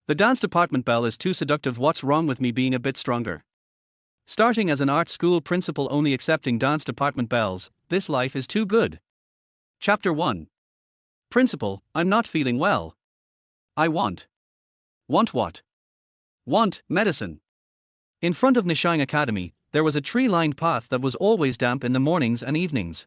The dance department Belle is too seductive. What's wrong with me being a bit stronger? Starting as an art school principal only accepting dance department bells, this life is too good. Chapter 1. Principal, I'm not feeling well. I want. Want what? Want medicine. In front of Nishang Academy, there was a tree-lined path that was always damp in the mornings and evenings.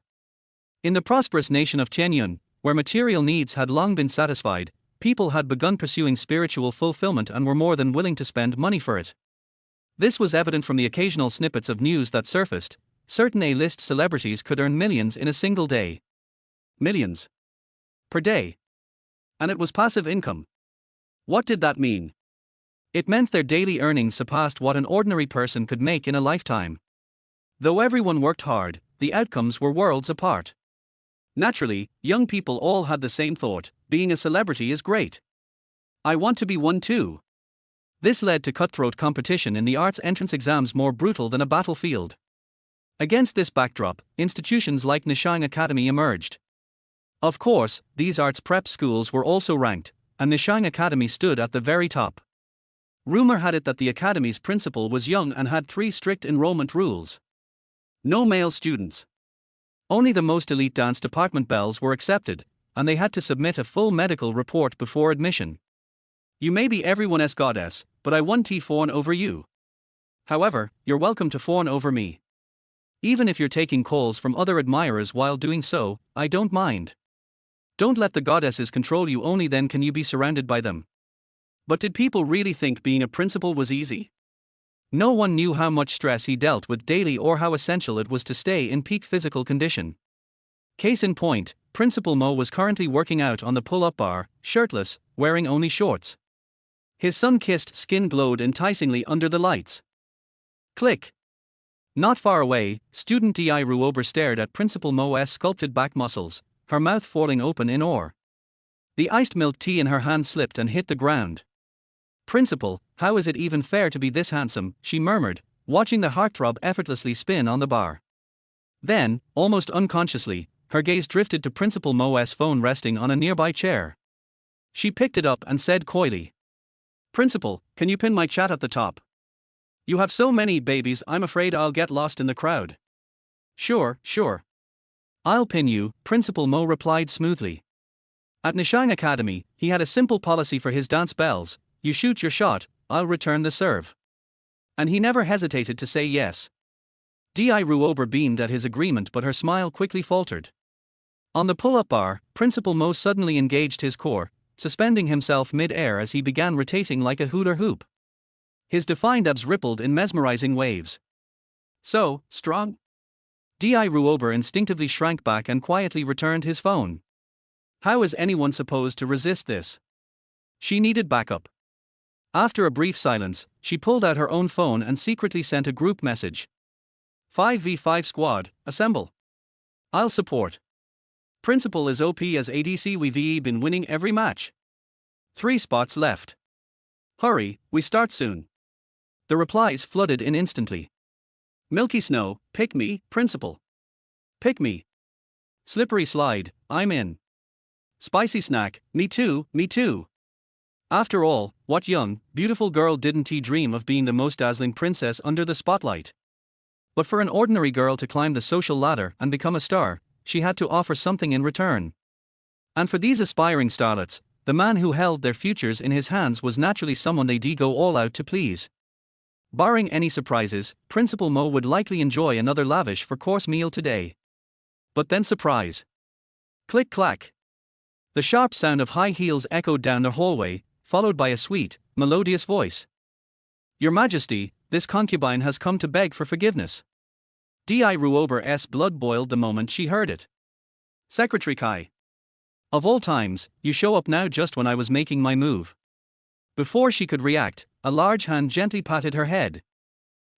In the prosperous nation of Tianyun, where material needs had long been satisfied, people had begun pursuing spiritual fulfillment and were more than willing to spend money for it. This was evident from the occasional snippets of news that surfaced. Certain A-list celebrities could earn millions in a single day. Millions. Per day. And it was passive income. What did that mean? It meant their daily earnings surpassed what an ordinary person could make in a lifetime. Though everyone worked hard, the outcomes were worlds apart. Naturally, young people all had the same thought: being a celebrity is great. I want to be one too. This led to cutthroat competition in the arts entrance exams, more brutal than a battlefield. Against this backdrop, institutions like Nishang Academy emerged. Of course, these arts prep schools were also ranked, and Nishang Academy stood at the very top. Rumor had it that the academy's principal was young and had 3 strict enrollment rules. No male students. Only the most elite dance department bells were accepted, and they had to submit a full medical report before admission. You may be everyone's goddess, but I won't fawn over you. However, you're welcome to fawn over me. Even if you're taking calls from other admirers while doing so, I don't mind. Don't let the goddesses control you, only then can you be surrounded by them. But did people really think being a principal was easy? No one knew how much stress he dealt with daily or how essential it was to stay in peak physical condition. Case in point, Principal Mo was currently working out on the pull-up bar, shirtless, wearing only shorts. His sun-kissed skin glowed enticingly under the lights. Click. Not far away, student Di Ruober stared at Principal Mo's sculpted back muscles, her mouth falling open in awe. The iced milk tea in her hand slipped and hit the ground. Principal, how is it even fair to be this handsome? She murmured, watching the heartthrob effortlessly spin on the bar. Then, almost unconsciously, her gaze drifted to Principal Mo's phone resting on a nearby chair. She picked it up and said coyly, "Principal, can you pin my chat at the top? You have so many babies, I'm afraid I'll get lost in the crowd." Sure. I'll pin you," Principal Mo replied smoothly. At Nishang Academy, he had a simple policy for his dance bells: you shoot your shot, I'll return the serve. And he never hesitated to say yes. Di Ruober beamed at his agreement, but her smile quickly faltered. On the pull-up bar, Principal Mo suddenly engaged his core, suspending himself mid-air as he began rotating like a hula hoop. His defined abs rippled in mesmerizing waves. So, strong? Di Ruober instinctively shrank back and quietly returned his phone. How is anyone supposed to resist this? She needed backup. After a brief silence, she pulled out her own phone and secretly sent a group message. 5v5 squad, assemble. I'll support. Principal is OP as ADC, we've been winning every match. 3 spots left. Hurry, we start soon. The replies flooded in instantly. Milky Snow, pick me, Principal. Pick me. Slippery Slide, I'm in. Spicy Snack, me too. After all, what young, beautiful girl didn't dream of being the most dazzling princess under the spotlight? But for an ordinary girl to climb the social ladder and become a star, she had to offer something in return. And for these aspiring starlets, the man who held their futures in his hands was naturally someone they'd go all out to please. Barring any surprises, Principal Mo would likely enjoy another lavish 4-course meal today. But then surprise. Click-clack. The sharp sound of high heels echoed down the hallway, followed by a sweet, melodious voice. Your Majesty, this concubine has come to beg for forgiveness. Di Ruober's blood boiled the moment she heard it. Secretary Kai. Of all times, you show up now just when I was making my move. Before she could react, a large hand gently patted her head.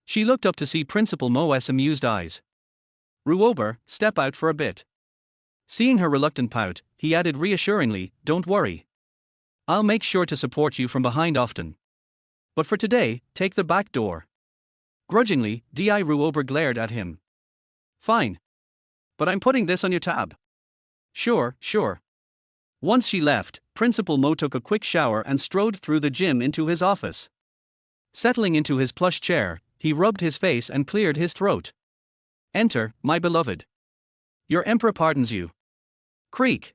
She looked up to see Principal Mo's amused eyes. Ruober, step out for a bit. Seeing her reluctant pout, he added reassuringly, don't worry. I'll make sure to support you from behind often. But for today, take the back door. Grudgingly, Di Ruober glared at him. Fine. But I'm putting this on your tab. Sure. Once she left, Principal Mo took a quick shower and strode through the gym into his office. Settling into his plush chair, he rubbed his face and cleared his throat. "Enter, my beloved. Your emperor pardons you." Creak.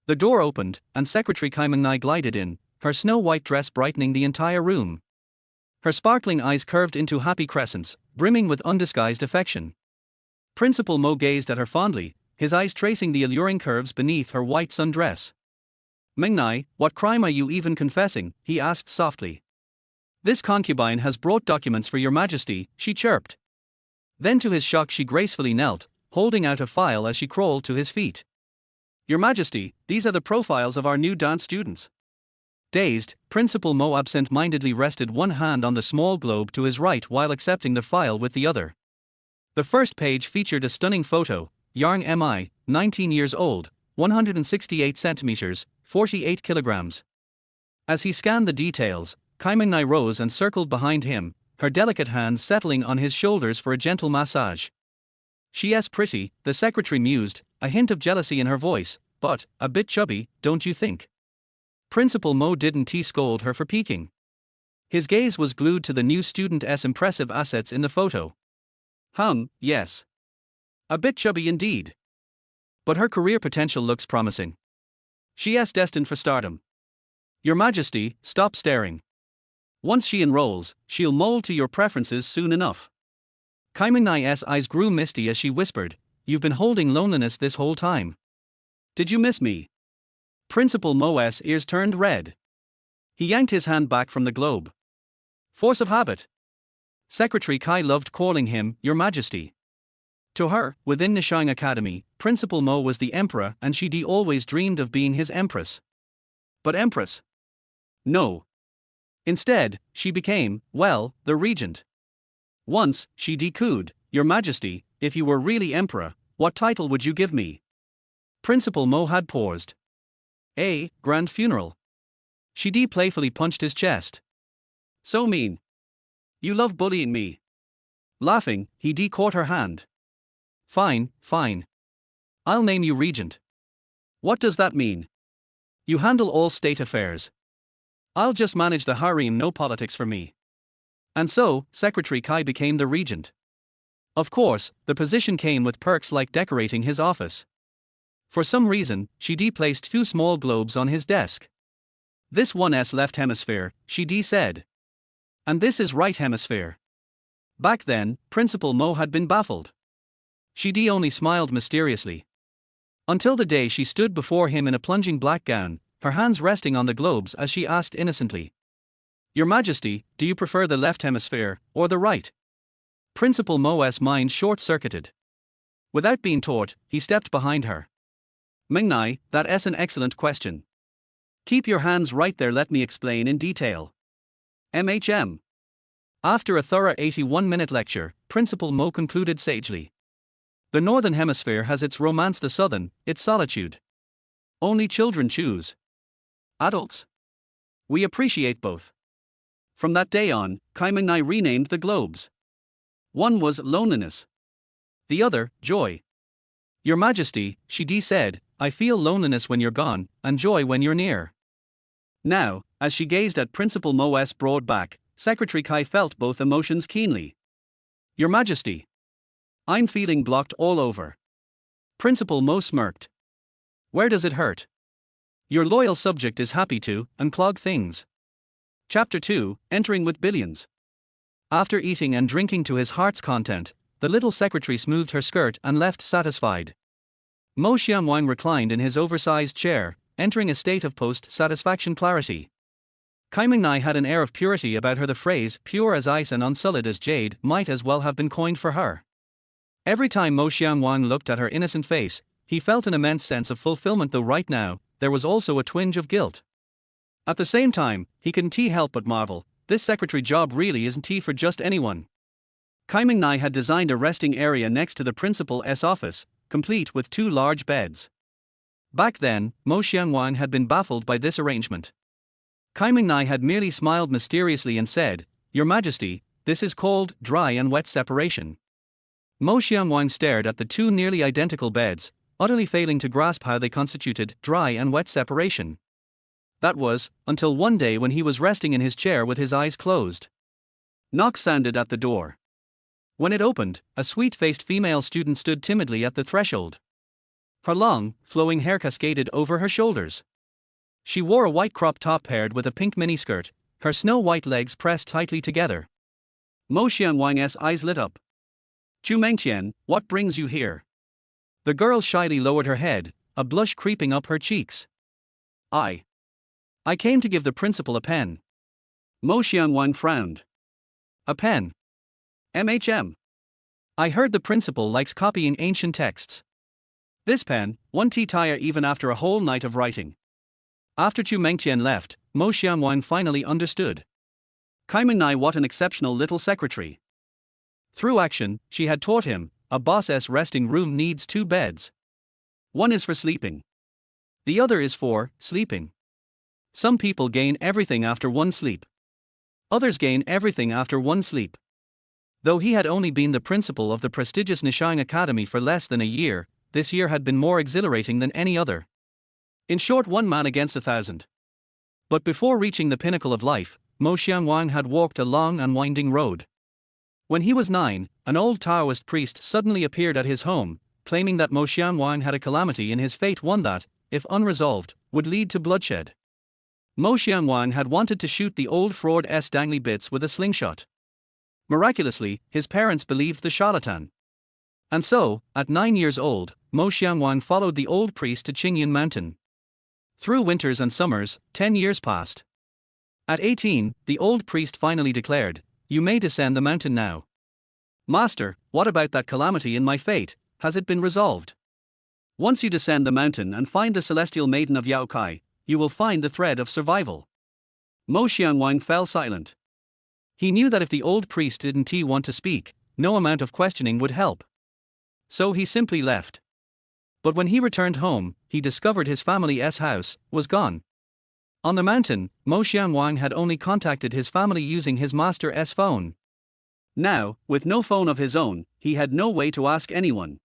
The door opened, and Secretary Kaimangnai glided in, her snow-white dress brightening the entire room. Her sparkling eyes curved into happy crescents, brimming with undisguised affection. Principal Mo gazed at her fondly, his eyes tracing the alluring curves beneath her white sundress. "Mengnai, what crime are you even confessing?" he asked softly. "This concubine has brought documents for your majesty," she chirped. Then to his shock she gracefully knelt, holding out a file as she crawled to his feet. "Your majesty, these are the profiles of our new dance students." Dazed, Principal Mo absent-mindedly rested one hand on the small globe to his right while accepting the file with the other. The first page featured a stunning photo: Yang Mi, 19 years old, 168 centimeters, 48 kilograms. As he scanned the details, Kaimangnai rose and circled behind him, her delicate hands settling on his shoulders for a gentle massage. "She's pretty," the secretary mused, a hint of jealousy in her voice, "but a bit chubby, don't you think?" Principal Mo didn't scold her for peeking. His gaze was glued to the new student's impressive assets in the photo. Yes. A bit chubby indeed. But her career potential looks promising. She's destined for stardom. Your majesty, stop staring. Once she enrolls, she'll mold to your preferences soon enough. Kaimangnai's eyes grew misty as she whispered, "You've been holding loneliness this whole time. Did you miss me?" Principal Mo's ears turned red. He yanked his hand back from the globe. Force of habit. Secretary Kai loved calling him Your Majesty. To her, within Nishang Academy, Principal Mo was the emperor and she'd always dreamed of being his empress. But empress? No. Instead, she became, well, the regent. Once, she cooed, "Your Majesty, if you were really emperor, what title would you give me?" Principal Mo had paused. "A grand funeral." She playfully punched his chest. "So mean. You love bullying me." Laughing, he caught her hand. Fine. I'll name you regent." "What does that mean?" "You handle all state affairs. I'll just manage the harem, no politics for me." And so, Secretary Kai became the regent. Of course, the position came with perks like decorating his office. For some reason, she placed 2 small globes on his desk. "This one's left hemisphere," she said. "And this is right hemisphere." Back then, Principal Mo had been baffled. She only smiled mysteriously. Until the day she stood before him in a plunging black gown, her hands resting on the globes as she asked innocently, "Your Majesty, do you prefer the left hemisphere, or the right?" Principal Mo's mind short-circuited. Without being taught, he stepped behind her. "Mengnai, that's an excellent question. Keep your hands right there, let me explain in detail. MHM." After a thorough 81-minute lecture, Principal Mo concluded sagely. "The northern hemisphere has its romance, the southern, its solitude. Only children choose. Adults. We appreciate both." From that day on, Kaimangnai renamed the globes. One was loneliness. The other, joy. "Your Majesty," she said, "I feel loneliness when you're gone, and joy when you're near." Now, as she gazed at Principal Mo's broad back, Secretary Kai felt both emotions keenly. "Your Majesty, I'm feeling blocked all over." Principal Mo smirked. "Where does it hurt? Your loyal subject is happy to unclog things." Chapter 2, Entering with Billions. After eating and drinking to his heart's content, the little secretary smoothed her skirt and left satisfied. Mo Xianwang reclined in his oversized chair, entering a state of post-satisfaction clarity. Kaimangnai had an air of purity about her. The phrase, "pure as ice and unsullied as jade," might as well have been coined for her. Every time Mo Xianwang looked at her innocent face, he felt an immense sense of fulfillment, though right now, there was also a twinge of guilt. At the same time, he couldn't help but marvel, this secretary job really isn't for just anyone. Kaimangnai had designed a resting area next to the principal's office, complete with 2 large beds. Back then, Mo Xianwang had been baffled by this arrangement. Kaimangnai had merely smiled mysteriously and said, "Your Majesty, this is called dry and wet separation." Mo Xianwang stared at the 2 nearly identical beds, utterly failing to grasp how they constituted dry and wet separation. That was, until one day when he was resting in his chair with his eyes closed. Knock sounded at the door. When it opened, a sweet-faced female student stood timidly at the threshold. Her long, flowing hair cascaded over her shoulders. She wore a white crop top paired with a pink miniskirt, her snow-white legs pressed tightly together. Mo Xianwang's eyes lit up. "Chu Mengtian, what brings you here?" The girl shyly lowered her head, a blush creeping up her cheeks. I came to give the principal a pen." Mo Xianwang frowned. "A pen? I heard the principal likes copying ancient texts. This pen won't tire even after a whole night of writing." After Chu Mengtian left, Mo Xianwang finally understood. Kaimanai, what an exceptional little secretary. Through action, she had taught him, a boss's resting room needs 2 beds. One is for sleeping. The other is for sleeping. Some people gain everything after one sleep. Others gain everything after one sleep. Though he had only been the principal of the prestigious Nishang Academy for less than a year, this year had been more exhilarating than any other. In short, 1 man against 1,000. But before reaching the pinnacle of life, Mo Xianwang had walked a long and winding road. When he was 9, an old Taoist priest suddenly appeared at his home, claiming that Mo Xianwang had a calamity in his fate, one that, if unresolved, would lead to bloodshed. Mo Xianwang had wanted to shoot the old fraud's dangly bits with a slingshot. Miraculously, his parents believed the charlatan. And so, at 9 years old, Mo Xianwang followed the old priest to Tianyun mountain. Through winters and summers, 10 years passed. At 18, the old priest finally declared, "You may descend the mountain now." "Master, what about that calamity in my fate, has it been resolved?" "Once you descend the mountain and find the celestial maiden of Yaokai, you will find the thread of survival." Mo Xianwang fell silent. He knew that if the old priest didn't want to speak, no amount of questioning would help. So he simply left. But when he returned home, he discovered his family's house was gone. On the mountain, Mo Xianwang had only contacted his family using his master's phone. Now, with no phone of his own, he had no way to ask anyone.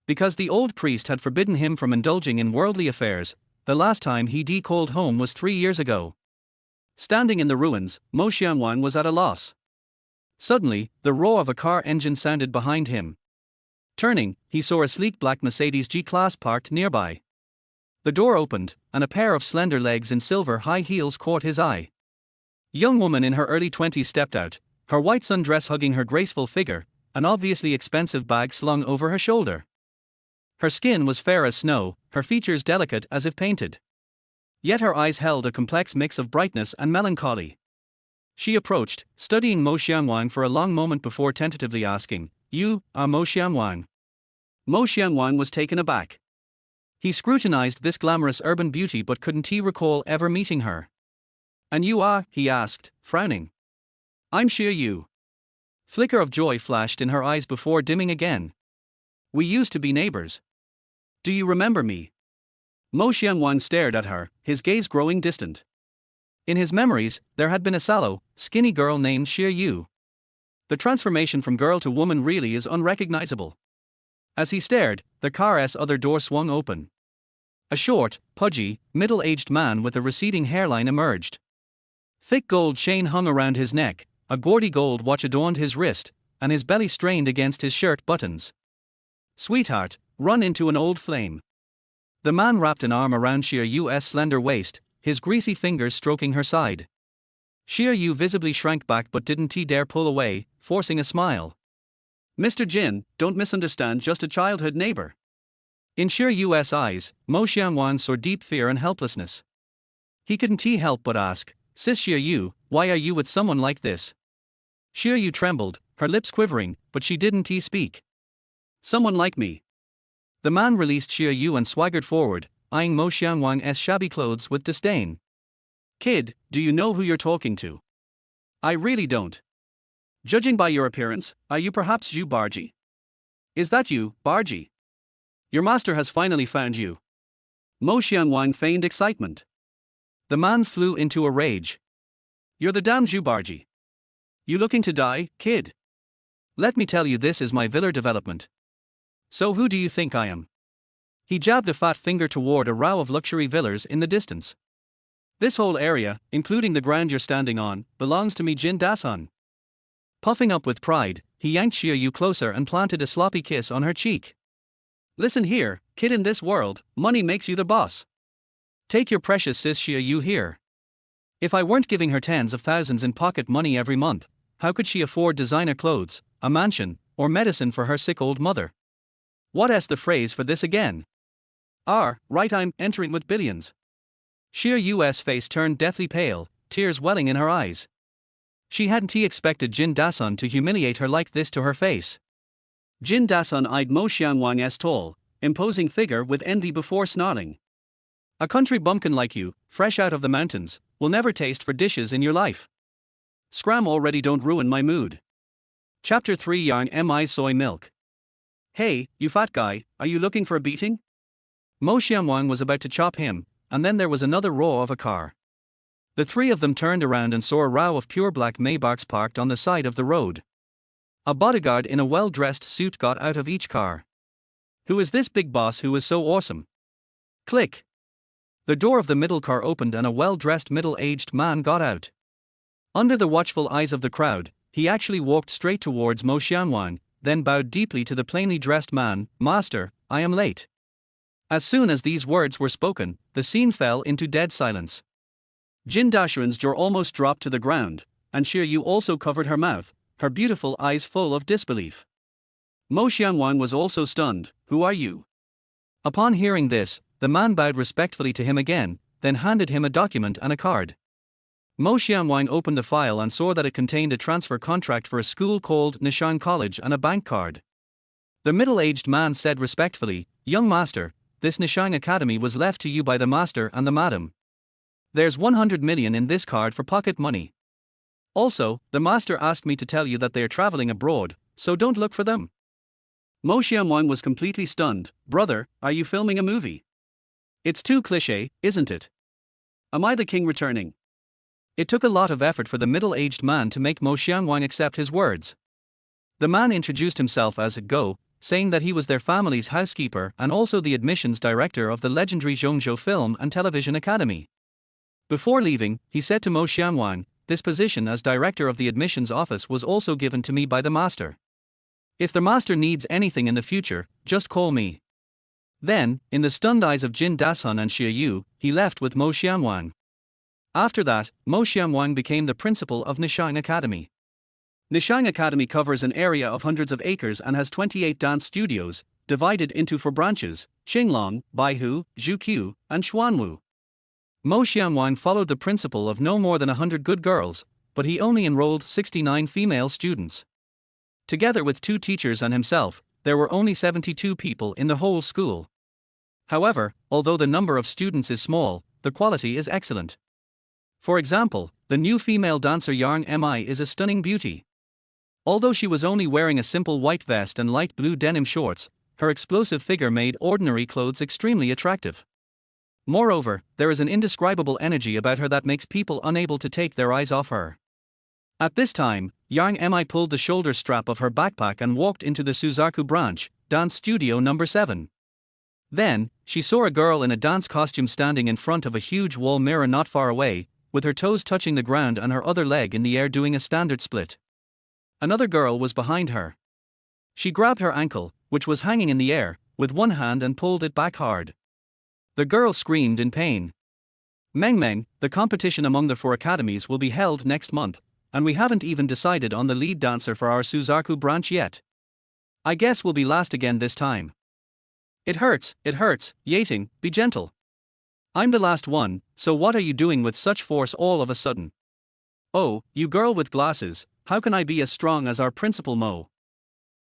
Because the old priest had forbidden him from indulging in worldly affairs, the last time he called home was 3 years ago. Standing in the ruins, Mo Xianwang was at a loss. Suddenly, the roar of a car engine sounded behind him. Turning, he saw a sleek black Mercedes G-Class parked nearby. The door opened, and a pair of slender legs in silver high heels caught his eye. A young woman in her early 20s stepped out, her white sundress hugging her graceful figure, an obviously expensive bag slung over her shoulder. Her skin was fair as snow, her features delicate as if painted. Yet her eyes held a complex mix of brightness and melancholy. She approached, studying Mo Xianwang for a long moment before tentatively asking, "You are Mo Xianwang?" Mo Xianwang was taken aback. He scrutinized this glamorous urban beauty but couldn't recall ever meeting her. "And you are?" he asked, frowning. "I'm sure you." Flicker of joy flashed in her eyes before dimming again. "We used to be neighbors. Do you remember me?" Mo Xianwang stared at her, his gaze growing distant. In his memories, there had been a sallow, skinny girl named Xie Yu. The transformation from girl to woman really is unrecognizable. As he stared, the car's other door swung open. A short, pudgy, middle-aged man with a receding hairline emerged. Thick gold chain hung around his neck, a gaudy gold watch adorned his wrist, and his belly strained against his shirt buttons. "Sweetheart, run into an old flame." The man wrapped an arm around Xie Yu's slender waist, his greasy fingers stroking her side. Xie Yu visibly shrank back but didn't dare pull away, forcing a smile. "Mr. Jin, don't misunderstand, just a childhood neighbor." In Xie Yu's eyes, Mo Xianwang saw deep fear and helplessness. He couldn't help but ask, "Sis Xie Yu, why are you with someone like this?" Xie Yu trembled, her lips quivering, but she didn't speak. "Someone like me." The man released Xie Yu and swaggered forward, eyeing Mo Xianwang's shabby clothes with disdain. "Kid, do you know who you're talking to?" "I really don't. Judging by your appearance, are you perhaps Zhu Barji?" "Is that you, Barji? Your master has finally found you." Mo Xianwang feigned excitement. The man flew into a rage. "You're the damn Zhu Barji. You looking to die, kid? Let me tell you, this is my Viller development. So who do you think I am?" He jabbed a fat finger toward a row of luxury villas in the distance. This whole area, including the ground you're standing on, belongs to me, Jin Dasun. Puffing up with pride, he yanked Xiaoyu closer and planted a sloppy kiss on her cheek. Listen here, kid, in this world, money makes you the boss. Take your precious sis Xiaoyu here. If I weren't giving her tens of thousands in pocket money every month, how could she afford designer clothes, a mansion, or medicine for her sick old mother? What's the phrase for this again? Right, I'm entering with billions. Xiaoyu's face turned deathly pale, tears welling in her eyes. She hadn't expected Jin Dasun to humiliate her like this to her face. Jin Dasun eyed Mo Xianwang's tall, imposing figure with envy before snarling. A country bumpkin like you, fresh out of the mountains, will never taste for dishes in your life. Scram already, don't ruin my mood. Chapter 3 Yarn Mi Soy Milk. Hey, you fat guy, are you looking for a beating? Mo Xianwang was about to chop him, and then there was another roar of a car. The three of them turned around and saw a row of pure black Maybachs parked on the side of the road. A bodyguard in a well-dressed suit got out of each car. Who is this big boss who is so awesome? Click. The door of the middle car opened and a well-dressed middle-aged man got out. Under the watchful eyes of the crowd, he actually walked straight towards Mo Xianwang, then bowed deeply to the plainly dressed man. Master, I am late. As soon as these words were spoken, the scene fell into dead silence. Jin Daxuan's jaw almost dropped to the ground, and Xiaoyu also covered her mouth, her beautiful eyes full of disbelief. Mo Xianwang was also stunned. Who are you? Upon hearing this, the man bowed respectfully to him again, then handed him a document and a card. Mo Xianwang opened the file and saw that it contained a transfer contract for a school called Nishang College and a bank card. The middle-aged man said respectfully, Young master, this Nishang Academy was left to you by the master and the madam. There's 100 million in this card for pocket money. Also, the master asked me to tell you that they are traveling abroad, so don't look for them. Mo Xianwang was completely stunned. Brother, are you filming a movie? It's too cliché, isn't it? Am I the king returning? It took a lot of effort for the middle-aged man to make Mo Xianwang accept his words. The man introduced himself as Go, saying that he was their family's housekeeper and also the admissions director of the legendary Zhongzhou Film and Television Academy. Before leaving, he said to Mo Xianwang, this position as director of the admissions office was also given to me by the master. If the master needs anything in the future, just call me. Then, in the stunned eyes of Jin Dasun and Xiaoyu, he left with Mo Xianwang. After that, Mo Xianwang became the principal of Nishang Academy. Nishang Academy covers an area of hundreds of acres and has 28 dance studios, divided into 4 branches, Qinglong, Baihu, Zhuqiu, and Xuanwu. Mo Xianwang followed the principle of no more than 100 good girls, but he only enrolled 69 female students. Together with 2 teachers and himself, there were only 72 people in the whole school. However, although the number of students is small, the quality is excellent. For example, the new female dancer Yang Mi is a stunning beauty. Although she was only wearing a simple white vest and light blue denim shorts, her explosive figure made ordinary clothes extremely attractive. Moreover, there is an indescribable energy about her that makes people unable to take their eyes off her. At this time, Yang Mi pulled the shoulder strap of her backpack and walked into the Suzaku branch, dance studio number 7. Then, she saw a girl in a dance costume standing in front of a huge wall mirror not far away, with her toes touching the ground and her other leg in the air doing a standard split. Another girl was behind her. She grabbed her ankle, which was hanging in the air, with one hand and pulled it back hard. The girl screamed in pain. Meng, the competition among the 4 academies will be held next month, and we haven't even decided on the lead dancer for our Suzaku branch yet. I guess we'll be last again this time. It hurts, Yating, be gentle. I'm the last one, so what are you doing with such force all of a sudden? Oh, you girl with glasses, how can I be as strong as our principal Mo?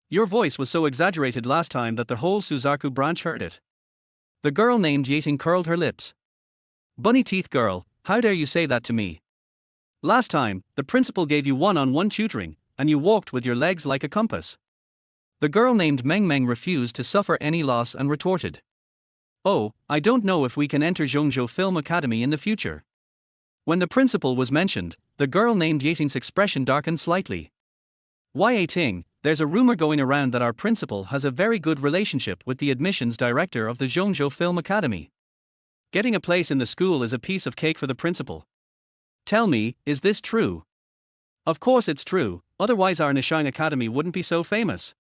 Your voice was so exaggerated last time that the whole Suzaku branch heard it. The girl named Yating curled her lips. Bunny teeth girl, how dare you say that to me? Last time, the principal gave you one-on-one tutoring, and you walked with your legs like a compass. The girl named Meng refused to suffer any loss and retorted. Oh, I don't know if we can enter Zhongzhou Film Academy in the future. When the principal was mentioned, the girl named Yating's expression darkened slightly. Why Yating, There's a rumor going around that our principal has a very good relationship with the admissions director of the Zhongzhou Film Academy. Getting a place in the school is a piece of cake for the principal. Tell me, is this true? Of course it's true, otherwise our Nishang Academy wouldn't be so famous.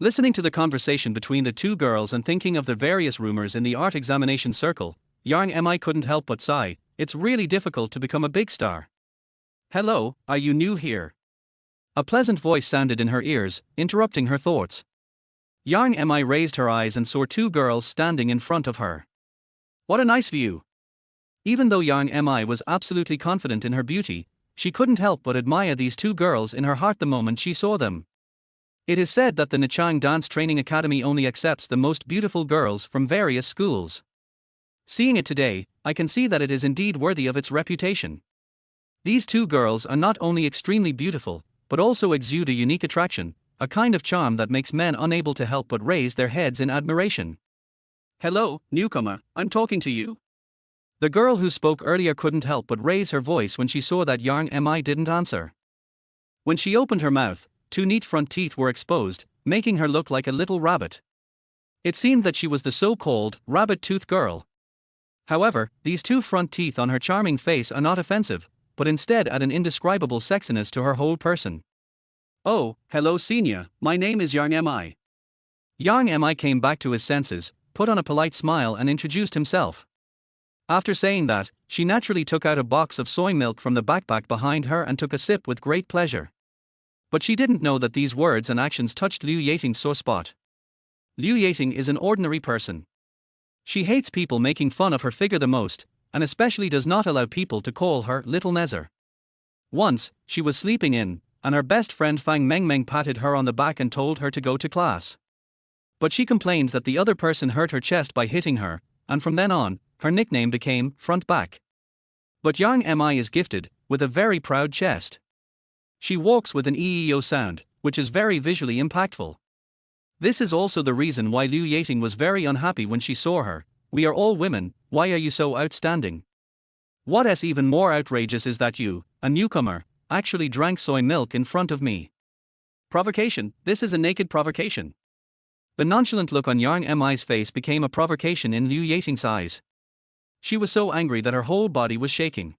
Listening to the conversation between the two girls and thinking of the various rumors in the art examination circle, Yang Mi couldn't help but sigh. It's really difficult to become a big star. Hello, are you new here? A pleasant voice sounded in her ears, interrupting her thoughts. Yang Mi raised her eyes and saw two girls standing in front of her. What a nice view! Even though Yang Mi was absolutely confident in her beauty, she couldn't help but admire these two girls in her heart the moment she saw them. It is said that the Nishang Dance Training Academy only accepts the most beautiful girls from various schools. Seeing it today, I can see that it is indeed worthy of its reputation. These two girls are not only extremely beautiful, but also exude a unique attraction, a kind of charm that makes men unable to help but raise their heads in admiration. Hello, newcomer, I'm talking to you. The girl who spoke earlier couldn't help but raise her voice when she saw that Yang Mi didn't answer. When she opened her mouth, two neat front teeth were exposed, making her look like a little rabbit. It seemed that she was the so-called rabbit-toothed girl. However, these two front teeth on her charming face are not offensive, but instead add an indescribable sexiness to her whole person. Oh, hello senior, my name is Yang Mi. Yang Mi came back to his senses, put on a polite smile and introduced himself. After saying that, she naturally took out a box of soy milk from the backpack behind her and took a sip with great pleasure. But she didn't know that these words and actions touched Liu Yating's sore spot. Liu Yating is an ordinary person. She hates people making fun of her figure the most, and especially does not allow people to call her Little Nezzer. Once, she was sleeping in, and her best friend Fang Mengmeng patted her on the back and told her to go to class. But she complained that the other person hurt her chest by hitting her, and from then on, her nickname became Front Back. But Yang Mi is gifted with a very proud chest. She walks with an EEO sound, which is very visually impactful. This is also the reason why Liu Yating was very unhappy when she saw her. We are all women, why are you so outstanding? What's even more outrageous is that you, a newcomer, actually drank soy milk in front of me. Provocation, this is a naked provocation. The nonchalant look on Yang Mi's face became a provocation in Liu Yating's eyes. She was so angry that her whole body was shaking.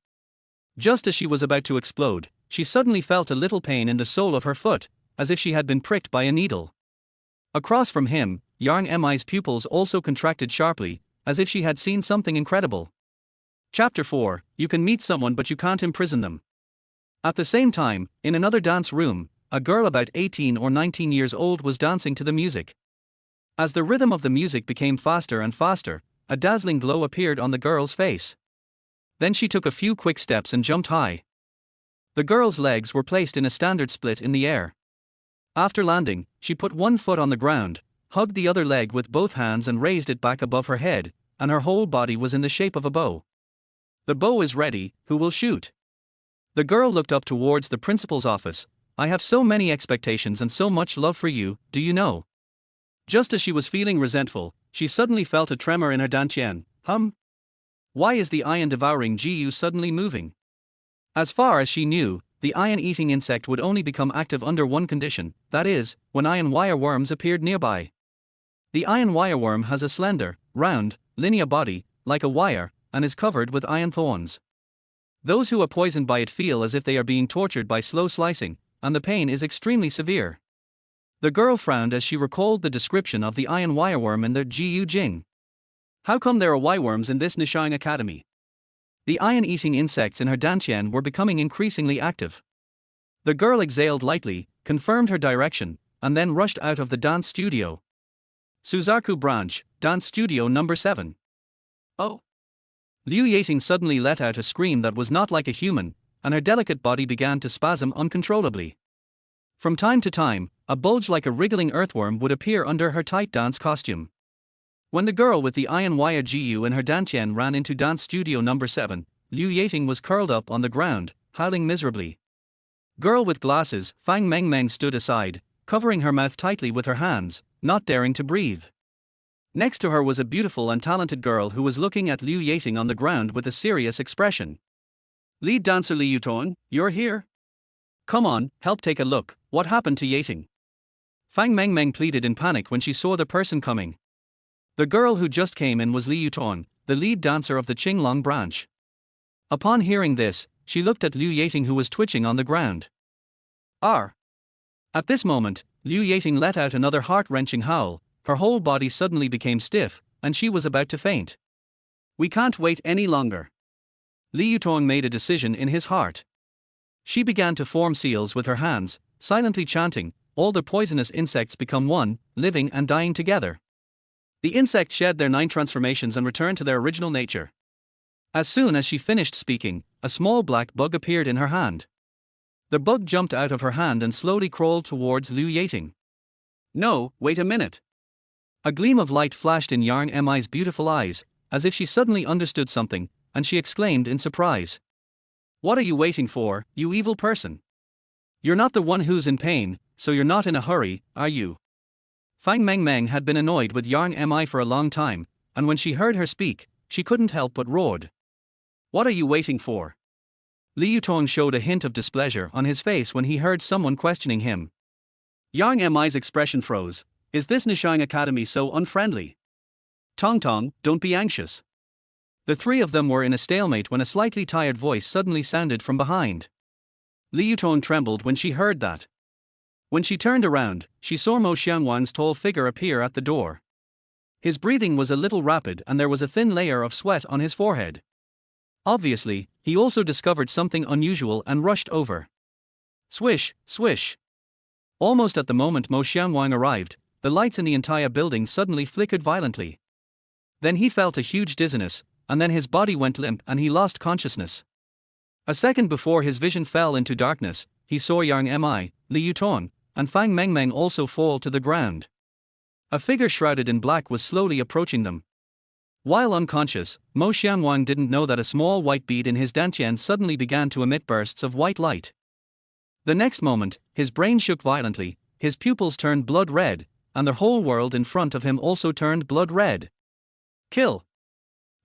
Just as she was about to explode, she suddenly felt a little pain in the sole of her foot, as if she had been pricked by a needle. Across from him, Yang Mi's pupils also contracted sharply, as if she had seen something incredible. Chapter 4, You can meet someone but you can't imprison them. At the same time, in another dance room, a girl about 18 or 19 years old was dancing to the music. As the rhythm of the music became faster and faster, a dazzling glow appeared on the girl's face. Then she took a few quick steps and jumped high. The girl's legs were placed in a standard split in the air. After landing, she put one foot on the ground, hugged the other leg with both hands and raised it back above her head, and her whole body was in the shape of a bow. The bow is ready, who will shoot? The girl looked up towards the principal's office. I have so many expectations and so much love for you, do you know? Just as she was feeling resentful, she suddenly felt a tremor in her dantian. Why is the iron-devouring Gu suddenly moving? As far as she knew, the iron-eating insect would only become active under one condition, that is, when iron wireworms appeared nearby. The iron wireworm has a slender, round, linear body, like a wire, and is covered with iron thorns. Those who are poisoned by it feel as if they are being tortured by slow slicing, and the pain is extremely severe. The girl frowned as she recalled the description of the iron wireworm in the Gu Jing. How come there are wireworms in this Nishang Academy? The iron-eating insects in her dantian were becoming increasingly active. The girl exhaled lightly, confirmed her direction, and then rushed out of the dance studio. Suzaku Branch, Dance Studio number 7. Oh! Liu Yating suddenly let out a scream that was not like a human, and her delicate body began to spasm uncontrollably. From time to time, a bulge like a wriggling earthworm would appear under her tight dance costume. When the girl with the iron wire Gu in her dantian ran into Dance Studio number 7, Liu Yating was curled up on the ground, howling miserably. Girl with glasses, Fang Mengmeng stood aside, covering her mouth tightly with her hands, not daring to breathe. Next to her was a beautiful and talented girl who was looking at Liu Yating on the ground with a serious expression. Lead dancer Liu Yuton, you're here? Come on, help take a look, what happened to Yating? Fang Mengmeng pleaded in panic when she saw the person coming. The girl who just came in was Li Yutong, the lead dancer of the Qinglong branch. Upon hearing this, she looked at Liu Yating, who was twitching on the ground. R. At this moment, Liu Yating let out another heart-wrenching howl. Her whole body suddenly became stiff, and she was about to faint. We can't wait any longer. Li Yutong made a decision in his heart. She began to form seals with her hands, silently chanting, "All the poisonous insects become one, living and dying together." The insects shed their 9 transformations and returned to their original nature. As soon as she finished speaking, a small black bug appeared in her hand. The bug jumped out of her hand and slowly crawled towards Liu Yating. No, wait a minute. A gleam of light flashed in Yang Mi's beautiful eyes, as if she suddenly understood something, and she exclaimed in surprise. What are you waiting for, you evil person? You're not the one who's in pain, so you're not in a hurry, are you? Fang Mengmeng had been annoyed with Yang Mi for a long time, and when she heard her speak, she couldn't help but roared. What are you waiting for? Li Yutong showed a hint of displeasure on his face when he heard someone questioning him. Yang Mi's expression froze. Is this Nishang Academy so unfriendly? Tong Tong, don't be anxious. The 3 of them were in a stalemate when a slightly tired voice suddenly sounded from behind. Li Yutong trembled when she heard that. When she turned around, she saw Mo Xianwang's tall figure appear at the door. His breathing was a little rapid and there was a thin layer of sweat on his forehead. Obviously, he also discovered something unusual and rushed over. Swish, swish. Almost at the moment Mo Xianwang arrived, the lights in the entire building suddenly flickered violently. Then he felt a huge dizziness, and then his body went limp and he lost consciousness. A second before his vision fell into darkness, he saw Yang Mi, Li Yutong, and Fang Mengmeng also fall to the ground. A figure shrouded in black was slowly approaching them. While unconscious, Mo Xianwang didn't know that a small white bead in his dantian suddenly began to emit bursts of white light. The next moment, his brain shook violently, his pupils turned blood red, and the whole world in front of him also turned blood red. Kill!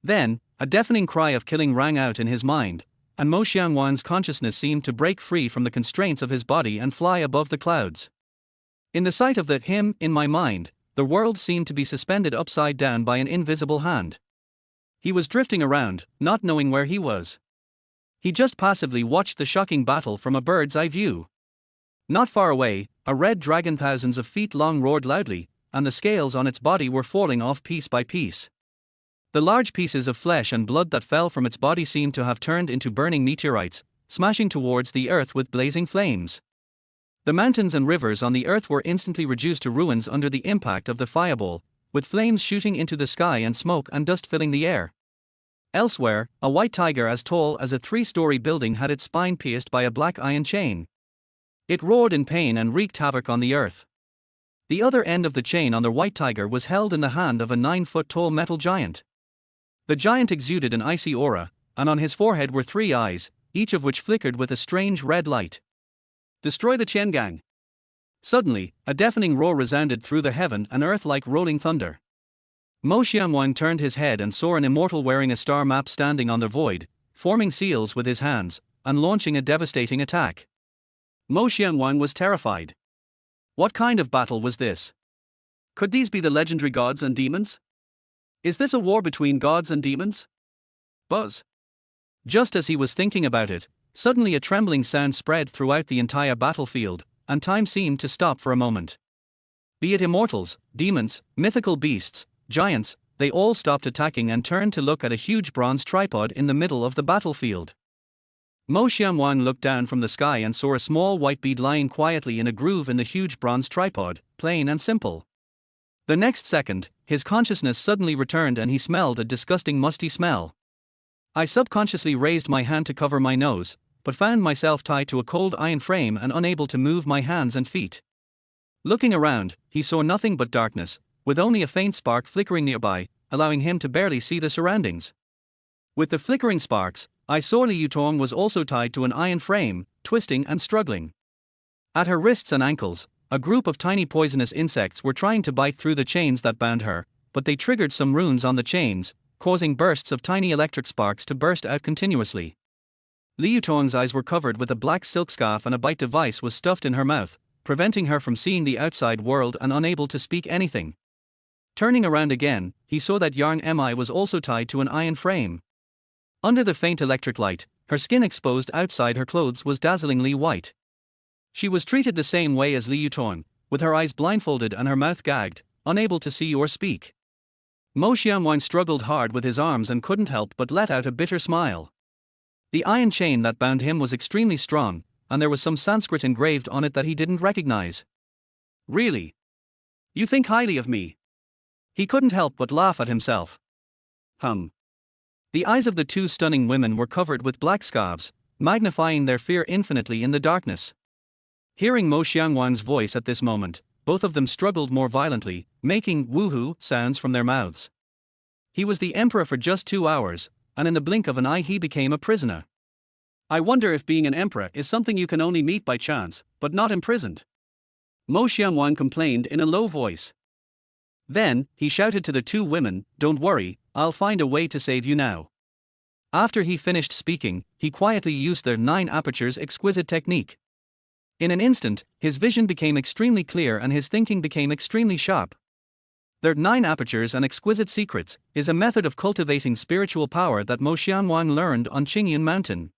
Then, a deafening cry of killing rang out in his mind, and Mo Xianwang's consciousness seemed to break free from the constraints of his body and fly above the clouds. In the sight of him in my mind, the world seemed to be suspended upside down by an invisible hand. He was drifting around, not knowing where he was. He just passively watched the shocking battle from a bird's eye view. Not far away, a red dragon thousands of feet long roared loudly, and the scales on its body were falling off piece by piece. The large pieces of flesh and blood that fell from its body seemed to have turned into burning meteorites, smashing towards the earth with blazing flames. The mountains and rivers on the earth were instantly reduced to ruins under the impact of the fireball, with flames shooting into the sky and smoke and dust filling the air. Elsewhere, a white tiger as tall as a 3-story building had its spine pierced by a black iron chain. It roared in pain and wreaked havoc on the earth. The other end of the chain on the white tiger was held in the hand of a 9-foot-tall metal giant. The giant exuded an icy aura, and on his forehead were 3 eyes, each of which flickered with a strange red light. Destroy the Qiangang! Suddenly, a deafening roar resounded through the heaven and earth like rolling thunder. Mo Xianwang turned his head and saw an immortal wearing a star map standing on the void, forming seals with his hands, and launching a devastating attack. Mo Xianwang was terrified. What kind of battle was this? Could these be the legendary gods and demons? Is this a war between gods and demons? Buzz. Just as he was thinking about it, suddenly a trembling sound spread throughout the entire battlefield, and time seemed to stop for a moment. Be it immortals, demons, mythical beasts, giants, they all stopped attacking and turned to look at a huge bronze tripod in the middle of the battlefield. Mo Xianwang looked down from the sky and saw a small white bead lying quietly in a groove in the huge bronze tripod, plain and simple. The next second, his consciousness suddenly returned and he smelled a disgusting musty smell. I subconsciously raised my hand to cover my nose, but found myself tied to a cold iron frame and unable to move my hands and feet. Looking around, he saw nothing but darkness, with only a faint spark flickering nearby, allowing him to barely see the surroundings. With the flickering sparks, I saw Li Yutong was also tied to an iron frame, twisting and struggling. At her wrists and ankles, a group of tiny poisonous insects were trying to bite through the chains that bound her, but they triggered some runes on the chains, causing bursts of tiny electric sparks to burst out continuously. Li Yutong's eyes were covered with a black silk scarf and a bite device was stuffed in her mouth, preventing her from seeing the outside world and unable to speak anything. Turning around again, he saw that Yarn Mi was also tied to an iron frame. Under the faint electric light, her skin exposed outside her clothes was dazzlingly white. She was treated the same way as Liu Torn, with her eyes blindfolded and her mouth gagged, unable to see or speak. Mo Xianwang struggled hard with his arms and couldn't help but let out a bitter smile. The iron chain that bound him was extremely strong, and there was some Sanskrit engraved on it that he didn't recognize. Really? You think highly of me? He couldn't help but laugh at himself. The eyes of the two stunning women were covered with black scarves, magnifying their fear infinitely in the darkness. Hearing Mo Xianwang's voice at this moment, both of them struggled more violently, making woohoo sounds from their mouths. He was the emperor for just 2 hours, and in the blink of an eye he became a prisoner. I wonder if being an emperor is something you can only meet by chance, but not imprisoned. Mo Xianwang complained in a low voice. Then, he shouted to the two women, "Don't worry, I'll find a way to save you now." After he finished speaking, he quietly used their 9 apertures exquisite technique. In an instant, his vision became extremely clear and his thinking became extremely sharp. Their 9 apertures and exquisite secrets is a method of cultivating spiritual power that Mo Xianwang learned on Tianyun Mountain.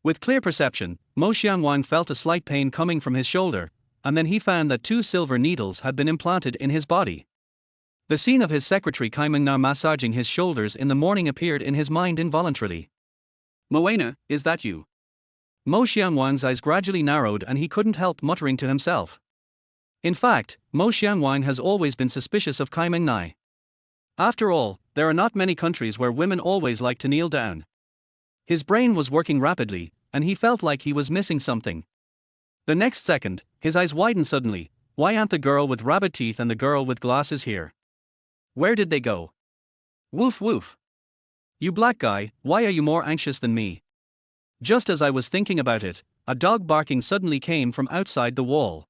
With clear perception, Mo Xianwang felt a slight pain coming from his shoulder, and then he found that 2 silver needles had been implanted in his body. The scene of his secretary Kaimengna massaging his shoulders in the morning appeared in his mind involuntarily. "Moana, is that you?" Mo Xianwang's eyes gradually narrowed and he couldn't help muttering to himself. In fact, Mo Xianwang has always been suspicious of Kaimengna. After all, there are not many countries where women always like to kneel down. His brain was working rapidly, and he felt like he was missing something. The next second, his eyes widened suddenly. Why aren't the girl with rabbit teeth and the girl with glasses here? Where did they go? Woof woof. You black guy, why are you more anxious than me? Just as I was thinking about it, a dog barking suddenly came from outside the wall.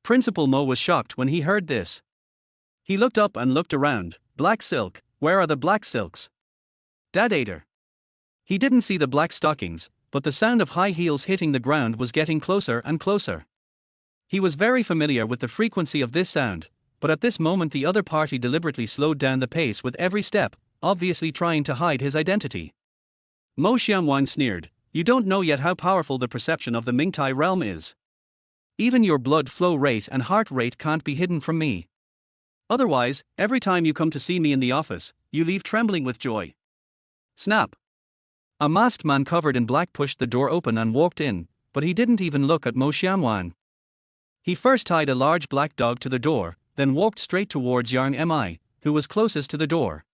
Principal Mo was shocked when he heard this. He looked up and looked around. Black silk, where are the black silks? Dadater. He didn't see the black stockings, but the sound of high heels hitting the ground was getting closer and closer. He was very familiar with the frequency of this sound, but at this moment the other party deliberately slowed down the pace with every step, obviously trying to hide his identity. Mo Xianwang sneered, "You don't know yet how powerful the perception of the Mingtai realm is. Even your blood flow rate and heart rate can't be hidden from me. Otherwise, every time you come to see me in the office, you leave trembling with joy." Snap. A masked man covered in black pushed the door open and walked in, but he didn't even look at Mo Xianwang. He first tied a large black dog to the door, then walked straight towards Yarn Mi, who was closest to the door.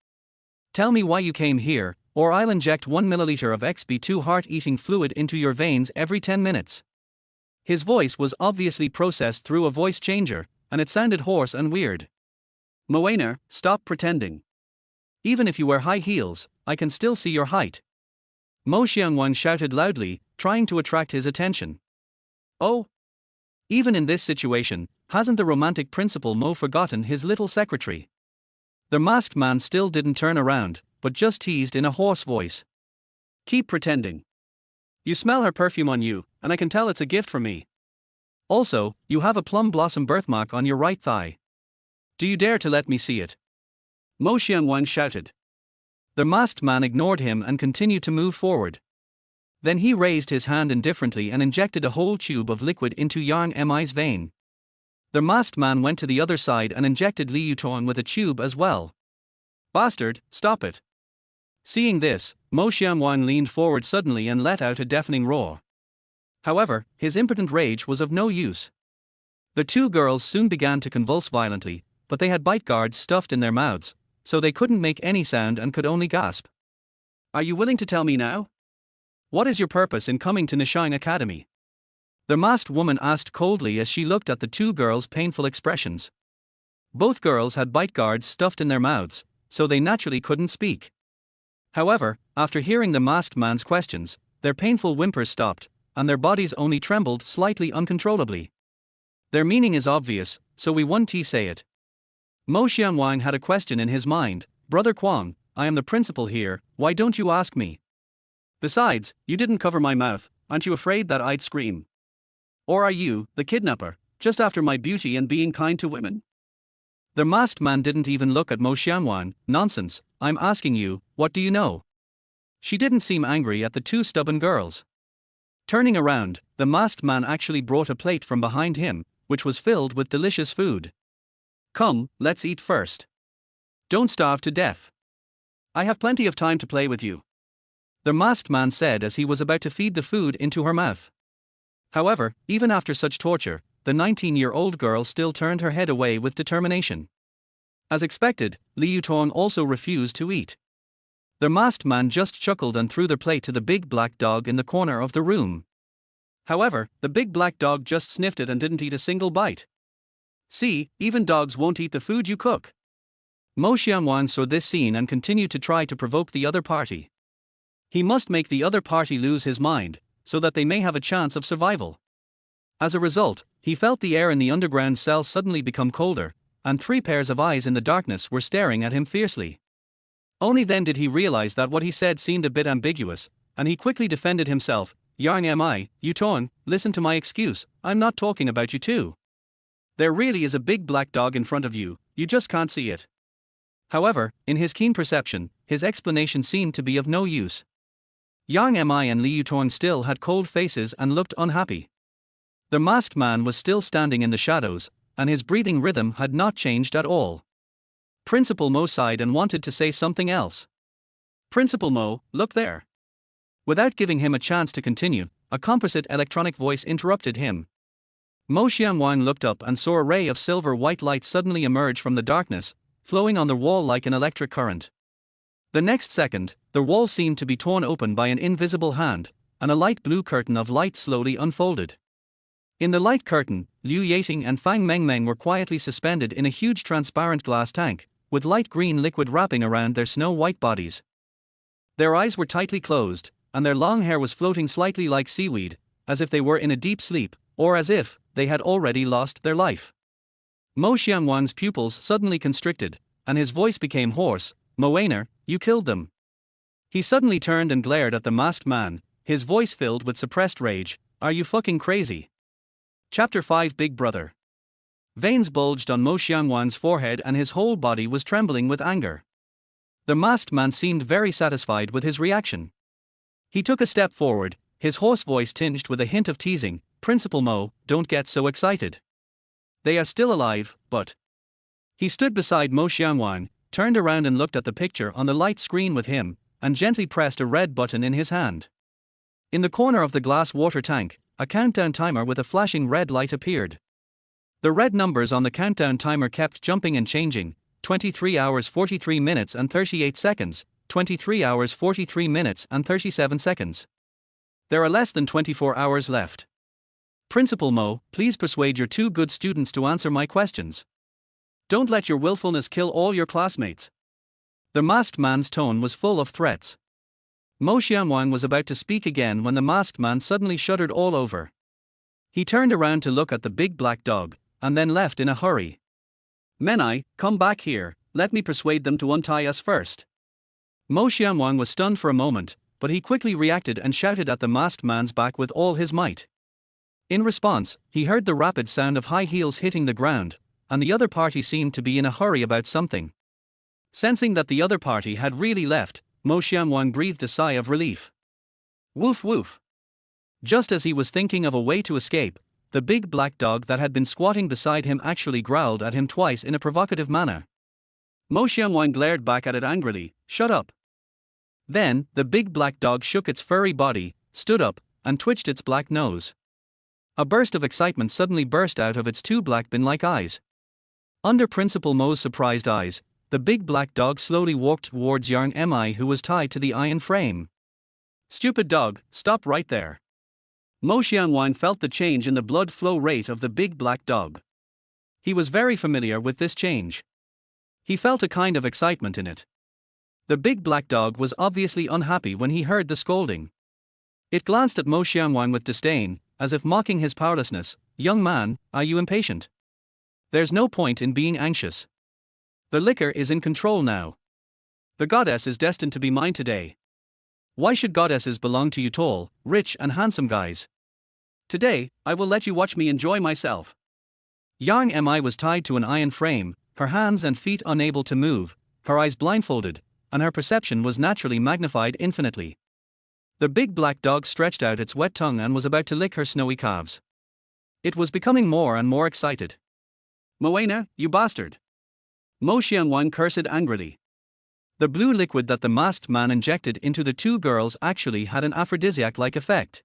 "Tell me why you came here, or I'll inject 1 milliliter of XB2 heart-eating fluid into your veins every 10 minutes. His voice was obviously processed through a voice changer, and it sounded hoarse and weird. "Moana, stop pretending. Even if you wear high heels, I can still see your height." Mo Xianwang shouted loudly, trying to attract his attention. Oh! Even in this situation, hasn't the romantic Principal Mo forgotten his little secretary? The masked man still didn't turn around, but just teased in a hoarse voice. "Keep pretending. You smell her perfume on you, and I can tell it's a gift from me. Also, you have a plum blossom birthmark on your right thigh. Do you dare to let me see it?" Mo Xianwang shouted. The masked man ignored him and continued to move forward. Then he raised his hand indifferently and injected a whole tube of liquid into Yarn Mi's vein. The masked man went to the other side and injected Liu Torn with a tube as well. "Bastard, stop it." Seeing this, Mo Xianwang leaned forward suddenly and let out a deafening roar. However, his impotent rage was of no use. The two girls soon began to convulse violently, but they had bite guards stuffed in their mouths, so they couldn't make any sound and could only gasp. "Are you willing to tell me now? What is your purpose in coming to Nishang Academy?" The masked woman asked coldly as she looked at the two girls' painful expressions. Both girls had bite guards stuffed in their mouths, so they naturally couldn't speak. However, after hearing the masked man's questions, their painful whimpers stopped, and their bodies only trembled slightly uncontrollably. Their meaning is obvious, so we won't say it. Mo Xianwang had a question in his mind. "Brother Kwang, I am the principal here, why don't you ask me? Besides, you didn't cover my mouth, aren't you afraid that I'd scream?" Or are you, the kidnapper, just after my beauty and being kind to women? The masked man didn't even look at Mo Xianwan. Nonsense, I'm asking you, what do you know? She didn't seem angry at the two stubborn girls. Turning around, the masked man actually brought a plate from behind him, which was filled with delicious food. Come, let's eat first. Don't starve to death. I have plenty of time to play with you, the masked man said as he was about to feed the food into her mouth. However, even after such torture, the 19-year-old girl still turned her head away with determination. As expected, Li Yutong also refused to eat. The masked man just chuckled and threw the plate to the big black dog in the corner of the room. However, the big black dog just sniffed it and didn't eat a single bite. See, even dogs won't eat the food you cook. Mo Xianwan saw this scene and continued to try to provoke the other party. He must make the other party lose his mind, so that they may have a chance of survival. As a result, he felt the air in the underground cell suddenly become colder, and 3 pairs of eyes in the darkness were staring at him fiercely. Only then did he realize that what he said seemed a bit ambiguous, and he quickly defended himself. Yang am I, Yutong, listen to my excuse, I'm not talking about you too. There really is a big black dog in front of you, you just can't see it. However, in his keen perception, his explanation seemed to be of no use. Yang Mi and Li Yutong still had cold faces and looked unhappy. The masked man was still standing in the shadows, and his breathing rhythm had not changed at all. Principal Mo sighed and wanted to say something else. Principal Mo, look there. Without giving him a chance to continue, a composite electronic voice interrupted him. Mo Xianwan looked up and saw a ray of silver-white light suddenly emerge from the darkness, flowing on the wall like an electric current. The next second, the wall seemed to be torn open by an invisible hand, and a light blue curtain of light slowly unfolded. In the light curtain, Liu Yating and Fang Mengmeng were quietly suspended in a huge transparent glass tank, with light green liquid wrapping around their snow-white bodies. Their eyes were tightly closed, and their long hair was floating slightly like seaweed, as if they were in a deep sleep, or as if they had already lost their life. Mo Xianwan's pupils suddenly constricted, and his voice became hoarse. Moaner, you killed them. He suddenly turned and glared at the masked man, his voice filled with suppressed rage. Are you fucking crazy? Chapter 5 Big Brother. Veins bulged on Mo Xianwan's forehead and his whole body was trembling with anger. The masked man seemed very satisfied with his reaction. He took a step forward, his hoarse voice tinged with a hint of teasing. Principal Mo, don't get so excited. They are still alive, but... He stood beside Mo Xianwan, turned around and looked at the picture on the light screen with him, and gently pressed a red button in his hand. In the corner of the glass water tank, a countdown timer with a flashing red light appeared. The red numbers on the countdown timer kept jumping and changing. 23 hours 43 minutes and 38 seconds, 23 hours 43 minutes and 37 seconds. There are less than 24 hours left. Principal Mo, please persuade your 2 good students to answer my questions. Don't let your willfulness kill all your classmates. The masked man's tone was full of threats. Mo Xianwan was about to speak again when the masked man suddenly shuddered all over. He turned around to look at the big black dog, and then left in a hurry. Menai, come back here, let me persuade them to untie us first. Mo Xianwan was stunned for a moment, but he quickly reacted and shouted at the masked man's back with all his might. In response, he heard the rapid sound of high heels hitting the ground, and the other party seemed to be in a hurry about something. Sensing that the other party had really left, Mo Xianwan breathed a sigh of relief. Woof woof. Just as he was thinking of a way to escape, the big black dog that had been squatting beside him actually growled at him twice in a provocative manner. Mo Xianwan glared back at it angrily. Shut up. Then, the big black dog shook its furry body, stood up, and twitched its black nose. A burst of excitement suddenly burst out of its 2 black bin-like eyes. Under Principal Mo's surprised eyes, the big black dog slowly walked towards Yang Mi, who was tied to the iron frame. Stupid dog, stop right there. Mo Xianwan felt the change in the blood flow rate of the big black dog. He was very familiar with this change. He felt a kind of excitement in it. The big black dog was obviously unhappy when he heard the scolding. It glanced at Mo Xianwan with disdain, as if mocking his powerlessness. Young man, are you impatient? There's no point in being anxious. The liquor is in control now. The goddess is destined to be mine today. Why should goddesses belong to you tall, rich and handsome guys? Today, I will let you watch me enjoy myself. Yang Mi was tied to an iron frame, her hands and feet unable to move, her eyes blindfolded, and her perception was naturally magnified infinitely. The big black dog stretched out its wet tongue and was about to lick her snowy calves. It was becoming more and more excited. Moana, you bastard! Mo Xianwang cursed angrily. The blue liquid that the masked man injected into the two girls actually had an aphrodisiac-like effect.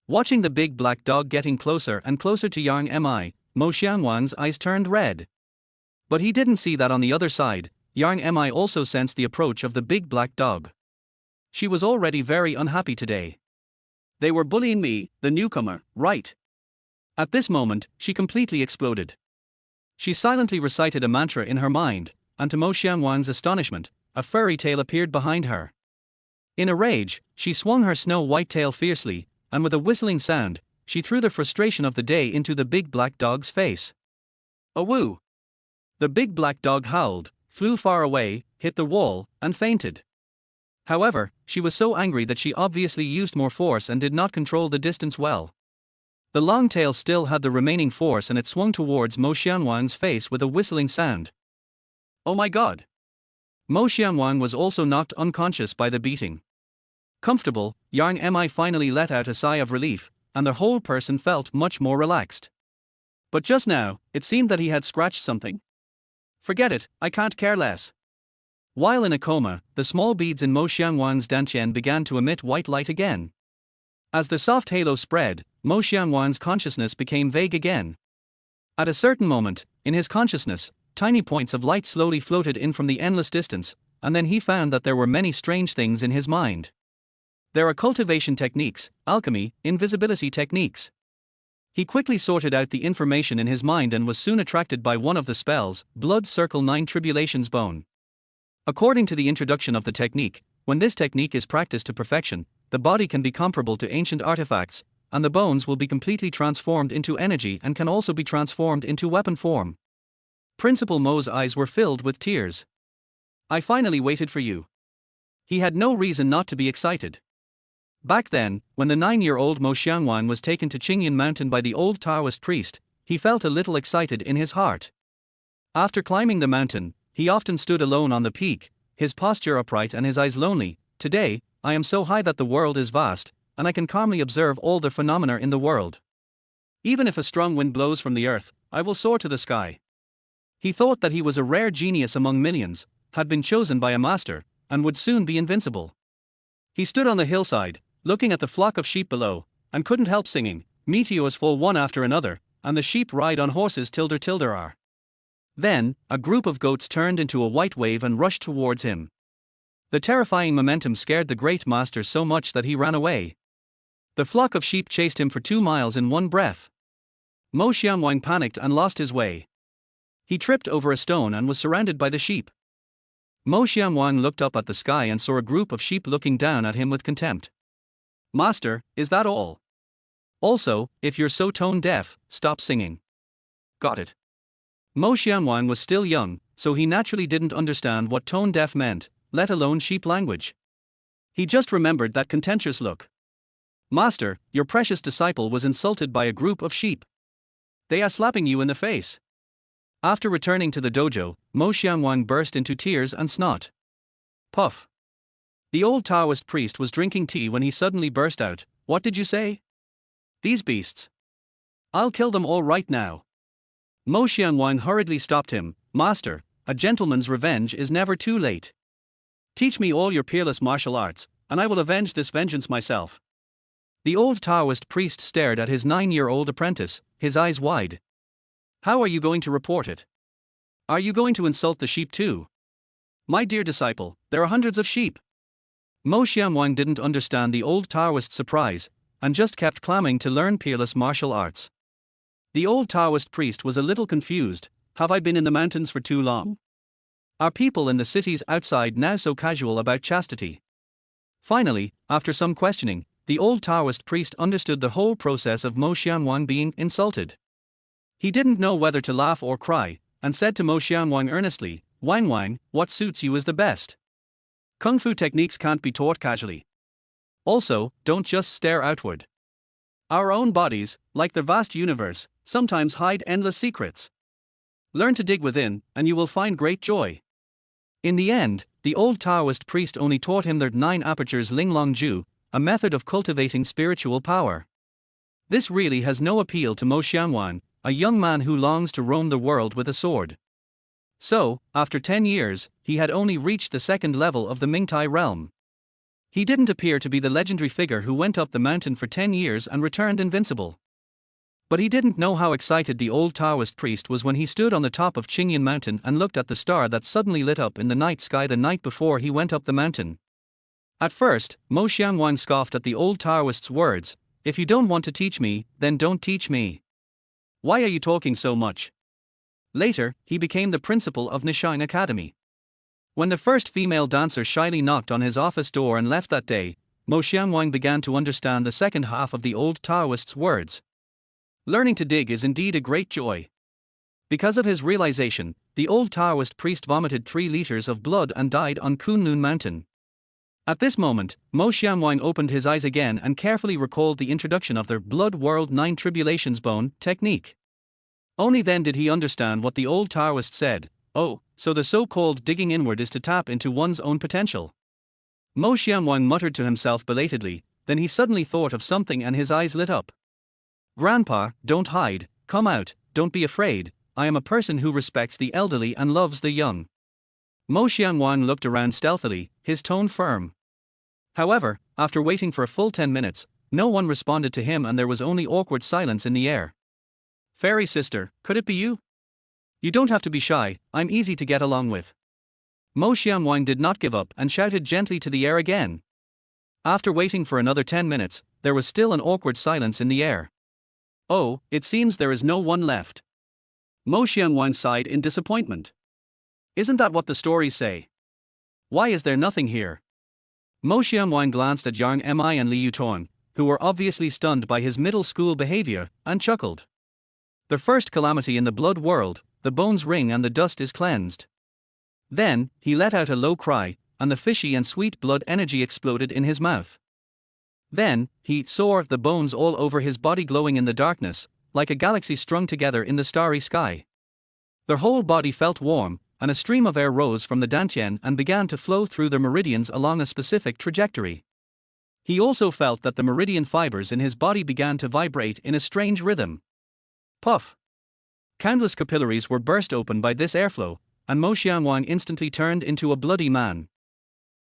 Watching the big black dog getting closer and closer to Yang Mi, Mo Xianwang's eyes turned red. But he didn't see that on the other side, Yang Mi also sensed the approach of the big black dog. She was already very unhappy today. They were bullying me, the newcomer, right? At this moment, she completely exploded. She silently recited a mantra in her mind, and to Mo Xianwang's astonishment, a furry tail appeared behind her. In a rage, she swung her snow-white tail fiercely, and with a whistling sound, she threw the frustration of the day into the big black dog's face. Awoo! The big black dog howled, flew far away, hit the wall, and fainted. However, she was so angry that she obviously used more force and did not control the distance well. The long tail still had the remaining force and it swung towards Mo Xianwang's face with a whistling sound. Oh my god! Mo Xianwang was also knocked unconscious by the beating. Comfortable, Yang Mi finally let out a sigh of relief, and the whole person felt much more relaxed. But just now, it seemed that he had scratched something. Forget it, I can't care less. While in a coma, the small beads in Mo Xianwang's dantian began to emit white light again. As the soft halo spread, Mo Xianwang's consciousness became vague again. At a certain moment, in his consciousness, tiny points of light slowly floated in from the endless distance, and then he found that there were many strange things in his mind. There are cultivation techniques, alchemy, invisibility techniques. He quickly sorted out the information in his mind and was soon attracted by one of the spells, Blood Circle 9 Tribulations Bone. According to the introduction of the technique, when this technique is practiced to perfection, the body can be comparable to ancient artifacts, and the bones will be completely transformed into energy and can also be transformed into weapon form. Principal Mo's eyes were filled with tears. I finally waited for you. He had no reason not to be excited. Back then, when the 9-year-old Mo Xianwang was taken to Tianyun Mountain by the old Taoist priest, he felt a little excited in his heart. After climbing the mountain, he often stood alone on the peak, his posture upright and his eyes lonely. Today, I am so high that the world is vast, and I can calmly observe all the phenomena in the world. Even if a strong wind blows from the earth, I will soar to the sky. He thought that he was a rare genius among millions, had been chosen by a master, and would soon be invincible. He stood on the hillside, looking at the flock of sheep below, and couldn't help singing, meteors fall one after another, and the sheep ride on horses tilder tilder are. Then, a group of goats turned into a white wave and rushed towards him. The terrifying momentum scared the great master so much that he ran away. The flock of sheep chased him for 2 miles in one breath. Mo Xianwang panicked and lost his way. He tripped over a stone and was surrounded by the sheep. Mo Xianwang looked up at the sky and saw a group of sheep looking down at him with contempt. Master, is that all? Also, if you're so tone deaf, stop singing. Got it. Mo Xianwang was still young, so he naturally didn't understand what tone deaf meant, let alone sheep language. He just remembered that contentious look. Master, your precious disciple was insulted by a group of sheep. They are slapping you in the face. After returning to the dojo, Mo Xianwang burst into tears and snot. Puff. The old Taoist priest was drinking tea when he suddenly burst out, "What did you say? These beasts. I'll kill them all right now." Mo Xianwang hurriedly stopped him. Master, a gentleman's revenge is never too late. Teach me all your peerless martial arts, and I will avenge this vengeance myself. The old Taoist priest stared at his 9-year-old apprentice, his eyes wide. How are you going to report it? Are you going to insult the sheep too? My dear disciple, there are hundreds of sheep. Mo Xianwang didn't understand the old Taoist's surprise, and just kept clamoring to learn peerless martial arts. The old Taoist priest was a little confused. Have I been in the mountains for too long? Are people in the cities outside now so casual about chastity? Finally, after some questioning, the old Taoist priest understood the whole process of Mo Xianwang being insulted. He didn't know whether to laugh or cry, and said to Mo Xianwang earnestly, "Wang Wang, what suits you is the best. Kung Fu techniques can't be taught casually. Also, don't just stare outward. Our own bodies, like the vast universe, sometimes hide endless secrets. Learn to dig within, and you will find great joy. In the end, the old Taoist priest only taught him their 9 apertures Linglong Ju, a method of cultivating spiritual power. This really has no appeal to Mo Xianwan, a young man who longs to roam the world with a sword. So, after 10 years, he had only reached the 2nd level of the Mingtai realm. He didn't appear to be the legendary figure who went up the mountain for 10 years and returned invincible. But he didn't know how excited the old Taoist priest was when he stood on the top of Qingyun mountain and looked at the star that suddenly lit up in the night sky the night before he went up the mountain. At first, Mo Xianwan scoffed at the old Taoist's words, "If you don't want to teach me, then don't teach me. Why are you talking so much?" Later, he became the principal of Nishang Academy. When the first female dancer shyly knocked on his office door and left that day, Mo Xianwan began to understand the second half of the old Taoist's words. Learning to dig is indeed a great joy. Because of his realization, the old Taoist priest vomited 3 liters of blood and died on Kunlun mountain. At this moment, Mo Xianwan opened his eyes again and carefully recalled the introduction of their Blood World 9 Tribulations Bone technique. Only then did he understand what the old Taoist said. Oh, so the so-called digging inward is to tap into one's own potential. Mo Xianwan muttered to himself belatedly, then he suddenly thought of something and his eyes lit up. "Grandpa, don't hide, come out, don't be afraid, I am a person who respects the elderly and loves the young." Mo Xianwan looked around stealthily, his tone firm. However, after waiting for a full 10 minutes, no one responded to him and there was only awkward silence in the air. "Fairy sister, could it be you? You don't have to be shy, I'm easy to get along with." Mo Xianwan did not give up and shouted gently to the air again. After waiting for another 10 minutes, there was still an awkward silence in the air. "Oh, it seems there is no one left." Mo Xianwan sighed in disappointment. "Isn't that what the stories say? Why is there nothing here?" Mo Xianwan glanced at Yang Mi and Li Yutuan, who were obviously stunned by his middle school behavior, and chuckled. "The first calamity in the blood world, the bones ring and the dust is cleansed." Then, he let out a low cry, and the fishy and sweet blood energy exploded in his mouth. Then, he saw the bones all over his body glowing in the darkness, like a galaxy strung together in the starry sky. Their whole body felt warm, and a stream of air rose from the dantian and began to flow through their meridians along a specific trajectory. He also felt that the meridian fibers in his body began to vibrate in a strange rhythm. Puff! Countless capillaries were burst open by this airflow, and Mo Xianwan instantly turned into a bloody man.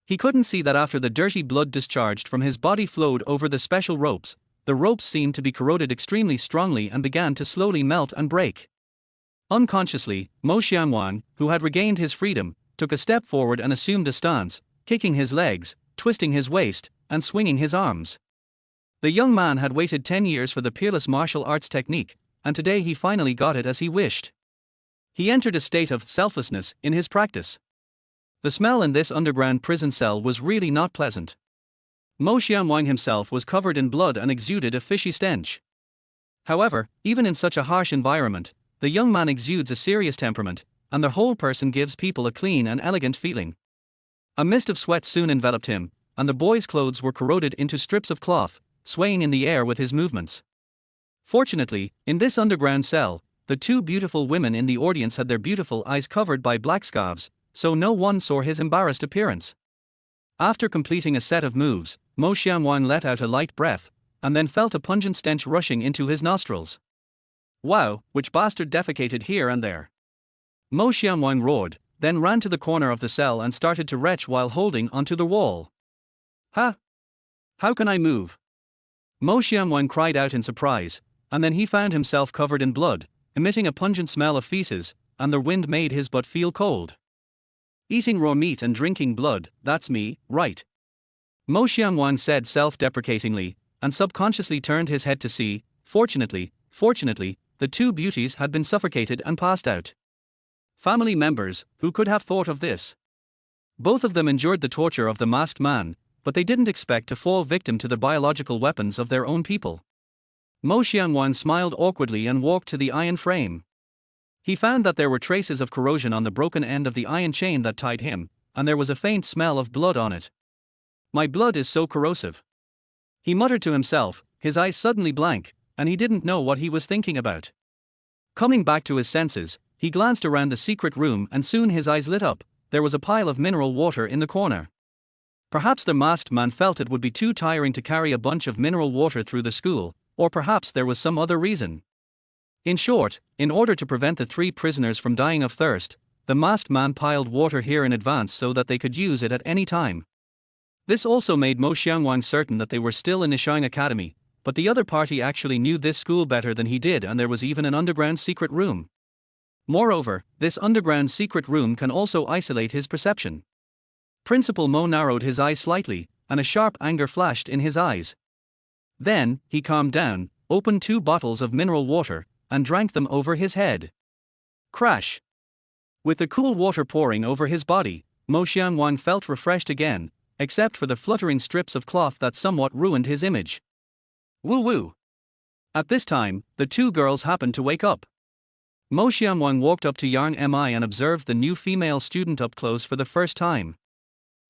He couldn't see that after the dirty blood discharged from his body flowed over the special ropes, the ropes seemed to be corroded extremely strongly and began to slowly melt and break. Unconsciously, Mo Xianwan, who had regained his freedom, took a step forward and assumed a stance, kicking his legs, twisting his waist, and swinging his arms. The young man had waited 10 years for the peerless martial arts technique, and today he finally got it as he wished. He entered a state of selflessness in his practice. The smell in this underground prison cell was really not pleasant. Mo Xianwan himself was covered in blood and exuded a fishy stench. However, even in such a harsh environment, the young man exudes a serious temperament, and the whole person gives people a clean and elegant feeling. A mist of sweat soon enveloped him, and the boy's clothes were corroded into strips of cloth, swaying in the air with his movements. Fortunately, in this underground cell, the 2 beautiful women in the audience had their beautiful eyes covered by black scarves, so no one saw his embarrassed appearance. After completing a set of moves, Mo Xianwan let out a light breath, and then felt a pungent stench rushing into his nostrils. "Wow, which bastard defecated here and there?" Mo Xianwan roared, then ran to the corner of the cell and started to retch while holding onto the wall. "Ha! How can I move?" Mo Xianwan cried out in surprise, and then he found himself covered in blood, emitting a pungent smell of feces, and the wind made his butt feel cold. "Eating raw meat and drinking blood, that's me, right?" Mo Xianwan said self-deprecatingly, and subconsciously turned his head to see. Fortunately, the 2 beauties had been suffocated and passed out. Family members, who could have thought of this? Both of them endured the torture of the masked man, but they didn't expect to fall victim to the biological weapons of their own people. Mo Xianwan smiled awkwardly and walked to the iron frame. He found that there were traces of corrosion on the broken end of the iron chain that tied him, and there was a faint smell of blood on it. "My blood is so corrosive," he muttered to himself, his eyes suddenly blank, and he didn't know what he was thinking about. Coming back to his senses, he glanced around the secret room and soon his eyes lit up. There was a pile of mineral water in the corner. Perhaps the masked man felt it would be too tiring to carry a bunch of mineral water through the school, or perhaps there was some other reason. In short, in order to prevent the 3 prisoners from dying of thirst, the masked man piled water here in advance so that they could use it at any time. This also made Mo Xiangwang certain that they were still in Nishang Academy, but the other party actually knew this school better than he did, and there was even an underground secret room. Moreover, this underground secret room can also isolate his perception. Principal Mo narrowed his eyes slightly, and a sharp anger flashed in his eyes. Then, he calmed down, opened 2 bottles of mineral water, and drank them over his head. Crash! With the cool water pouring over his body, Mo Xiangwang felt refreshed again, except for the fluttering strips of cloth that somewhat ruined his image. Woo woo! At this time, the 2 girls happened to wake up. Mo Xiangwang walked up to Yang Mi and observed the new female student up close for the first time.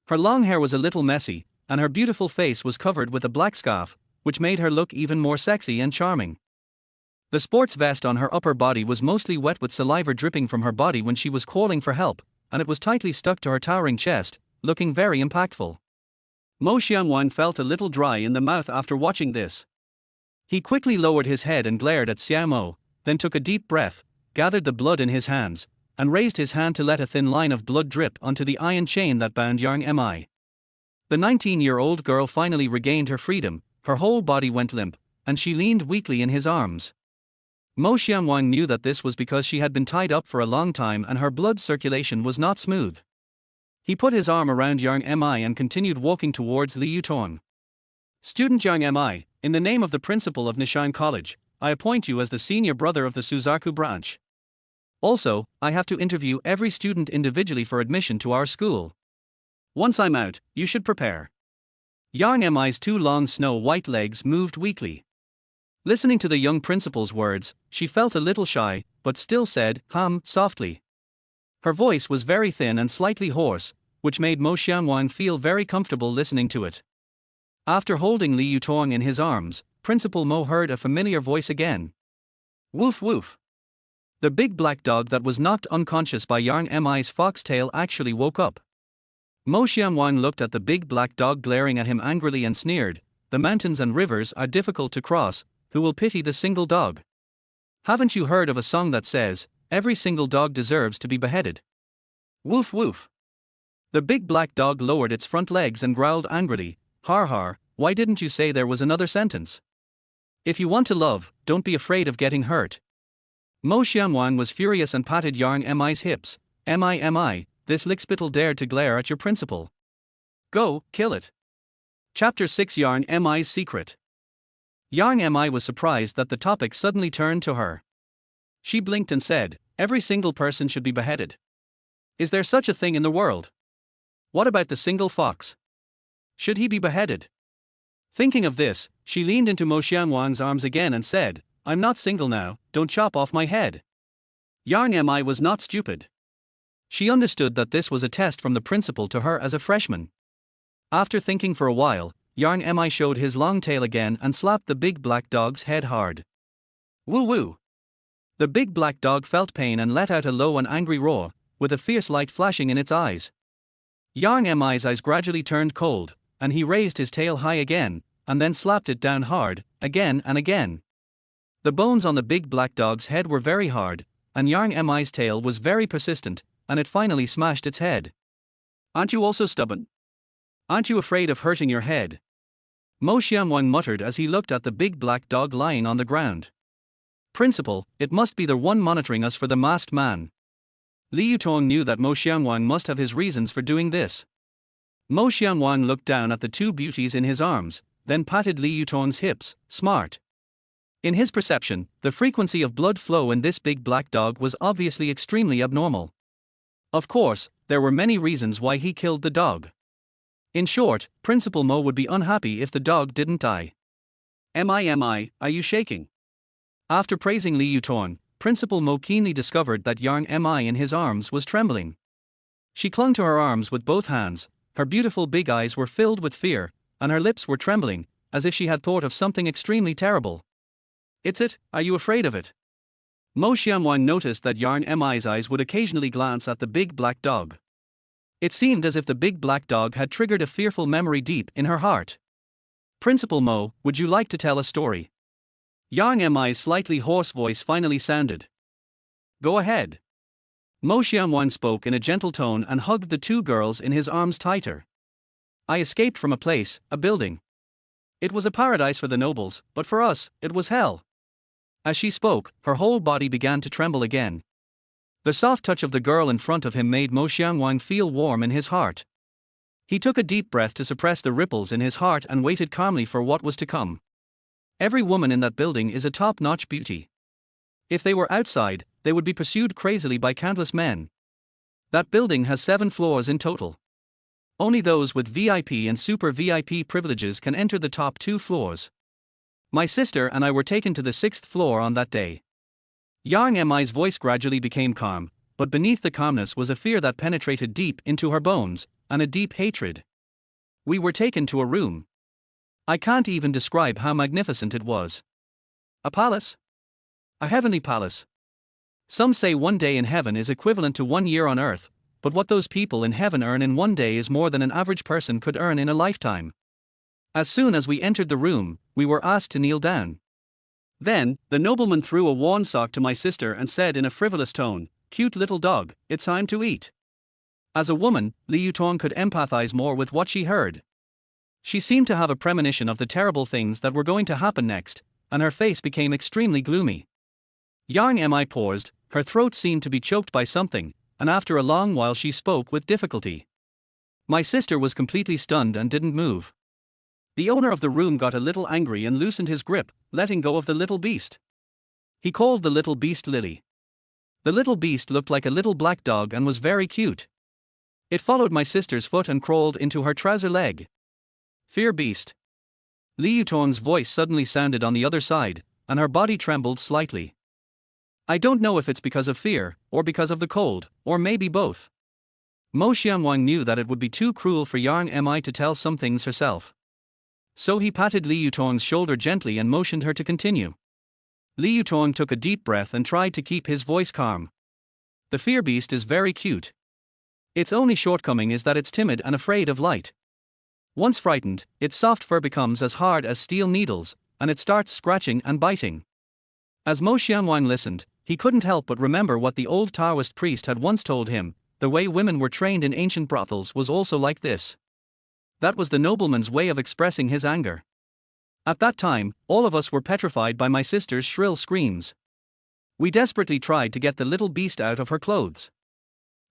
Her long hair was a little messy, and her beautiful face was covered with a black scarf, which made her look even more sexy and charming. The sports vest on her upper body was mostly wet with saliva dripping from her body when she was calling for help, and it was tightly stuck to her towering chest, looking very impactful. Mo Xiangwang felt a little dry in the mouth after watching this. He quickly lowered his head and glared at Xiao Mo, then took a deep breath, gathered the blood in his hands, and raised his hand to let a thin line of blood drip onto the iron chain that bound Yang Mi. The 19-year-old girl finally regained her freedom, her whole body went limp, and she leaned weakly in his arms. Mo Xiangwang knew that this was because she had been tied up for a long time and her blood circulation was not smooth. He put his arm around Yang Mi and continued walking towards Li Yutong. Student Yang Mi, in the name of the principal of Nishang College, I appoint you as the senior brother of the Suzaku branch. Also, I have to interview every student individually for admission to our school. Once I'm out, you should prepare. Yang Mi's 2 long snow-white legs moved weakly. Listening to the young principal's words, she felt a little shy, but still said, softly. Her voice was very thin and slightly hoarse, which made Mo Xiangwang feel very comfortable listening to it. After holding Li Yutong in his arms, Principal Mo heard a familiar voice again. Woof woof. The big black dog that was knocked unconscious by Yang Mi's foxtail actually woke up. Mo Xiangwang looked at the big black dog glaring at him angrily and sneered, "The mountains and rivers are difficult to cross, who will pity the single dog? Haven't you heard of a song that says, every single dog deserves to be beheaded?" Woof woof. The big black dog lowered its front legs and growled angrily, "Har har, why didn't you say there was another sentence? If you want to love, don't be afraid of getting hurt." Mo Xiangwang was furious and patted Yang Mi's hips. Mi, this lickspittle dared to glare at your principal. Go, kill it. Chapter 6 Yang Mi's Secret. Yang Mi was surprised that the topic suddenly turned to her. She blinked and said, "Every single person should be beheaded. Is there such a thing in the world? What about the single fox? Should he be beheaded?" Thinking of this, she leaned into Mo Xiangwang's arms again and said, "I'm not single now, don't chop off my head." Yang Mi was not stupid. She understood that this was a test from the principal to her as a freshman. After thinking for a while, Yang Mi showed his long tail again and slapped the big black dog's head hard. Woo woo. The big black dog felt pain and let out a low and angry roar, with a fierce light flashing in its eyes. Yang Mi's eyes gradually turned cold, and he raised his tail high again, and then slapped it down hard, again and again. The bones on the big black dog's head were very hard, and Yang Mi's tail was very persistent, and it finally smashed its head. "Aren't you also stubborn? Aren't you afraid of hurting your head?" Mo Xiangwang muttered as he looked at the big black dog lying on the ground. "Principal, it must be the one monitoring us for the masked man." Li Yutong knew that Mo Xiangwang must have his reasons for doing this. Mo Xiangwang looked down at the 2 beauties in his arms, then patted Li Yutong's hips. Smart. In his perception, the frequency of blood flow in this big black dog was obviously extremely abnormal. Of course, there were many reasons why he killed the dog. In short, Principal Mo would be unhappy if the dog didn't die. Mi, are you shaking?" After praising Li Yutong, Principal Mo keenly discovered that Yang Mi in his arms was trembling. She clung to her arms with both hands, her beautiful big eyes were filled with fear, and her lips were trembling, as if she had thought of something extremely terrible. It's it, are you afraid of it? Mo Xianwang noticed that Yarn Mi's eyes would occasionally glance at the big black dog. It seemed as if the big black dog had triggered a fearful memory deep in her heart. Principal Mo, would you like to tell a story? Yarn Mi's slightly hoarse voice finally sounded. Go ahead. Mo Xianwang spoke in a gentle tone and hugged the two girls in his arms tighter. I escaped from a place, a building. It was a paradise for the nobles, but for us, it was hell. As she spoke, her whole body began to tremble again. The soft touch of the girl in front of him made Mo Xianwang feel warm in his heart. He took a deep breath to suppress the ripples in his heart and waited calmly for what was to come. Every woman in that building is a top-notch beauty. If they were outside, they would be pursued crazily by countless men. That building has 7 floors in total. Only those with VIP and super VIP privileges can enter the top 2 floors. My sister and I were taken to the 6th floor on that day. Yang Mi's voice gradually became calm, but beneath the calmness was a fear that penetrated deep into her bones, and a deep hatred. We were taken to a room. I can't even describe how magnificent it was. A palace? A heavenly palace. Some say one day in heaven is equivalent to 1 year on earth, but what those people in heaven earn in 1 day is more than an average person could earn in a lifetime. As soon as we entered the room, we were asked to kneel down. Then, the nobleman threw a worn sock to my sister and said in a frivolous tone, "Cute little dog, it's time to eat." As a woman, Li Yutong could empathize more with what she heard. She seemed to have a premonition of the terrible things that were going to happen next, and her face became extremely gloomy. Yang Mi paused, her throat seemed to be choked by something, and after a long while she spoke with difficulty. My sister was completely stunned and didn't move. The owner of the room got a little angry and loosened his grip, letting go of the little beast. He called the little beast Lily. The little beast looked like a little black dog and was very cute. It followed my sister's foot and crawled into her trouser leg. Fear beast. Li Yutong's voice suddenly sounded on the other side, and her body trembled slightly. I don't know if it's because of fear, or because of the cold, or maybe both. Mo Xianwang knew that it would be too cruel for Yang Mi to tell some things herself. So he patted Li Yutong's shoulder gently and motioned her to continue. Li Yutong took a deep breath and tried to keep his voice calm. The fear beast is very cute. Its only shortcoming is that it's timid and afraid of light. Once frightened, its soft fur becomes as hard as steel needles, and it starts scratching and biting. As Mo Xianwang listened, he couldn't help but remember what the old Taoist priest had once told him: the way women were trained in ancient brothels was also like this. That was the nobleman's way of expressing his anger. At that time, all of us were petrified by my sister's shrill screams. We desperately tried to get the little beast out of her clothes.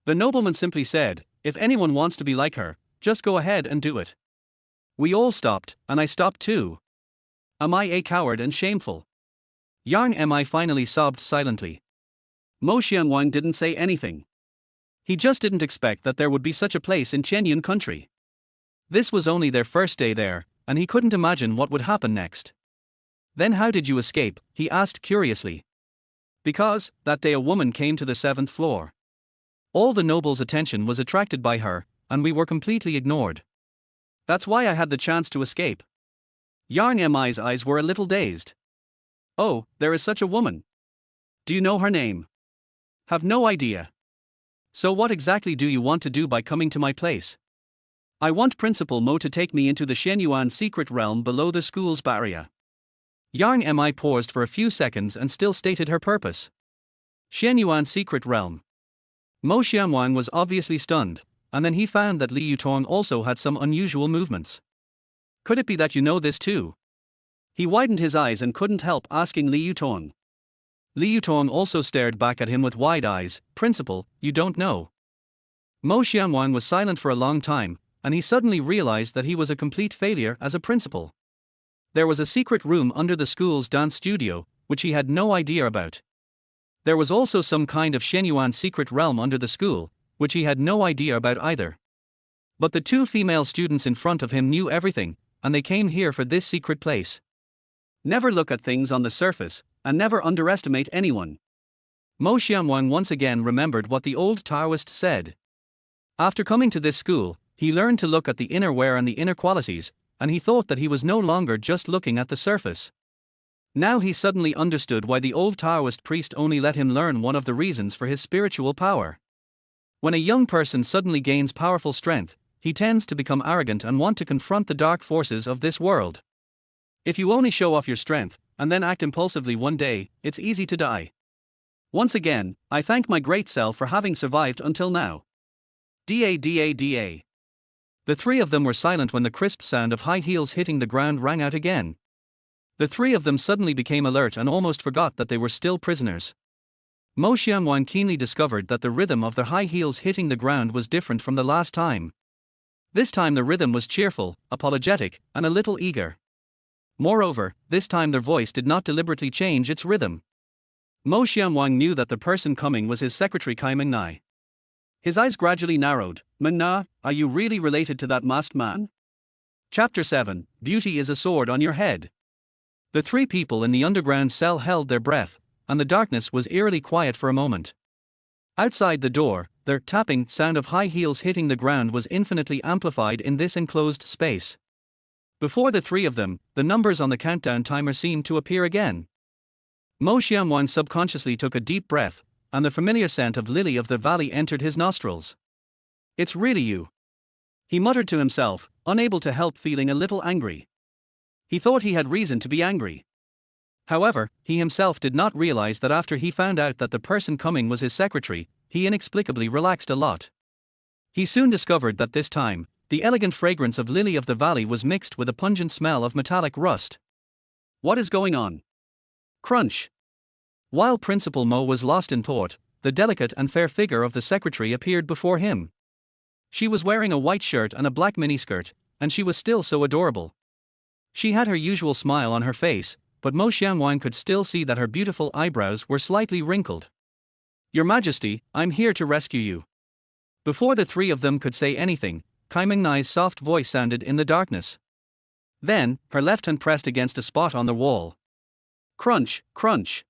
The nobleman simply said, "If anyone wants to be like her, just go ahead and do it." We all stopped, and I stopped too. Am I a coward and shameful? Yang Mi finally sobbed silently. Mo Xianwang didn't say anything. He just didn't expect that there would be such a place in Tianyun country. This was only their first day there, and he couldn't imagine what would happen next. Then how did you escape? He asked curiously. Because, that day a woman came to the 7th floor. All the nobles' attention was attracted by her, and we were completely ignored. That's why I had the chance to escape. Yang Mi's eyes were a little dazed. Oh, there is such a woman. Do you know her name? Have no idea. So what exactly do you want to do by coming to my place? I want Principal Mo to take me into the Shenyuan secret realm below the school's barrier. Yang Mi paused for a few seconds and still stated her purpose. Shenyuan secret realm. Mo Xianwang was obviously stunned, and then he found that Li Yutong also had some unusual movements. Could it be that you know this too? He widened his eyes and couldn't help asking Li Yutong. Li Yutong also stared back at him with wide eyes. Principal, you don't know. Mo Xianwang was silent for a long time, and he suddenly realized that he was a complete failure as a principal. There was a secret room under the school's dance studio, which he had no idea about. There was also some kind of Shenyuan secret realm under the school, which he had no idea about either. But the 2 female students in front of him knew everything, and they came here for this secret place. Never look at things on the surface, and never underestimate anyone. Mo Xianwang once again remembered what the old Taoist said. After coming to this school, he learned to look at the inner wear and the inner qualities, and he thought that he was no longer just looking at the surface. Now he suddenly understood why the old Taoist priest only let him learn one of the reasons for his spiritual power. When a young person suddenly gains powerful strength, he tends to become arrogant and want to confront the dark forces of this world. If you only show off your strength, and then act impulsively one day, it's easy to die. Once again, I thank my great self for having survived until now. Da. The three of them were silent when the crisp sound of high heels hitting the ground rang out again. The three of them suddenly became alert and almost forgot that they were still prisoners. Mo Xiangyuan keenly discovered that the rhythm of their high heels hitting the ground was different from the last time. This time the rhythm was cheerful, apologetic, and a little eager. Moreover, this time their voice did not deliberately change its rhythm. Mo Xiangyuan knew that the person coming was his secretary Kai Mingnai. His eyes gradually narrowed. Minna, are you really related to that masked man? Chapter 7, Beauty is a Sword on Your Head. The three people in the underground cell held their breath, and the darkness was eerily quiet for a moment. Outside the door, the tapping sound of high heels hitting the ground was infinitely amplified in this enclosed space. Before the three of them, the numbers on the countdown timer seemed to appear again. Mo Xiangyuan subconsciously took a deep breath, and the familiar scent of lily of the valley entered his nostrils. It's really you. He muttered to himself, unable to help feeling a little angry. He thought he had reason to be angry. However, he himself did not realize that after he found out that the person coming was his secretary, he inexplicably relaxed a lot. He soon discovered that this time, the elegant fragrance of lily of the valley was mixed with a pungent smell of metallic rust. What is going on? Crunch. While Principal Mo was lost in thought, the delicate and fair figure of the secretary appeared before him. She was wearing a white shirt and a black miniskirt, and she was still so adorable. She had her usual smile on her face, but Mo Xiangyuan could still see that her beautiful eyebrows were slightly wrinkled. Your Majesty, I'm here to rescue you. Before the three of them could say anything, Kai Mingnai's soft voice sounded in the darkness. Then, her left hand pressed against a spot on the wall. Crunch, crunch.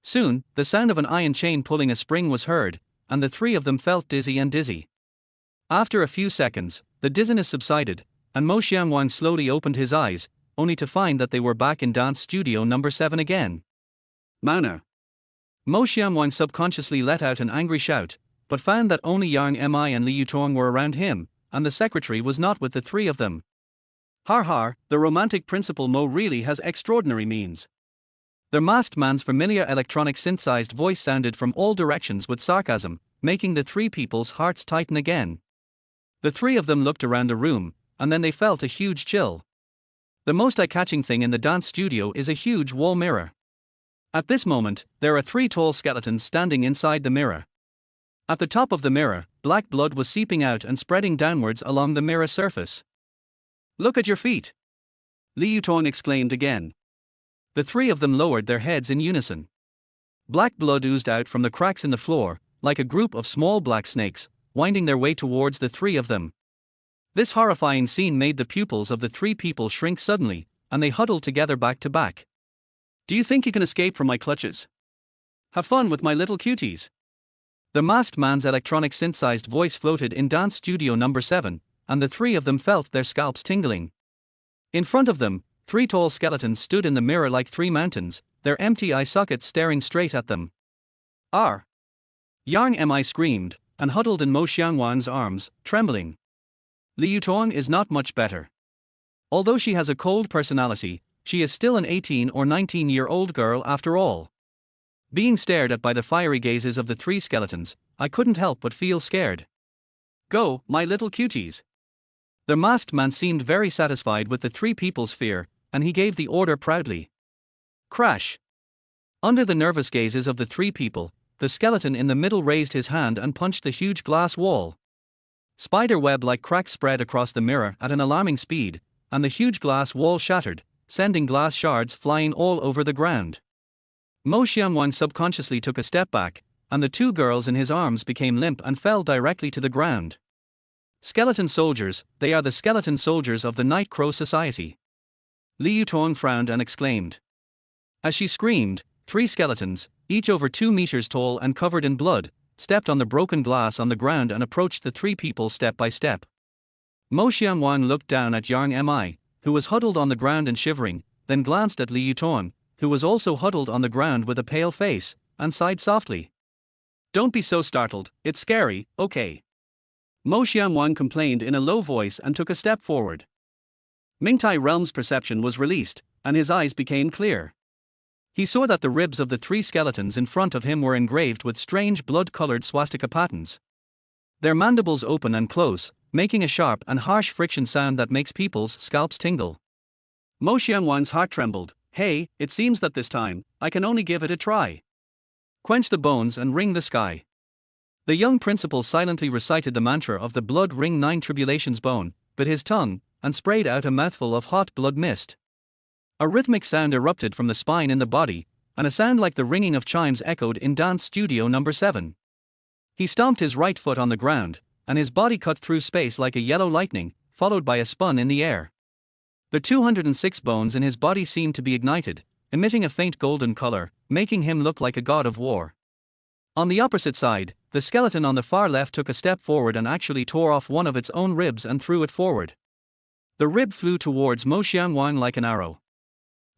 Soon, the sound of an iron chain pulling a spring was heard, and the three of them felt dizzy. After a few seconds, the dizziness subsided, and Mo Xiangyuan slowly opened his eyes, only to find that they were back in dance studio number 7 again. Mauna. Mo Xiangyuan subconsciously let out an angry shout, but found that only Yang Mi and Li Yutong were around him, and the secretary was not with the three of them. Har, the romantic Principal Mo really has extraordinary means. The masked man's familiar electronic synthesized voice sounded from all directions with sarcasm, making the three people's hearts tighten again. The three of them looked around the room, and then they felt a huge chill. The most eye-catching thing in the dance studio is a huge wall mirror. At this moment, there are three tall skeletons standing inside the mirror. At the top of the mirror, black blood was seeping out and spreading downwards along the mirror surface. Look at your feet! Li Yutong exclaimed again. The three of them lowered their heads in unison. Black blood oozed out from the cracks in the floor, like a group of small black snakes, winding their way towards the three of them. This horrifying scene made the pupils of the three people shrink suddenly, and they huddled together back to back. Do you think you can escape from my clutches? Have fun with my little cuties. The masked man's electronic synthesized voice floated in dance studio number 7, and the three of them felt their scalps tingling. In front of them, three tall skeletons stood in the mirror like three mountains, their empty eye sockets staring straight at them. R. Yang Mi screamed, and huddled in Mo Xiangyuan's arms, trembling. Li Yutong is not much better. Although she has a cold personality, she is still an 18 or 19-year-old girl after all. Being stared at by the fiery gazes of the three skeletons, I couldn't help but feel scared. Go, my little cuties. The masked man seemed very satisfied with the three people's fear, and he gave the order proudly. Crash! Under the nervous gazes of the three people, the skeleton in the middle raised his hand and punched the huge glass wall. Spider web-like cracks spread across the mirror at an alarming speed, and the huge glass wall shattered, sending glass shards flying all over the ground. Mo Xiangyuan subconsciously took a step back, and the two girls in his arms became limp and fell directly to the ground. Skeleton soldiers, they are the skeleton soldiers of the Night Crow Society. Li Yutong frowned and exclaimed. As she screamed, three skeletons, each over 2 meters tall and covered in blood, stepped on the broken glass on the ground and approached the three people step by step. Mo Xiangyuan looked down at Yang Mi, who was huddled on the ground and shivering, then glanced at Li Yutong, who was also huddled on the ground with a pale face, and sighed softly. "Don't be so startled, it's scary, okay?" Mo Xianwang complained in a low voice and took a step forward. Mingtai Realm's perception was released, and his eyes became clear. He saw that the ribs of the three skeletons in front of him were engraved with strange blood-colored swastika patterns. Their mandibles open and close, making a sharp and harsh friction sound that makes people's scalps tingle. Mo Xianwang's heart trembled. "Hey, it seems that this time, I can only give it a try. Quench the bones and ring the sky." The young principal silently recited the mantra of the blood ring 9 tribulations bone, bit his tongue, and sprayed out a mouthful of hot blood mist. A rhythmic sound erupted from the spine in the body, and a sound like the ringing of chimes echoed in dance studio number 7. He stomped his right foot on the ground, and his body cut through space like a yellow lightning, followed by a spun in the air. The 206 bones in his body seemed to be ignited, emitting a faint golden color, making him look like a god of war. On the opposite side, the skeleton on the far left took a step forward and actually tore off one of its own ribs and threw it forward. The rib flew towards Mo Xianwang like an arrow.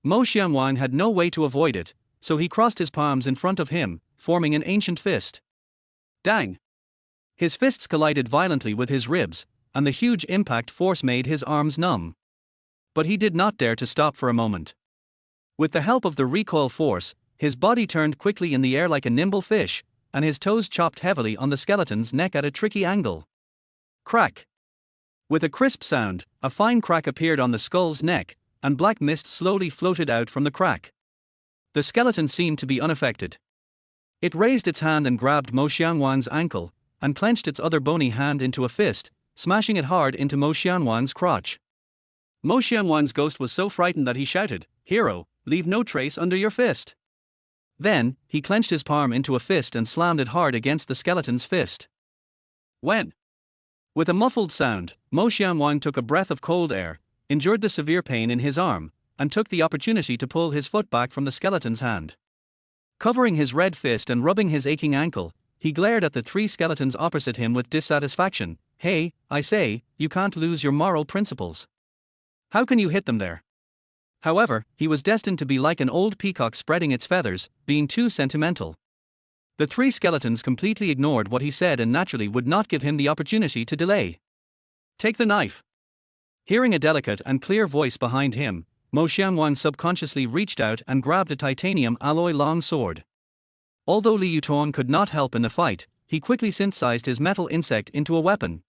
Mo Xianwang had no way to avoid it, so he crossed his palms in front of him, forming an ancient fist. Dang! His fists collided violently with his ribs, and the huge impact force made his arms numb. But he did not dare to stop for a moment. With the help of the recoil force, his body turned quickly in the air like a nimble fish, and his toes chopped heavily on the skeleton's neck at a tricky angle. Crack! With a crisp sound, a fine crack appeared on the skull's neck, and black mist slowly floated out from the crack. The skeleton seemed to be unaffected. It raised its hand and grabbed Mo Xianwang's ankle, and clenched its other bony hand into a fist, smashing it hard into Mo Xianwang's crotch. Mo Xianwang's ghost was so frightened that he shouted, "Hero, leave no trace under your fist." Then, he clenched his palm into a fist and slammed it hard against the skeleton's fist. When? With a muffled sound, Mo Xianwang took a breath of cold air, endured the severe pain in his arm, and took the opportunity to pull his foot back from the skeleton's hand. Covering his red fist and rubbing his aching ankle, he glared at the three skeletons opposite him with dissatisfaction. "Hey, I say, you can't lose your moral principles. How can you hit them there?" However, he was destined to be like an old peacock spreading its feathers, being too sentimental. The three skeletons completely ignored what he said and naturally would not give him the opportunity to delay. "Take the knife." Hearing a delicate and clear voice behind him, Mo Xianwang subconsciously reached out and grabbed a titanium alloy long sword. Although Li Yutong could not help in the fight, he quickly synthesized his metal insect into a weapon.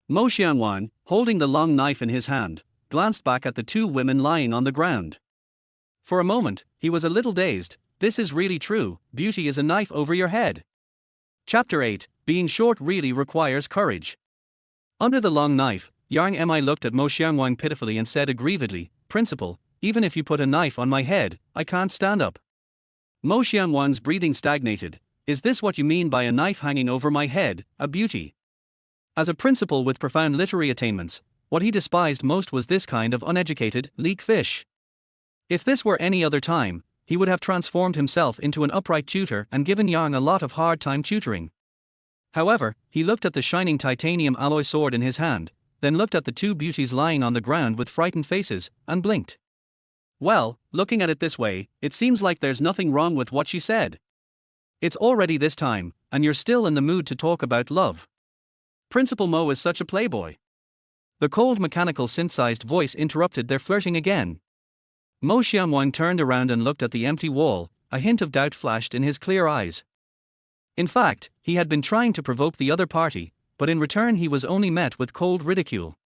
Mo Xianwang, holding the long knife in his hand, glanced back at the two women lying on the ground. For a moment, he was a little dazed. This is really true, beauty is a knife over your head. Chapter 8, Being short really requires courage. Under the long knife, Yang Mi looked at Mo Xianwang pitifully and said aggrievedly, "Principal, even if you put a knife on my head, I can't stand up." Mo Xianwang's breathing stagnated. "Is this what you mean by a knife hanging over my head, a beauty?" As a principal with profound literary attainments, what he despised most was this kind of uneducated, leek fish. If this were any other time, he would have transformed himself into an upright tutor and given Yang a lot of hard time tutoring. However, he looked at the shining titanium alloy sword in his hand, then looked at the two beauties lying on the ground with frightened faces, and blinked. "Well, looking at it this way, it seems like there's nothing wrong with what she said. It's already this time, and you're still in the mood to talk about love. Principal Mo is such a playboy." The cold mechanical synthesized voice interrupted their flirting again. Mo Xianwang turned around and looked at the empty wall, a hint of doubt flashed in his clear eyes. In fact, he had been trying to provoke the other party, but in return he was only met with cold ridicule.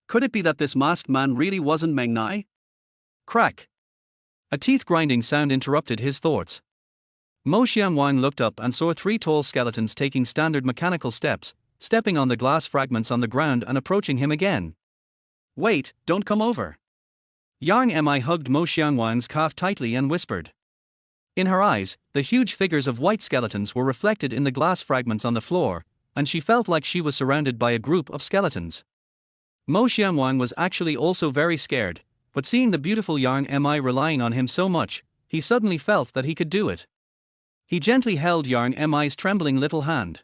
Could it be that this masked man really wasn't Meng Nai? Crack! A teeth-grinding sound interrupted his thoughts. Mo Xianwang looked up and saw three tall skeletons taking standard mechanical steps, stepping on the glass fragments on the ground and approaching him again. "Wait, don't come over." Yang Mi hugged Mo Xianwang's calf tightly and whispered. In her eyes, the huge figures of white skeletons were reflected in the glass fragments on the floor, and she felt like she was surrounded by a group of skeletons. Mo Xianwang was actually also very scared, but seeing the beautiful Yang Mi relying on him so much, he suddenly felt that he could do it. He gently held Yang Mi's trembling little hand.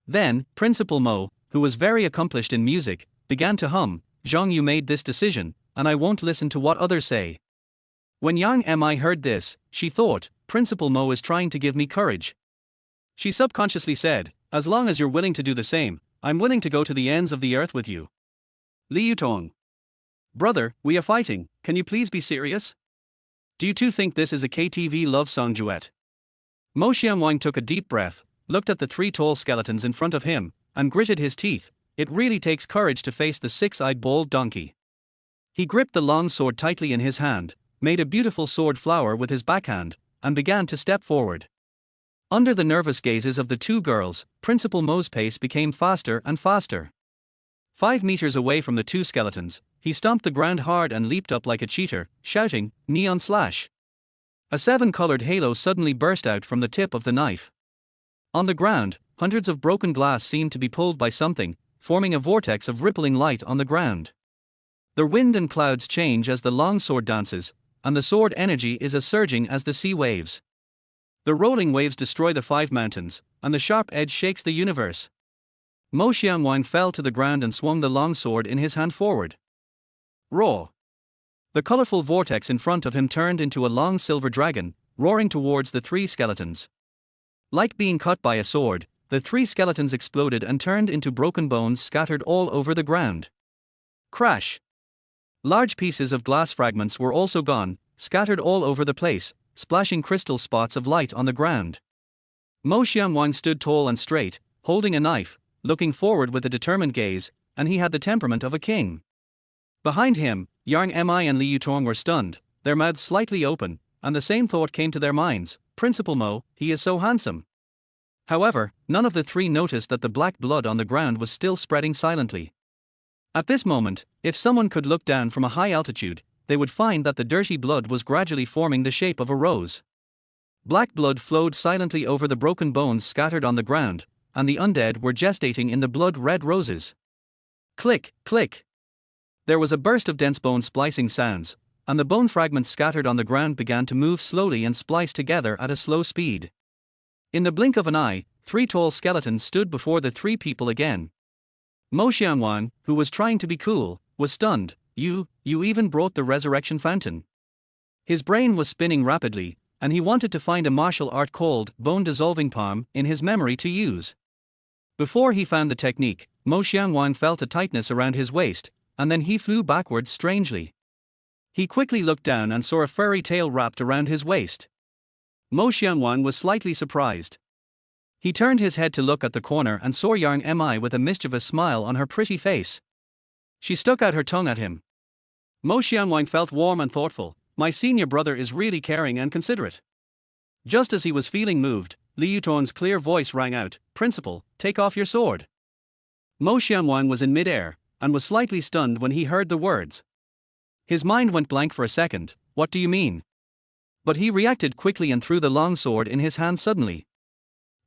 Then, Principal Mo, who was very accomplished in music, began to hum. "Zhang, you made this decision, and I won't listen to what others say. When Yang Mi heard this, she thought, Principal Mo is trying to give me courage. She subconsciously said, as long as you're willing to do the same, I'm willing to go to the ends of the earth with you. Li Yutong. Brother, we are fighting, can you please be serious? Do you two think this is a KTV love song duet? Mo Xianwang took a deep breath, looked at the three tall skeletons in front of him, and gritted his teeth. It really takes courage to face the six-eyed bald donkey. He gripped the long sword tightly in his hand, made a beautiful sword flower with his backhand, and began to step forward. Under the nervous gazes of the two girls, Principal Mo's pace became faster and faster. 5 meters away from the two skeletons, he stomped the ground hard and leaped up like a cheater, shouting, "Neon slash!" A 7-colored halo suddenly burst out from the tip of the knife. On the ground, hundreds of broken glass seemed to be pulled by something, forming a vortex of rippling light on the ground. The wind and clouds change as the long sword dances, and the sword energy is as surging as the sea waves. The rolling waves destroy the 5 mountains, and the sharp edge shakes the universe. Mo Xianwang fell to the ground and swung the long sword in his hand forward. Roar! The colorful vortex in front of him turned into a long silver dragon, roaring towards the 3 skeletons. Like being cut by a sword, the 3 skeletons exploded and turned into broken bones scattered all over the ground. Crash! Large pieces of glass fragments were also gone, scattered all over the place, splashing crystal spots of light on the ground. Mo Xianwang stood tall and straight, holding a knife, looking forward with a determined gaze, and he had the temperament of a king. Behind him, Yang Mi and Li Yutong were stunned, their mouths slightly open, and the same thought came to their minds, Principal Mo, he is so handsome. However, none of the 3 noticed that the black blood on the ground was still spreading silently. At this moment, if someone could look down from a high altitude, they would find that the dirty blood was gradually forming the shape of a rose. Black blood flowed silently over the broken bones scattered on the ground, and the undead were gestating in the blood-red roses. Click, click. There was a burst of dense bone splicing sounds, and the bone fragments scattered on the ground began to move slowly and splice together at a slow speed. In the blink of an eye, 3 tall skeletons stood before the 3 people again. Mo Xianwang, who was trying to be cool, was stunned. You even brought the resurrection fountain. His brain was spinning rapidly, and he wanted to find a martial art called bone-dissolving palm in his memory to use. Before he found the technique, Mo Xianwang felt a tightness around his waist, and then he flew backwards strangely. He quickly looked down and saw a furry tail wrapped around his waist. Mo Xianwang was slightly surprised. He turned his head to look at the corner and saw Yang Mi with a mischievous smile on her pretty face. She stuck out her tongue at him. Mo Xianwang felt warm and thoughtful. My senior brother is really caring and considerate. Just as he was feeling moved, Li Yutong's clear voice rang out, Principal, take off your sword. Mo Xianwang was in midair, and was slightly stunned when he heard the words. His mind went blank for a second. What do you mean? But he reacted quickly and threw the long sword in his hand suddenly.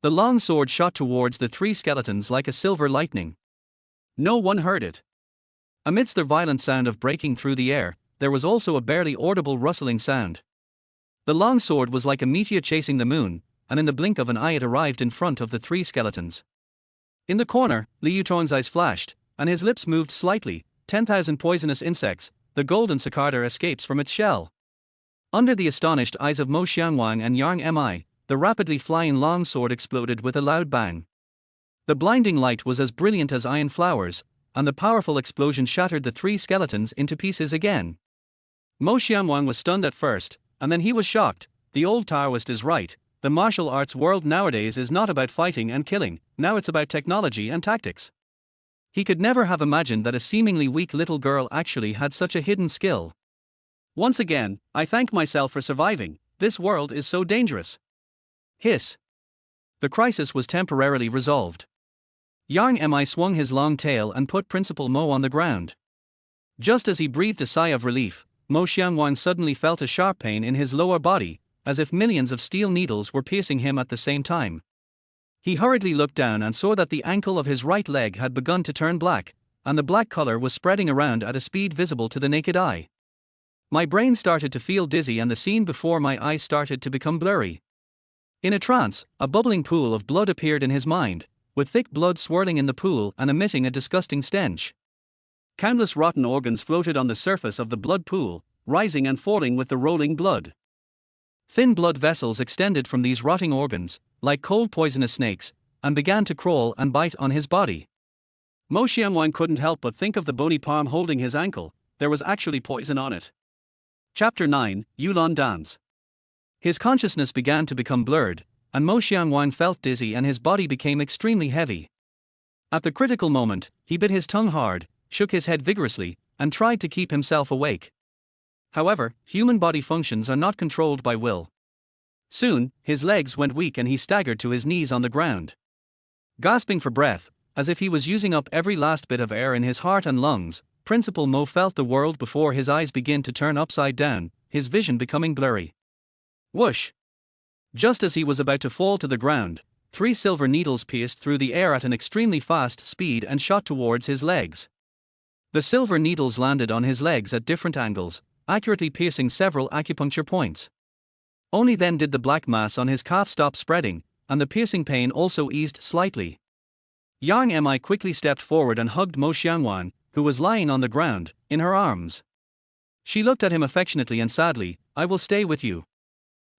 The long sword shot towards the 3 skeletons like a silver lightning. No one heard it. Amidst the violent sound of breaking through the air, there was also a barely audible rustling sound. The long sword was like a meteor chasing the moon, and in the blink of an eye it arrived in front of the 3 skeletons. In the corner, Li Yutong's eyes flashed, and his lips moved slightly. 10,000 poisonous insects, the golden cicada escapes from its shell. Under the astonished eyes of Mo Xianwang and Yang Mi, the rapidly flying long sword exploded with a loud bang. The blinding light was as brilliant as iron flowers, and the powerful explosion shattered the 3 skeletons into pieces again. Mo Xianwang was stunned at first, and then he was shocked. The old Taoist is right, the martial arts world nowadays is not about fighting and killing, now it's about technology and tactics. He could never have imagined that a seemingly weak little girl actually had such a hidden skill. Once again, I thank myself for surviving, this world is so dangerous. Hiss. The crisis was temporarily resolved. Yang Mi swung his long tail and put Principal Mo on the ground. Just as he breathed a sigh of relief, Mo Xianwang suddenly felt a sharp pain in his lower body, as if millions of steel needles were piercing him at the same time. He hurriedly looked down and saw that the ankle of his right leg had begun to turn black, and the black color was spreading around at a speed visible to the naked eye. My brain started to feel dizzy and the scene before my eyes started to become blurry. In a trance, a bubbling pool of blood appeared in his mind, with thick blood swirling in the pool and emitting a disgusting stench. Countless rotten organs floated on the surface of the blood pool, rising and falling with the rolling blood. Thin blood vessels extended from these rotting organs, like cold poisonous snakes, and began to crawl and bite on his body. Mo Xiangyang couldn't help but think of the bony palm holding his ankle. There was actually poison on it. Chapter 9, Yulon Dance. His consciousness began to become blurred, and Mo Xiangyang felt dizzy and his body became extremely heavy. At the critical moment, he bit his tongue hard, shook his head vigorously, and tried to keep himself awake. However, human body functions are not controlled by will. Soon, his legs went weak and he staggered to his knees on the ground. Gasping for breath, as if he was using up every last bit of air in his heart and lungs, Principal Mo felt the world before his eyes begin to turn upside down, his vision becoming blurry. Whoosh! Just as he was about to fall to the ground, 3 silver needles pierced through the air at an extremely fast speed and shot towards his legs. The silver needles landed on his legs at different angles, accurately piercing several acupuncture points. Only then did the black mass on his calf stop spreading, and the piercing pain also eased slightly. Yang Mi quickly stepped forward and hugged Mo Xiangyang, who was lying on the ground, in her arms. She looked at him affectionately and sadly. "I will stay with you.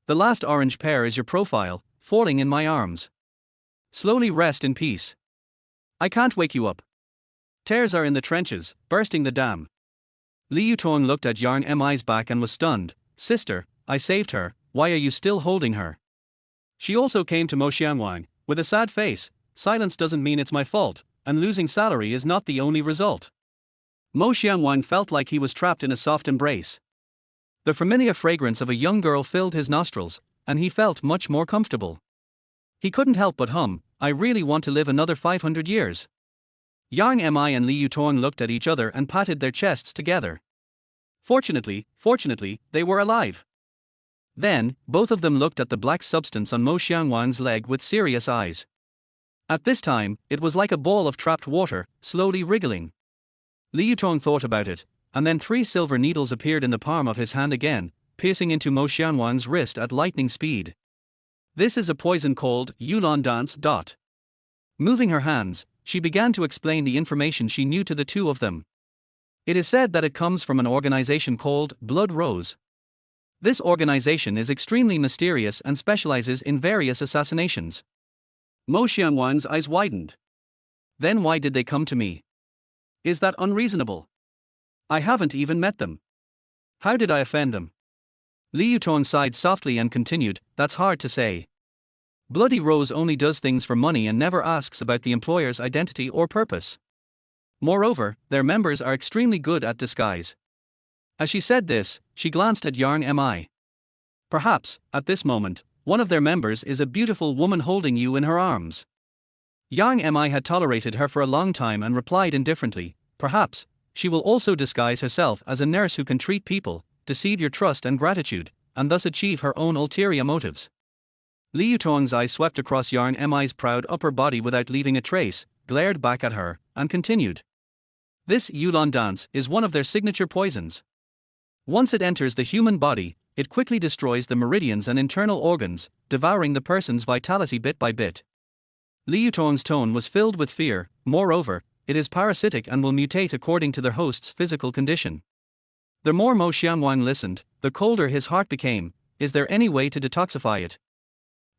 The last orange pear is your profile, falling in my arms. Slowly rest in peace. I can't wake you up. Tears are in the trenches, bursting the dam." Li Yutong looked at Yang Mi's back and was stunned. "Sister, I saved her, why are you still holding her?" She also came to Mo Xiangyang, with a sad face. "Silence doesn't mean it's my fault, and losing salary is not the only result." Mo Xiangyang felt like he was trapped in a soft embrace. The familiar fragrance of a young girl filled his nostrils, and he felt much more comfortable. He couldn't help but hum, "I really want to live another 500 years. Yang Mi and Li Yutong looked at each other and patted their chests together. Fortunately, they were alive. Then, both of them looked at the black substance on Mo Xiangyang's leg with serious eyes. At this time, it was like a ball of trapped water, slowly wriggling. Li Yutong thought about it, and then 3 silver needles appeared in the palm of his hand again, piercing into Mo Xiangyang's wrist at lightning speed. "This is a poison called Yulon Dance. Moving her hands, she began to explain the information she knew to the two of them. It is said that it comes from an organization called Blood Rose. This organization is extremely mysterious and specializes in various assassinations. Mo Xiangyang's eyes widened. Then why did they come to me? Is that unreasonable? I haven't even met them. How did I offend them? Li Yutong sighed softly and continued, "That's hard to say. Bloody Rose only does things for money and never asks about the employer's identity or purpose. Moreover, their members are extremely good at disguise." As she said this, she glanced at Yang Mi. "Perhaps, at this moment, one of their members is a beautiful woman holding you in her arms." Yang Mi had tolerated her for a long time and replied indifferently, "Perhaps, she will also disguise herself as a nurse who can treat people, deceive your trust and gratitude, and thus achieve her own ulterior motives." Li Yutong's eyes swept across Yang Mi's proud upper body without leaving a trace, glared back at her, and continued. "This Yulon Dance is one of their signature poisons. Once it enters the human body, it quickly destroys the meridians and internal organs, devouring the person's vitality bit by bit." Li Yutong's tone was filled with fear. "Moreover, it is parasitic and will mutate according to their host's physical condition." The more Mo Xiangyang listened, the colder his heart became. Is there any way to detoxify it?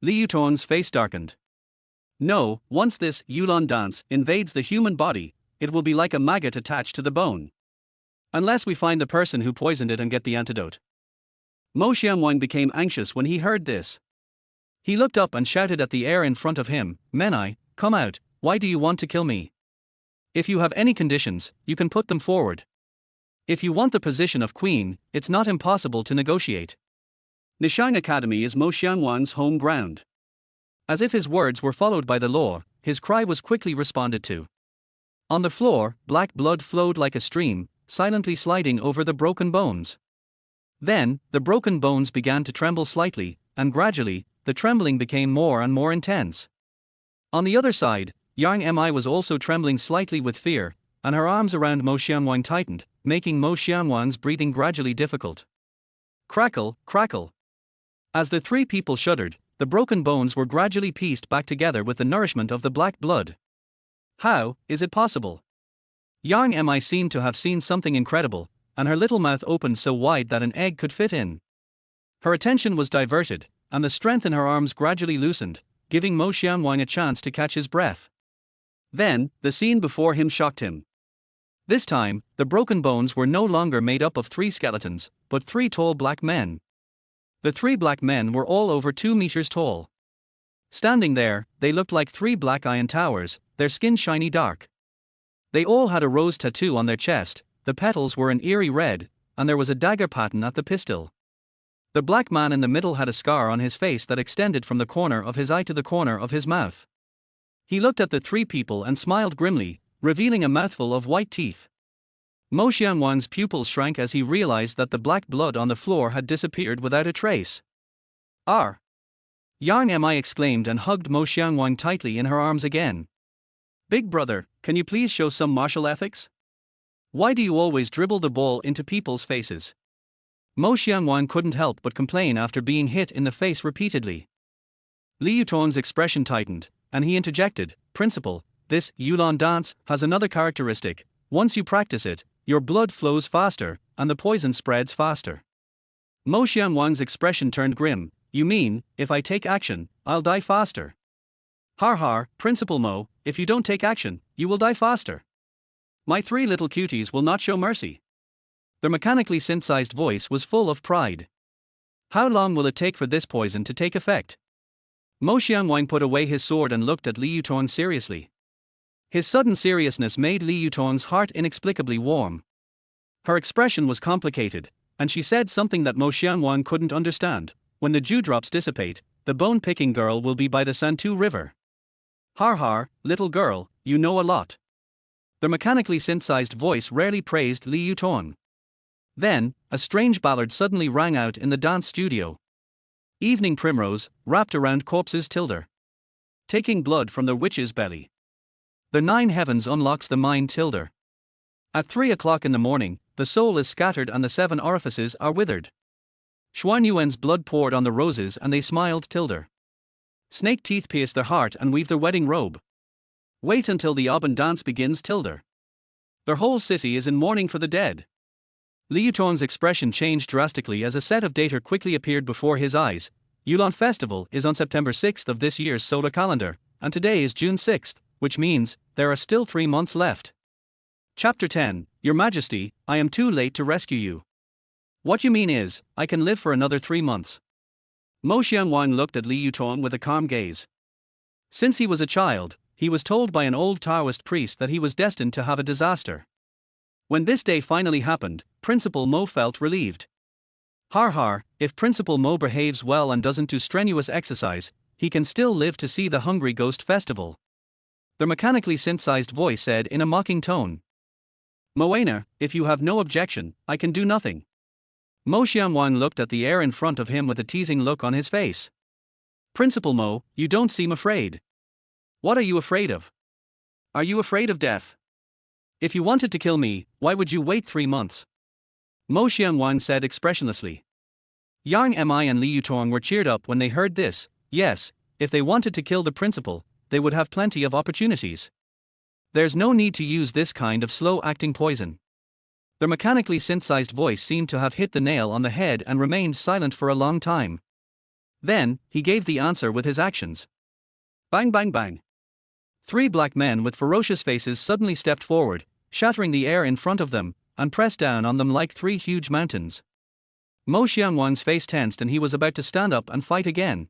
Li Yutong's face darkened. "No, once this Yulon Dance invades the human body, it will be like a maggot attached to the bone. Unless we find the person who poisoned it and get the antidote." Mo Xiangyang became anxious when he heard this. He looked up and shouted at the air in front of him, "Menai, come out, why do you want to kill me? If you have any conditions, you can put them forward. If you want the position of queen, it's not impossible to negotiate." Nishang Academy is Mo Xiangyang's home ground. As if his words were followed by the law, his cry was quickly responded to. On the floor, black blood flowed like a stream, silently sliding over the broken bones. Then, the broken bones began to tremble slightly, and gradually, the trembling became more and more intense. On the other side, Yang Mi was also trembling slightly with fear, and her arms around Mo Xiangyang tightened, making Mo Xiangyang's breathing gradually difficult. Crackle, crackle. As the 3 people shuddered, the broken bones were gradually pieced back together with the nourishment of the black blood. How is it possible? Yang Mi seemed to have seen something incredible, and her little mouth opened so wide that an egg could fit in. Her attention was diverted, and the strength in her arms gradually loosened, giving Mo Xianwang a chance to catch his breath. Then, the scene before him shocked him. This time, the broken bones were no longer made up of 3 skeletons, but 3 tall black men. The 3 black men were all over 2 meters tall. Standing there, they looked like 3 black iron towers, their skin shiny dark. They all had a rose tattoo on their chest, the petals were an eerie red, and there was a dagger pattern at the pistil. The black man in the middle had a scar on his face that extended from the corner of his eye to the corner of his mouth. He looked at the 3 people and smiled grimly, revealing a mouthful of white teeth. Mo Xianwang's pupils shrank as he realized that the black blood on the floor had disappeared without a trace. "R!" Yang Mi exclaimed and hugged Mo Xianwang tightly in her arms again. "Big brother, can you please show some martial ethics? Why do you always dribble the ball into people's faces?" Mo Xianwang couldn't help but complain after being hit in the face repeatedly. Li Yuton's expression tightened, and he interjected, "Principal, this Yulon dance has another characteristic. Once you practice it, your blood flows faster, and the poison spreads faster." Mo Xianwang's expression turned grim. "You mean, if I take action, I'll die faster?" "Har har, Principal Mo, if you don't take action, you will die faster. My 3 little cuties will not show mercy." The mechanically synthesized voice was full of pride. "How long will it take for this poison to take effect?" Mo Xianwang put away his sword and looked at Li Yuton seriously. His sudden seriousness made Li Yuton's heart inexplicably warm. Her expression was complicated, and she said something that Mo Xianwang couldn't understand. "When the dewdrops dissipate, the bone-picking girl will be by the Santu River." "Har har, little girl, you know a lot." The mechanically synthesized voice rarely praised Li Yuton. Then, a strange ballad suddenly rang out in the dance studio. "Evening primrose, wrapped around corpses tilde. Taking blood from the witch's belly. The 9 heavens unlocks the mind tilde. At 3 o'clock in the morning, the soul is scattered and the 7 orifices are withered. Xuanyuan's blood poured on the roses and they smiled tilde. Snake teeth pierce their heart and weave their wedding robe. Wait until the Aubin dance begins tilde. Their whole city is in mourning for the dead." Li Yuton's expression changed drastically as a set of data quickly appeared before his eyes. Yulon Festival is on September 6th of this year's solar calendar, and today is June 6th, which means there are still 3 months left. Chapter 10, Your Majesty, I am too late to rescue you. What you mean is, I can live for another 3 months. Mo Xianwang looked at Li Yuton with a calm gaze. Since he was a child, he was told by an old Taoist priest that he was destined to have a disaster. When this day finally happened, Principal Mo felt relieved. Har har, if Principal Mo behaves well and doesn't do strenuous exercise, he can still live to see the Hungry Ghost Festival. The mechanically synthesized voice said in a mocking tone. "Moana, if you have no objection, I can do nothing." Mo Xianwang looked at the air in front of him with a teasing look on his face. "Principal Mo, you don't seem afraid. What are you afraid of? Are you afraid of death? If you wanted to kill me, why would you wait 3 months?" Mo Xianwang said expressionlessly. Yang Mi and Li Yuton were cheered up when they heard this. Yes, if they wanted to kill the principal, they would have plenty of opportunities. There's no need to use this kind of slow-acting poison. The mechanically synthesized voice seemed to have hit the nail on the head and remained silent for a long time. Then, he gave the answer with his actions. Bang bang bang. 3 black men with ferocious faces suddenly stepped forward, shattering the air in front of them, and pressed down on them like 3 huge mountains. Mo Xianwang's face tensed and he was about to stand up and fight again.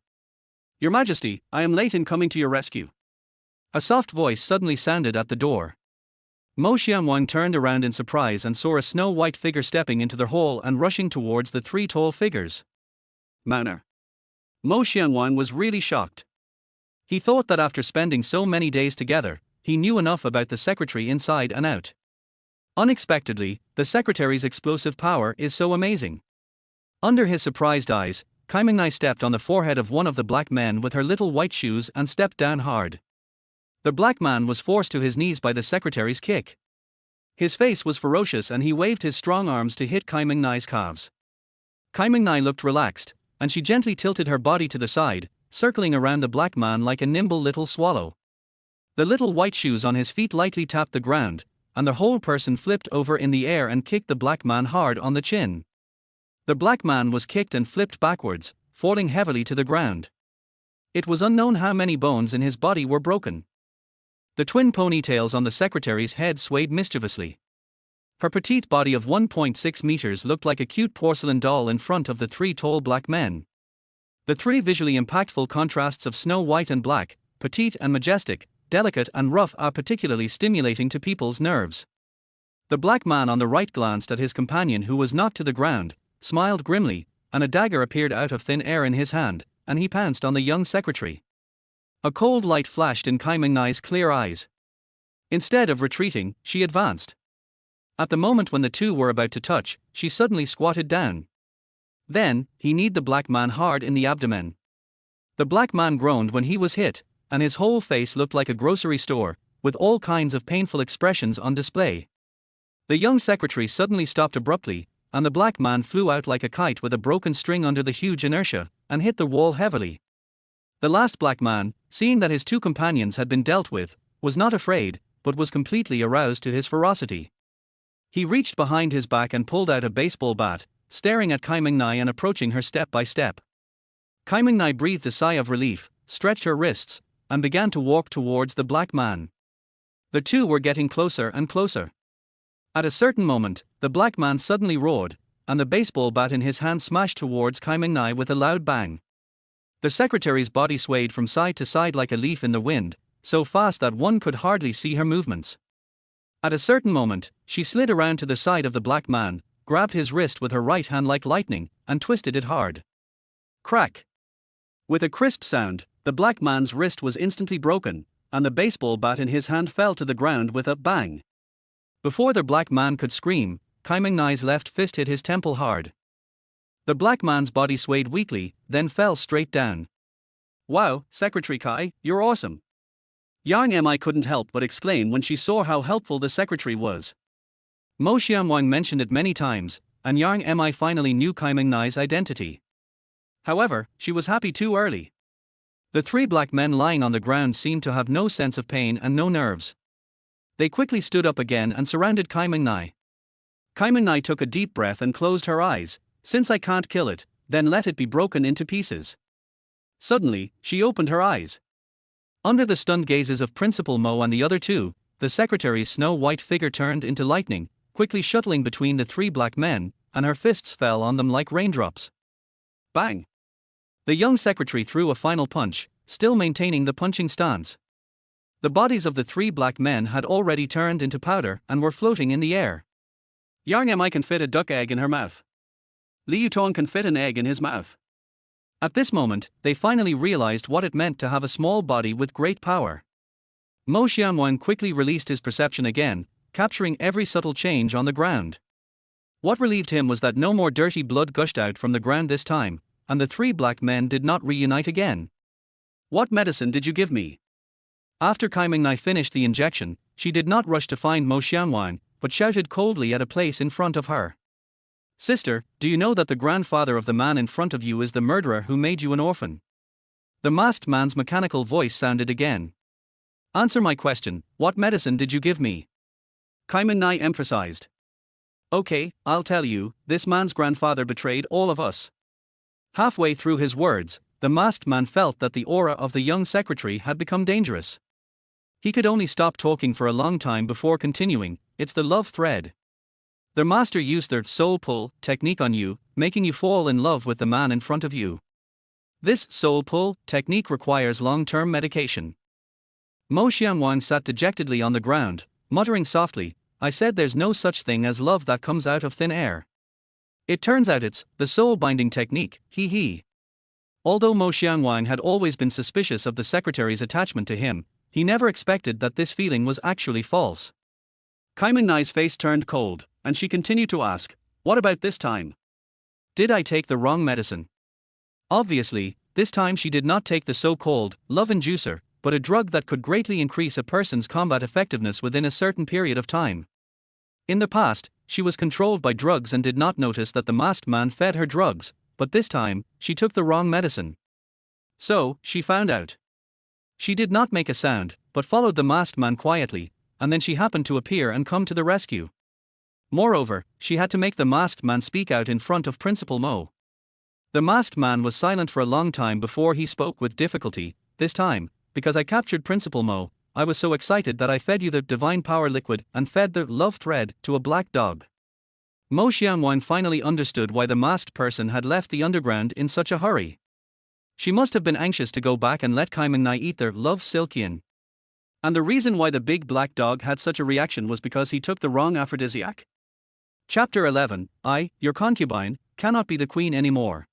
"Your Majesty, I am late in coming to your rescue." A soft voice suddenly sounded at the door. Mo Xianwang turned around in surprise and saw a snow-white figure stepping into the hall and rushing towards the 3 tall figures. "Manner." Mo Xianwang was really shocked. He thought that after spending so many days together, he knew enough about the secretary inside and out. Unexpectedly, the secretary's explosive power is so amazing. Under his surprised eyes, Kaimingnai stepped on the forehead of one of the black men with her little white shoes and stepped down hard. The black man was forced to his knees by the secretary's kick. His face was ferocious and he waved his strong arms to hit Kaimingnai's calves. Kaimingnai looked relaxed, and she gently tilted her body to the side, circling around the black man like a nimble little swallow. The little white shoes on his feet lightly tapped the ground, and the whole person flipped over in the air and kicked the black man hard on the chin. The black man was kicked and flipped backwards, falling heavily to the ground. It was unknown how many bones in his body were broken. The twin ponytails on the secretary's head swayed mischievously. Her petite body of 1.6 meters looked like a cute porcelain doll in front of the three tall black men. The three visually impactful contrasts of Snow White and Black, petite and majestic, delicate and rough, are particularly stimulating to people's nerves. The black man on the right glanced at his companion, who was knocked to the ground, smiled grimly, and a dagger appeared out of thin air in his hand, and he pounced on the young secretary. A cold light flashed in Kai Ming-nai's clear eyes. Instead of retreating, she advanced. At the moment when the two were about to touch, she suddenly squatted down. Then, he kneed the black man hard in the abdomen. The black man groaned when he was hit, and his whole face looked like a grocery store, with all kinds of painful expressions on display. The young secretary suddenly stopped abruptly, and the black man flew out like a kite with a broken string under the huge inertia, and hit the wall heavily. The last black man, seeing that his two companions had been dealt with, was not afraid, but was completely aroused to his ferocity. He reached behind his back and pulled out a baseball bat, staring at Kai Ming-nai and approaching her step by step. Kai Ming-nai breathed a sigh of relief, stretched her wrists, and began to walk towards the black man. The two were getting closer and closer. At a certain moment, the black man suddenly roared, and the baseball bat in his hand smashed towards Kai Ming-nai with a loud bang. The secretary's body swayed from side to side like a leaf in the wind, so fast that one could hardly see her movements. At a certain moment, she slid around to the side of the black man, grabbed his wrist with her right hand like lightning, and twisted it hard. Crack! With a crisp sound, the black man's wrist was instantly broken, and the baseball bat in his hand fell to the ground with a bang. Before the black man could scream, Kai Ming-nai's left fist hit his temple hard. The black man's body swayed weakly, then fell straight down. "Wow, Secretary Kai, you're awesome!" Yang Mi couldn't help but exclaim when she saw how helpful the secretary was. Mo Xianwang mentioned it many times, and Yang Mi finally knew Kai Ming-nai's identity. However, she was happy too early. The three black men lying on the ground seemed to have no sense of pain and no nerves. They quickly stood up again and surrounded Kai Ming-nai. Kai Ming-nai took a deep breath and closed her eyes. "Since I can't kill it, then let it be broken into pieces." Suddenly, she opened her eyes. Under the stunned gazes of Principal Mo and the other two, the secretary's snow-white figure turned into lightning, quickly shuttling between the three black men, and her fists fell on them like raindrops. Bang! The young secretary threw a final punch, still maintaining the punching stance. The bodies of the three black men had already turned into powder and were floating in the air. Yang Mi can fit a duck egg in her mouth. Liu Tong can fit an egg in his mouth. At this moment, they finally realized what it meant to have a small body with great power. Mo Xianwang quickly released his perception again, capturing every subtle change on the ground. What relieved him was that no more dirty blood gushed out from the ground this time, and the three black men did not reunite again. "What medicine did you give me?" After Kai Ming-nai finished the injection, she did not rush to find Mo Xianwang, but shouted coldly at a place in front of her. "Sister, do you know that the grandfather of the man in front of you is the murderer who made you an orphan?" The masked man's mechanical voice sounded again. "Answer my question, what medicine did you give me?" Kai Ming-nai emphasized. "Okay, I'll tell you, this man's grandfather betrayed all of us." Halfway through his words, the masked man felt that the aura of the young secretary had become dangerous. He could only stop talking for a long time before continuing. "It's the love thread. The master used their soul pull technique on you, making you fall in love with the man in front of you. This soul pull technique requires long-term medication." Mo Xianwang sat dejectedly on the ground, muttering softly, "I said there's no such thing as love that comes out of thin air. It turns out it's the soul-binding technique, he. Although Mo Xianwang had always been suspicious of the secretary's attachment to him, he never expected that this feeling was actually false. Kai Ming-nai's face turned cold, and she continued to ask, "What about this time? Did I take the wrong medicine?" Obviously, this time she did not take the so-called love inducer, but a drug that could greatly increase a person's combat effectiveness within a certain period of time. In the past, she was controlled by drugs and did not notice that the masked man fed her drugs, but this time, she took the wrong medicine. So, she found out. She did not make a sound, but followed the masked man quietly, and then she happened to appear and come to the rescue. Moreover, she had to make the masked man speak out in front of Principal Mo. The masked man was silent for a long time before he spoke with difficulty. This time, because I captured Principal Mo, I was so excited that I fed you the divine power liquid and fed the love thread to a black dog. Mo Xianwang finally understood why the masked person had left the underground in such a hurry. She must have been anxious to go back and let Kaimeng eat their love silkian. And the reason why the big black dog had such a reaction was because he took the wrong aphrodisiac. Chapter 11, your concubine, cannot be the queen anymore.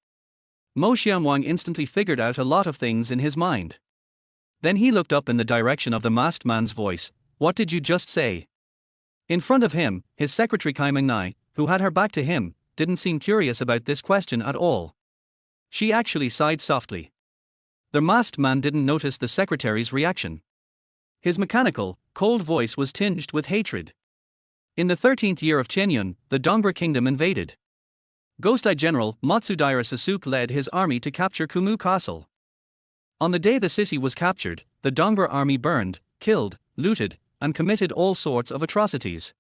Mo Xianwang instantly figured out a lot of things in his mind. Then he looked up in the direction of the masked man's voice. What did you just say? In front of him, his secretary Kaimeng, who had her back to him, didn't seem curious about this question at all. She actually sighed softly. The masked man didn't notice the secretary's reaction. His mechanical, cold voice was tinged with hatred. In the 13th year of Tianyun, the Dongbra kingdom invaded. Ghost-Eye General Matsudaira Sasuke led his army to capture Kumu Castle. On the day the city was captured, the Dongbra army burned, killed, looted, and committed all sorts of atrocities.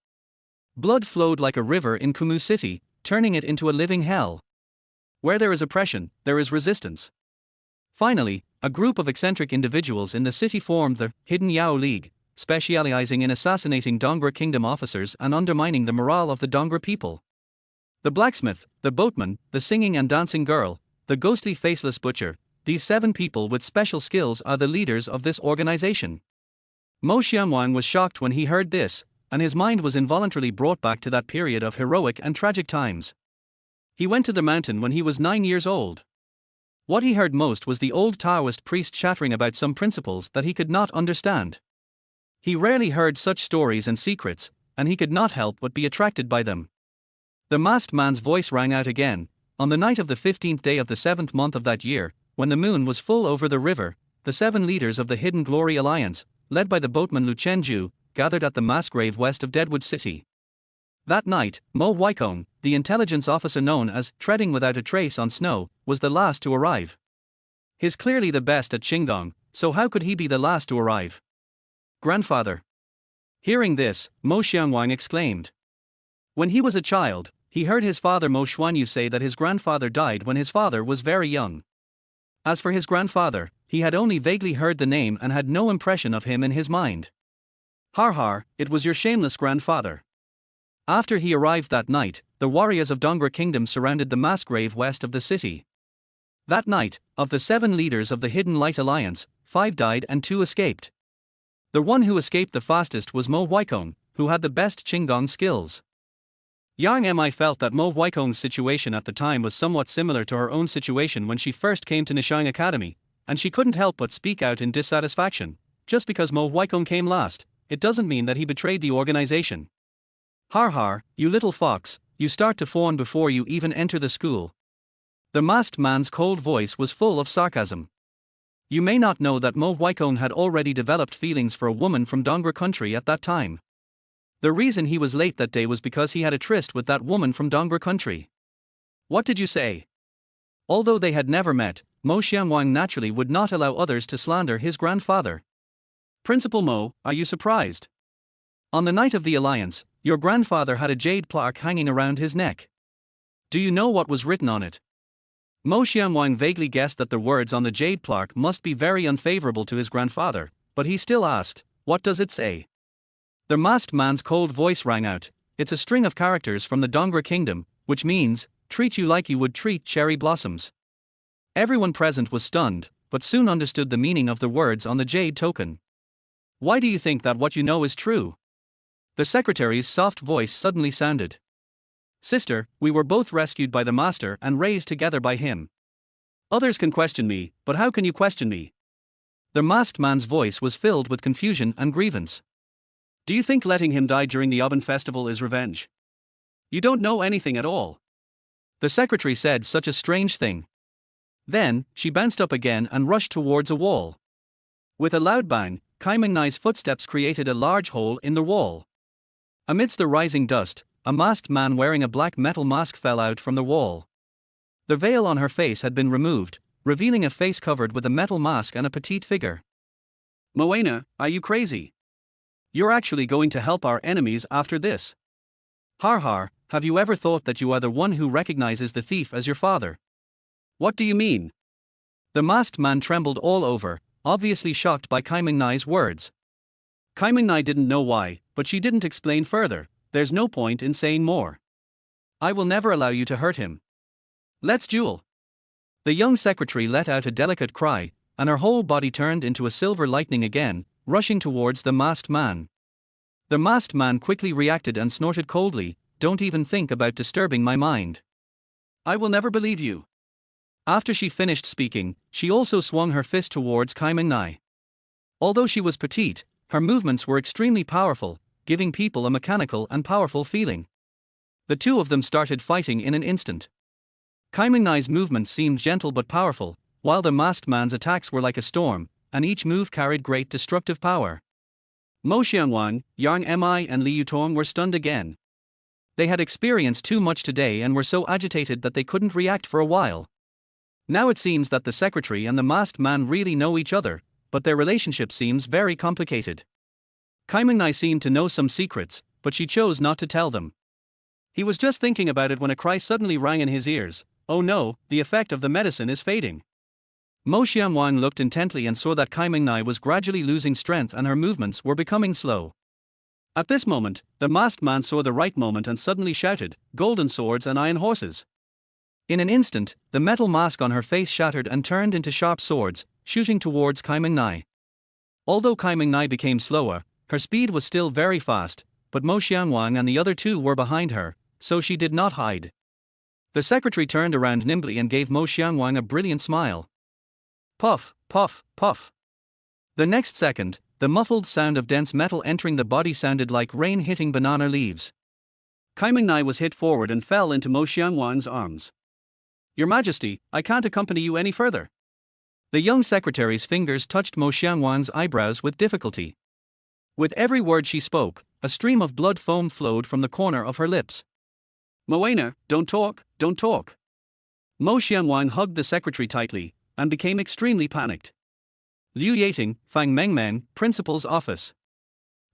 Blood flowed like a river in Kumu city, turning it into a living hell. Where there is oppression, there is resistance. Finally, a group of eccentric individuals in the city formed the Hidden Yao League, specializing in assassinating Dongbra kingdom officers and undermining the morale of the Dongbra people. The blacksmith, the boatman, the singing and dancing girl, the ghostly faceless butcher, these 7 people with special skills are the leaders of this organization. Mo Xianwang was shocked when he heard this, and his mind was involuntarily brought back to that period of heroic and tragic times. He went to the mountain when he was 9 years old. What he heard most was the old Taoist priest chattering about some principles that he could not understand. He rarely heard such stories and secrets, and he could not help but be attracted by them. The masked man's voice rang out again. On the night of the 15th day of the 7th month of that year, when the moon was full over the river, the 7 leaders of the Hidden Glory Alliance, led by the boatman Lu Chenju, gathered at the mass grave west of Deadwood City. That night, Mo Huikong, the intelligence officer known as Treading Without a Trace on Snow, was the last to arrive. He's clearly the best at Qingdong, so how could he be the last to arrive? Grandfather. Hearing this, Mo Xianwang exclaimed. When he was a child, he heard his father Mo Xuanyu say that his grandfather died when his father was very young. As for his grandfather, he had only vaguely heard the name and had no impression of him in his mind. Har har, it was your shameless grandfather. After he arrived that night, the warriors of Dongbra Kingdom surrounded the mass grave west of the city. That night, of the 7 leaders of the Hidden Light Alliance, 5 died and 2 escaped. The one who escaped the fastest was Mo Huikong, who had the best Qinggong skills. Yang Mi felt that Mo Huikong's situation at the time was somewhat similar to her own situation when she first came to Nishang Academy, and she couldn't help but speak out in dissatisfaction. Just because Mo Huikong came last, it doesn't mean that he betrayed the organization. Har har, you little fox, you start to fawn before you even enter the school. The masked man's cold voice was full of sarcasm. You may not know that Mo Huikong had already developed feelings for a woman from Dongbra country at that time. The reason he was late that day was because he had a tryst with that woman from Dongbra country. What did you say? Although they had never met, Mo Xianwang naturally would not allow others to slander his grandfather. Principal Mo, are you surprised? On the night of the alliance, your grandfather had a jade plaque hanging around his neck. Do you know what was written on it? Mo Xianwang vaguely guessed that the words on the jade plaque must be very unfavorable to his grandfather, but he still asked, what does it say? The masked man's cold voice rang out. It's a string of characters from the Dongbra kingdom, which means, treat you like you would treat cherry blossoms. Everyone present was stunned, but soon understood the meaning of the words on the jade token. Why do you think that what you know is true? The secretary's soft voice suddenly sounded. Sister, we were both rescued by the master and raised together by him. Others can question me, but how can you question me? The masked man's voice was filled with confusion and grievance. Do you think letting him die during the Oban festival is revenge? You don't know anything at all. The secretary said such a strange thing. Then, she bounced up again and rushed towards a wall. With a loud bang, Kaimeng footsteps created a large hole in the wall. Amidst the rising dust, a masked man wearing a black metal mask fell out from the wall. The veil on her face had been removed, revealing a face covered with a metal mask and a petite figure. Moana, are you crazy? You're actually going to help our enemies after this. Har har, have you ever thought that you are the one who recognizes the thief as your father? What do you mean? The masked man trembled all over, obviously shocked by Kai Ming-nai's words. Kai Ming-nai didn't know why, but she didn't explain further. There's no point in saying more. I will never allow you to hurt him. Let's duel. The young secretary let out a delicate cry, and her whole body turned into a silver lightning again, rushing towards the masked man. The masked man quickly reacted and snorted coldly, "Don't even think about disturbing my mind. I will never believe you." After she finished speaking, she also swung her fist towards Kai Ming-nai. Although she was petite, her movements were extremely powerful, giving people a mechanical and powerful feeling. The two of them started fighting in an instant. Kai Ming-nai's movements seemed gentle but powerful, while the masked man's attacks were like a storm, and each move carried great destructive power. Mo Xianwang, Yang Mi and Li Yutong were stunned again. They had experienced too much today and were so agitated that they couldn't react for a while. Now it seems that the secretary and the masked man really know each other, but their relationship seems very complicated. Kai Ming-nai seemed to know some secrets, but she chose not to tell them. He was just thinking about it when a cry suddenly rang in his ears. Oh no, the effect of the medicine is fading. Mo Xianwang looked intently and saw that Kai Ming-nai was gradually losing strength and her movements were becoming slow. At this moment, the masked man saw the right moment and suddenly shouted, "Golden swords and iron horses." In an instant, the metal mask on her face shattered and turned into sharp swords, shooting towards Kai Ming-nai. Although Kai Ming-nai became slower, her speed was still very fast, but Mo Xianwang and the other two were behind her, so she did not hide. The secretary turned around nimbly and gave Mo Xianwang a brilliant smile. Puff, puff, puff. The next second, the muffled sound of dense metal entering the body sounded like rain hitting banana leaves. Kai Ming-nai was hit forward and fell into Mo Xianwang's arms. Your Majesty, I can't accompany you any further. The young secretary's fingers touched Mo Xianwang's eyebrows with difficulty. With every word she spoke, a stream of blood foam flowed from the corner of her lips. Moana, don't talk, don't talk. Mo Xianwang hugged the secretary tightly, and became extremely panicked. Liu Yating, Fang Mengmeng, principal's office.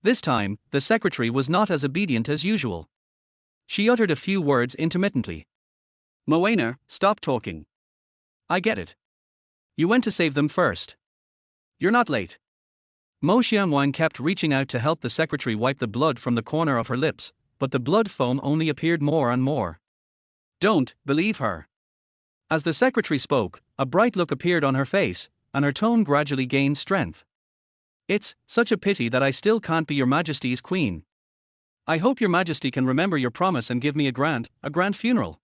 This time, the secretary was not as obedient as usual. She uttered a few words intermittently. Moana, stop talking. I get it. You went to save them first. You're not late. Mo Xianwang kept reaching out to help the secretary wipe the blood from the corner of her lips, but the blood foam only appeared more and more. Don't believe her. As the secretary spoke, a bright look appeared on her face, and her tone gradually gained strength. It's such a pity that I still can't be your Majesty's queen. I hope your Majesty can remember your promise and give me a grand funeral.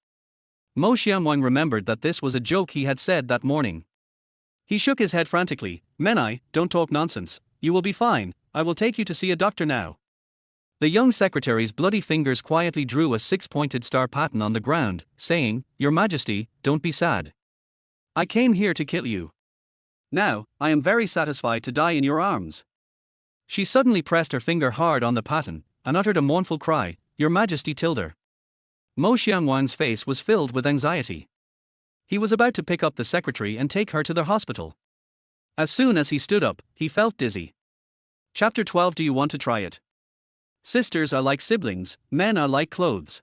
Mo Xianwang remembered that this was a joke he had said that morning. He shook his head frantically. Menai, don't talk nonsense. You will be fine. I will take you to see a doctor now. The young secretary's bloody fingers quietly drew a six-pointed star pattern on the ground, saying, Your Majesty, don't be sad. I came here to kill you. Now, I am very satisfied to die in your arms. She suddenly pressed her finger hard on the pattern, and uttered a mournful cry, Your Majesty Tilder. Mo Xianwang's face was filled with anxiety. He was about to pick up the secretary and take her to the hospital. As soon as he stood up, he felt dizzy. Chapter 12. Do you want to try it? Sisters are like siblings, men are like clothes.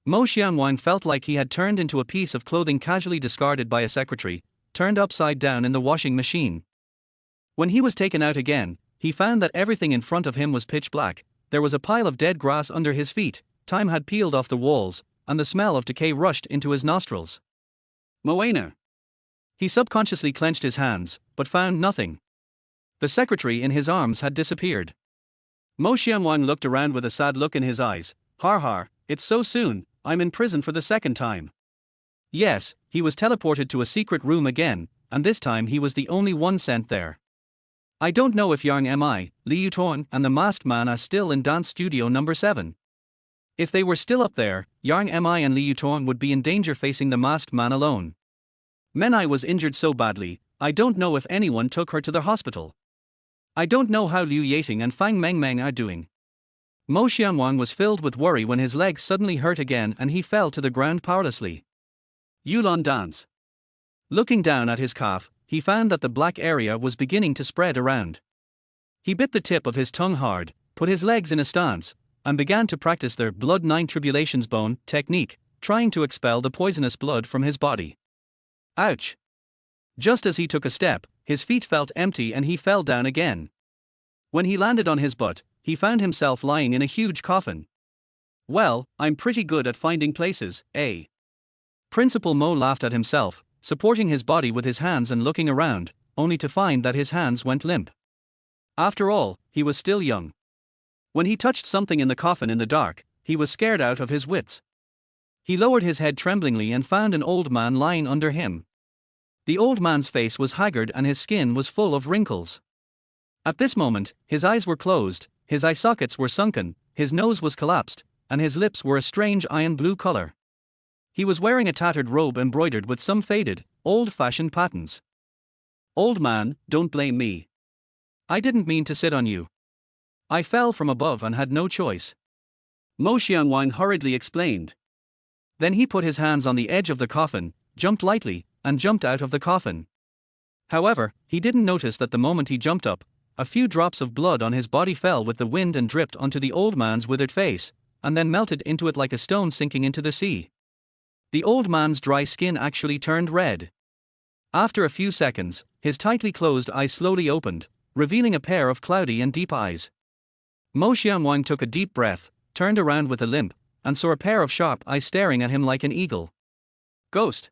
Mo Xianwang felt like he had turned into a piece of clothing casually discarded by a secretary, turned upside down in the washing machine. When he was taken out again, he found that everything in front of him was pitch black. There was a pile of dead grass under his feet, time had peeled off the walls, and the smell of decay rushed into his nostrils. Moana. He subconsciously clenched his hands, but found nothing. The secretary in his arms had disappeared. Mo Xianwang looked around with a sad look in his eyes. Har har, it's so soon, I'm in prison for the second time. Yes, he was teleported to a secret room again, and this time he was the only one sent there. I don't know if Yang Mi, Li Yutong and the masked man are still in dance studio number 7. If they were still up there, Yang Mi and Li Yutong would be in danger facing the masked man alone. Menai was injured so badly, I don't know if anyone took her to the hospital. I don't know how Liu Yating and Fang Mengmeng are doing. Mo Xianwang was filled with worry when his leg suddenly hurt again and he fell to the ground powerlessly. Yulon dance. Looking down at his calf, he found that the black area was beginning to spread around. He bit the tip of his tongue hard, put his legs in a stance, and began to practice their blood 9 tribulations bone technique, trying to expel the poisonous blood from his body. Ouch! Just as he took a step, his feet felt empty and he fell down again. When he landed on his butt, he found himself lying in a huge coffin. Well, I'm pretty good at finding places, eh? Principal Mo laughed at himself, supporting his body with his hands and looking around, only to find that his hands went limp. After all, he was still young. When he touched something in the coffin in the dark, he was scared out of his wits. He lowered his head tremblingly and found an old man lying under him. The old man's face was haggard and his skin was full of wrinkles. At this moment, his eyes were closed, his eye sockets were sunken, his nose was collapsed, and his lips were a strange iron blue color. He was wearing a tattered robe embroidered with some faded, old-fashioned patterns. Old man, don't blame me. I didn't mean to sit on you. I fell from above and had no choice. Mo Xianwang hurriedly explained. Then he put his hands on the edge of the coffin, jumped lightly, and jumped out of the coffin. However, he didn't notice that the moment he jumped up, a few drops of blood on his body fell with the wind and dripped onto the old man's withered face, and then melted into it like a stone sinking into the sea. The old man's dry skin actually turned red. After a few seconds, his tightly closed eyes slowly opened, revealing a pair of cloudy and deep eyes. Mo Xianwang took a deep breath, turned around with a limp, and saw a pair of sharp eyes staring at him like an eagle. Ghost!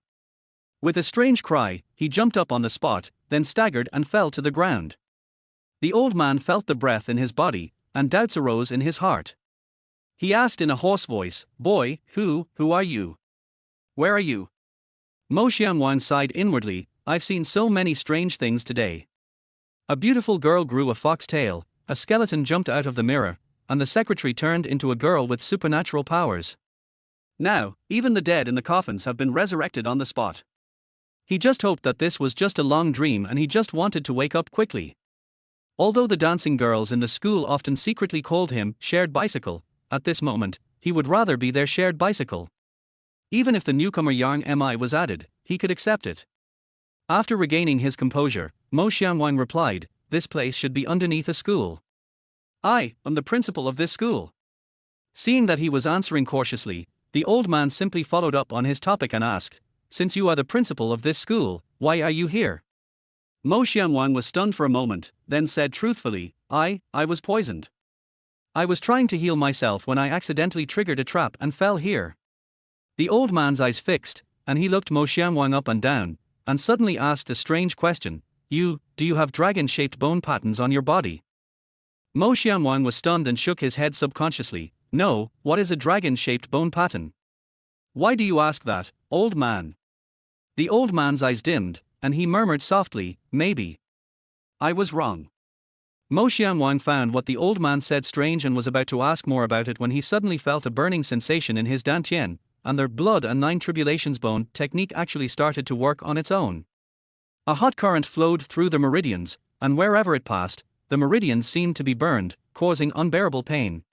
With a strange cry, he jumped up on the spot, then staggered and fell to the ground. The old man felt the breath in his body, and doubts arose in his heart. He asked in a hoarse voice, "Boy, who are you? Where are you?" Mo Xianwang sighed inwardly, "I've seen so many strange things today." A beautiful girl grew a fox tail, a skeleton jumped out of the mirror, and the secretary turned into a girl with supernatural powers. Now, even the dead in the coffins have been resurrected on the spot. He just hoped that this was just a long dream and he just wanted to wake up quickly. Although the dancing girls in the school often secretly called him shared bicycle, at this moment, he would rather be their shared bicycle. Even if the newcomer Yang Mi was added, he could accept it. After regaining his composure, Mo Xianwang replied, "This place should be underneath a school. I am the principal of this school." Seeing that he was answering cautiously, the old man simply followed up on his topic and asked, "Since you are the principal of this school, why are you here?" Mo Xianwang was stunned for a moment, then said truthfully, I was poisoned. I was trying to heal myself when I accidentally triggered a trap and fell here." The old man's eyes fixed, and he looked Mo Xianwang up and down, and suddenly asked a strange question, do you have dragon-shaped bone patterns on your body?" Mo Xianwang was stunned and shook his head subconsciously. "No, what is a dragon-shaped bone pattern? Why do you ask that, old man?" The old man's eyes dimmed, and he murmured softly, "Maybe I was wrong." Mo Xianwang found what the old man said strange and was about to ask more about it when he suddenly felt a burning sensation in his dantian, and their blood and 9 tribulations bone technique actually started to work on its own. A hot current flowed through the meridians, and wherever it passed, the meridians seemed to be burned, causing unbearable pain.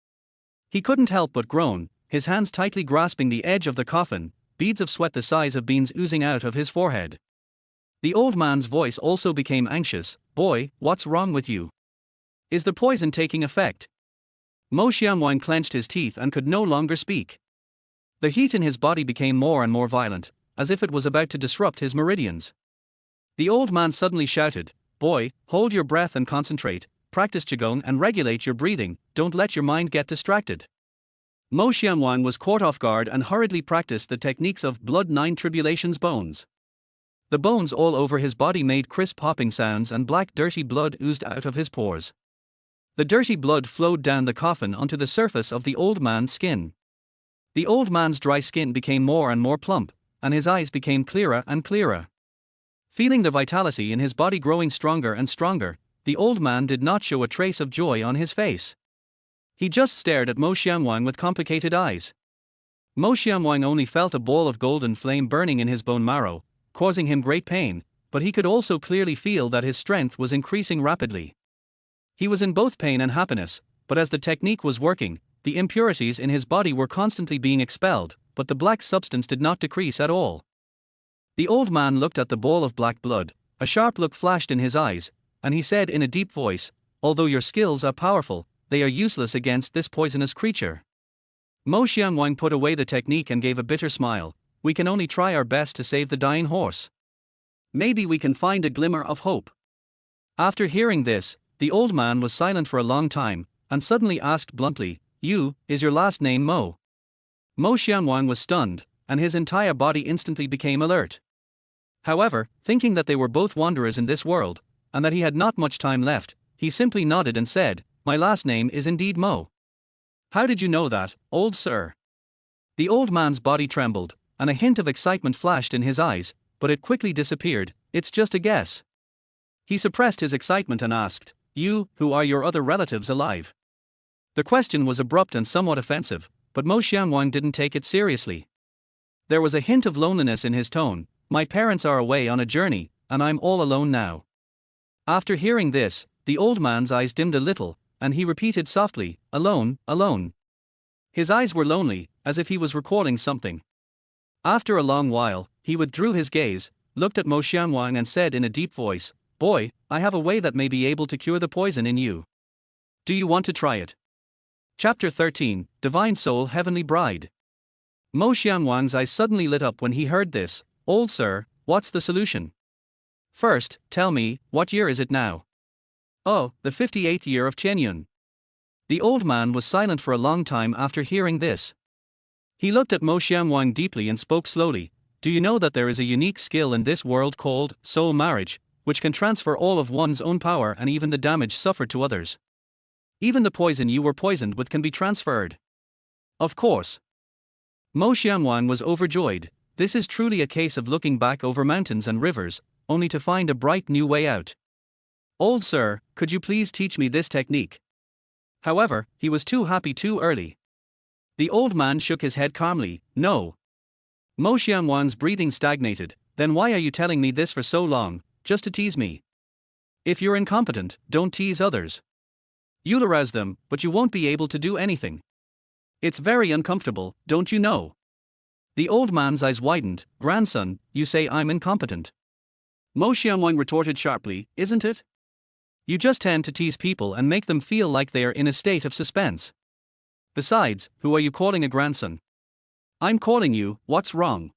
He couldn't help but groan, his hands tightly grasping the edge of the coffin, beads of sweat the size of beans oozing out of his forehead. The old man's voice also became anxious, "Boy, what's wrong with you? Is the poison taking effect?" Mo Xianwang clenched his teeth and could no longer speak. The heat in his body became more and more violent, as if it was about to disrupt his meridians. The old man suddenly shouted, "Boy, hold your breath and concentrate, practice Qigong and regulate your breathing, don't let your mind get distracted." Mo Xianwang was caught off guard and hurriedly practiced the techniques of blood 9 tribulations bones. The bones all over his body made crisp popping sounds and black dirty blood oozed out of his pores. The dirty blood flowed down the coffin onto the surface of the old man's skin. The old man's dry skin became more and more plump, and his eyes became clearer and clearer. Feeling the vitality in his body growing stronger and stronger, the old man did not show a trace of joy on his face. He just stared at Mo Xianwang with complicated eyes. Mo Xianwang only felt a ball of golden flame burning in his bone marrow, causing him great pain, but he could also clearly feel that his strength was increasing rapidly. He was in both pain and happiness, but as the technique was working, the impurities in his body were constantly being expelled, but the black substance did not decrease at all. The old man looked at the ball of black blood, a sharp look flashed in his eyes, and he said in a deep voice, "Although your skills are powerful, they are useless against this poisonous creature. Mo Xianwang put away the technique and gave a bitter smile. We can only try our best to save the dying horse. Maybe we can find a glimmer of hope. After hearing this, the old man was silent for a long time, and suddenly asked bluntly, is your last name Mo? Mo Xianwang was stunned, and his entire body instantly became alert. However, thinking that they were both wanderers in this world, and that he had not much time left, he simply nodded and said, my last name is indeed Mo. How did you know that, old sir? The old man's body trembled, and a hint of excitement flashed in his eyes, but it quickly disappeared. It's just a guess. He suppressed his excitement and asked, who are your other relatives alive? The question was abrupt and somewhat offensive, but Mo Xianwang didn't take it seriously. There was a hint of loneliness in his tone. My parents are away on a journey, and I'm all alone now. After hearing this, the old man's eyes dimmed a little, and he repeated softly, alone, alone. His eyes were lonely, as if he was recalling something. After a long while, he withdrew his gaze, looked at Mo Xianwang and said in a deep voice, boy, I have a way that may be able to cure the poison in you. Do you want to try it? Chapter 13, Divine Soul Heavenly Bride. Mo Xianwang's eyes suddenly lit up when he heard this. Old sir, what's the solution? First, tell me, what year is it now? Oh, the 58th year of Tianyun. The old man was silent for a long time after hearing this. He looked at Mo Xianwang deeply and spoke slowly. Do you know that there is a unique skill in this world called soul marriage, which can transfer all of one's own power and even the damage suffered to others? Even the poison you were poisoned with can be transferred. Of course. Mo Xianwang was overjoyed. This is truly a case of looking back over mountains and rivers, only to find a bright new way out. Old sir, could you please teach me this technique? However, he was too happy too early. The old man shook his head calmly. No. Mo Xianwang's breathing stagnated. Then why are you telling me this for so long, just to tease me? If you're incompetent, don't tease others. You'll arouse them, but you won't be able to do anything. It's very uncomfortable, don't you know? The old man's eyes widened. Grandson, you say I'm incompetent. Mo Xianwang retorted sharply, isn't it? You just tend to tease people and make them feel like they are in a state of suspense. Besides, who are you calling a grandson? I'm calling you, what's wrong?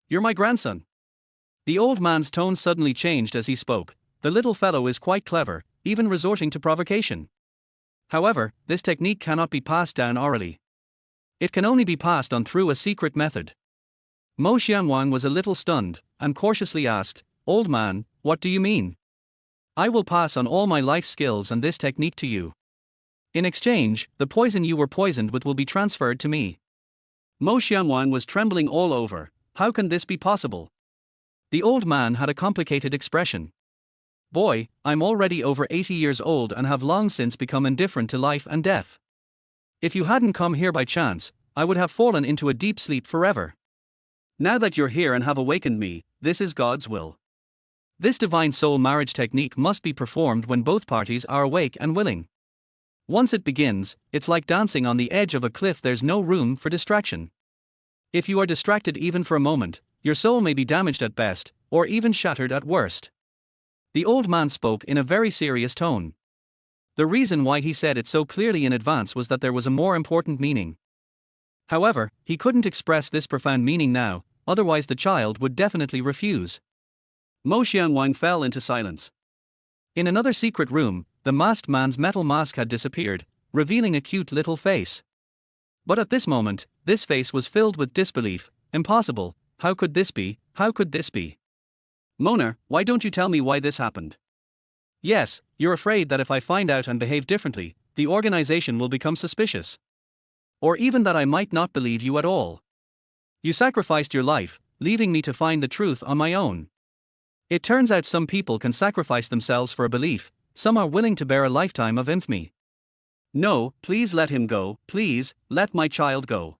You're my grandson. The old man's tone suddenly changed as he spoke. The little fellow is quite clever, even resorting to provocation. However, this technique cannot be passed down orally. It can only be passed on through a secret method. Mo Xianwang was a little stunned, and cautiously asked, Old man, what do you mean? I will pass on all my life skills and this technique to you. In exchange, the poison you were poisoned with will be transferred to me. Mo Xianwang was trembling all over. How can this be possible? The old man had a complicated expression. Boy, I'm already over 80 years old and have long since become indifferent to life and death. If you hadn't come here by chance, I would have fallen into a deep sleep forever. Now that you're here and have awakened me, this is God's will. This divine soul marriage technique must be performed when both parties are awake and willing. Once it begins, it's like dancing on the edge of a cliff, there's no room for distraction. If you are distracted even for a moment, your soul may be damaged at best, or even shattered at worst. The old man spoke in a very serious tone. The reason why he said it so clearly in advance was that there was a more important meaning. However, he couldn't express this profound meaning now, otherwise the child would definitely refuse. Mo Xianwang fell into silence. In another secret room, the masked man's metal mask had disappeared, revealing a cute little face. But at this moment, this face was filled with disbelief. Impossible, how could this be, how could this be? Mona, why don't you tell me why this happened? Yes, you're afraid that if I find out and behave differently, the organization will become suspicious. Or even that I might not believe you at all. You sacrificed your life, leaving me to find the truth on my own. It turns out some people can sacrifice themselves for a belief, some are willing to bear a lifetime of infamy. No, please let him go, please, let my child go.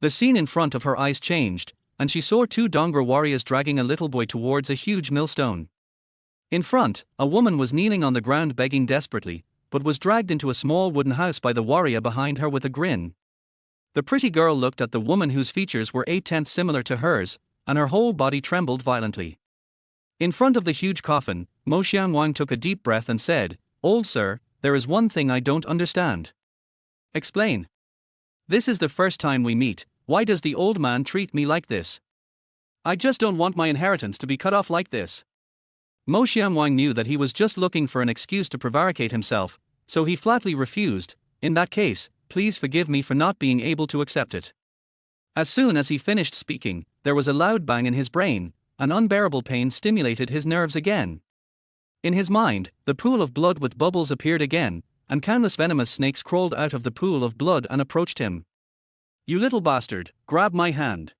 The scene in front of her eyes changed, and she saw two Dongra warriors dragging a little boy towards a huge millstone. In front, a woman was kneeling on the ground begging desperately, but was dragged into a small wooden house by the warrior behind her with a grin. The pretty girl looked at the woman whose features were 8/10 similar to hers, and her whole body trembled violently. In front of the huge coffin, Mo Xianwang took a deep breath and said, Old sir, there is one thing I don't understand. Explain. This is the first time we meet, why does the old man treat me like this? I just don't want my inheritance to be cut off like this. Mo Xianwang knew that he was just looking for an excuse to prevaricate himself, so he flatly refused. In that case, please forgive me for not being able to accept it. As soon as he finished speaking, there was a loud bang in his brain, an unbearable pain stimulated his nerves again. In his mind, the pool of blood with bubbles appeared again, and countless venomous snakes crawled out of the pool of blood and approached him. You little bastard, grab my hand.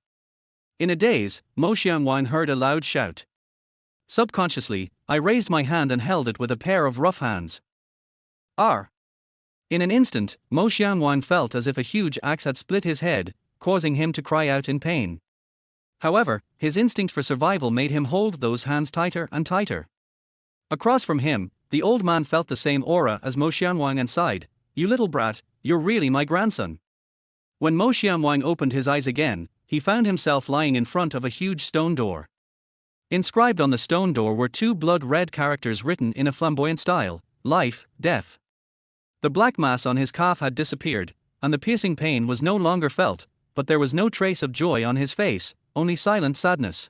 In a daze, Mo Xianwang heard a loud shout. Subconsciously, I raised my hand and held it with a pair of rough hands. R. In an instant, Mo Xianwang felt as if a huge axe had split his head, causing him to cry out in pain. However, his instinct for survival made him hold those hands tighter and tighter. Across from him, the old man felt the same aura as Mo Xianwang and sighed, You little brat, you're really my grandson. When Mo Xianwang opened his eyes again, he found himself lying in front of a huge stone door. Inscribed on the stone door were two blood-red characters written in a flamboyant style, Life, Death. The black mass on his calf had disappeared, and the piercing pain was no longer felt, but there was no trace of joy on his face, only silent sadness.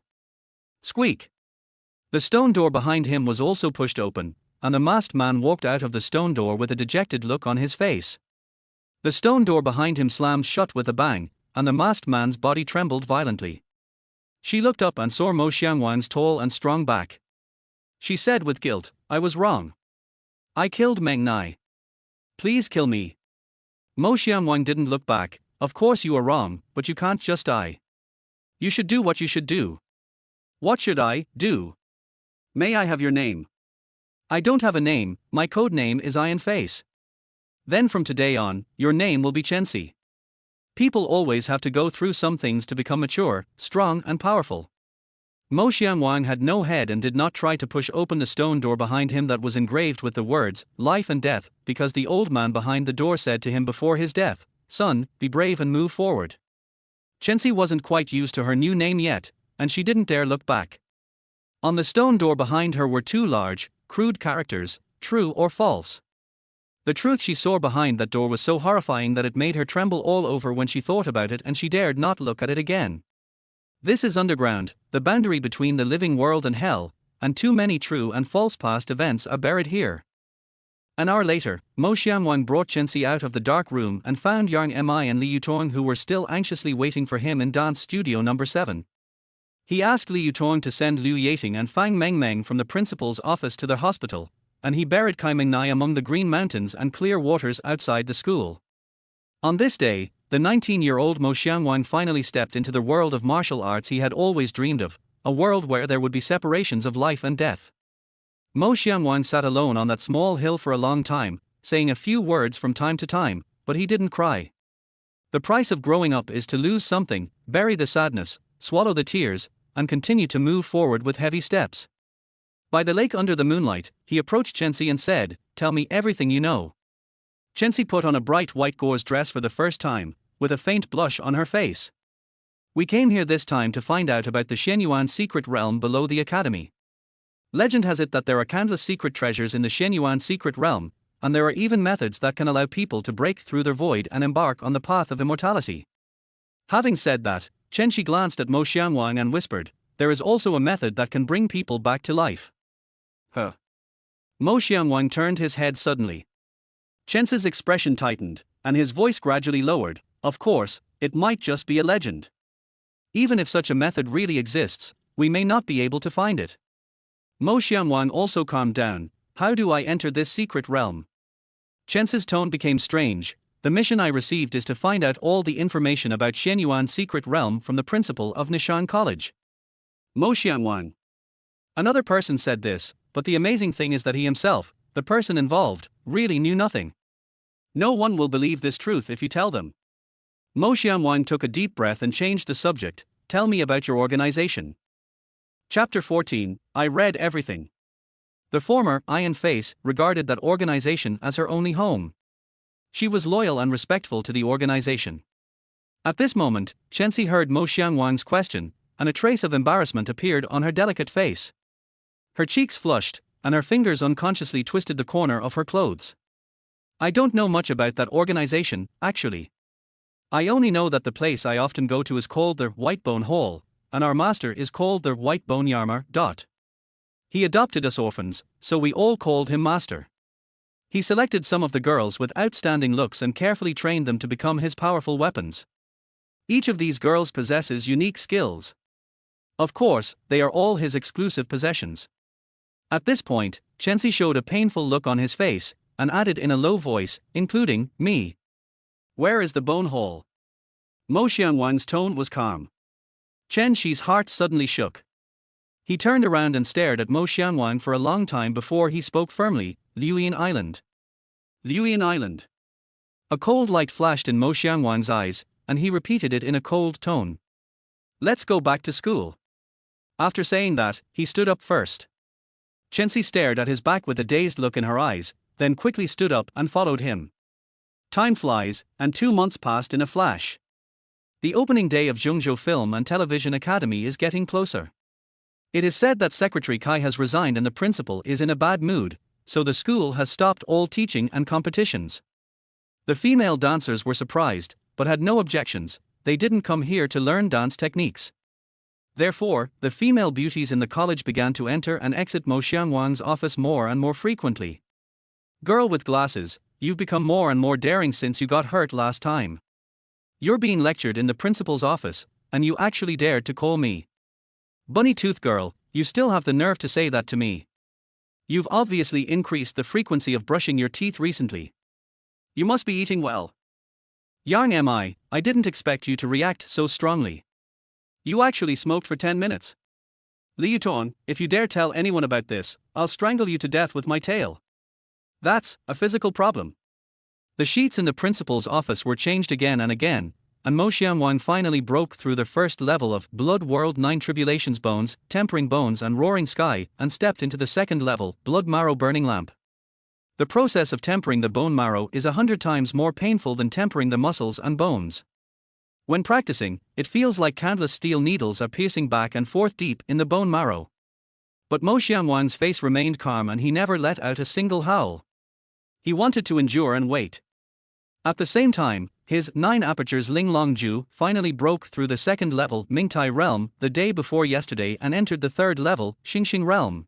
Squeak! The stone door behind him was also pushed open, and the masked man walked out of the stone door with a dejected look on his face. The stone door behind him slammed shut with a bang, and the masked man's body trembled violently. She looked up and saw Mo Xianwang's tall and strong back. She said with guilt, I was wrong. I killed Meng Nai. Please kill me. Mo Xianwang didn't look back. Of course you are wrong, but you can't just die. You should do what you should do. What should I do? May I have your name? I don't have a name, my code name is Iron Face. Then from today on, your name will be Chensi. People always have to go through some things to become mature, strong and powerful. Mo Xianwang had no head and did not try to push open the stone door behind him that was engraved with the words, Life and Death, because the old man behind the door said to him before his death, Son, be brave and move forward. Chensi wasn't quite used to her new name yet, and she didn't dare look back. On the stone door behind her were two large, crude characters, true or false. The truth she saw behind that door was so horrifying that it made her tremble all over when she thought about it, and she dared not look at it again. This is underground, the boundary between the living world and hell, and too many true and false past events are buried here. An hour later, Mo Xianwang brought Chensi out of the dark room and found Yang Mi and Li Yutong, who were still anxiously waiting for him in dance studio number 7. He asked Li Yutong to send Liu Yating and Fang Mengmeng from the principal's office to their hospital, and he buried Kai Mengnai among the green mountains and clear waters outside the school. On this day, the 19-year-old Mo Xianwang finally stepped into the world of martial arts he had always dreamed of, a world where there would be separations of life and death. Mo Xianwang sat alone on that small hill for a long time, saying a few words from time to time, but he didn't cry. The price of growing up is to lose something, bury the sadness, swallow the tears, and continue to move forward with heavy steps. By the lake under the moonlight, he approached Chensi and said, Tell me everything you know. Chensi put on a bright white gauze dress for the first time, with a faint blush on her face. We came here this time to find out about the Shenyuan secret realm below the academy. Legend has it that there are countless secret treasures in the Shenyuan secret realm, and there are even methods that can allow people to break through their void and embark on the path of immortality. Having said that, Chensi glanced at Mo Xianwang and whispered, There is also a method that can bring people back to life. Huh. Mo Xianwang turned his head suddenly. Chensi's expression tightened, and his voice gradually lowered. Of course, it might just be a legend. Even if such a method really exists, we may not be able to find it. Mo Xianwang also calmed down. How do I enter this secret realm? Chensi's tone became strange. The mission I received is to find out all the information about Shenyuan's secret realm from the principal of Nishang College. Mo Xianwang. Another person said this, but the amazing thing is that he himself, the person involved, really knew nothing. No one will believe this truth if you tell them. Mo Xianwang took a deep breath and changed the subject. Tell me about your organization. Chapter 14, I read everything. The former, Iron Face, regarded that organization as her only home. She was loyal and respectful to the organization. At this moment, Chensi heard Mo Xianwang's question, and a trace of embarrassment appeared on her delicate face. Her cheeks flushed, and her fingers unconsciously twisted the corner of her clothes. I don't know much about that organization, actually. I only know that the place I often go to is called the White Bone Hall, and our master is called the White Bone Yarmar. He adopted us orphans, so we all called him master. He selected some of the girls with outstanding looks and carefully trained them to become his powerful weapons. Each of these girls possesses unique skills. Of course, they are all his exclusive possessions. At this point, Chensi showed a painful look on his face, and added in a low voice, including me. Where is the bone hole? Mo Xianwang's tone was calm. Chen Shi's heart suddenly shook. He turned around and stared at Mo Xianwang for a long time before he spoke firmly. Liuyin Island. Liuyin Island. A cold light flashed in Mo Xianwang's eyes, and he repeated it in a cold tone. Let's go back to school. After saying that, he stood up first. Chensi stared at his back with a dazed look in her eyes, then quickly stood up and followed him. Time flies, and 2 months passed in a flash. The opening day of Zhengzhou Film and Television Academy is getting closer. It is said that Secretary Kai has resigned and the principal is in a bad mood, so the school has stopped all teaching and competitions. The female dancers were surprised, but had no objections. They didn't come here to learn dance techniques. Therefore, the female beauties in the college began to enter and exit Mo Xianwang's office more and more frequently. Girl with glasses, you've become more and more daring since you got hurt last time. You're being lectured in the principal's office, and you actually dared to call me Bunny Tooth Girl. You still have the nerve to say that to me. You've obviously increased the frequency of brushing your teeth recently. You must be eating well. Yang am I didn't expect you to react so strongly. You actually smoked for 10 minutes. Liu Tong, if you dare tell anyone about this, I'll strangle you to death with my tail. That's a physical problem. The sheets in the principal's office were changed again and again, and Mo Xianwang finally broke through the first level of Blood World 9 Tribulations Bones, Tempering Bones and Roaring Sky, and stepped into the second level, Blood Marrow Burning Lamp. The process of tempering the bone marrow is 100 times more painful than tempering the muscles and bones. When practicing, it feels like countless steel needles are piercing back and forth deep in the bone marrow. But Mo Xianwang's face remained calm and he never let out a single howl. He wanted to endure and wait. At the same time, his 9 apertures Ling Long Ju finally broke through the second level Mingtai realm the day before yesterday and entered the third level Xingxing realm.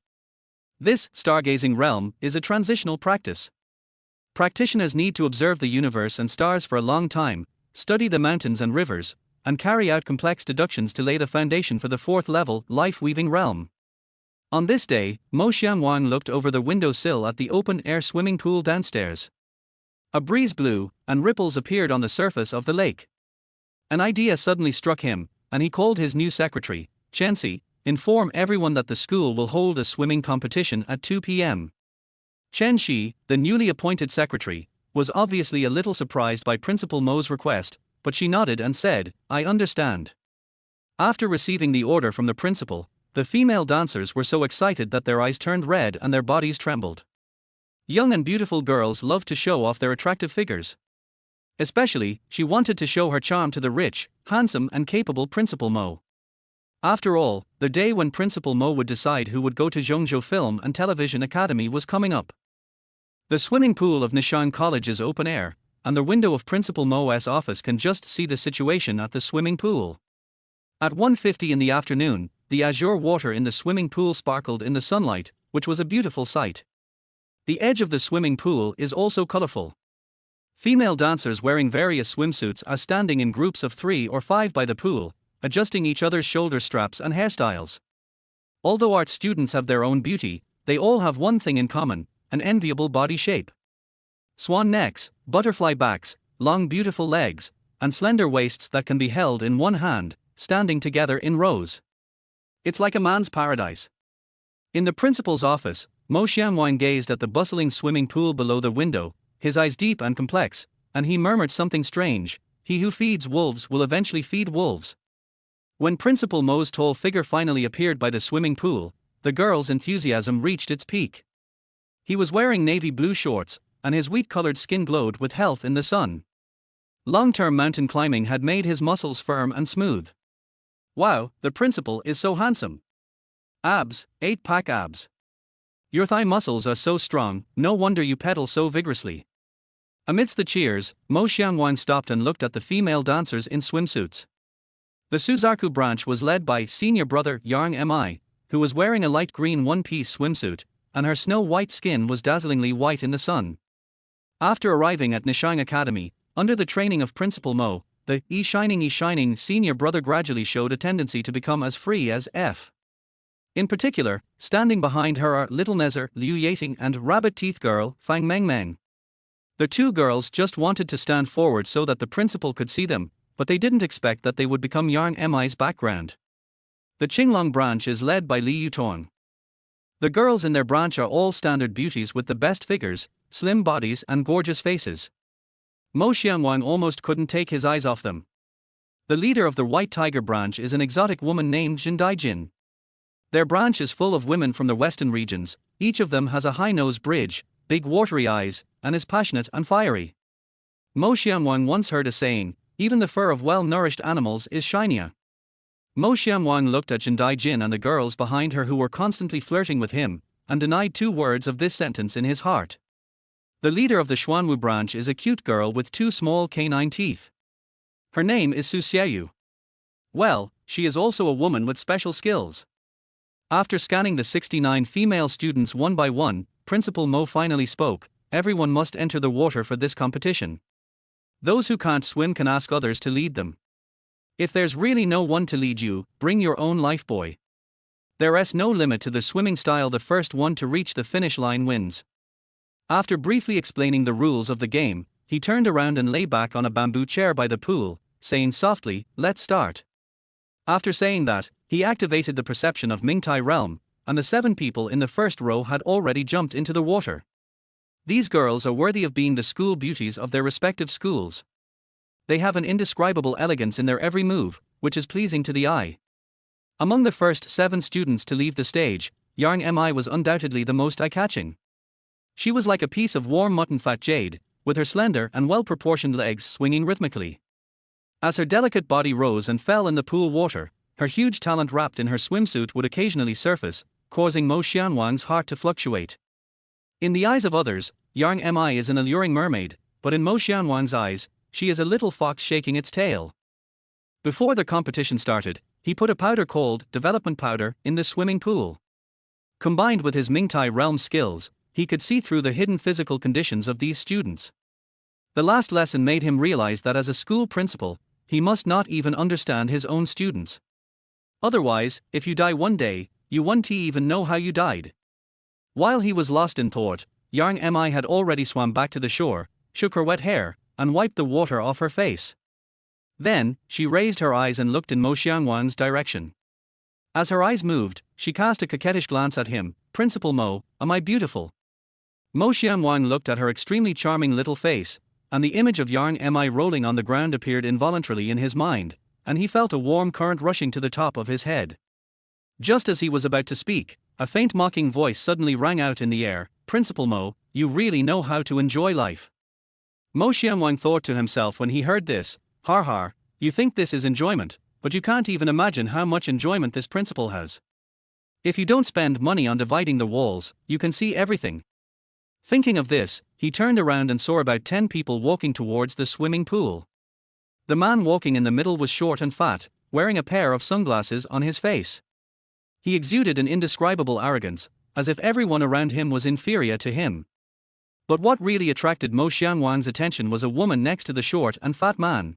This stargazing realm is a transitional practice. Practitioners need to observe the universe and stars for a long time, study the mountains and rivers, and carry out complex deductions to lay the foundation for the fourth level life-weaving realm. On this day, Mo Xianwang looked over the windowsill at the open-air swimming pool downstairs. A breeze blew, and ripples appeared on the surface of the lake. An idea suddenly struck him, and he called his new secretary, Chensi, inform everyone that the school will hold a swimming competition at 2 p.m. Chen Shi, the newly appointed secretary, was obviously a little surprised by Principal Mo's request, but she nodded and said, I understand. After receiving the order from the principal, the female dancers were so excited that their eyes turned red and their bodies trembled. Young and beautiful girls love to show off their attractive figures. Especially, she wanted to show her charm to the rich, handsome and capable Principal Mo. After all, the day when Principal Mo would decide who would go to Zhengzhou Film and Television Academy was coming up. The swimming pool of Nishang College is open air, and the window of Principal Mo's office can just see the situation at the swimming pool. At 1:50 in the afternoon, the azure water in the swimming pool sparkled in the sunlight, which was a beautiful sight. The edge of the swimming pool is also colorful. Female dancers wearing various swimsuits are standing in groups of 3 or 5 by the pool, adjusting each other's shoulder straps and hairstyles. Although art students have their own beauty, they all have one thing in common, an enviable body shape. Swan necks, butterfly backs, long beautiful legs, and slender waists that can be held in one hand, standing together in rows. It's like a man's paradise. In the principal's office, Mo Xianwang gazed at the bustling swimming pool below the window, his eyes deep and complex, and he murmured something strange, he who feeds wolves will eventually feed wolves. When Principal Mo's tall figure finally appeared by the swimming pool, the girl's enthusiasm reached its peak. He was wearing navy blue shorts, and his wheat-colored skin glowed with health in the sun. Long-term mountain climbing had made his muscles firm and smooth. Wow, the principal is so handsome. Abs, 8-pack abs. Your thigh muscles are so strong, no wonder you pedal so vigorously. Amidst the cheers, Mo Xiangwang stopped and looked at the female dancers in swimsuits. The Suzaku branch was led by senior brother Yang Mi, who was wearing a light green one-piece swimsuit, and her snow-white skin was dazzlingly white in the sun. After arriving at Nishang Academy, under the training of Principal Mo, the shining senior brother gradually showed a tendency to become as free as F. In particular, standing behind her are Little Nezer, Liu Yating, and Rabbit Teeth Girl, Fang Mengmeng. The two girls just wanted to stand forward so that the principal could see them, but they didn't expect that they would become Yang Mi's background. The Qinglong branch is led by Li Yutong. The girls in their branch are all standard beauties with the best figures, slim bodies, and gorgeous faces. Mo Xiangwang almost couldn't take his eyes off them. The leader of the White Tiger branch is an exotic woman named Jin. Their branch is full of women from the western regions. Each of them has a high nose bridge, big watery eyes, and is passionate and fiery. Mo Xiangwang once heard a saying, even the fur of well-nourished animals is shinier. Mo Xiangwang looked at Jin and the girls behind her who were constantly flirting with him, and denied 2 words of this sentence in his heart. The leader of the Xuanwu branch is a cute girl with 2 small canine teeth. Her name is Su Xiaoyu. Well, she is also a woman with special skills. After scanning the 69 female students one by one, Principal Mo finally spoke, everyone must enter the water for this competition. Those who can't swim can ask others to lead them. If there's really no one to lead you, bring your own lifebuoy. There's no limit to the swimming style, the first one to reach the finish line wins. After briefly explaining the rules of the game, he turned around and lay back on a bamboo chair by the pool, saying softly, let's start. After saying that, he activated the perception of Mingtai realm, and the 7 people in the first row had already jumped into the water. These girls are worthy of being the school beauties of their respective schools. They have an indescribable elegance in their every move, which is pleasing to the eye. Among the first 7 students to leave the stage, Yang Mi was undoubtedly the most eye-catching. She was like a piece of warm mutton fat jade, with her slender and well-proportioned legs swinging rhythmically. As her delicate body rose and fell in the pool water, her huge talent wrapped in her swimsuit would occasionally surface, causing Mo Xianwang's heart to fluctuate. In the eyes of others, Yang Mi is an alluring mermaid, but in Mo Xianwang's eyes, she is a little fox shaking its tail. Before the competition started, he put a powder called development powder in the swimming pool. Combined with his Mingtai realm skills, he could see through the hidden physical conditions of these students. The last lesson made him realize that as a school principal, he must not even understand his own students. Otherwise, if you die one day, you won't even know how you died. While he was lost in thought, Yang Mi had already swam back to the shore, shook her wet hair, and wiped the water off her face. Then, she raised her eyes and looked in Mo Xiangwang's direction. As her eyes moved, she cast a coquettish glance at him. Principal Mo, am I beautiful? Mo Xiangwang looked at her extremely charming little face, and the image of Yang Mi rolling on the ground appeared involuntarily in his mind, and he felt a warm current rushing to the top of his head. Just as he was about to speak, a faint mocking voice suddenly rang out in the air, Principal Mo, you really know how to enjoy life. Mo Xiangwang thought to himself when he heard this, har har, you think this is enjoyment, but you can't even imagine how much enjoyment this principal has. If you don't spend money on dividing the walls, you can see everything. Thinking of this, he turned around and saw about 10 people walking towards the swimming pool. The man walking in the middle was short and fat, wearing a pair of sunglasses on his face. He exuded an indescribable arrogance, as if everyone around him was inferior to him. But what really attracted Mo Xiangwang's attention was a woman next to the short and fat man.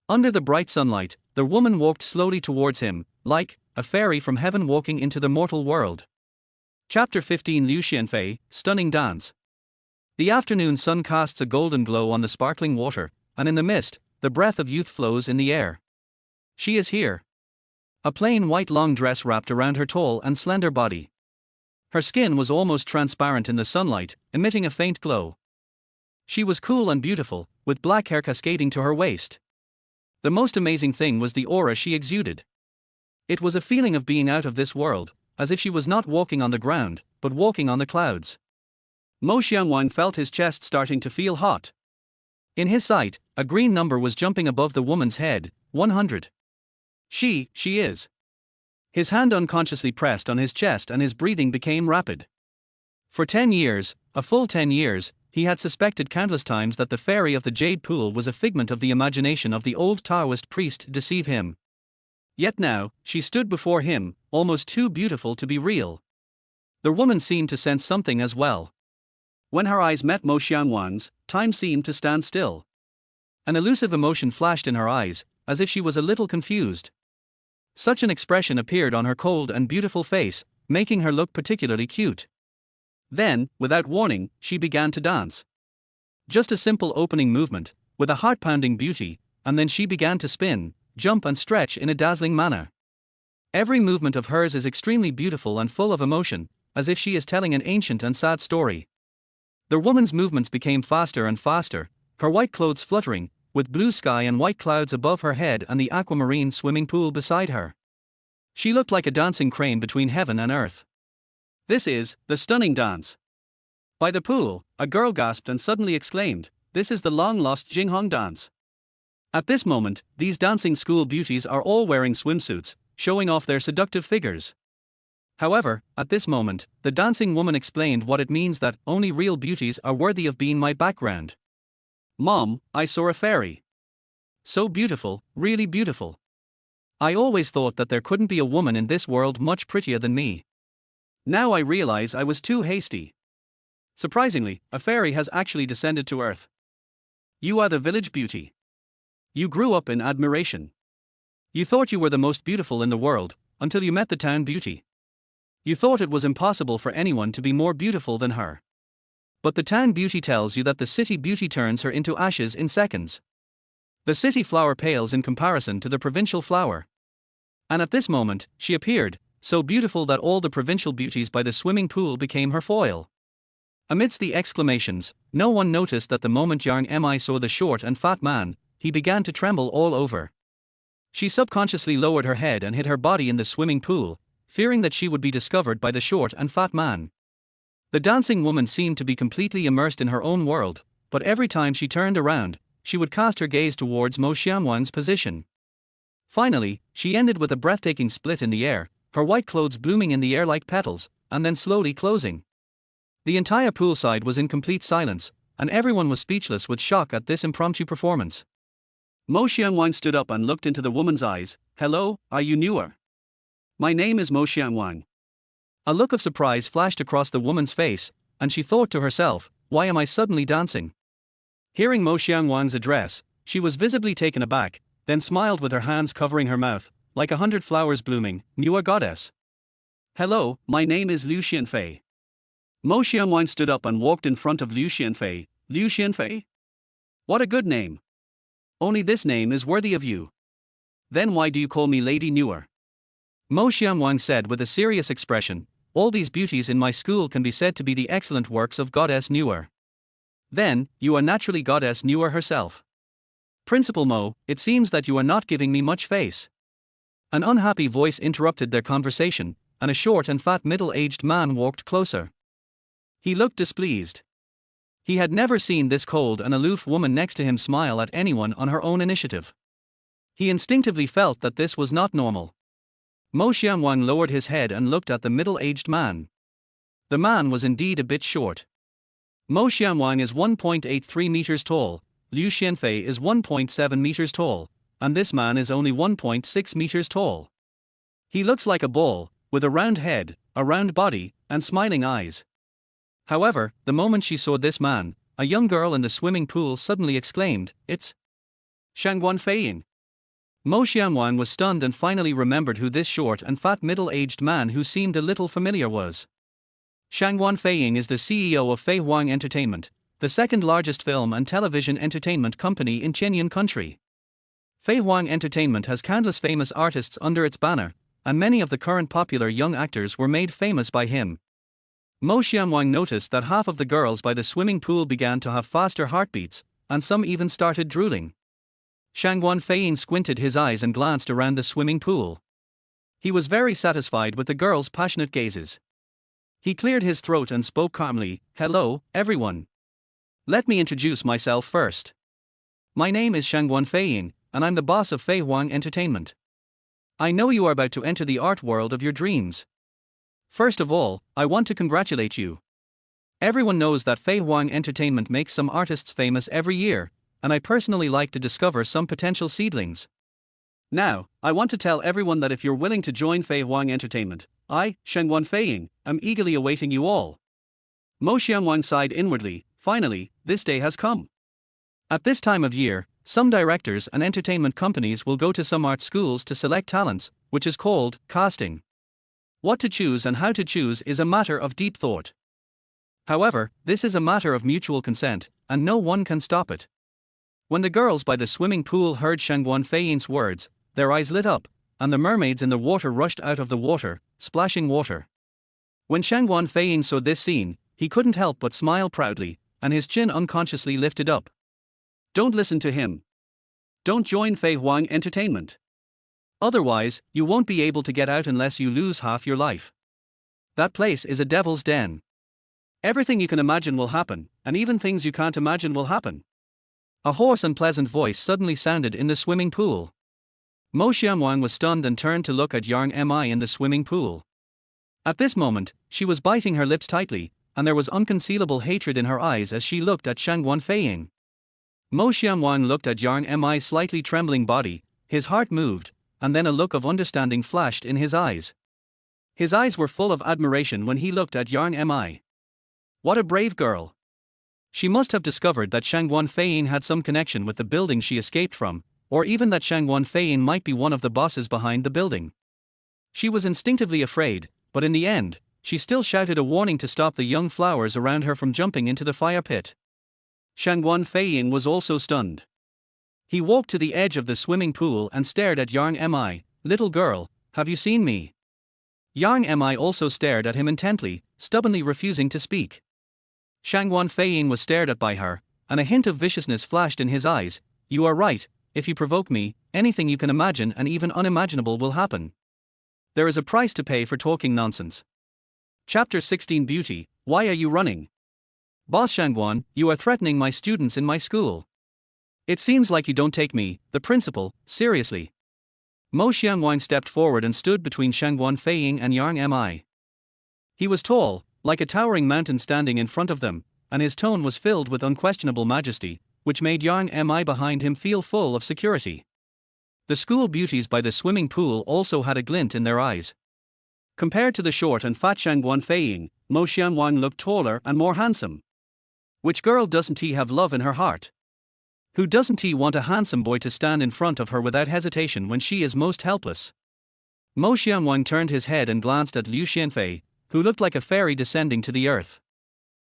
Under the bright sunlight, the woman walked slowly towards him, like a fairy from heaven walking into the mortal world. Chapter 15 Liu Xianfei, Stunning Dance. The afternoon sun casts a golden glow on the sparkling water, and in the mist, the breath of youth flows in the air. She is here. A plain white long dress wrapped around her tall and slender body. Her skin was almost transparent in the sunlight, emitting a faint glow. She was cool and beautiful, with black hair cascading to her waist. The most amazing thing was the aura she exuded. It was a feeling of being out of this world, as if she was not walking on the ground, but walking on the clouds. Mo Xiangwang felt his chest starting to feel hot. In his sight, a green number was jumping above the woman's head, 100. She is. His hand unconsciously pressed on his chest and his breathing became rapid. For 10 years, a full 10 years, He had suspected countless times that the fairy of the jade pool was a figment of the imagination of the old Taoist priest to deceive him. Yet now, she stood before him, almost too beautiful to be real. The woman seemed to sense something as well. When her eyes met Mo Xiangwan's, time seemed to stand still. An elusive emotion flashed in her eyes, as if she was a little confused. Such an expression appeared on her cold and beautiful face, making her look particularly cute. Then, without warning, she began to dance. Just a simple opening movement, with a heart-pounding beauty, and then she began to spin, jump and stretch in a dazzling manner. Every movement of hers is extremely beautiful and full of emotion, as if she is telling an ancient and sad story. The woman's movements became faster and faster, her white clothes fluttering, with blue sky and white clouds above her head and the aquamarine swimming pool beside her. She looked like a dancing crane between heaven and earth. This is the stunning dance. By the pool, a girl gasped and suddenly exclaimed, "This is the long-lost Jinghong dance." At this moment, these dancing school beauties are all wearing swimsuits, showing off their seductive figures. However, at this moment, the dancing woman explained what it means that only real beauties are worthy of being my background. "Mom, I saw a fairy. So beautiful, really beautiful. I always thought that there couldn't be a woman in this world much prettier than me. Now I realize I was too hasty. Surprisingly, a fairy has actually descended to earth. You are the village beauty. You grew up in admiration. You thought you were the most beautiful in the world, until you met the town beauty. You thought it was impossible for anyone to be more beautiful than her. But the town beauty tells you that the city beauty turns her into ashes in seconds. The city flower pales in comparison to the provincial flower. And at this moment, she appeared, so beautiful that all the provincial beauties by the swimming pool became her foil." Amidst the exclamations, no one noticed that the moment Yang Mi saw the short and fat man, he began to tremble all over. She subconsciously lowered her head and hid her body in the swimming pool, fearing that she would be discovered by the short and fat man. The dancing woman seemed to be completely immersed in her own world, but every time she turned around, she would cast her gaze towards Mo Xiangwan's position. Finally, she ended with a breathtaking split in the air, her white clothes blooming in the air like petals, and then slowly closing. The entire poolside was in complete silence, and everyone was speechless with shock at this impromptu performance. Mo Xiangwan stood up and looked into the woman's eyes. "Hello, are you newer? My name is Mo Xiangwan." A look of surprise flashed across the woman's face, and she thought to herself, "Why am I suddenly dancing?" Hearing Mo Xiangwan's address, she was visibly taken aback, then smiled with her hands covering her mouth, like 100 flowers blooming. "Newer goddess. Hello, my name is Liu Xianfei." Mo Xiangwan stood up and walked in front of Liu Xianfei. "Liu Xianfei? What a good name. Only this name is worthy of you. Then why do you call me Lady Newer?" Mo Xiangwan said with a serious expression, "All these beauties in my school can be said to be the excellent works of Goddess Newer." "Then, you are naturally Goddess Newer herself." "Principal Mo, it seems that you are not giving me much face." An unhappy voice interrupted their conversation, and a short and fat middle-aged man walked closer. He looked displeased. He had never seen this cold and aloof woman next to him smile at anyone on her own initiative. He instinctively felt that this was not normal. Mo Xiangwan lowered his head and looked at the middle-aged man. The man was indeed a bit short. Mo Xiangwan is 1.83 meters tall, Liu Xianfei is 1.7 meters tall, and this man is only 1.6 meters tall. He looks like a ball, with a round head, a round body, and smiling eyes. However, the moment she saw this man, a young girl in the swimming pool suddenly exclaimed, "It's Shangguan Feiying." Mo Xiangwan was stunned and finally remembered who this short and fat middle-aged man who seemed a little familiar was. Shangguan Feiying is the CEO of Fei Huang Entertainment, the second largest film and television entertainment company in Tianyun country. Fei Huang Entertainment has countless famous artists under its banner, and many of the current popular young actors were made famous by him. Mo Xiangwan noticed that half of the girls by the swimming pool began to have faster heartbeats, and some even started drooling. Shangguan Feiying squinted his eyes and glanced around the swimming pool. He was very satisfied with the girls' passionate gazes. He cleared his throat and spoke calmly, "Hello, everyone. Let me introduce myself first. My name is Shangguan Feiying, and I'm the boss of Fei Huang Entertainment. I know you are about to enter the art world of your dreams. First of all, I want to congratulate you. Everyone knows that Fei Huang Entertainment makes some artists famous every year, and I personally like to discover some potential seedlings. Now, I want to tell everyone that if you're willing to join Fei Huang Entertainment, I, Shengguan Feiying, am eagerly awaiting you all. Mo Xianguang sighed inwardly. Finally, this day has come. At this time of year, some directors and entertainment companies will go to some art schools to select talents, which is called casting. What to choose and how to choose is a matter of deep thought. However, this is a matter of mutual consent, and no one can stop it. When the girls by the swimming pool heard Shangguan Feiying's words, their eyes lit up, and the mermaids in the water rushed out of the water, splashing water. When Shangguan Feiying saw this scene, he couldn't help but smile proudly, and his chin unconsciously lifted up. Don't listen to him. Don't join Fei Huang Entertainment. Otherwise, you won't be able to get out unless you lose half your life. That place is a devil's den. Everything you can imagine will happen, and even things you can't imagine will happen. A hoarse and pleasant voice suddenly sounded in the swimming pool. Mo Xianguang was stunned and turned to look at Yang Mi in the swimming pool. At this moment, she was biting her lips tightly, and there was unconcealable hatred in her eyes as she looked at Shangguan Feiying. Mo Xianguang looked at Yang Mi's slightly trembling body, his heart moved, and then a look of understanding flashed in his eyes. His eyes were full of admiration when he looked at Yang Mi. What a brave girl! She must have discovered that Shangguan Feiying had some connection with the building she escaped from, or even that Shangguan Feiying might be one of the bosses behind the building. She was instinctively afraid, but in the end, she still shouted a warning to stop the young flowers around her from jumping into the fire pit. Shangguan Feiying was also stunned. He walked to the edge of the swimming pool and stared at Yang Mi. Little girl, have you seen me? Yang Mi also stared at him intently, stubbornly refusing to speak. Shangguan Feiying was stared at by her, and a hint of viciousness flashed in his eyes. You are right, if you provoke me, anything you can imagine and even unimaginable will happen. There is a price to pay for talking nonsense. Chapter 16 Beauty, why are you running? Boss Shangguan, you are threatening my students in my school. It seems like you don't take me, the principal, seriously. Mo Xianguang stepped forward and stood between Shangguan Feiying and Yang Mi. He was tall, like a towering mountain standing in front of them, and his tone was filled with unquestionable majesty, which made Yang Mi behind him feel full of security. The school beauties by the swimming pool also had a glint in their eyes. Compared to the short and fat Shangguan Feiying, Mo Xianguang looked taller and more handsome. Which girl doesn't he have love in her heart? Who doesn't he want a handsome boy to stand in front of her without hesitation when she is most helpless? Mo Xianguang turned his head and glanced at Liu Xianfei, who looked like a fairy descending to the earth.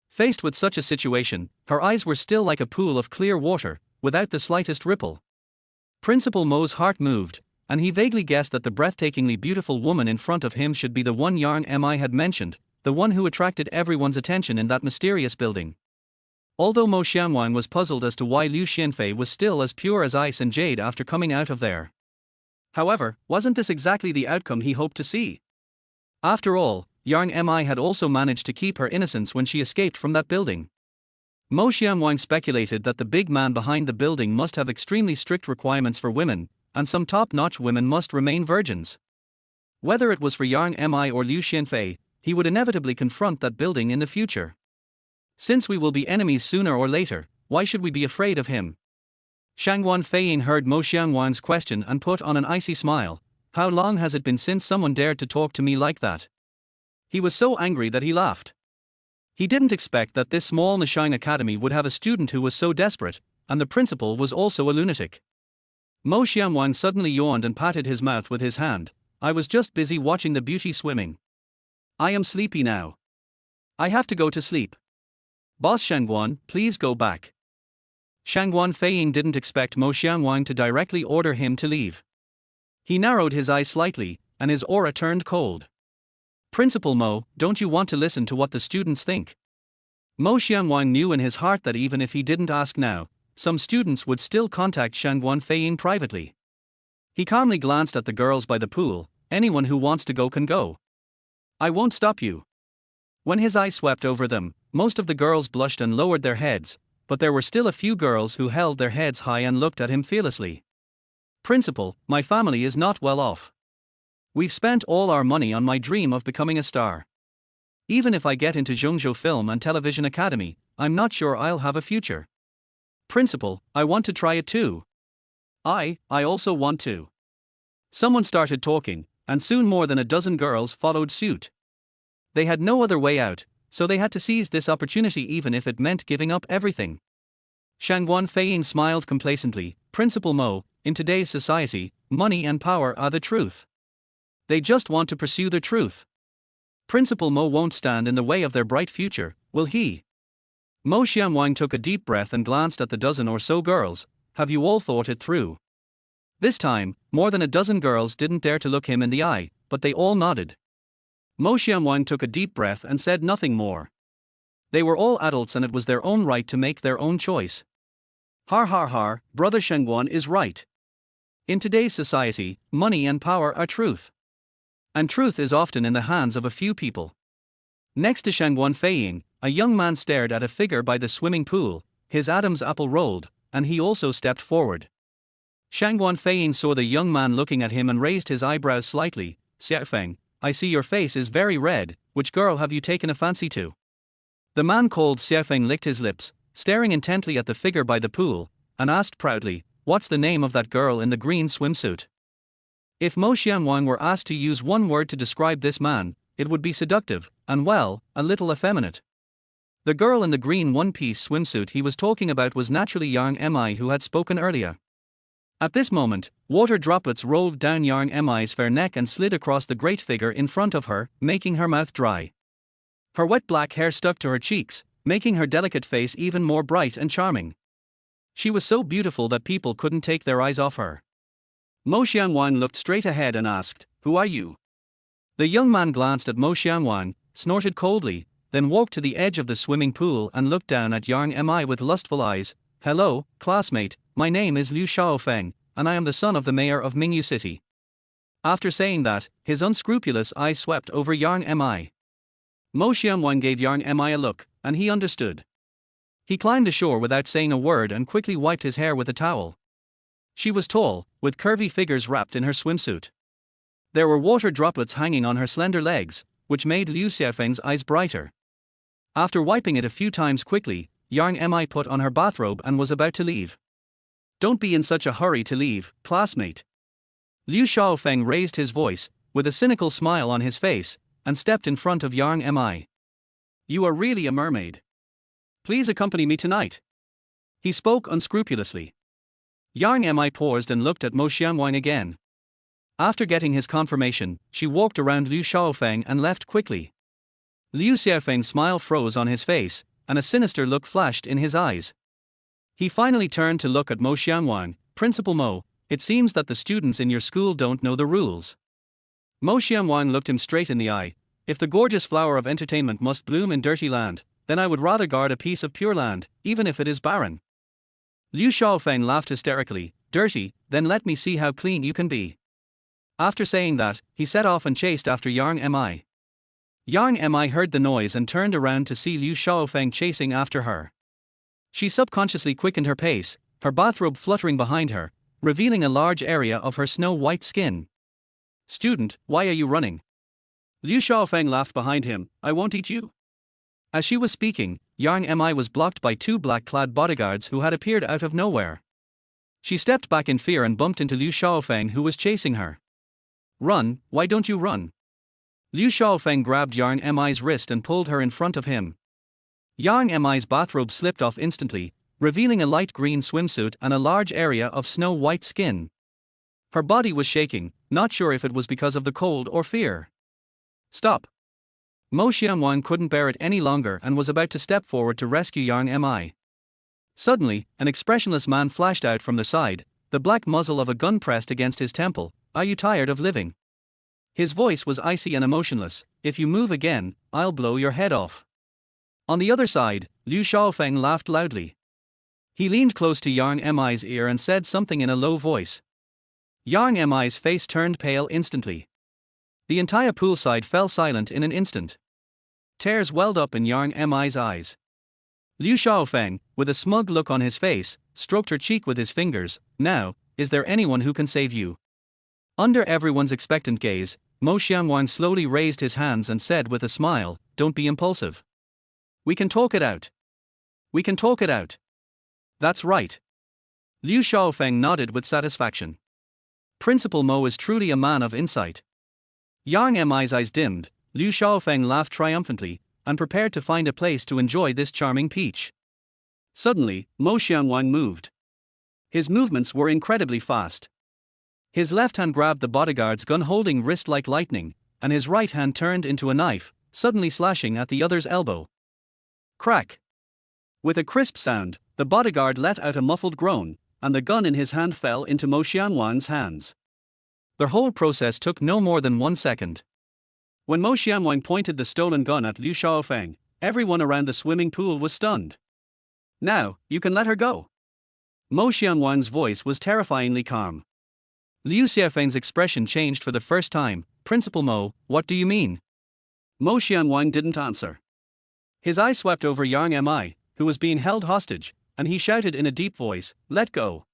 Faced with such a situation, her eyes were still like a pool of clear water, without the slightest ripple. Principal Mo's heart moved, and he vaguely guessed that the breathtakingly beautiful woman in front of him should be the one Yang Mi had mentioned, the one who attracted everyone's attention in that mysterious building. Although Mo Xianguang was puzzled as to why Liu Xianfei was still as pure as ice and jade after coming out of there. However, wasn't this exactly the outcome he hoped to see? After all, Yang Mi had also managed to keep her innocence when she escaped from that building. Mo Xianguang speculated that the big man behind the building must have extremely strict requirements for women, and some top-notch women must remain virgins. Whether it was for Yang Mi or Liu Xianfei, he would inevitably confront that building in the future. Since we will be enemies sooner or later, why should we be afraid of him? Shangguan Feiying heard Mo Xianguang's question and put on an icy smile. How long has it been since someone dared to talk to me like that? He was so angry that he laughed. He didn't expect that this small Nishang Academy would have a student who was so desperate, and the principal was also a lunatic. Mo Xianguang suddenly yawned and patted his mouth with his hand. I was just busy watching the beauty swimming. I am sleepy now. I have to go to sleep. Boss Shangguan, please go back. Shangguan Feiying didn't expect Mo Xianguang to directly order him to leave. He narrowed his eyes slightly, and his aura turned cold. Principal Mo, don't you want to listen to what the students think? Mo Xianguang knew in his heart that even if he didn't ask now, some students would still contact Shangguan Feiying privately. He calmly glanced at the girls by the pool. Anyone who wants to go can go. I won't stop you. When his eye swept over them, most of the girls blushed and lowered their heads, but there were still a few girls who held their heads high and looked at him fearlessly. Principal, my family is not well off. We've spent all our money on my dream of becoming a star. Even if I get into Zhongzhou Film and Television Academy, I'm not sure I'll have a future. Principal, I want to try it too. I also want to. Someone started talking, and soon more than a dozen girls followed suit. They had no other way out, so they had to seize this opportunity even if it meant giving up everything. Shangguan Feiying smiled complacently. Principal Mo, in today's society, money and power are the truth. They just want to pursue the truth. Principal Mo won't stand in the way of their bright future, will he? Mo Xianwang took a deep breath and glanced at the dozen or so girls. Have you all thought it through? This time, more than a dozen girls didn't dare to look him in the eye, but they all nodded. Mo Xianwang took a deep breath and said nothing more. They were all adults and it was their own right to make their own choice. Har har har, brother Shangguan is right. In today's society, money and power are truth. And truth is often in the hands of a few people. Next to Shangguan Feiying, a young man stared at a figure by the swimming pool. His Adam's apple rolled, and he also stepped forward. Shangguan Feiying saw the young man looking at him and raised his eyebrows slightly. Xiaofeng, I see your face is very red. Which girl have you taken a fancy to? The man called Xiaofeng licked his lips, staring intently at the figure by the pool, and asked proudly, what's the name of that girl in the green swimsuit? If Mo Xianwang were asked to use one word to describe this man, it would be seductive, and well, a little effeminate. The girl in the green one-piece swimsuit he was talking about was naturally Yang Mi, who had spoken earlier. At this moment, water droplets rolled down Yang Mi's fair neck and slid across the great figure in front of her, making her mouth dry. Her wet black hair stuck to her cheeks, making her delicate face even more bright and charming. She was so beautiful that people couldn't take their eyes off her. Mo Xianwang looked straight ahead and asked, who are you? The young man glanced at Mo Xianwang, snorted coldly, then walked to the edge of the swimming pool and looked down at Yang Mi with lustful eyes. Hello, classmate, my name is Liu Xiaofeng, and I am the son of the mayor of Mingyu City. After saying that, his unscrupulous eyes swept over Yang Mi. Mo Xianwang gave Yang Mi a look, and he understood. He climbed ashore without saying a word and quickly wiped his hair with a towel. She was tall, with curvy figures wrapped in her swimsuit. There were water droplets hanging on her slender legs, which made Liu Xiaofeng's eyes brighter. After wiping it a few times quickly, Yang Mi put on her bathrobe and was about to leave. Don't be in such a hurry to leave, classmate. Liu Xiaofeng raised his voice, with a cynical smile on his face, and stepped in front of Yang Mi. You are really a mermaid. Please accompany me tonight. He spoke unscrupulously. Yang Mi paused and looked at Mo Xianwang again. After getting his confirmation, she walked around Liu Xiaofeng and left quickly. Liu Xiaofeng's smile froze on his face, and a sinister look flashed in his eyes. He finally turned to look at Mo Xianwang. Principal Mo, it seems that the students in your school don't know the rules. Mo Xianwang looked him straight in the eye. If the gorgeous flower of entertainment must bloom in dirty land, then I would rather guard a piece of pure land, even if it is barren. Liu Xiaofeng laughed hysterically. Dirty, then let me see how clean you can be. After saying that, he set off and chased after Yang Mi. Yang Mi heard the noise and turned around to see Liu Xiaofeng chasing after her. She subconsciously quickened her pace, her bathrobe fluttering behind her, revealing a large area of her snow-white skin. Student, why are you running? Liu Xiaofeng laughed behind him. I won't eat you. As she was speaking, Yang Mi was blocked by two black-clad bodyguards who had appeared out of nowhere. She stepped back in fear and bumped into Liu Xiaofeng, who was chasing her. Run, why don't you run? Liu Xiaofeng grabbed Yang Mi's wrist and pulled her in front of him. Yang Mi's bathrobe slipped off instantly, revealing a light green swimsuit and a large area of snow-white skin. Her body was shaking, not sure if it was because of the cold or fear. Stop! Mo Xianwang couldn't bear it any longer and was about to step forward to rescue Yang Mi. Suddenly, an expressionless man flashed out from the side, the black muzzle of a gun pressed against his temple. Are you tired of living? His voice was icy and emotionless. If you move again, I'll blow your head off. On the other side, Liu Xiaofeng laughed loudly. He leaned close to Yang Mi's ear and said something in a low voice. Yang Mi's face turned pale instantly. The entire poolside fell silent in an instant. Tears welled up in Yang Mi's eyes. Liu Xiaofeng, with a smug look on his face, stroked her cheek with his fingers. Now, is there anyone who can save you? Under everyone's expectant gaze, Mo Xianwang slowly raised his hands and said with a smile, "Don't be impulsive. We can talk it out. We can talk it out." "That's right." Liu Shaofeng nodded with satisfaction. Principal Mo is truly a man of insight. Yang Mi's eyes dimmed. Liu Shaofeng laughed triumphantly, and prepared to find a place to enjoy this charming peach. Suddenly, Mo Xianwang moved. His movements were incredibly fast. His left hand grabbed the bodyguard's gun-holding wrist like lightning, and his right hand turned into a knife, suddenly slashing at the other's elbow. Crack! With a crisp sound, the bodyguard let out a muffled groan, and the gun in his hand fell into Mo Xianwang's hands. The whole process took no more than 1 second. When Mo Xianwang pointed the stolen gun at Liu Shaofeng, everyone around the swimming pool was stunned. "Now, you can let her go." Mo Xianwang's voice was terrifyingly calm. Liu Xiaofeng's expression changed for the first time. "Principal Mo, what do you mean?" Mo Xianwang didn't answer. His eyes swept over Yang Mi, who was being held hostage, and he shouted in a deep voice, "Let go."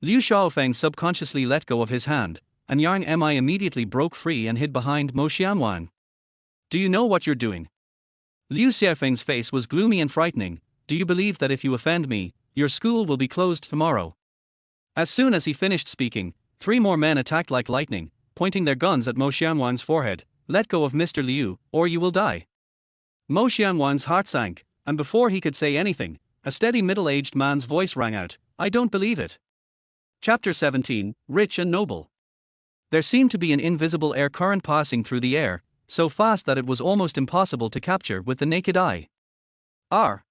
Liu Shaofeng subconsciously let go of his hand, and Yang Mi immediately broke free and hid behind Mo Xianwang. "Do you know what you're doing?" Liu Xiaofeng's face was gloomy and frightening. "Do you believe that if you offend me, your school will be closed tomorrow?" As soon as he finished speaking, 3 more men attacked like lightning, pointing their guns at Mo Xianwang's forehead. "Let go of Mr. Liu, or you will die." Mo Xianwang's heart sank, and before he could say anything, a steady middle-aged man's voice rang out, "I don't believe it." Chapter 17, Rich and Noble. There seemed to be an invisible air current passing through the air, so fast that it was almost impossible to capture with the naked eye. "R!"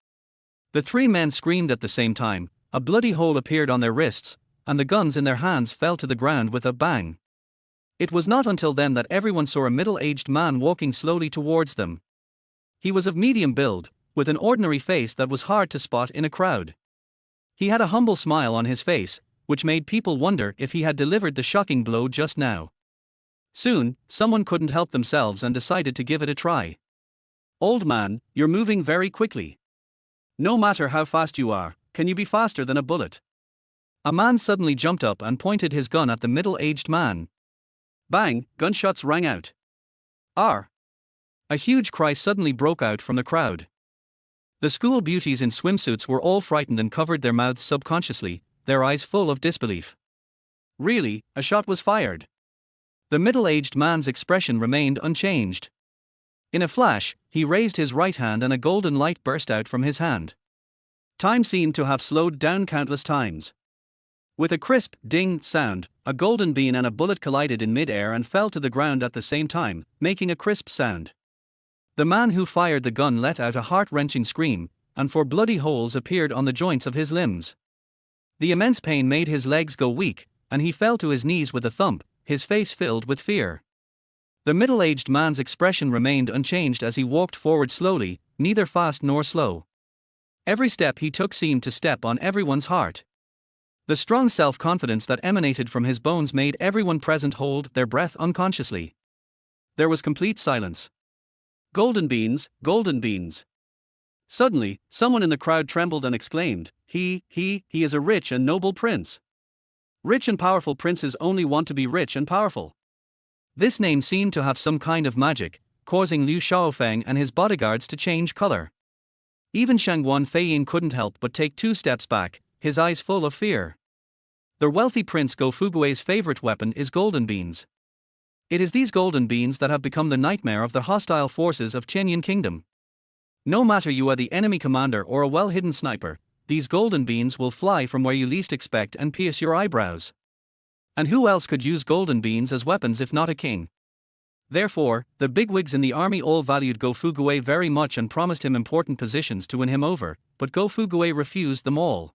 The 3 men screamed at the same time. A bloody hole appeared on their wrists, and the guns in their hands fell to the ground with a bang. It was not until then that everyone saw a middle-aged man walking slowly towards them. He was of medium build, with an ordinary face that was hard to spot in a crowd. He had a humble smile on his face, which made people wonder if he had delivered the shocking blow just now. Soon, someone couldn't help themselves and decided to give it a try. "Old man, you're moving very quickly. No matter how fast you are, can you be faster than a bullet?" A man suddenly jumped up and pointed his gun at the middle-aged man. Bang! Gunshots rang out. "R!" A huge cry suddenly broke out from the crowd. The school beauties in swimsuits were all frightened and covered their mouths subconsciously, their eyes full of disbelief. Really, a shot was fired. The middle-aged man's expression remained unchanged. In a flash, he raised his right hand and a golden light burst out from his hand. Time seemed to have slowed down countless times. With a crisp, ding sound, a golden bean and a bullet collided in mid-air and fell to the ground at the same time, making a crisp sound. The man who fired the gun let out a heart-wrenching scream, and 4 bloody holes appeared on the joints of his limbs. The immense pain made his legs go weak, and he fell to his knees with a thump, his face filled with fear. The middle-aged man's expression remained unchanged as he walked forward slowly, neither fast nor slow. Every step he took seemed to step on everyone's heart. The strong self-confidence that emanated from his bones made everyone present hold their breath unconsciously. There was complete silence. Golden beans, golden beans. Suddenly, someone in the crowd trembled and exclaimed, He is a rich and noble prince. Rich and powerful princes only want to be rich and powerful." This name seemed to have some kind of magic, causing Liu Shaofeng and his bodyguards to change color. Even Shangguan Feiyin couldn't help but take 2 steps back, his eyes full of fear. The wealthy Prince Go Fugue's favorite weapon is golden beans. It is these golden beans that have become the nightmare of the hostile forces of Tianyun Kingdom. No matter you are the enemy commander or a well-hidden sniper, these golden beans will fly from where you least expect and pierce your eyebrows. And who else could use golden beans as weapons if not a king? Therefore, the bigwigs in the army all valued Go Fugue very much and promised him important positions to win him over, but Go Fugue refused them all.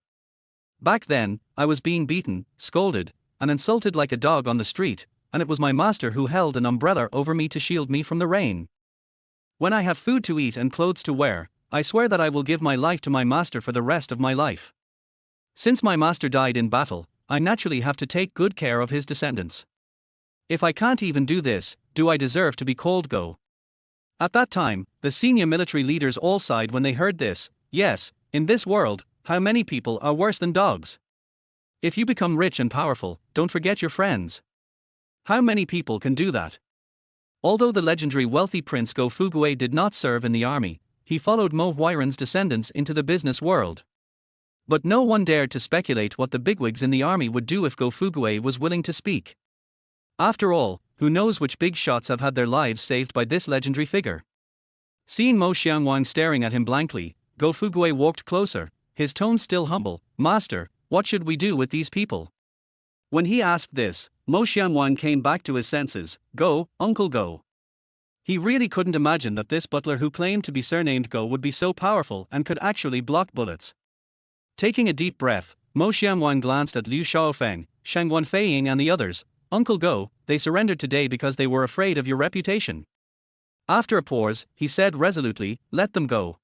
Back then, I was being beaten, scolded, and insulted like a dog on the street, and it was my master who held an umbrella over me to shield me from the rain. When I have food to eat and clothes to wear, I swear that I will give my life to my master for the rest of my life. Since my master died in battle, I naturally have to take good care of his descendants. If I can't even do this, do I deserve to be called Go? At that time, the senior military leaders all sighed when they heard this. Yes, in this world, how many people are worse than dogs? If you become rich and powerful, don't forget your friends. How many people can do that? Although the legendary wealthy Prince Go Fugui did not serve in the army, he followed Mo Huiran's descendants into the business world. But no one dared to speculate what the bigwigs in the army would do if Go Fugui was willing to speak. After all, who knows which big shots have had their lives saved by this legendary figure. Seeing Mo Xiangwang staring at him blankly, Go Fugui walked closer, his tone still humble. "Master, what should we do with these people?" When he asked this, Mo Xiangwang came back to his senses. "Go, Uncle Go." He really couldn't imagine that this butler who claimed to be surnamed Go would be so powerful and could actually block bullets. Taking a deep breath, Mo Xiangwang glanced at Liu Shaofeng, Shang Guanfeiying and the others. "Uncle Go, they surrendered today because they were afraid of your reputation." After a pause, he said resolutely, "Let them go.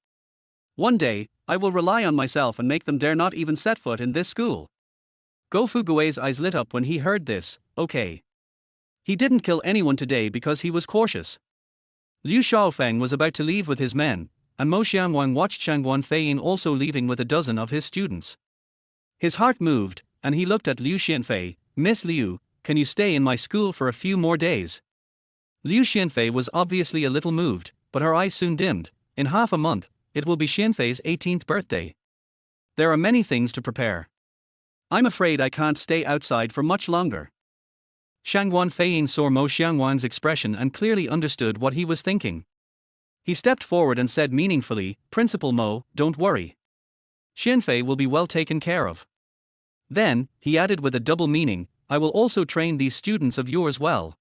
One day, I will rely on myself and make them dare not even set foot in this school." Go Fugui's eyes lit up when he heard this. Okay. He didn't kill anyone today because he was cautious. Liu Shaofeng was about to leave with his men, and Mo Xiangwang watched Shang Guanfeiying also leaving with a dozen of his students. His heart moved, and he looked at Liu Xianfei. "Miss Liu, can you stay in my school for a few more days?" Liu Xianfei was obviously a little moved, but her eyes soon dimmed. "In half a month, it will be Xianfei's 18th birthday. There are many things to prepare. I'm afraid I can't stay outside for much longer." Shang Guanfeiying saw Mo Xiangwang's expression and clearly understood what he was thinking. He stepped forward and said meaningfully, "Principal Mo, don't worry. Xianfei will be well taken care of." Then, he added with a double meaning, "I will also train these students of yours well."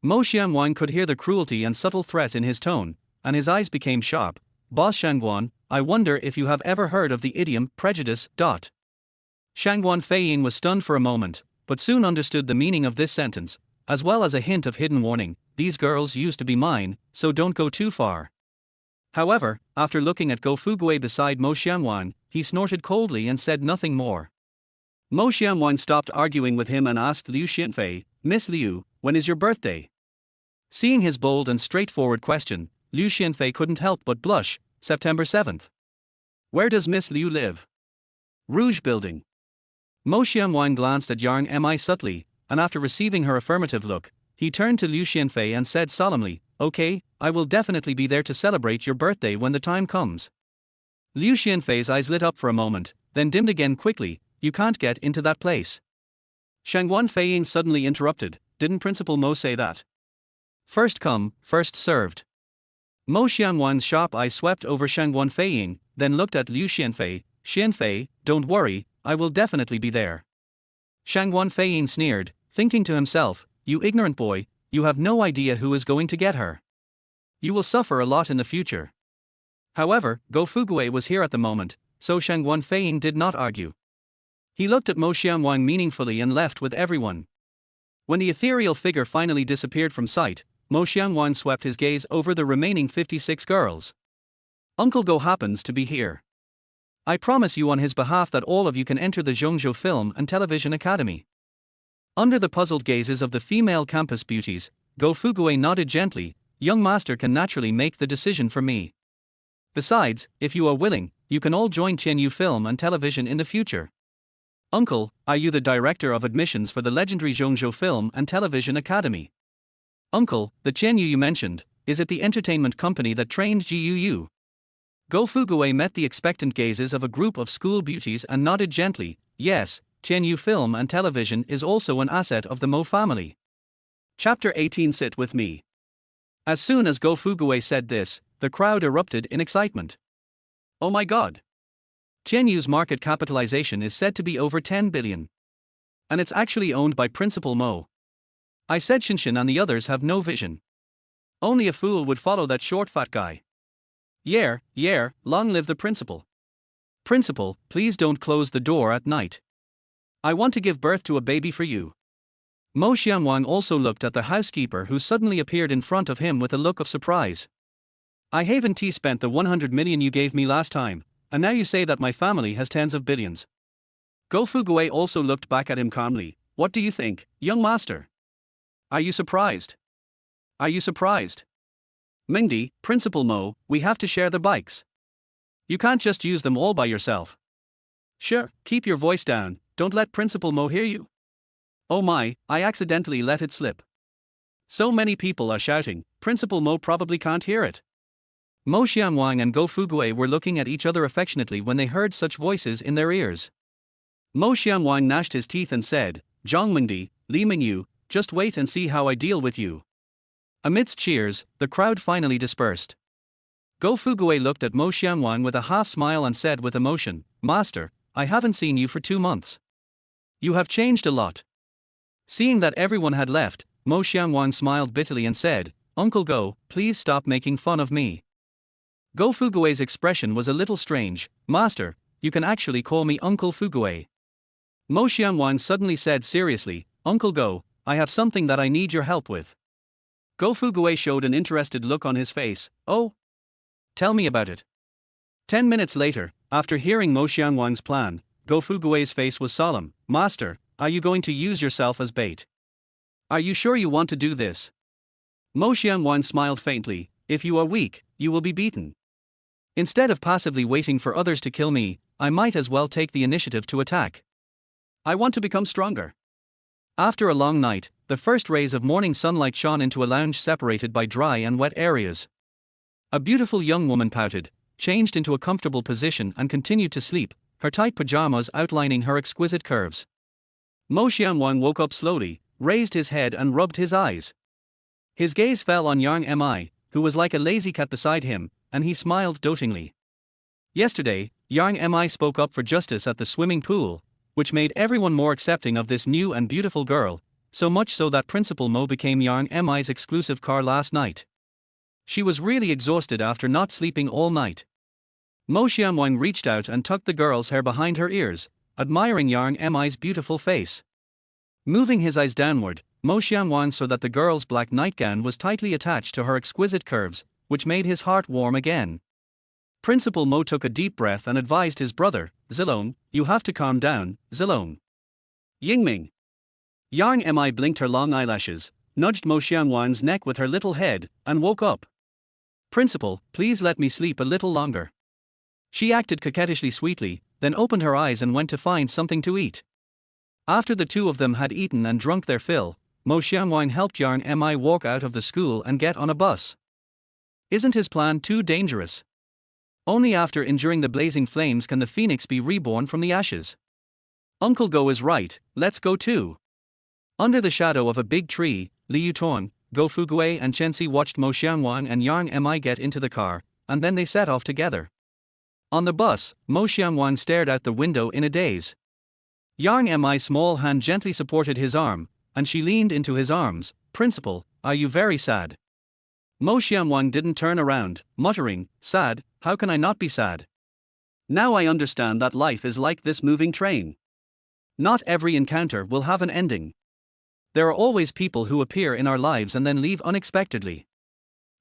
Mo Xiangwang could hear the cruelty and subtle threat in his tone, and his eyes became sharp. "Boss Shangguan, I wonder if you have ever heard of the idiom, prejudice. Shang Guanfeiying was stunned for a moment, but soon understood the meaning of this sentence, as well as a hint of hidden warning. "These girls used to be mine, so don't go too far." However, after looking at Go Fugui beside Mo Xiangwang, he snorted coldly and said nothing more. Mo Xiangwang stopped arguing with him and asked Liu Xianfei, "Miss Liu, when is your birthday?" Seeing his bold and straightforward question, Liu Xianfei couldn't help but blush. "September 7th. Where does Miss Liu live?" "Rouge Building." Mo Xiangwang glanced at Yang Mi subtly, and after receiving her affirmative look, he turned to Liu Xianfei and said solemnly, "Okay, I will definitely be there to celebrate your birthday when the time comes." Liu Xianfei's eyes lit up for a moment, then dimmed again quickly. "You can't get into that place." Shang Guanfeiying suddenly interrupted. "Didn't Principal Mo say that? First come, first served." Mo Xiangwang's sharp eyes swept over Shang Guanfeiying, then looked at Liu Xianfei. "Xianfei, don't worry, I will definitely be there." Shang Guanfeiying sneered, thinking to himself, "You ignorant boy, you have no idea who is going to get her. You will suffer a lot in the future." However, Go Fugui was here at the moment, so Shang Guanfeiying did not argue. He looked at Mo Xiangwang meaningfully and left with everyone. When the ethereal figure finally disappeared from sight, Mo Xiangwang swept his gaze over the remaining 56 girls. "Uncle Go happens to be here. I promise you on his behalf that all of you can enter the Zhongzhou Film and Television Academy." Under the puzzled gazes of the female campus beauties, Go Fugui nodded gently. "Young master can naturally make the decision for me. Besides, if you are willing, you can all join Tianyun Film and Television in the future." "Uncle, are you the director of admissions for the legendary Zhongzhou Film and Television Academy?" "Uncle, the Tianyun you mentioned, is it the entertainment company that trained Gu? Go Fugui met the expectant gazes of a group of school beauties and nodded gently. "Yes, Tianyun Film and Television is also an asset of the Mo family." Chapter 18. Sit with me. As soon as Go Fugui said this, the crowd erupted in excitement. "Oh my god! Tianyun's market capitalization is said to be over 10 billion. And it's actually owned by Principal Mo. I said Shinshin and the others have no vision. Only a fool would follow that short fat guy. Yeah, long live the principal. Principal, please don't close the door at night. I want to give birth to a baby for you." Mo Xiangwang also looked at the housekeeper who suddenly appeared in front of him with a look of surprise. "I haven't spent the 100 million you gave me last time, and now you say that my family has tens of billions." Go Fugui also looked back at him calmly. "What do you think, young master? Are you surprised? Mingdi, Principal Mo, we have to share the bikes. You can't just use them all by yourself." "Sure, keep your voice down, don't let Principal Mo hear you." "Oh my, I accidentally let it slip." So many people are shouting, Principal Mo probably can't hear it. Mo Xianwang and Go Fugue were looking at each other affectionately when they heard such voices in their ears. Mo Xianwang gnashed his teeth and said, Zhang Mingdi, Li Mingyu, just wait and see how I deal with you. Amidst cheers, the crowd finally dispersed. Go Fugue looked at Mo Xianwang with a half smile and said with emotion, Master, I haven't seen you for 2 months. You have changed a lot. Seeing that everyone had left, Mo Xianwang smiled bitterly and said, Uncle Go, please stop making fun of me. Go Fugue's expression was a little strange. Master, you can actually call me Uncle Fugue. Mo Xianwang suddenly said seriously, Uncle Go, I have something that I need your help with. Go Fugue showed an interested look on his face. Oh? Tell me about it. 10 minutes later, after hearing Mo Xianwang's plan, Go Fugue's face was solemn. Master, are you going to use yourself as bait? Are you sure you want to do this? Mo Xianwang smiled faintly. If you are weak, you will be beaten. Instead of passively waiting for others to kill me, I might as well take the initiative to attack. I want to become stronger. After a long night, the first rays of morning sunlight shone into a lounge separated by dry and wet areas. A beautiful young woman pouted, changed into a comfortable position and continued to sleep, her tight pajamas outlining her exquisite curves. Mo Xianwang woke up slowly, raised his head and rubbed his eyes. His gaze fell on Yang Mi, who was like a lazy cat beside him, and he smiled dotingly. Yesterday, Yang Mi spoke up for justice at the swimming pool, which made everyone more accepting of this new and beautiful girl, so much so that Principal Mo became Yang Mi's exclusive car last night. She was really exhausted after not sleeping all night. Mo Xianwang reached out and tucked the girl's hair behind her ears, admiring Yang Mi's beautiful face. Moving his eyes downward, Mo Xianwang saw that the girl's black nightgown was tightly attached to her exquisite curves, which made his heart warm again. Principal Mo took a deep breath and advised his brother, Zilong, you have to calm down, Zilong. Yingming. Yang Mi blinked her long eyelashes, nudged Mo Xianwang's neck with her little head, and woke up. Principal, please let me sleep a little longer. She acted coquettishly sweetly, then opened her eyes and went to find something to eat. After the two of them had eaten and drunk their fill, Mo Xianwang helped Yang Mi walk out of the school and get on a bus. Isn't his plan too dangerous? Only after enduring the blazing flames can the phoenix be reborn from the ashes. Uncle Go is right, let's go too. Under the shadow of a big tree, Li Yutong, Go Fugue and Chenxi watched Mo Xianwang and Yang Mi get into the car, and then they set off together. On the bus, Mo Xianwang stared out the window in a daze. Yang Mi's small hand gently supported his arm, and she leaned into his arms. Principal, are you very sad? Mo Xianwang didn't turn around, muttering, sad, how can I not be sad? Now I understand that life is like this moving train. Not every encounter will have an ending. There are always people who appear in our lives and then leave unexpectedly.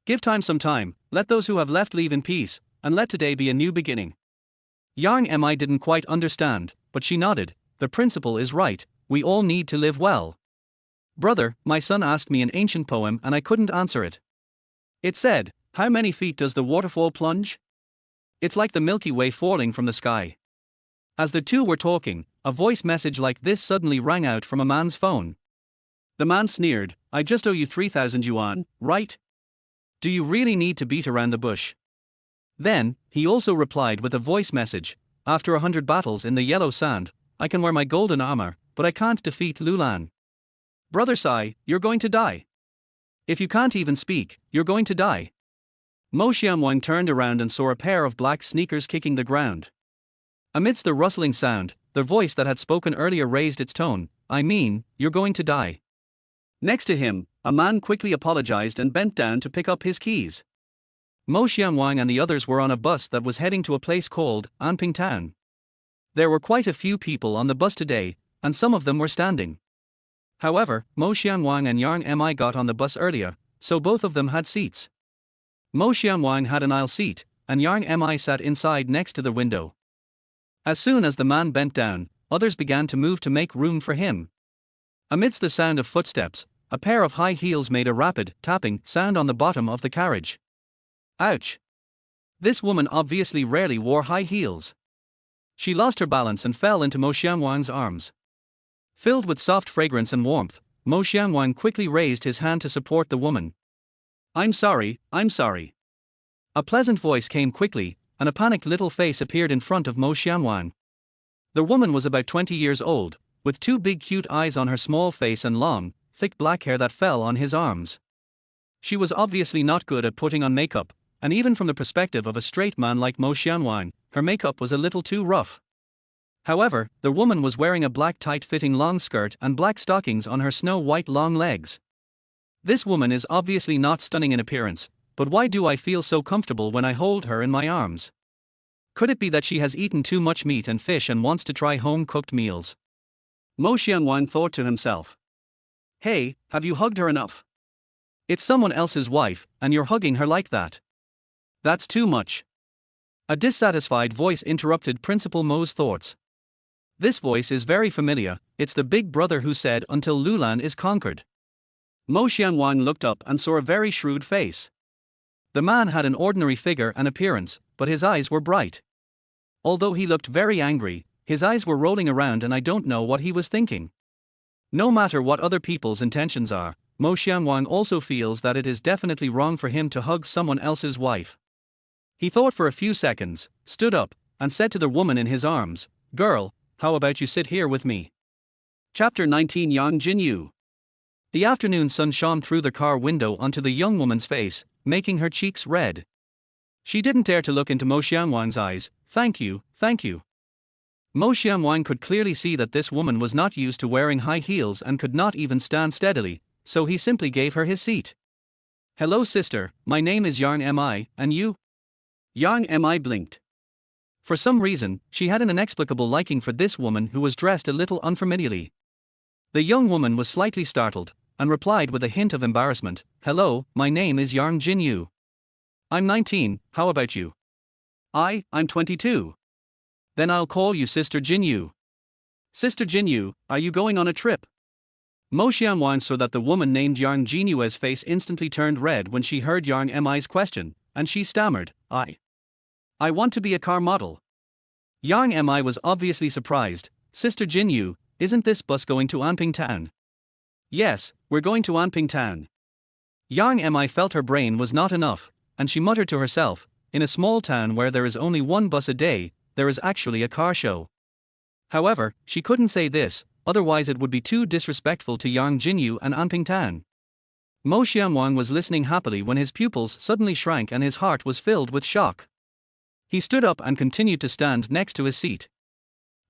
Give time some time, let those who have left leave in peace, and let today be a new beginning. Yang Mi didn't quite understand, but she nodded. The principal is right, we all need to live well. Brother, my son asked me an ancient poem and I couldn't answer it. It said, how many feet does the waterfall plunge? It's like the Milky Way falling from the sky. As the two were talking, a voice message like this suddenly rang out from a man's phone. The man sneered, I just owe you 3,000 yuan, right? Do you really need to beat around the bush? Then, he also replied with a voice message, after 100 battles in the yellow sand, I can wear my golden armor, but I can't defeat Lulan. Brother Sai, you're going to die. If you can't even speak, you're going to die. Mo Xianwang turned around and saw a pair of black sneakers kicking the ground. Amidst the rustling sound, the voice that had spoken earlier raised its tone, I mean, you're going to die. Next to him, a man quickly apologized and bent down to pick up his keys. Mo Xianwang and the others were on a bus that was heading to a place called Anping Town. There were quite a few people on the bus today, and some of them were standing. However, Mo Xianwang and Yang Mi got on the bus earlier, so both of them had seats. Mo Xianwang had an aisle seat, and Yang Mi sat inside next to the window. As soon as the man bent down, others began to move to make room for him. Amidst the sound of footsteps, a pair of high heels made a rapid, tapping sound on the bottom of the carriage. Ouch! This woman obviously rarely wore high heels. She lost her balance and fell into Mo Xianwang's arms. Filled with soft fragrance and warmth, Mo Xianwang quickly raised his hand to support the woman. I'm sorry, I'm sorry. A pleasant voice came quickly, and a panicked little face appeared in front of Mo Xianwang. The woman was about 20 years old, with two big cute eyes on her small face and long, thick black hair that fell on his arms. She was obviously not good at putting on makeup, and even from the perspective of a straight man like Mo Xianwang, her makeup was a little too rough. However, the woman was wearing a black tight-fitting long skirt and black stockings on her snow-white long legs. This woman is obviously not stunning in appearance, but why do I feel so comfortable when I hold her in my arms? Could it be that she has eaten too much meat and fish and wants to try home-cooked meals? Mo Xianwang thought to himself. Hey, have you hugged her enough? It's someone else's wife, and you're hugging her like that. That's too much. A dissatisfied voice interrupted Principal Mo's thoughts. This voice is very familiar, it's the big brother who said until Lulan is conquered. Mo Xianwang looked up and saw a very shrewd face. The man had an ordinary figure and appearance, but his eyes were bright. Although he looked very angry, his eyes were rolling around and I don't know what he was thinking. No matter what other people's intentions are, Mo Xianwang also feels that it is definitely wrong for him to hug someone else's wife. He thought for a few seconds, stood up, and said to the woman in his arms, "Girl, how about you sit here with me?" Chapter 19 Yang Jinyu. The afternoon sun shone through the car window onto the young woman's face, making her cheeks red. She didn't dare to look into Mo Xianwang's eyes. Thank you, thank you. Mo Xianwang could clearly see that this woman was not used to wearing high heels and could not even stand steadily, so he simply gave her his seat. Hello sister, my name is Yang Mi, and you? Yang Mi blinked. For some reason, she had an inexplicable liking for this woman who was dressed a little unfamiliarly. The young woman was slightly startled, and replied with a hint of embarrassment, "Hello, my name is Yang Jinyu. I'm 19, how about you?" I'm 22. Then I'll call you Sister Jinyu. Sister Jinyu, are you going on a trip? Mo Xianwang saw that the woman named Yang Jinyu's face instantly turned red when she heard Yang Mi's question, and she stammered, I want to be a car model. Yang Mi was obviously surprised. Sister Jinyu, isn't this bus going to Anping Town? Yes, we're going to Anping Town. Yang Mi felt her brain was not enough, and she muttered to herself, in a small town where there is only one bus a day, there is actually a car show. However, she couldn't say this, otherwise it would be too disrespectful to Yang Jinyu and Anping Town. Mo Xianwang was listening happily when his pupils suddenly shrank and his heart was filled with shock. He stood up and continued to stand next to his seat.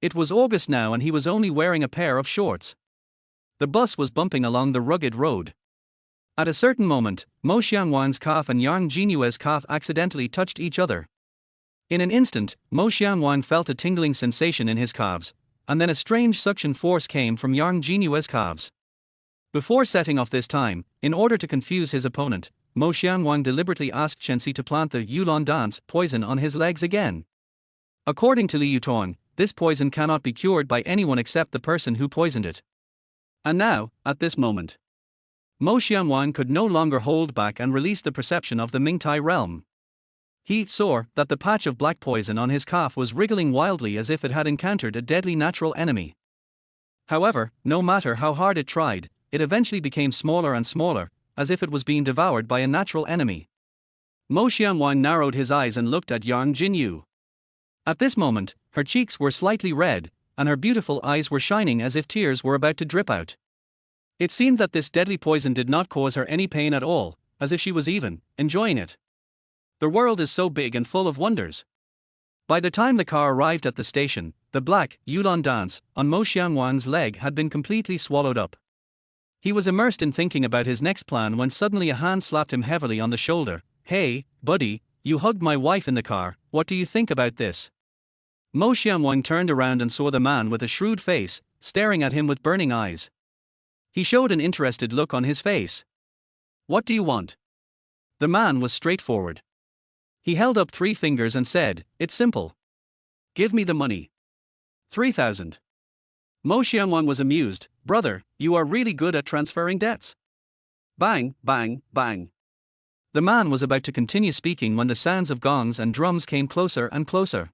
It was August now and he was only wearing a pair of shorts. The bus was bumping along the rugged road. At a certain moment, Mo Xianwang's calf and Yang Jinyu's calf accidentally touched each other. In an instant, Mo Xianwang felt a tingling sensation in his calves, and then a strange suction force came from Yang Jinyu's calves. Before setting off this time, in order to confuse his opponent, Mo Xianwang deliberately asked Shenxi to plant the Yulon dance poison on his legs again. According to Li Yutong, this poison cannot be cured by anyone except the person who poisoned it. And now, at this moment, Mo Xianwang could no longer hold back and released the perception of the Mingtai realm. He saw that the patch of black poison on his calf was wriggling wildly as if it had encountered a deadly natural enemy. However, no matter how hard it tried, it eventually became smaller and smaller, as if it was being devoured by a natural enemy. Mo Xianwang narrowed his eyes and looked at Yang Jinyu. At this moment, her cheeks were slightly red, and her beautiful eyes were shining as if tears were about to drip out. It seemed that this deadly poison did not cause her any pain at all, as if she was even enjoying it. The world is so big and full of wonders. By the time the car arrived at the station, the black Yulon dance on Mo Xianwang's leg had been completely swallowed up. He was immersed in thinking about his next plan when suddenly a hand slapped him heavily on the shoulder. "Hey, buddy, you hugged my wife in the car, what do you think about this?" Mo Xianwang turned around and saw the man with a shrewd face, staring at him with burning eyes. He showed an interested look on his face. "What do you want?" The man was straightforward. He held up 3 fingers and said, "It's simple. Give me the money. 3,000. Mo Xianwang was amused. "Brother, you are really good at transferring debts." Bang, bang, bang. The man was about to continue speaking when the sounds of gongs and drums came closer and closer.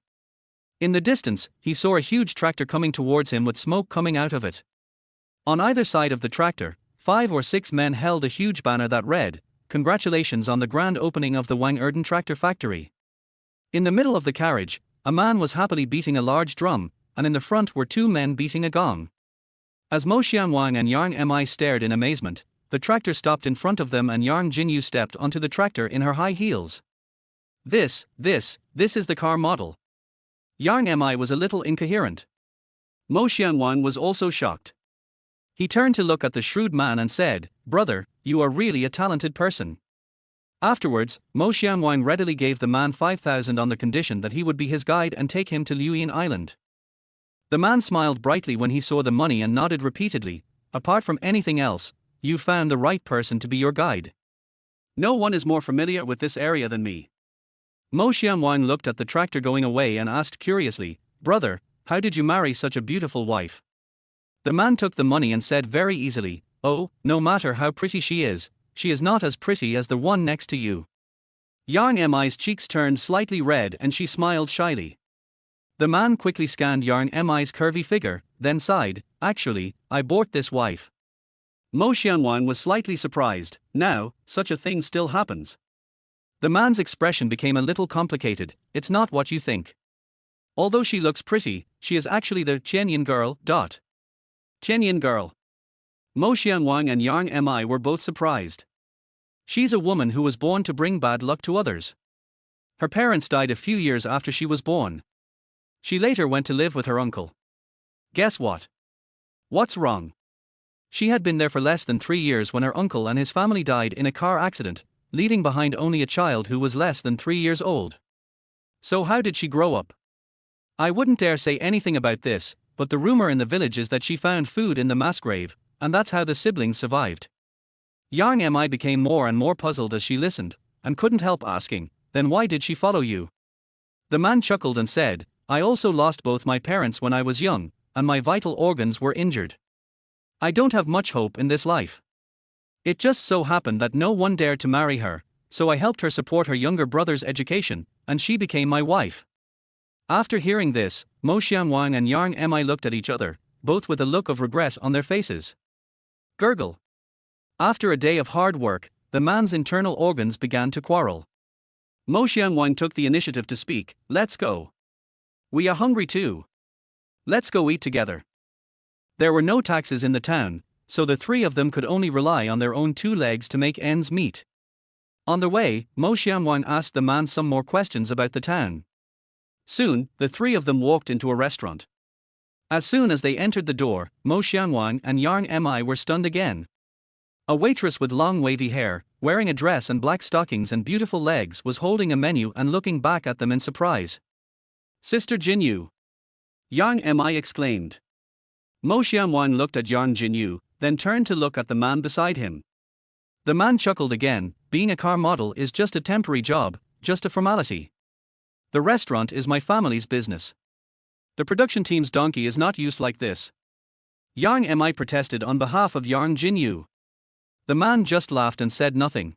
In the distance, he saw a huge tractor coming towards him with smoke coming out of it. On either side of the tractor, 5 or 6 men held a huge banner that read, "Congratulations on the grand opening of the Wang Erden tractor factory." In the middle of the carriage, a man was happily beating a large drum, and in the front were 2 men beating a gong. As Mo Xianwang and Yang Mi stared in amazement, the tractor stopped in front of them and Yang Jinyu stepped onto the tractor in her high heels. This is the car model. Yang Mi was a little incoherent. Mo Xianwang was also shocked. He turned to look at the shrewd man and said, "Brother, you are really a talented person." Afterwards, Mo Xianwang readily gave the man 5,000 on the condition that he would be his guide and take him to Liuyin Island. The man smiled brightly when he saw the money and nodded repeatedly, "Apart from anything else, you found the right person to be your guide. No one is more familiar with this area than me." Mo Xianwang looked at the tractor going away and asked curiously, "Brother, how did you marry such a beautiful wife?" The man took the money and said very easily, "Oh, no matter how pretty she is not as pretty as the one next to you." Yang Mi's cheeks turned slightly red and she smiled shyly. The man quickly scanned Yang Mi's curvy figure, then sighed, "Actually, I bought this wife." Mo Xianwang was slightly surprised. Now, such a thing still happens. The man's expression became a little complicated. "It's not what you think. Although she looks pretty, she is actually the Tianyun girl. Tianyun girl." Mo Xianwang and Yang Mi were both surprised. "She's a woman who was born to bring bad luck to others. Her parents died a few years after she was born. She later went to live with her uncle. Guess what? What's wrong? She had been there for less than 3 years when her uncle and his family died in a car accident, leaving behind only a child who was less than 3 years old. So how did she grow up? I wouldn't dare say anything about this, but the rumor in the village is that she found food in the mass grave, and that's how the siblings survived." Yang Mi became more and more puzzled as she listened, and couldn't help asking, "Then why did she follow you?" The man chuckled and said, "I also lost both my parents when I was young, and my vital organs were injured. I don't have much hope in this life. It just so happened that no one dared to marry her, so I helped her support her younger brother's education, and she became my wife." After hearing this, Mo Xianwang and Yang Mi looked at each other, both with a look of regret on their faces. Gurgle. After a day of hard work, the man's internal organs began to quarrel. Mo Xianwang took the initiative to speak, "Let's go. We are hungry too. Let's go eat together." There were no taxes in the town, so the 3 of them could only rely on their own 2 legs to make ends meet. On the way, Mo Xianwang asked the man some more questions about the town. Soon, the 3 of them walked into a restaurant. As soon as they entered the door, Mo Xianwang and Yang Mi were stunned again. A waitress with long wavy hair, wearing a dress and black stockings and beautiful legs, was holding a menu and looking back at them in surprise. "Sister Jinyu!" Yang Mi exclaimed. Mo Xianwang looked at Yang Jinyu, then turned to look at the man beside him. The man chuckled again, "Being a car model is just a temporary job, just a formality. The restaurant is my family's business. The production team's donkey is not used like this." Yang Mi protested on behalf of Yang Jinyu. The man just laughed and said nothing.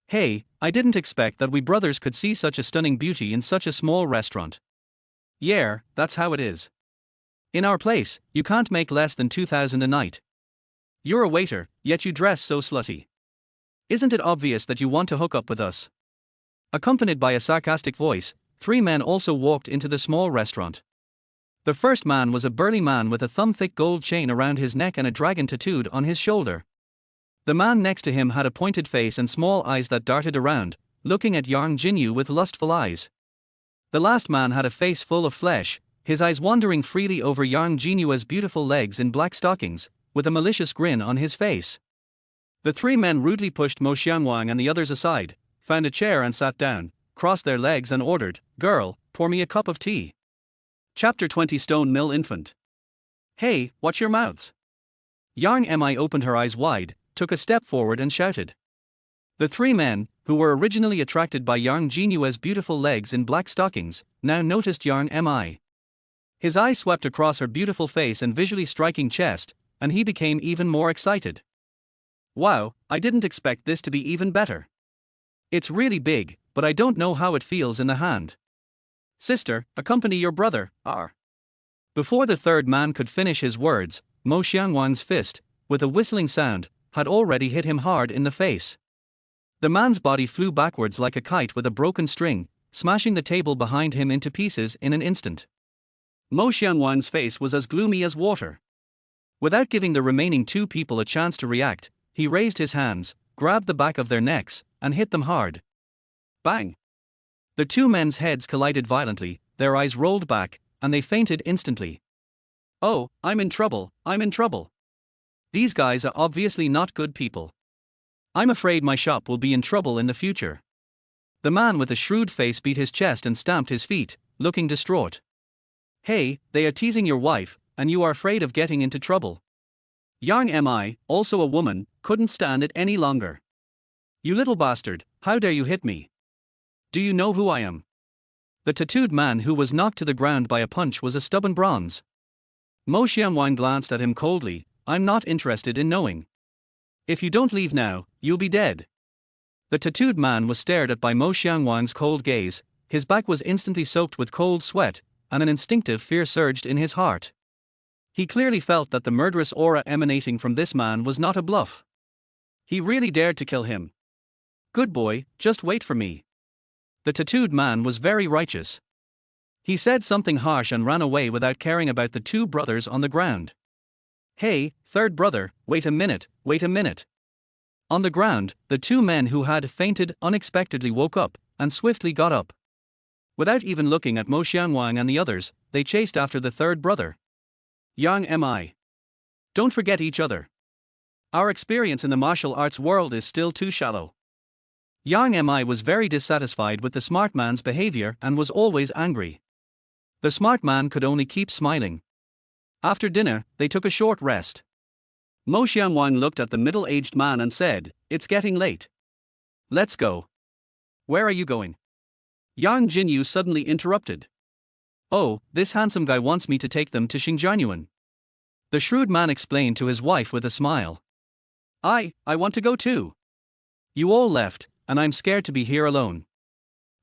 "Hey, I didn't expect that we brothers could see such a stunning beauty in such a small restaurant. Yeah, that's how it is. In our place, you can't make less than 2,000 a night. You're a waiter, yet you dress so slutty. Isn't it obvious that you want to hook up with us?" Accompanied by a sarcastic voice, 3 men also walked into the small restaurant. The first man was a burly man with a thumb-thick gold chain around his neck and a dragon tattooed on his shoulder. The man next to him had a pointed face and small eyes that darted around, looking at Yang Jinyu with lustful eyes. The last man had a face full of flesh, his eyes wandering freely over Yang Jinyu's beautiful legs in black stockings, with a malicious grin on his face. The 3 men rudely pushed Mo Xianwang and the others aside, found a chair and sat down, crossed their legs and ordered, "Girl, pour me a cup of tea." Chapter 20 Stone Mill Infant. "Hey, watch your mouths." Yang Mi opened her eyes wide, took a step forward and shouted. The 3 men, who were originally attracted by Yang Jinyu's beautiful legs in black stockings, now noticed Yang Mi. His eyes swept across her beautiful face and visually striking chest, and he became even more excited. "Wow, I didn't expect this to be even better. It's really big, but I don't know how it feels in the hand. Sister, accompany your brother, R." Before the 3rd man could finish his words, Mo Xianwang's fist, with a whistling sound, had already hit him hard in the face. The man's body flew backwards like a kite with a broken string, smashing the table behind him into pieces in an instant. Mo Xianwang's face was as gloomy as water. Without giving the remaining two people a chance to react, he raised his hands, grabbed the back of their necks, and hit them hard. Bang! The two men's heads collided violently, their eyes rolled back, and they fainted instantly. Oh, I'm in trouble, I'm in trouble. These guys are obviously not good people. I'm afraid my shop will be in trouble in the future. The man with the shrewd face beat his chest and stamped his feet, looking distraught. Hey, they are teasing your wife, and you are afraid of getting into trouble. Yang Mi, also a woman, couldn't stand it any longer. You little bastard, how dare you hit me? Do you know who I am? The tattooed man who was knocked to the ground by a punch was a stubborn bronze. Mo Xianwang glanced at him coldly. I'm not interested in knowing. If you don't leave now, you'll be dead. The tattooed man was stared at by Mo Xianwang's cold gaze, his back was instantly soaked with cold sweat, and an instinctive fear surged in his heart. He clearly felt that the murderous aura emanating from this man was not a bluff. He really dared to kill him. Good boy, just wait for me. The tattooed man was very righteous. He said something harsh and ran away without caring about the two brothers on the ground. Hey, third brother, wait a minute, wait a minute. On the ground, the two men who had fainted unexpectedly woke up, and swiftly got up. Without even looking at Mo Xianwang and the others, they chased after the third brother. Yang Mi. Don't forget each other. Our experience in the martial arts world is still too shallow. Yang Mi was very dissatisfied with the smart man's behavior and was always angry. The smart man could only keep smiling. After dinner, they took a short rest. Mo Xianwang looked at the middle-aged man and said, "It's getting late. Let's go." "Where are you going?" Yang Jinyu suddenly interrupted. "Oh, this handsome guy wants me to take them to Tianyun." The shrewd man explained to his wife with a smile. I want to go too. You all left, and I'm scared to be here alone."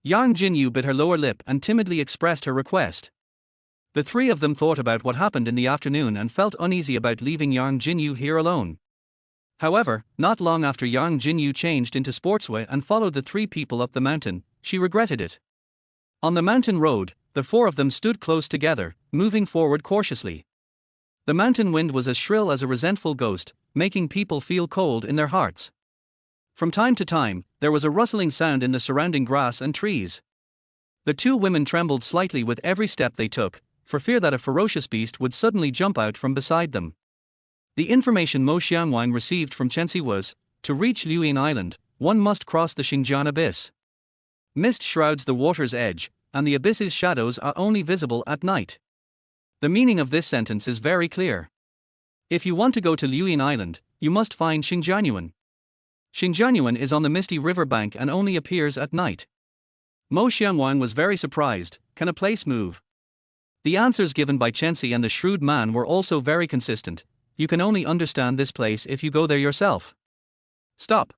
Yang Jinyu bit her lower lip and timidly expressed her request. The three of them thought about what happened in the afternoon and felt uneasy about leaving Yang Jinyu here alone. However, not long after Yang Jinyu changed into sportswear and followed the three people up the mountain, she regretted it. On the mountain road, the four of them stood close together, moving forward cautiously. The mountain wind was as shrill as a resentful ghost, making people feel cold in their hearts. From time to time, there was a rustling sound in the surrounding grass and trees. The two women trembled slightly with every step they took, for fear that a ferocious beast would suddenly jump out from beside them. The information Mo Xianwang received from Chenxi was, to reach Liuyin Island, one must cross the Xingjian Abyss. Mist shrouds the water's edge, and the abyss's shadows are only visible at night. The meaning of this sentence is very clear. If you want to go to Liuyin Island, you must find Xingjianyuan. Xingjianyuan is on the misty river bank and only appears at night. Mo Xianwang was very surprised. Can a place move? The answers given by Chenxi and the shrewd man were also very consistent. You can only understand this place if you go there yourself. Stop.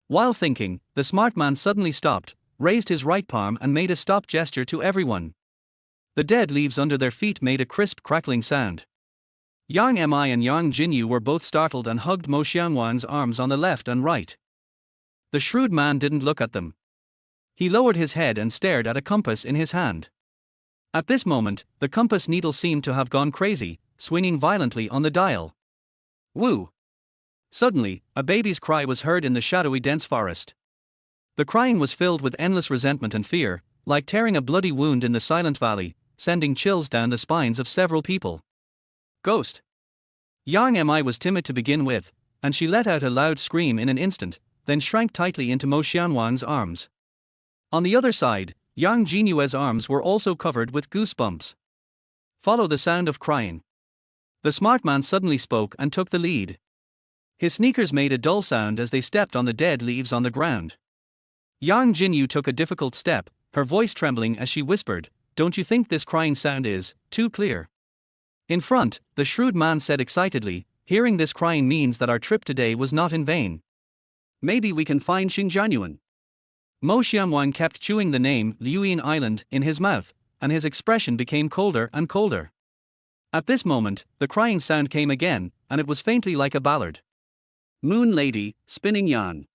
While thinking, the smart man suddenly stopped, raised his right palm and made a stop gesture to everyone. The dead leaves under their feet made a crisp crackling sound. Yang Mi and Yang Jinyu were both startled and hugged Mo Xianwang's arms on the left and right. The shrewd man didn't look at them. He lowered his head and stared at a compass in his hand. At this moment, the compass needle seemed to have gone crazy, swinging violently on the dial. Woo! Suddenly, a baby's cry was heard in the shadowy dense forest. The crying was filled with endless resentment and fear, like tearing a bloody wound in the silent valley, sending chills down the spines of several people. Ghost! Yang Mi was timid to begin with, and she let out a loud scream in an instant, then shrank tightly into Mo Xianwang's arms. On the other side, Yang Jinyue's arms were also covered with goosebumps. Follow the sound of crying. The smart man suddenly spoke and took the lead. His sneakers made a dull sound as they stepped on the dead leaves on the ground. Yang Jinyu took a difficult step, her voice trembling as she whispered, "Don't you think this crying sound is too clear?" In front, the shrewd man said excitedly, "Hearing this crying means that our trip today was not in vain. Maybe we can find Xingjianyuan." Mo Xianwang kept chewing the name Liuyin Island in his mouth, and his expression became colder and colder. At this moment, the crying sound came again, and it was faintly like a ballad. Moon lady, spinning yarn.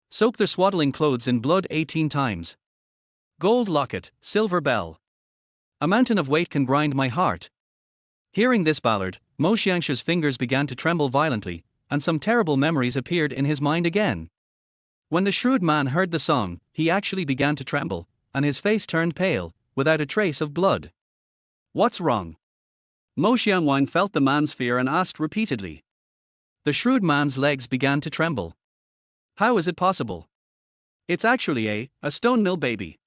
Soak their swaddling clothes in blood 18 times. Gold locket, silver bell. A mountain of weight can grind my heart. Hearing this ballad, Mo Xiangsh's fingers began to tremble violently, and some terrible memories appeared in his mind again. When the shrewd man heard the song, he actually began to tremble, and his face turned pale, without a trace of blood. What's wrong? Mo Xiangwang felt the man's fear and asked repeatedly. The shrewd man's legs began to tremble. How is it possible? It's actually a stone mill baby.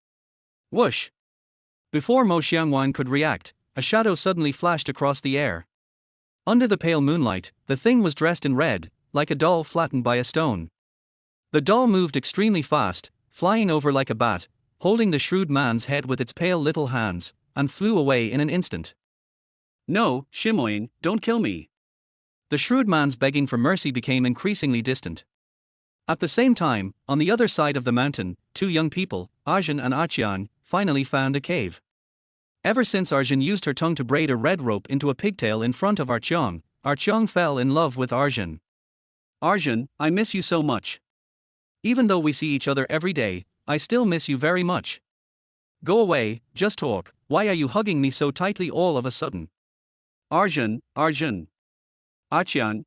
Whoosh! Before Mo Xiangwang could react, a shadow suddenly flashed across the air. Under the pale moonlight, the thing was dressed in red, like a doll flattened by a stone. The doll moved extremely fast, flying over like a bat, holding the shrewd man's head with its pale little hands, and flew away in an instant. No, Shimoying, don't kill me. The shrewd man's begging for mercy became increasingly distant. At the same time, on the other side of the mountain, two young people, Arjun and Aqiang, finally found a cave. Ever since Arjun used her tongue to braid a red rope into a pigtail in front of Aqiang, Aqiang fell in love with Arjun. Arjun, I miss you so much. Even though we see each other every day, I still miss you very much. Go away, just talk, why are you hugging me so tightly all of a sudden? Arjun. Aqiang,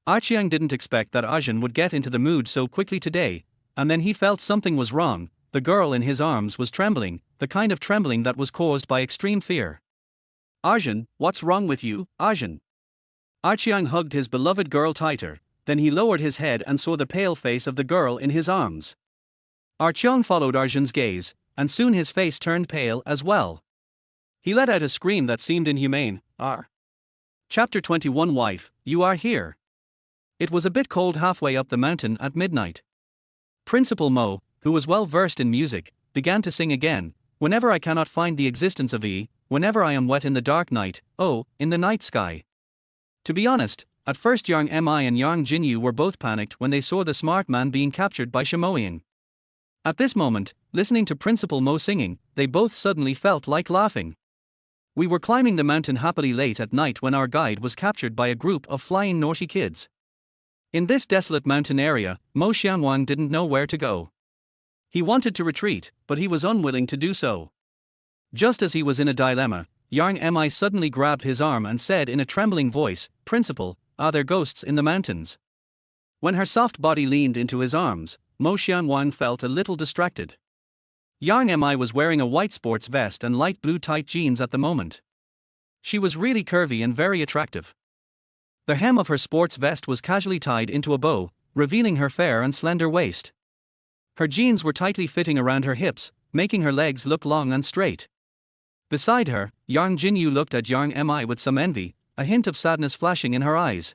Aqiang didn't expect that Arjun would get into the mood so quickly today, and then he felt something was wrong. The girl in his arms was trembling, the kind of trembling that was caused by extreme fear. Arjun, what's wrong with you, Arjun? Aqiang hugged his beloved girl tighter, then he lowered his head and saw the pale face of the girl in his arms. Aqiang followed Arjun's gaze, and soon his face turned pale as well. He let out a scream that seemed inhumane. Chapter 21 Wife, you are here. It was a bit cold halfway up the mountain at midnight. Principal Mo, who was well versed in music, began to sing again. Whenever I cannot find the existence of E, whenever I am wet in the dark night, oh, in the night sky. To be honest, at first Yang Mi and Yang Jinyu were both panicked when they saw the smart man being captured by Shimoying. At this moment, listening to Principal Mo singing, they both suddenly felt like laughing. We were climbing the mountain happily late at night when our guide was captured by a group of flying naughty kids. In this desolate mountain area, Mo Xiangwang didn't know where to go. He wanted to retreat, but he was unwilling to do so. Just as he was in a dilemma, Yang Mi suddenly grabbed his arm and said in a trembling voice, Principal, are there ghosts in the mountains? When her soft body leaned into his arms, Mo Xiangwang felt a little distracted. Yang Mi was wearing a white sports vest and light blue tight jeans at the moment. She was really curvy and very attractive. The hem of her sports vest was casually tied into a bow, revealing her fair and slender waist. Her jeans were tightly fitting around her hips, making her legs look long and straight. Beside her, Yang Jinyu looked at Yang Mi with some envy, a hint of sadness flashing in her eyes.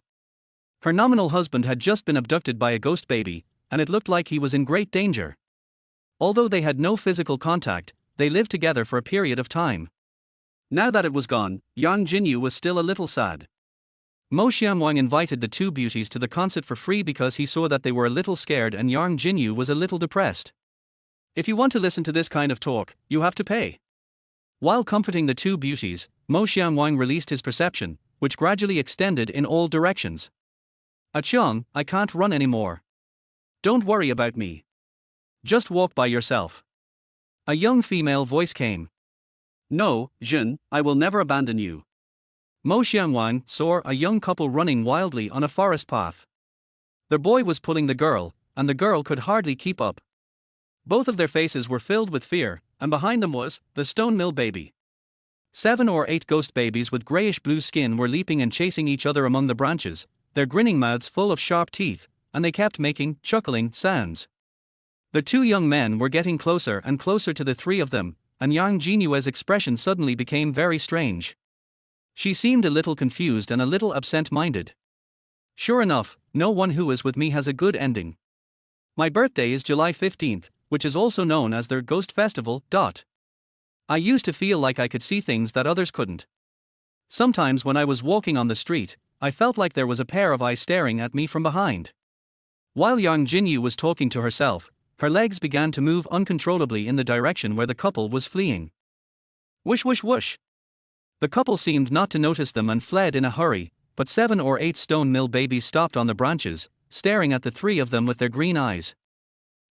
Her nominal husband had just been abducted by a ghost baby, and it looked like he was in great danger. Although they had no physical contact, they lived together for a period of time. Now that it was gone, Yang Jinyu was still a little sad. Mo Xiangwang invited the two beauties to the concert for free because he saw that they were a little scared and Yang Jinyu was a little depressed. If you want to listen to this kind of talk, you have to pay. While comforting the two beauties, Mo Xiangwang released his perception, which gradually extended in all directions. Aqiang, I can't run anymore. Don't worry about me. Just walk by yourself. A young female voice came. No, Jin, I will never abandon you. Mo Xiangwang saw a young couple running wildly on a forest path. The boy was pulling the girl, and the girl could hardly keep up. Both of their faces were filled with fear, and behind them was the stone mill baby. 7 or 8 ghost babies with grayish-blue skin were leaping and chasing each other among the branches, their grinning mouths full of sharp teeth, and they kept making chuckling sounds. The two young men were getting closer and closer to the three of them, and Yang Jinyue's expression suddenly became very strange. She seemed a little confused and a little absent-minded. Sure enough, no one who is with me has a good ending. My birthday is July 15th, which is also known as their Ghost Festival. I used to feel like I could see things that others couldn't. Sometimes when I was walking on the street, I felt like there was a pair of eyes staring at me from behind. While Yang Jinyu was talking to herself, her legs began to move uncontrollably in the direction where the couple was fleeing. Whoosh whoosh whoosh. The couple seemed not to notice them and fled in a hurry, but 7 or 8 stone mill babies stopped on the branches, staring at the three of them with their green eyes.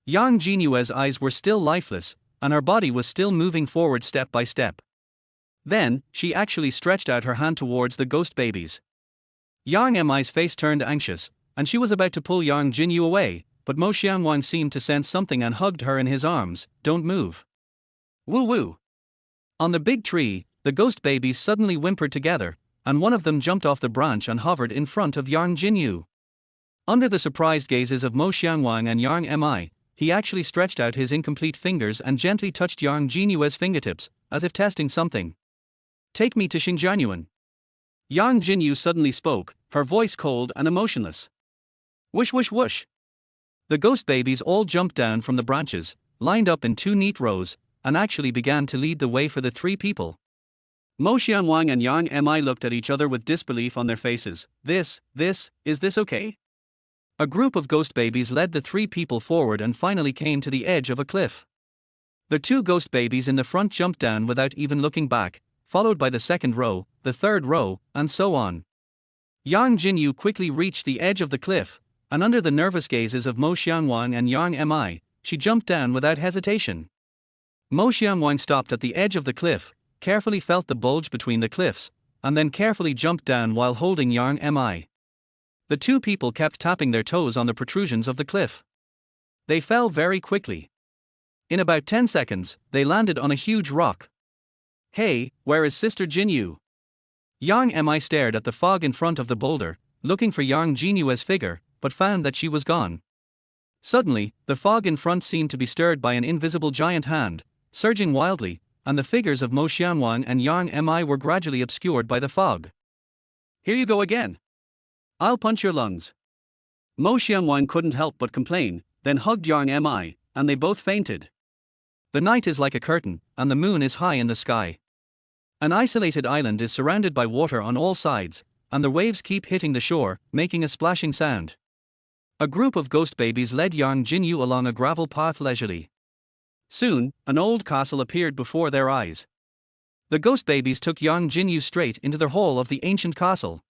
Yang Jinyue's eyes were still lifeless, and her body was still moving forward step by step. Then, she actually stretched out her hand towards the ghost babies. Yang Mi's face turned anxious, and she was about to pull Yang Jinyu away, but Mo Xianguang seemed to sense something and hugged her in his arms. Don't move. Woo woo. On the big tree, the ghost babies suddenly whimpered together, and one of them jumped off the branch and hovered in front of Yang Jinyu. Under the surprised gazes of Mo Xianguang and Yang Mi, he actually stretched out his incomplete fingers and gently touched Yang Jinyue's fingertips, as if testing something. Take me to Xinjianyuan. Yang Jinyu suddenly spoke, her voice cold and emotionless. Whoosh whoosh whoosh. The ghost babies all jumped down from the branches, lined up in 2 neat rows, and actually began to lead the way for the 3 people. Mo Xianguang and Yang Mi looked at each other with disbelief on their faces. Is this okay? A group of ghost babies led the 3 people forward and finally came to the edge of a cliff. The 2 ghost babies in the front jumped down without even looking back, followed by the 2nd row, the 3rd row, and so on. Yang Jinyu quickly reached the edge of the cliff, and under the nervous gazes of Mo Xianguang and Yang Mi, she jumped down without hesitation. Mo Xianguang stopped at the edge of the cliff, carefully felt the bulge between the cliffs, and then carefully jumped down while holding Yang Mi. The 2 people kept tapping their toes on the protrusions of the cliff. They fell very quickly. In about 10 seconds, they landed on a huge rock. Hey, where is Sister Jinyu? Yang Mi stared at the fog in front of the boulder, looking for Yang Jinyue's figure, but found that she was gone. Suddenly, the fog in front seemed to be stirred by an invisible giant hand, surging wildly, and the figures of Mo Xianguang and Yang Mi were gradually obscured by the fog. Here you go again. I'll punch your lungs. Mo Xianguang couldn't help but complain, then hugged Yang Mi, and they both fainted. The night is like a curtain, and the moon is high in the sky. An isolated island is surrounded by water on all sides, and the waves keep hitting the shore, making a splashing sound. A group of ghost babies led Yang Jinyu along a gravel path leisurely. Soon, an old castle appeared before their eyes. The ghost babies took Yang Jinyu straight into the hall of the ancient castle.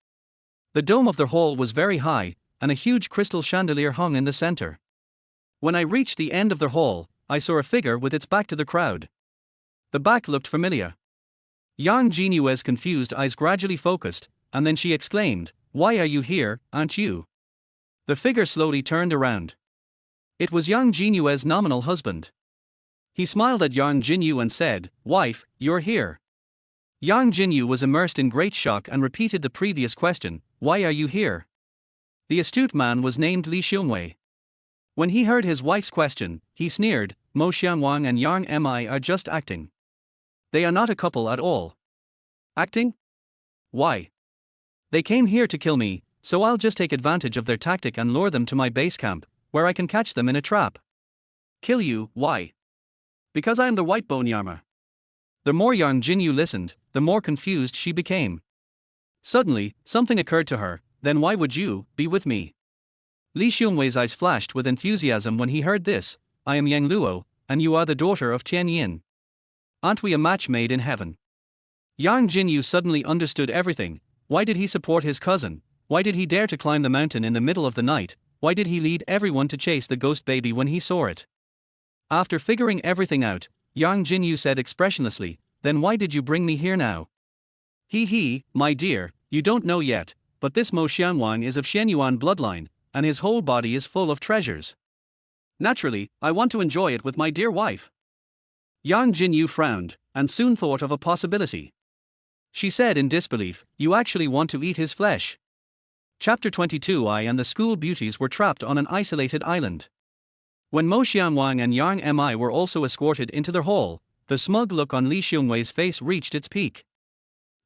The dome of their hall was very high, and a huge crystal chandelier hung in the center. When I reached the end of their hall, I saw a figure with its back to the crowd. The back looked familiar. Yang Jinyue's confused eyes gradually focused, and then she exclaimed, "Why are you here, aren't you?" The figure slowly turned around. It was Yang Jinyue's nominal husband. He smiled at Yang Jinyu and said, "Wife, you're here." Yang Jinyu was immersed in great shock and repeated the previous question, "Why are you here?" The astute man was named Li Xiongwei. When he heard his wife's question, he sneered, "Mo Xianguang and Yang Mi are just acting. They are not a couple at all." Acting? Why? They came here to kill me, so I'll just take advantage of their tactic and lure them to my base camp, where I can catch them in a trap. Kill you, why? Because I am the white bone Yarma. The more Yang Jinyu listened, the more confused she became. Suddenly, something occurred to her. Then why would you be with me? Li Xiongwei's eyes flashed with enthusiasm when he heard this. I am Yang Luo, and you are the daughter of Tianyun. Aren't we a match made in heaven? Yang Jinyu suddenly understood everything. Why did he support his cousin? Why did he dare to climb the mountain in the middle of the night? Why did he lead everyone to chase the ghost baby when he saw it? After figuring everything out, Yang Jinyu said expressionlessly, "Then why did you bring me here now?" My dear, you don't know yet, but this Mo Xianguang is of Shenyuan bloodline, and his whole body is full of treasures. Naturally, I want to enjoy it with my dear wife." Yang Jinyu frowned, and soon thought of a possibility. She said in disbelief, "You actually want to eat his flesh?" Chapter 22. I and the school beauties were trapped on an isolated island. When Mo Xianguang and Yang Mi were also escorted into their hall, the smug look on Li Xiongwei's face reached its peak.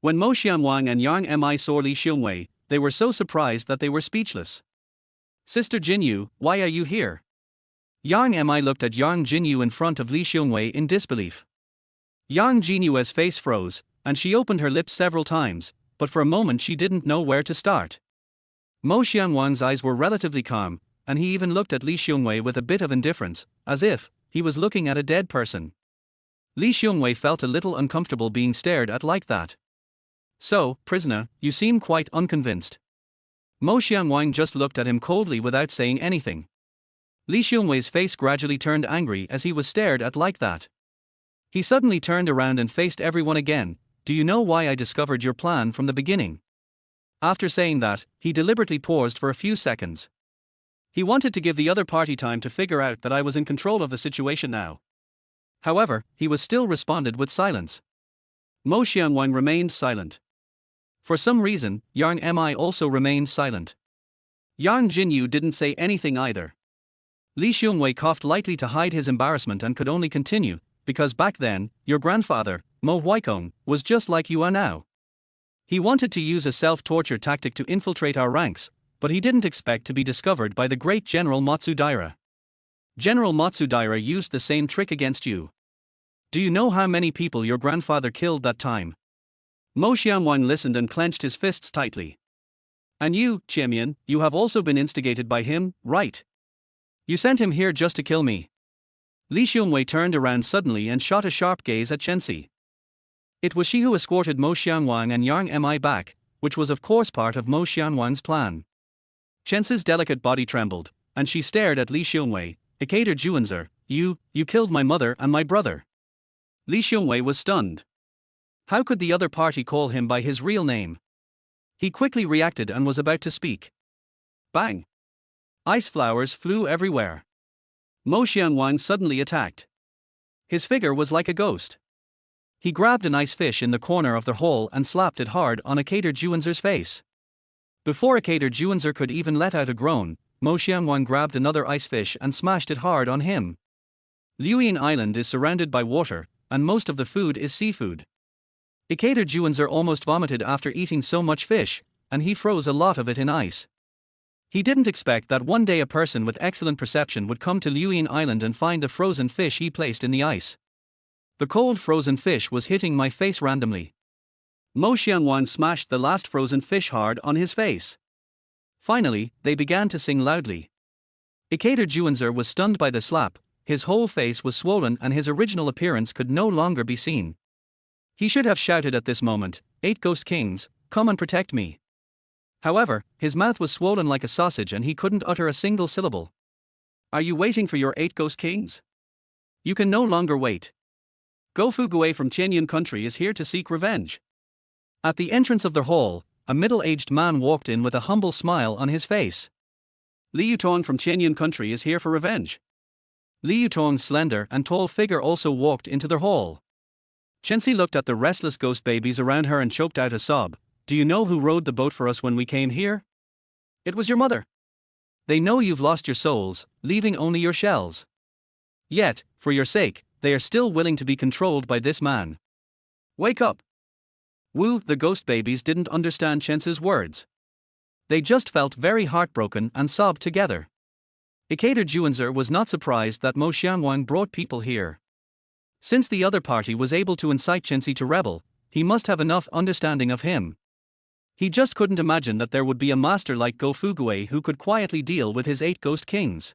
When Mo Xianguang and Yang Mi saw Li Xiongwei, they were so surprised that they were speechless. "Sister Jinyu, why are you here?" Yang Mi looked at Yang Jinyu in front of Li Xiongwei in disbelief. Yang Jinyue's face froze, and she opened her lips several times, but for a moment she didn't know where to start. Mo Xianguang's eyes were relatively calm, and he even looked at Li Xiongwei with a bit of indifference, as if he was looking at a dead person. Li Xiongwei felt a little uncomfortable being stared at like that. "So, prisoner, you seem quite unconvinced. Mo Xianwang just looked at him coldly without saying anything. Li Xiongwei's face gradually turned angry as he was stared at like that. He suddenly turned around and faced everyone again. Do you know why I discovered your plan from the beginning? After saying that, he deliberately paused for a few seconds. He wanted to give the other party time to figure out that I was in control of the situation now. However, he was still responded with silence. Mo Xianwang remained silent. For some reason, Yang Mi also remained silent. Yang Jinyu didn't say anything either. Li Xiongwei coughed lightly to hide his embarrassment and could only continue, because back then, your grandfather, Mo Huaikong, was just like you are now. He wanted to use a self-torture tactic to infiltrate our ranks, but he didn't expect to be discovered by the great General Matsudaira. General Matsudaira used the same trick against you. Do you know how many people your grandfather killed that time? Mo Xianwang listened and clenched his fists tightly. And you, Tianyun, you have also been instigated by him, right? You sent him here just to kill me. Li Xiongwei turned around suddenly and shot a sharp gaze at Chenxi. It was she who escorted Mo Xianwang and Yang Mi back, which was of course part of Mo Xianwang's plan. Chenxi's delicate body trembled, and she stared at Li Xiongwei. Ikater Juanzer, you killed my mother and my brother. Li Xiongwei was stunned. How could the other party call him by his real name? He quickly reacted and was about to speak. Bang! Ice flowers flew everywhere. Mo Xianwang suddenly attacked. His figure was like a ghost. He grabbed an ice fish in the corner of the hall and slapped it hard on Ikater Juanzer's face. Before Ikater Juanzer could even let out a groan, Mo Xianwang grabbed another ice fish and smashed it hard on him. Liuyin Island is surrounded by water, and most of the food is seafood. Ikater Juanzer almost vomited after eating so much fish, and he froze a lot of it in ice. He didn't expect that one day a person with excellent perception would come to Liuyin Island and find the frozen fish he placed in the ice. The cold frozen fish was hitting my face randomly. Mo Xianwang smashed the last frozen fish hard on his face. Finally, they began to sing loudly. Ikater Juanzer was stunned by the slap, his whole face was swollen and his original appearance could no longer be seen. He should have shouted at this moment, 8 Ghost Kings, come and protect me. However, his mouth was swollen like a sausage and he couldn't utter a single syllable. Are you waiting for your 8 Ghost Kings? You can no longer wait. Go Fugui from Tianyun country is here to seek revenge. At the entrance of the hall, a middle-aged man walked in with a humble smile on his face. Li Yutong from Tianyun country is here for revenge. Li Yutong's slender and tall figure also walked into the hall. Chenxi looked at the restless ghost babies around her and choked out a sob. Do you know who rowed the boat for us when we came here? It was your mother. They know you've lost your souls, leaving only your shells. Yet, for your sake, they are still willing to be controlled by this man. Wake up! Wu, the ghost babies didn't understand Chenxi's words. They just felt very heartbroken and sobbed together. Ikater Juanzer was not surprised that Mo Xianwang brought people here. Since the other party was able to incite Chenxi to rebel, he must have enough understanding of him. He just couldn't imagine that there would be a master like Go Fugui who could quietly deal with his 8 ghost kings.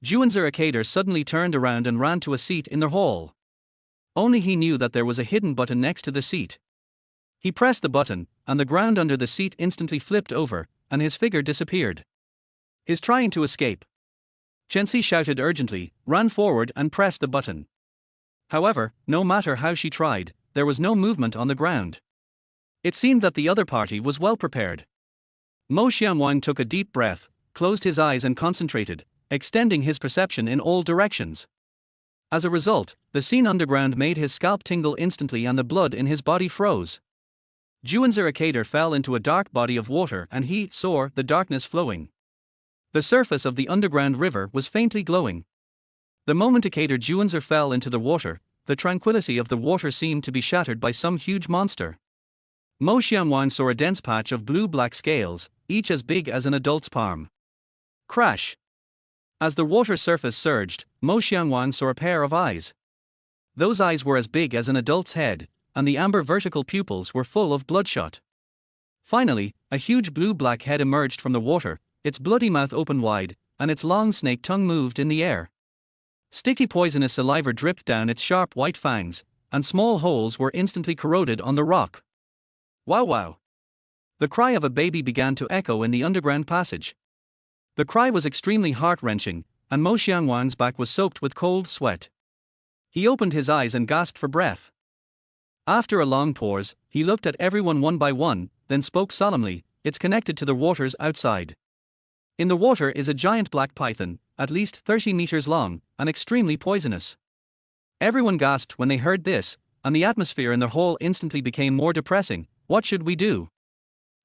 Juanzer Ikater suddenly turned around and ran to a seat in the hall. Only he knew that there was a hidden button next to the seat. He pressed the button, and the ground under the seat instantly flipped over, and his figure disappeared. He's trying to escape. Chenxi shouted urgently, ran forward and pressed the button. However, no matter how she tried, there was no movement on the ground. It seemed that the other party was well prepared. Mo Xianwang took a deep breath, closed his eyes and concentrated, extending his perception in all directions. As a result, the scene underground made his scalp tingle instantly and the blood in his body froze. Juanzer Ikater fell into a dark body of water and he saw the darkness flowing. The surface of the underground river was faintly glowing. The moment Ikater Juanzer fell into the water, the tranquility of the water seemed to be shattered by some huge monster. Mo Xianwang saw a dense patch of blue-black scales, each as big as an adult's palm. Crash! As the water surface surged, Mo Xianwang saw a pair of eyes. Those eyes were as big as an adult's head, and the amber vertical pupils were full of bloodshot. Finally, a huge blue-black head emerged from the water, its bloody mouth open wide, and its long snake tongue moved in the air. Sticky poisonous saliva dripped down its sharp white fangs, and small holes were instantly corroded on the rock. Wow wow! The cry of a baby began to echo in the underground passage. The cry was extremely heart-wrenching, and Mo Xianguang's back was soaked with cold sweat. He opened his eyes and gasped for breath. After a long pause, he looked at everyone one by one, then spoke solemnly, "It's connected to the waters outside. In the water is a giant black python, at least 30 meters long, and extremely poisonous." Everyone gasped when they heard this, and the atmosphere in the hall instantly became more depressing. "What should we do?"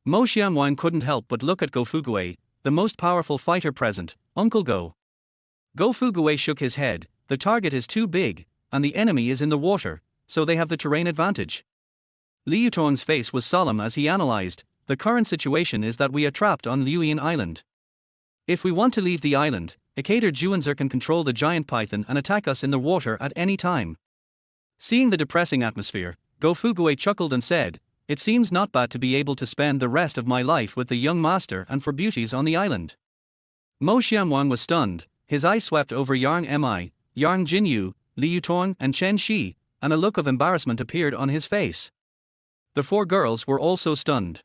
Mo Xianguang couldn't help but look at Go Fuguei, the most powerful fighter present. "Uncle Go." Go Fuguei shook his head. "The target is too big, and the enemy is in the water, so they have the terrain advantage." Liu Tong's face was solemn as he analyzed, "The current situation is that we are trapped on Liuyin Island. If we want to leave the island, Ikator Juanzer can control the giant python and attack us in the water at any time." Seeing the depressing atmosphere, Go Fuguei chuckled and said, "It seems not bad to be able to spend the rest of my life with the young master and for beauties on the island." Mo Xianguang was stunned. His eyes swept over Yang Mi, Yang Jinyu, Liu Tong, and Chen Shi, and a look of embarrassment appeared on his face. The four girls were also stunned.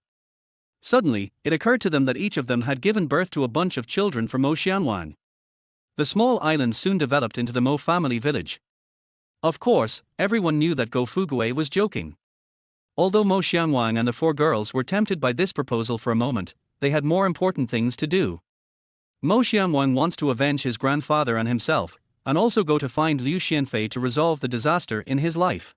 Suddenly, it occurred to them that each of them had given birth to a bunch of children for Mo Xianguang. The small island soon developed into the Mo family village. Of course, everyone knew that Go Fuguei was joking. Although Mo Xianguang and the four girls were tempted by this proposal for a moment, they had more important things to do. Mo Xianguang wants to avenge his grandfather and himself, and also go to find Liu Xianfei to resolve the disaster in his life.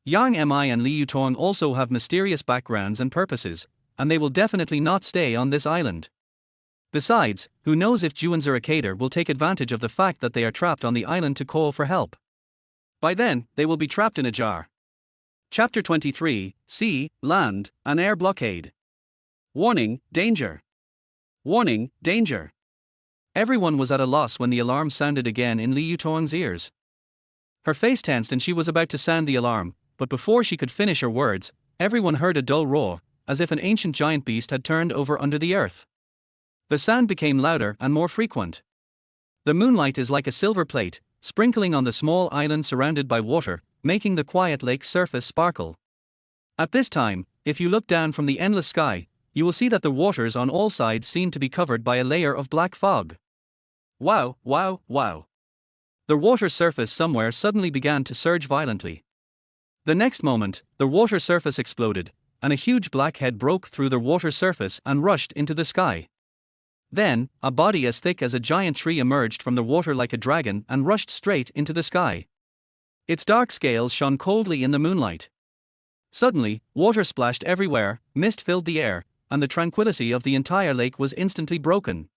Yang Mi and Liu Tong also have mysterious backgrounds and purposes, and they will definitely not stay on this island. Besides, who knows if Juanzer Ikator will take advantage of the fact that they are trapped on the island to call for help. By then, they will be trapped in a jar. Chapter 23, Sea, Land, and Air Blockade. Warning, danger. Warning, danger. Everyone was at a loss when the alarm sounded again in Liu Tong's ears. Her face tensed and she was about to sound the alarm, but before she could finish her words, everyone heard a dull roar, as if an ancient giant beast had turned over under the earth. The sound became louder and more frequent. The moonlight is like a silver plate, sprinkling on the small island surrounded by water, making the quiet lake surface sparkle. At this time, if you look down from the endless sky, you will see that the waters on all sides seem to be covered by a layer of black fog. Wow, wow, wow. The water surface somewhere suddenly began to surge violently. The next moment, the water surface exploded, and a huge black head broke through the water surface and rushed into the sky. Then, a body as thick as a giant tree emerged from the water like a dragon and rushed straight into the sky. Its dark scales shone coldly in the moonlight. Suddenly, water splashed everywhere, mist filled the air, and the tranquility of the entire lake was instantly broken.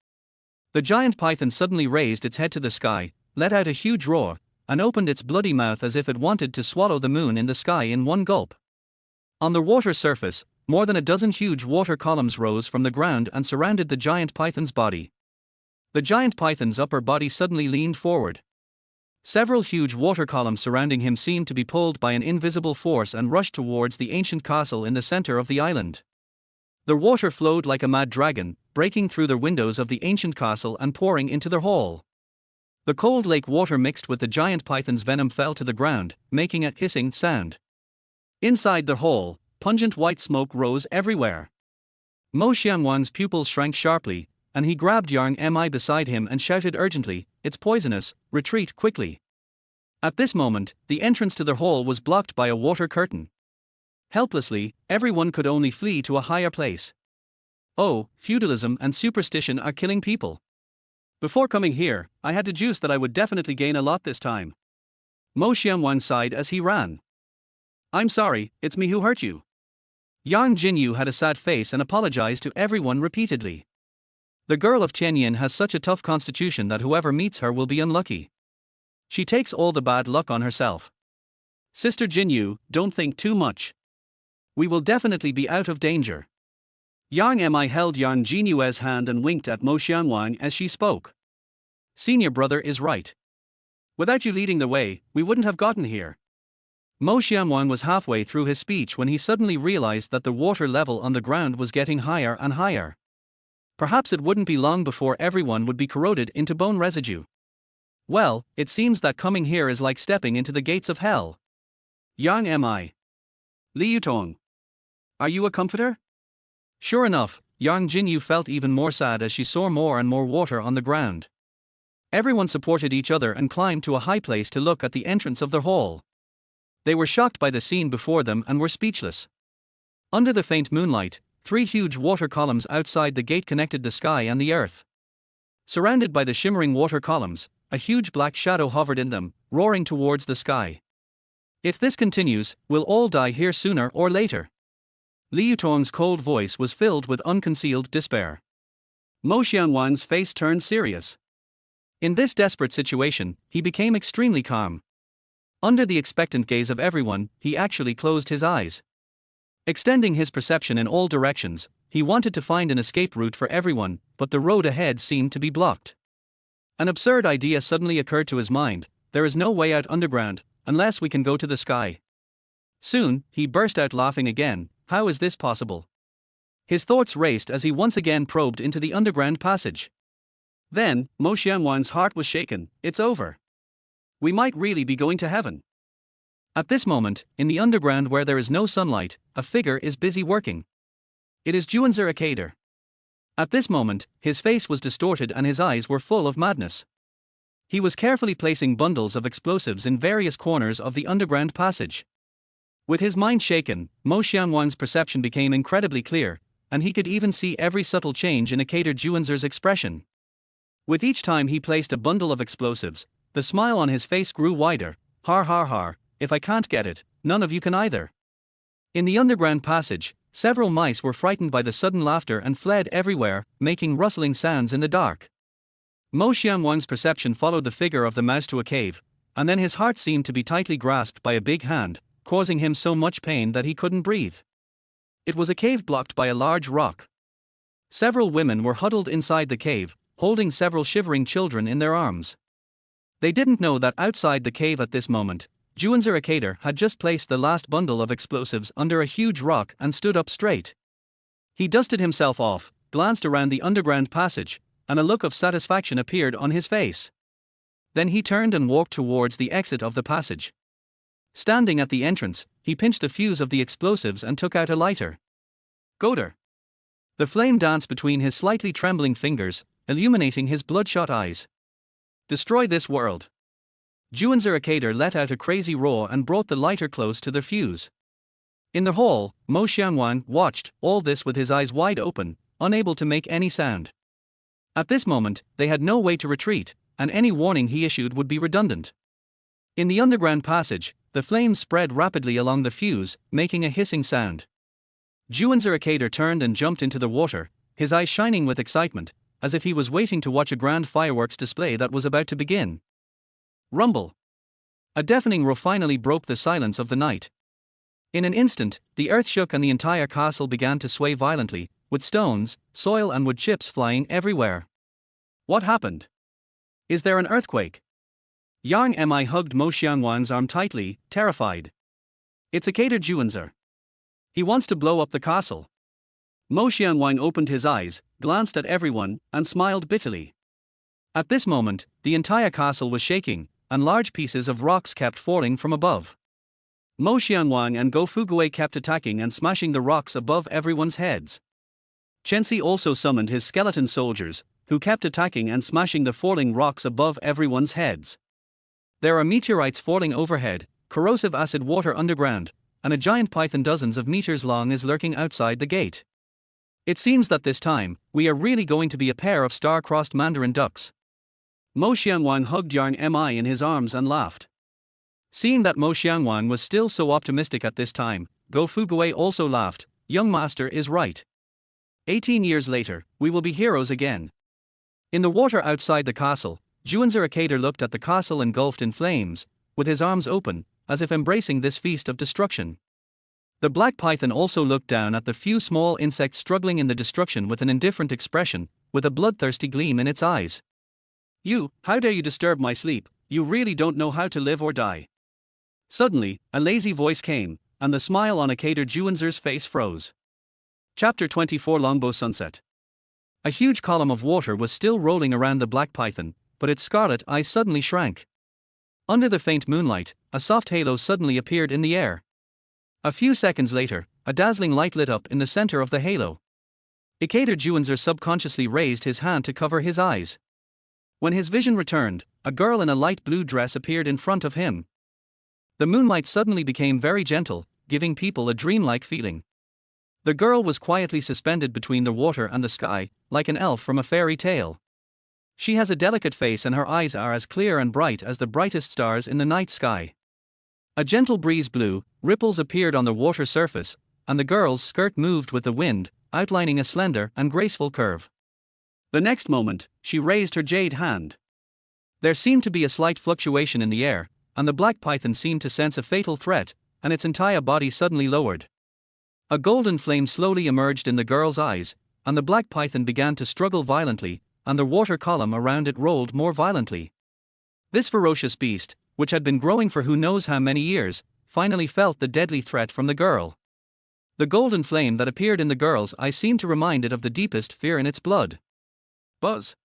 The giant python suddenly raised its head to the sky, let out a huge roar, and opened its bloody mouth as if it wanted to swallow the moon in the sky in one gulp. On the water surface, more than a dozen huge water columns rose from the ground and surrounded the giant python's body. The giant python's upper body suddenly leaned forward. Several huge water columns surrounding him seemed to be pulled by an invisible force and rushed towards the ancient castle in the center of the island. The water flowed like a mad dragon, breaking through the windows of the ancient castle and pouring into the hall. The cold lake water mixed with the giant python's venom fell to the ground, making a hissing sound. Inside the hall, pungent white smoke rose everywhere. Mo Xianguang's pupils shrank sharply, and he grabbed Yang Mi beside him and shouted urgently, "It's poisonous, retreat quickly." At this moment, the entrance to the hall was blocked by a water curtain. Helplessly, everyone could only flee to a higher place. Oh, feudalism and superstition are killing people. Before coming here, I had deduced that I would definitely gain a lot this time. Mo Xianguang sighed as he ran. "I'm sorry, it's me who hurt you." Yang Jinyu had a sad face and apologized to everyone repeatedly. The girl of Tianyun has such a tough constitution that whoever meets her will be unlucky. She takes all the bad luck on herself. Sister Jinyu, don't think too much. We will definitely be out of danger. Yang Mi held Yang Jinyu's hand and winked at Mo Xianguang as she spoke. Senior brother is right. Without you leading the way, we wouldn't have gotten here. Mo Xianguang was halfway through his speech when he suddenly realized that the water level on the ground was getting higher and higher. Perhaps it wouldn't be long before everyone would be corroded into bone residue. Well, it seems that coming here is like stepping into the gates of hell. Yang Mi. Liu Tong. Are you a comforter? Sure enough, Yang Jinyu felt even more sad as she saw more and more water on the ground. Everyone supported each other and climbed to a high place to look at the entrance of their hall. They were shocked by the scene before them and were speechless. Under the faint moonlight, 3 huge water columns outside the gate connected the sky and the earth. Surrounded by the shimmering water columns, a huge black shadow hovered in them, roaring towards the sky. If this continues, we'll all die here sooner or later. Liu Tong's cold voice was filled with unconcealed despair. Mo Xianwan's face turned serious. In this desperate situation, he became extremely calm. Under the expectant gaze of everyone, he actually closed his eyes. Extending his perception in all directions, he wanted to find an escape route for everyone, but the road ahead seemed to be blocked. An absurd idea suddenly occurred to his mind: there is no way out underground, unless we can go to the sky. Soon, he burst out laughing again. How is this possible? His thoughts raced as he once again probed into the underground passage. Then, Mo Xianwan's heart was shaken. It's over. We might really be going to heaven. At this moment, in the underground where there is no sunlight, a figure is busy working. It is Juanzer Akader. At this moment, his face was distorted and his eyes were full of madness. He was carefully placing bundles of explosives in various corners of the underground passage. With his mind shaken, Mo Xianwan's perception became incredibly clear, and he could even see every subtle change in Akader Juanzer's expression. With each time he placed a bundle of explosives, the smile on his face grew wider. Har har har, if I can't get it, none of you can either. In the underground passage, several mice were frightened by the sudden laughter and fled everywhere, making rustling sounds in the dark. Mo Xianwan's perception followed the figure of the mouse to a cave, and then his heart seemed to be tightly grasped by a big hand, causing him so much pain that he couldn't breathe. It was a cave blocked by a large rock. Several women were huddled inside the cave, holding several shivering children in their arms. They didn't know that outside the cave at this moment, Juanzer Akader had just placed the last bundle of explosives under a huge rock and stood up straight. He dusted himself off, glanced around the underground passage, and a look of satisfaction appeared on his face. Then he turned and walked towards the exit of the passage. Standing at the entrance, he pinched the fuse of the explosives and took out a lighter. Goder. The flame danced between his slightly trembling fingers, illuminating his bloodshot eyes. Destroy this world. Juanzer Akader let out a crazy roar and brought the lighter close to the fuse. In the hall, Mo Xianwan watched all this with his eyes wide open, unable to make any sound. At this moment, they had no way to retreat, and any warning he issued would be redundant. In the underground passage, the flames spread rapidly along the fuse, making a hissing sound. Juanzer Akader turned and jumped into the water, his eyes shining with excitement, as if he was waiting to watch a grand fireworks display that was about to begin. Rumble. A deafening roar finally broke the silence of the night. In an instant, the earth shook and the entire castle began to sway violently, with stones, soil and wood chips flying everywhere. What happened? Is there an earthquake? Yang Mi hugged Mo Xianwan's arm tightly, terrified. It's Akader Juanzer. He wants to blow up the castle. Mo Xianwan opened his eyes, glanced at everyone, and smiled bitterly. At this moment, the entire castle was shaking, and large pieces of rocks kept falling from above. Mo Xianwan and Go Fuguei kept attacking and smashing the rocks above everyone's heads. Chenxi also summoned his skeleton soldiers, who kept attacking and smashing the falling rocks above everyone's heads. There are meteorites falling overhead, corrosive acid water underground, and a giant python dozens of meters long is lurking outside the gate. It seems that this time, we are really going to be a pair of star-crossed mandarin ducks. Mo Xianwan hugged Yang Mi in his arms and laughed. Seeing that Mo Xianwan was still so optimistic at this time, Go Fuguei also laughed. Young master is right. 18 years later, we will be heroes again. In the water outside the castle, Juanzer Akader looked at the castle engulfed in flames, with his arms open, as if embracing this feast of destruction. The black python also looked down at the few small insects struggling in the destruction with an indifferent expression, with a bloodthirsty gleam in its eyes. You, how dare you disturb my sleep? You really don't know how to live or die. Suddenly, a lazy voice came, and the smile on Akader Juanzer's face froze. Chapter 24 Longbow Sunset. A huge column of water was still rolling around the black python, but its scarlet eyes suddenly shrank. Under the faint moonlight, a soft halo suddenly appeared in the air. A few seconds later, a dazzling light lit up in the center of the halo. Ikater Juanzer subconsciously raised his hand to cover his eyes. When his vision returned, a girl in a light blue dress appeared in front of him. The moonlight suddenly became very gentle, giving people a dreamlike feeling. The girl was quietly suspended between the water and the sky, like an elf from a fairy tale. She has a delicate face and her eyes are as clear and bright as the brightest stars in the night sky. A gentle breeze blew, ripples appeared on the water surface, and the girl's skirt moved with the wind, outlining a slender and graceful curve. The next moment, she raised her jade hand. There seemed to be a slight fluctuation in the air, and the black python seemed to sense a fatal threat, and its entire body suddenly lowered. A golden flame slowly emerged in the girl's eyes, and the black python began to struggle violently, and the water column around it rolled more violently. This ferocious beast, which had been growing for who knows how many years, finally felt the deadly threat from the girl. The golden flame that appeared in the girl's eye seemed to remind it of the deepest fear in its blood. Buzz!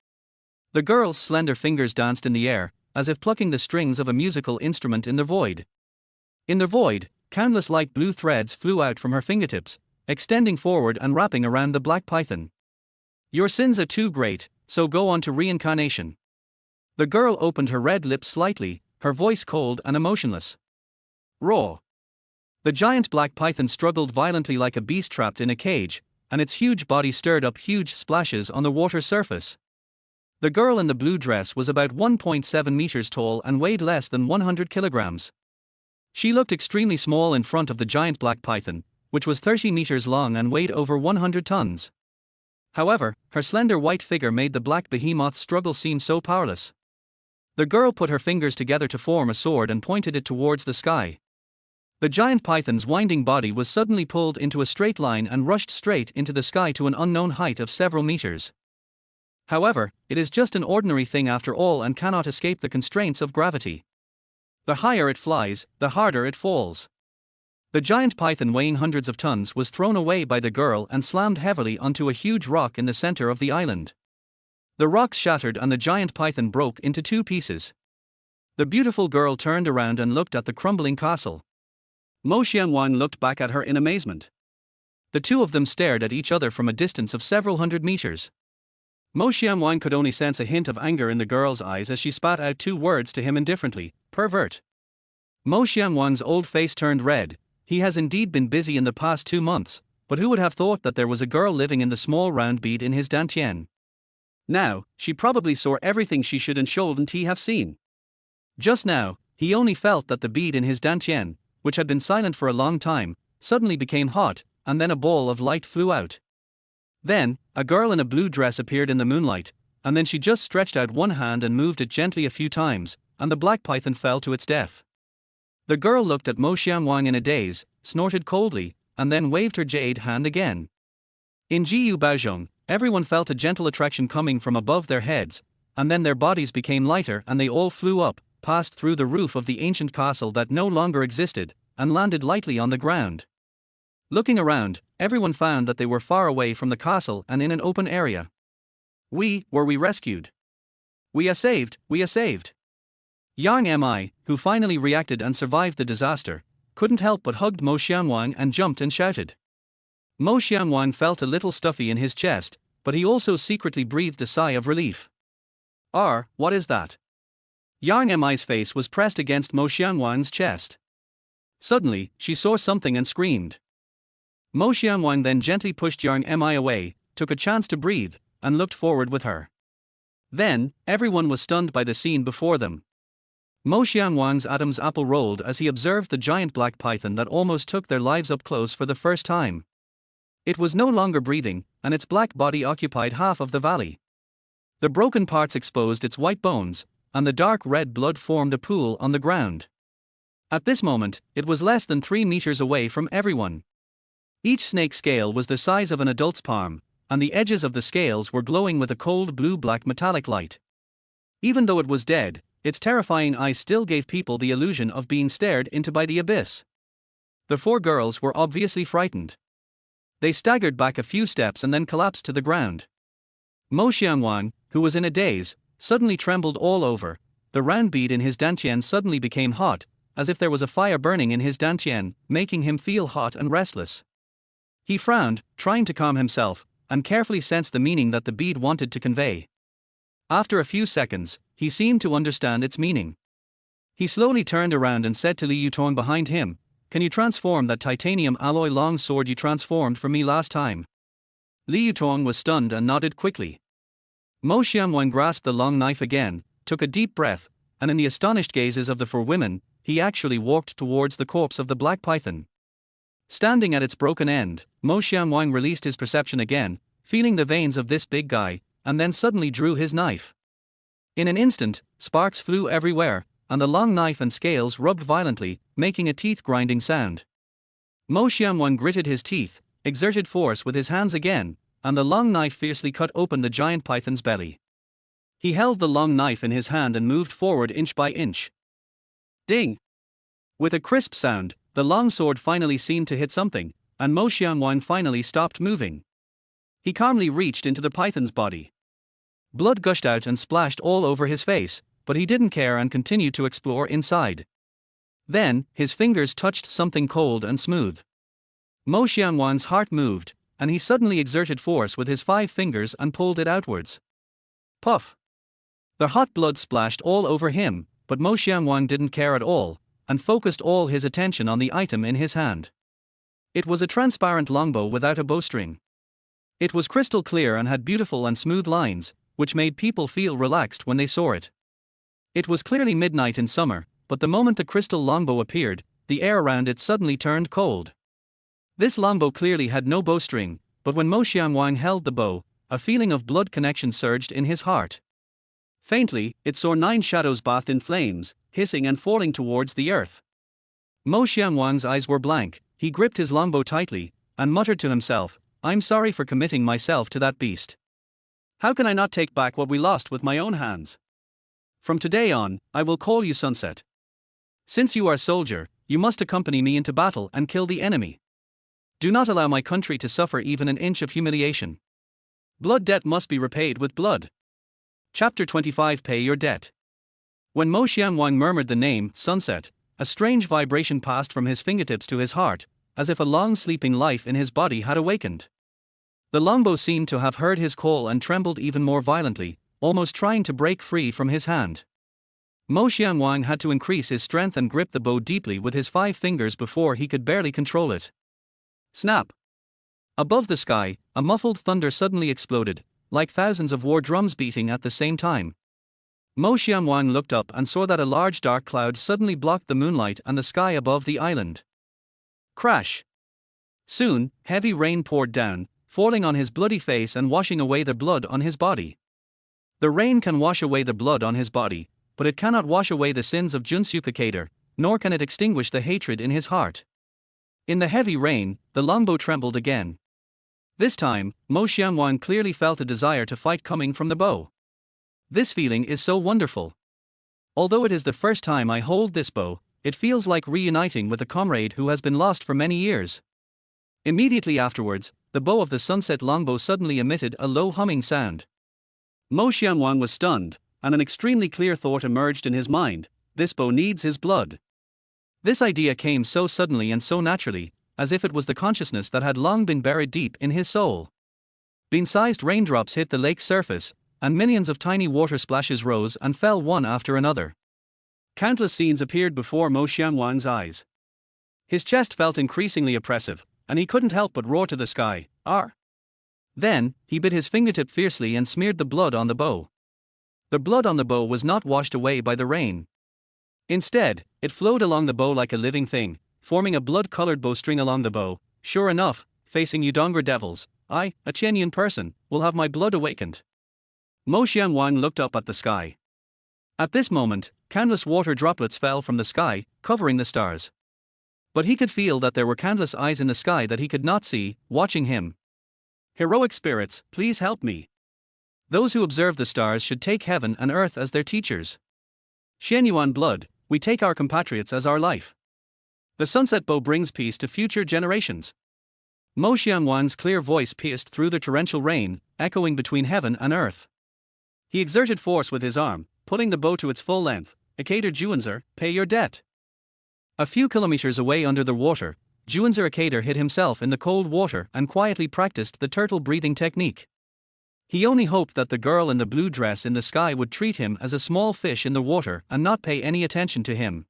The girl's slender fingers danced in the air, as if plucking the strings of a musical instrument in the void. In the void, countless light blue threads flew out from her fingertips, extending forward and wrapping around the black python. Your sins are too great, so go on to reincarnation. The girl opened her red lips slightly, her voice cold and emotionless. Roar! The giant black python struggled violently like a beast trapped in a cage, and its huge body stirred up huge splashes on the water surface. The girl in the blue dress was about 1.7 meters tall and weighed less than 100 kilograms. She looked extremely small in front of the giant black python, which was 30 meters long and weighed over 100 tons. However, her slender white figure made the black behemoth's struggle seem so powerless. The girl put her fingers together to form a sword and pointed it towards the sky. The giant python's winding body was suddenly pulled into a straight line and rushed straight into the sky to an unknown height of several meters. However, it is just an ordinary thing after all and cannot escape the constraints of gravity. The higher it flies, the harder it falls. The giant python weighing hundreds of tons was thrown away by the girl and slammed heavily onto a huge rock in the center of the island. The rocks shattered and the giant python broke into two pieces. The beautiful girl turned around and looked at the crumbling castle. Mo Xianwan looked back at her in amazement. The two of them stared at each other from a distance of several hundred meters. Mo Xianwan could only sense a hint of anger in the girl's eyes as she spat out two words to him indifferently: pervert. Mo Xianwan's old face turned red. He has indeed been busy in the past 2 months, but who would have thought that there was a girl living in the small round bead in his dantian? Now, she probably saw everything she should and shouldn't he have seen. Just now, he only felt that the bead in his dantian, which had been silent for a long time, suddenly became hot, and then a ball of light flew out. Then, a girl in a blue dress appeared in the moonlight, and then she just stretched out one hand and moved it gently a few times, and the black python fell to its death. The girl looked at Mo Xianwang in a daze, snorted coldly, and then waved her jade hand again. In Jiu Baozhong, everyone felt a gentle attraction coming from above their heads, and then their bodies became lighter and they all flew up, passed through the roof of the ancient castle that no longer existed, and landed lightly on the ground. Looking around, everyone found that they were far away from the castle and in an open area. We rescued. We are saved, we are saved. Yang Mi, who finally reacted and survived the disaster, couldn't help but hugged Mo Xianwang and jumped and shouted. Mo Xianwang felt a little stuffy in his chest, but he also secretly breathed a sigh of relief. What is that? Yang Mi's face was pressed against Mo Xianwang's chest. Suddenly, she saw something and screamed. Mo Xianwang then gently pushed Yang Mi away, took a chance to breathe, and looked forward with her. Then, everyone was stunned by the scene before them. Mo Xianwang's Adam's apple rolled as he observed the giant black python that almost took their lives up close for the first time. It was no longer breathing, and its black body occupied half of the valley. The broken parts exposed its white bones, and the dark red blood formed a pool on the ground. At this moment, it was less than 3 meters away from everyone. Each snake scale was the size of an adult's palm, and the edges of the scales were glowing with a cold blue-black metallic light. Even though it was dead, its terrifying eyes still gave people the illusion of being stared into by the abyss. The 4 girls were obviously frightened. They staggered back a few steps and then collapsed to the ground. Mo Xianwang, who was in a daze, suddenly trembled all over. The round bead in his dantian suddenly became hot, as if there was a fire burning in his dantian, making him feel hot and restless. He frowned, trying to calm himself, and carefully sensed the meaning that the bead wanted to convey. After a few seconds, he seemed to understand its meaning. He slowly turned around and said to Li Yutong behind him, "Can you transform that titanium alloy long sword you transformed for me last time?" Li Yutong was stunned and nodded quickly. Mo Xianwang grasped the long knife again, took a deep breath, and in the astonished gazes of the four women, he actually walked towards the corpse of the black python. Standing at its broken end, Mo Xianwang released his perception again, feeling the veins of this big guy, and then suddenly drew his knife. In an instant, sparks flew everywhere, and the long knife and scales rubbed violently, making a teeth-grinding sound. Mo Xianwang gritted his teeth, exerted force with his hands again, and the long knife fiercely cut open the giant python's belly. He held the long knife in his hand and moved forward inch by inch. Ding! With a crisp sound, the long sword finally seemed to hit something, and Mo Xianwang finally stopped moving. He calmly reached into the python's body. Blood gushed out and splashed all over his face, but he didn't care and continued to explore inside. Then, his fingers touched something cold and smooth. Mo Xianwang's heart moved, and he suddenly exerted force with his 5 fingers and pulled it outwards. Puff! The hot blood splashed all over him, but Mo Xianwang didn't care at all, and focused all his attention on the item in his hand. It was a transparent longbow without a bowstring. It was crystal clear and had beautiful and smooth lines, which made people feel relaxed when they saw it. It was clearly midnight in summer, but the moment the crystal longbow appeared, the air around it suddenly turned cold. This longbow clearly had no bowstring, but when Mo Xianwang held the bow, a feeling of blood connection surged in his heart. Faintly, it saw 9 shadows bathed in flames, hissing and falling towards the earth. Mo Xianwang's eyes were blank, he gripped his longbow tightly, and muttered to himself, "I'm sorry for committing myself to that beast. How can I not take back what we lost with my own hands? From today on, I will call you Sunset. Since you are a soldier, you must accompany me into battle and kill the enemy. Do not allow my country to suffer even an inch of humiliation. Blood debt must be repaid with blood." Chapter 25 Pay Your Debt. When Mo Xianwang murmured the name, Sunset, a strange vibration passed from his fingertips to his heart, as if a long sleeping life in his body had awakened. The longbow seemed to have heard his call and trembled even more violently, almost trying to break free from his hand. Mo Xianwang had to increase his strength and grip the bow deeply with his 5 fingers before he could barely control it. Snap! Above the sky, a muffled thunder suddenly exploded, like thousands of war drums beating at the same time. Mo Xianwang looked up and saw that a large dark cloud suddenly blocked the moonlight and the sky above the island. Crash! Soon, heavy rain poured down, falling on his bloody face and washing away the blood on his body. The rain can wash away the blood on his body, but it cannot wash away the sins of Junsu Kader, nor can it extinguish the hatred in his heart. In the heavy rain, the longbow trembled again. This time, Mo Xianwang clearly felt a desire to fight coming from the bow. This feeling is so wonderful. Although it is the first time I hold this bow, it feels like reuniting with a comrade who has been lost for many years. Immediately afterwards, the bow of the Sunset longbow suddenly emitted a low humming sound. Mo Xianwang was stunned, and an extremely clear thought emerged in his mind: this bow needs his blood. This idea came so suddenly and so naturally, as if it was the consciousness that had long been buried deep in his soul. Bean-sized raindrops hit the lake's surface, and millions of tiny water splashes rose and fell one after another. Countless scenes appeared before Mo Xianwang's eyes. His chest felt increasingly oppressive, and he couldn't help but roar to the sky, "Ar!" Then, he bit his fingertip fiercely and smeared the blood on the bow. The blood on the bow was not washed away by the rain. Instead, it flowed along the bow like a living thing, forming a blood-colored bowstring along the bow. Sure enough, facing Udongra devils, I, a Tianyun person, will have my blood awakened. Mo Xianwang looked up at the sky. At this moment, countless water droplets fell from the sky, covering the stars. But he could feel that there were countless eyes in the sky that he could not see, watching him. Heroic spirits, please help me. Those who observe the stars should take heaven and earth as their teachers. Xianyuan blood, we take our compatriots as our life. The sunset bow brings peace to future generations. Mo Xianwang's clear voice pierced through the torrential rain, echoing between heaven and earth. He exerted force with his arm, pulling the bow to its full length. Ikader Juanzer, pay your debt. A few kilometers away under the water, Juanzer hid himself in the cold water and quietly practiced the turtle breathing technique. He only hoped that the girl in the blue dress in the sky would treat him as a small fish in the water and not pay any attention to him.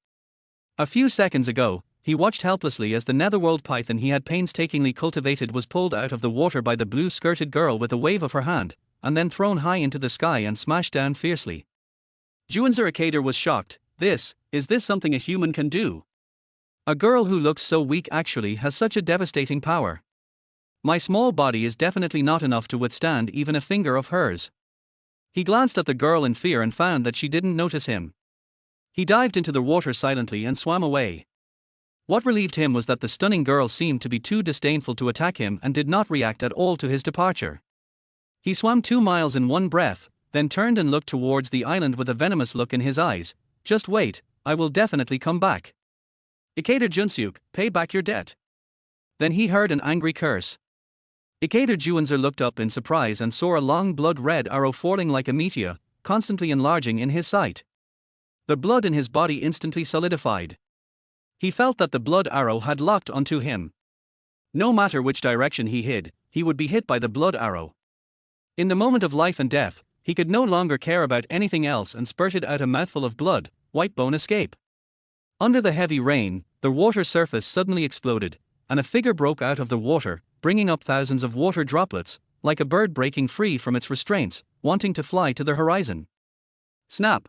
A few seconds ago, he watched helplessly as the netherworld python he had painstakingly cultivated was pulled out of the water by the blue-skirted girl with a wave of her hand, and then thrown high into the sky and smashed down fiercely. Juanzer was shocked. Is this something a human can do? A girl who looks so weak actually has such a devastating power. My small body is definitely not enough to withstand even a finger of hers. He glanced at the girl in fear and found that she didn't notice him. He dived into the water silently and swam away. What relieved him was that the stunning girl seemed to be too disdainful to attack him and did not react at all to his departure. He swam 2 miles in one breath, then turned and looked towards the island with a venomous look in his eyes. Just wait, I will definitely come back. Ikater Junseok, pay back your debt. Then he heard an angry curse. Ikater Juanzer looked up in surprise and saw a long blood-red arrow falling like a meteor, constantly enlarging in his sight. The blood in his body instantly solidified. He felt that the blood arrow had locked onto him. No matter which direction he hid, he would be hit by the blood arrow. In the moment of life and death, he could no longer care about anything else and spurted out a mouthful of blood. White bone escape. Under the heavy rain, the water surface suddenly exploded, and a figure broke out of the water, bringing up thousands of water droplets, like a bird breaking free from its restraints, wanting to fly to the horizon. Snap!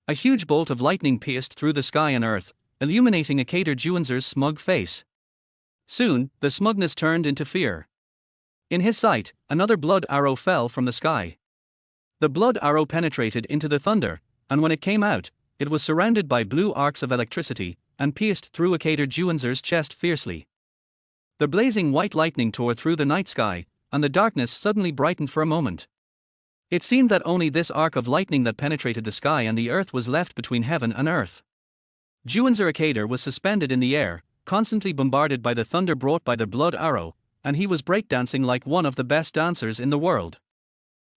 A huge bolt of lightning pierced through the sky and earth, illuminating Ikater Juanzer's smug face. Soon, the smugness turned into fear. In his sight, another blood arrow fell from the sky. The blood arrow penetrated into the thunder, and when it came out, it was surrounded by blue arcs of electricity, and pierced through Ikater Juanzer's chest fiercely. The blazing white lightning tore through the night sky, and the darkness suddenly brightened for a moment. It seemed that only this arc of lightning that penetrated the sky and the earth was left between heaven and earth. Juanzer was suspended in the air, constantly bombarded by the thunder brought by the blood arrow, and he was breakdancing like one of the best dancers in the world.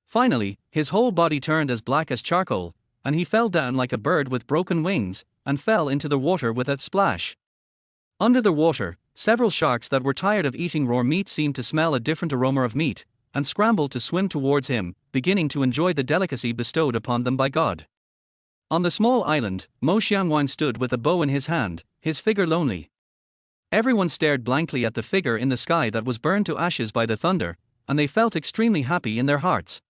Finally, his whole body turned as black as charcoal, and he fell down like a bird with broken wings, and fell into the water with a splash. Under the water, several sharks that were tired of eating raw meat seemed to smell a different aroma of meat, and scrambled to swim towards him, beginning to enjoy the delicacy bestowed upon them by God. On the small island, Mo Xiangwan stood with a bow in his hand, his figure lonely. Everyone stared blankly at the figure in the sky that was burned to ashes by the thunder, and they felt extremely happy in their hearts.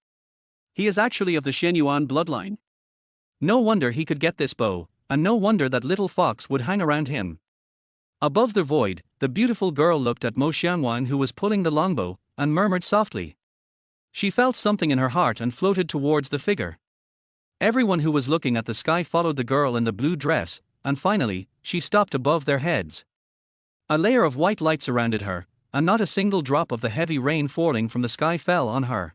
He is actually of the Shenyuan bloodline. No wonder he could get this bow, and no wonder that little fox would hang around him. Above the void, the beautiful girl looked at Mo Xiangwan who was pulling the longbow, and murmured softly. She felt something in her heart and floated towards the figure. Everyone who was looking at the sky followed the girl in the blue dress, and finally, she stopped above their heads. A layer of white light surrounded her, and not a single drop of the heavy rain falling from the sky fell on her.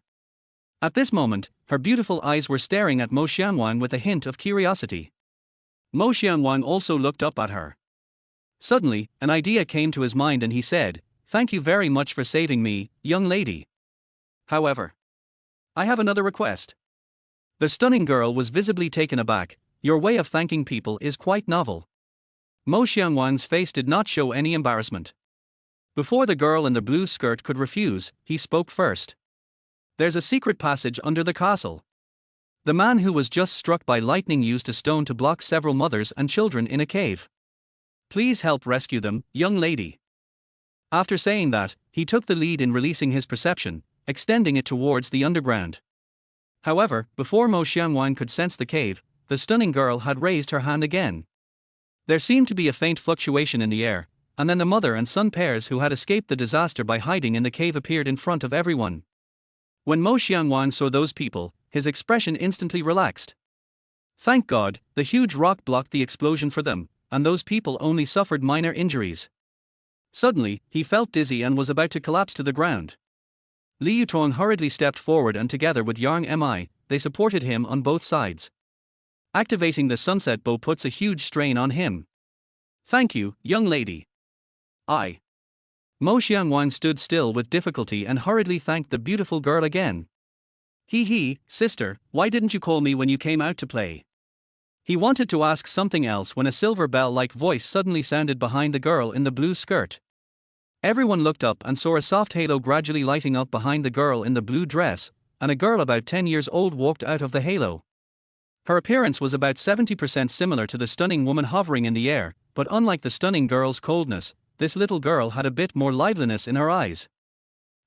At this moment, her beautiful eyes were staring at Mo Xiangwan with a hint of curiosity. Mo Xiangwan also looked up at her. Suddenly, an idea came to his mind and he said, "Thank you very much for saving me, young lady. However, I have another request." The stunning girl was visibly taken aback. "Your way of thanking people is quite novel." Mo Xiangwan's face did not show any embarrassment. Before the girl in the blue skirt could refuse, he spoke first. "There's a secret passage under the castle. The man who was just struck by lightning used a stone to block several mothers and children in a cave. Please help rescue them, young lady." After saying that, he took the lead in releasing his perception, extending it towards the underground. However, before Mo Xiangwan could sense the cave, the stunning girl had raised her hand again. There seemed to be a faint fluctuation in the air, and then the mother and son pairs who had escaped the disaster by hiding in the cave appeared in front of everyone. When Mo Xiangwan saw those people, his expression instantly relaxed. Thank God, the huge rock blocked the explosion for them, and those people only suffered minor injuries. Suddenly, he felt dizzy and was about to collapse to the ground. Li Yutong hurriedly stepped forward and together with Yang Mi, they supported him on both sides. Activating the sunset bow puts a huge strain on him. "Thank you, young lady." Mo Xiangwan stood still with difficulty and hurriedly thanked the beautiful girl again. Sister, why didn't you call me when you came out to play?" He wanted to ask something else when a silver bell-like voice suddenly sounded behind the girl in the blue skirt. Everyone looked up and saw a soft halo gradually lighting up behind the girl in the blue dress, and a girl about 10 years old walked out of the halo. Her appearance was about 70% similar to the stunning woman hovering in the air, but unlike the stunning girl's coldness, this little girl had a bit more liveliness in her eyes.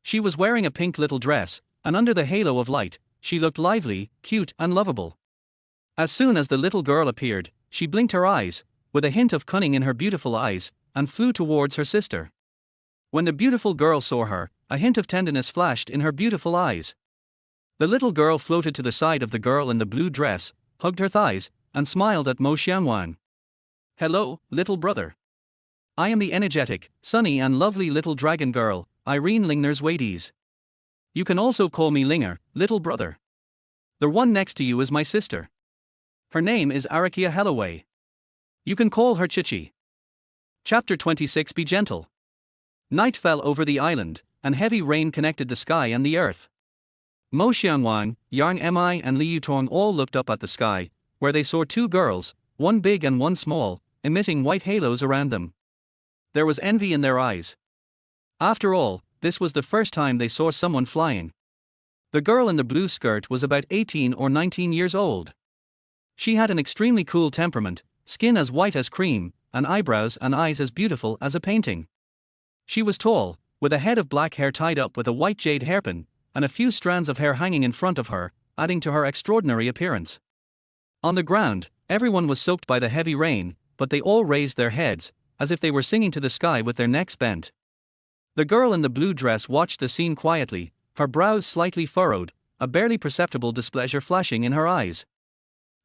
She was wearing a pink little dress, and under the halo of light, she looked lively, cute, and lovable. As soon as the little girl appeared, she blinked her eyes, with a hint of cunning in her beautiful eyes, and flew towards her sister. When the beautiful girl saw her, a hint of tenderness flashed in her beautiful eyes. The little girl floated to the side of the girl in the blue dress, hugged her thighs, and smiled at Mo Xianwan. "Hello, little brother. I am the energetic, sunny and lovely little dragon girl, Irene Lingner's-Wades. You can also call me Linger, little brother. The one next to you is my sister. Her name is Arakia Hellaway. You can call her Chichi." Chapter 26. Be gentle. Night fell over the island, and heavy rain connected the sky and the earth. Mo Xianwan, Yang Mi and Li Yutong all looked up at the sky, where they saw two girls, one big and one small, emitting white halos around them. There was envy in their eyes. After all, this was the first time they saw someone flying. The girl in the blue skirt was about 18 or 19 years old. She had an extremely cool temperament, skin as white as cream, and eyebrows and eyes as beautiful as a painting. She was tall, with a head of black hair tied up with a white jade hairpin, and a few strands of hair hanging in front of her, adding to her extraordinary appearance. On the ground, everyone was soaked by the heavy rain, but they all raised their heads, as if they were singing to the sky with their necks bent. The girl in the blue dress watched the scene quietly, her brows slightly furrowed, a barely perceptible displeasure flashing in her eyes.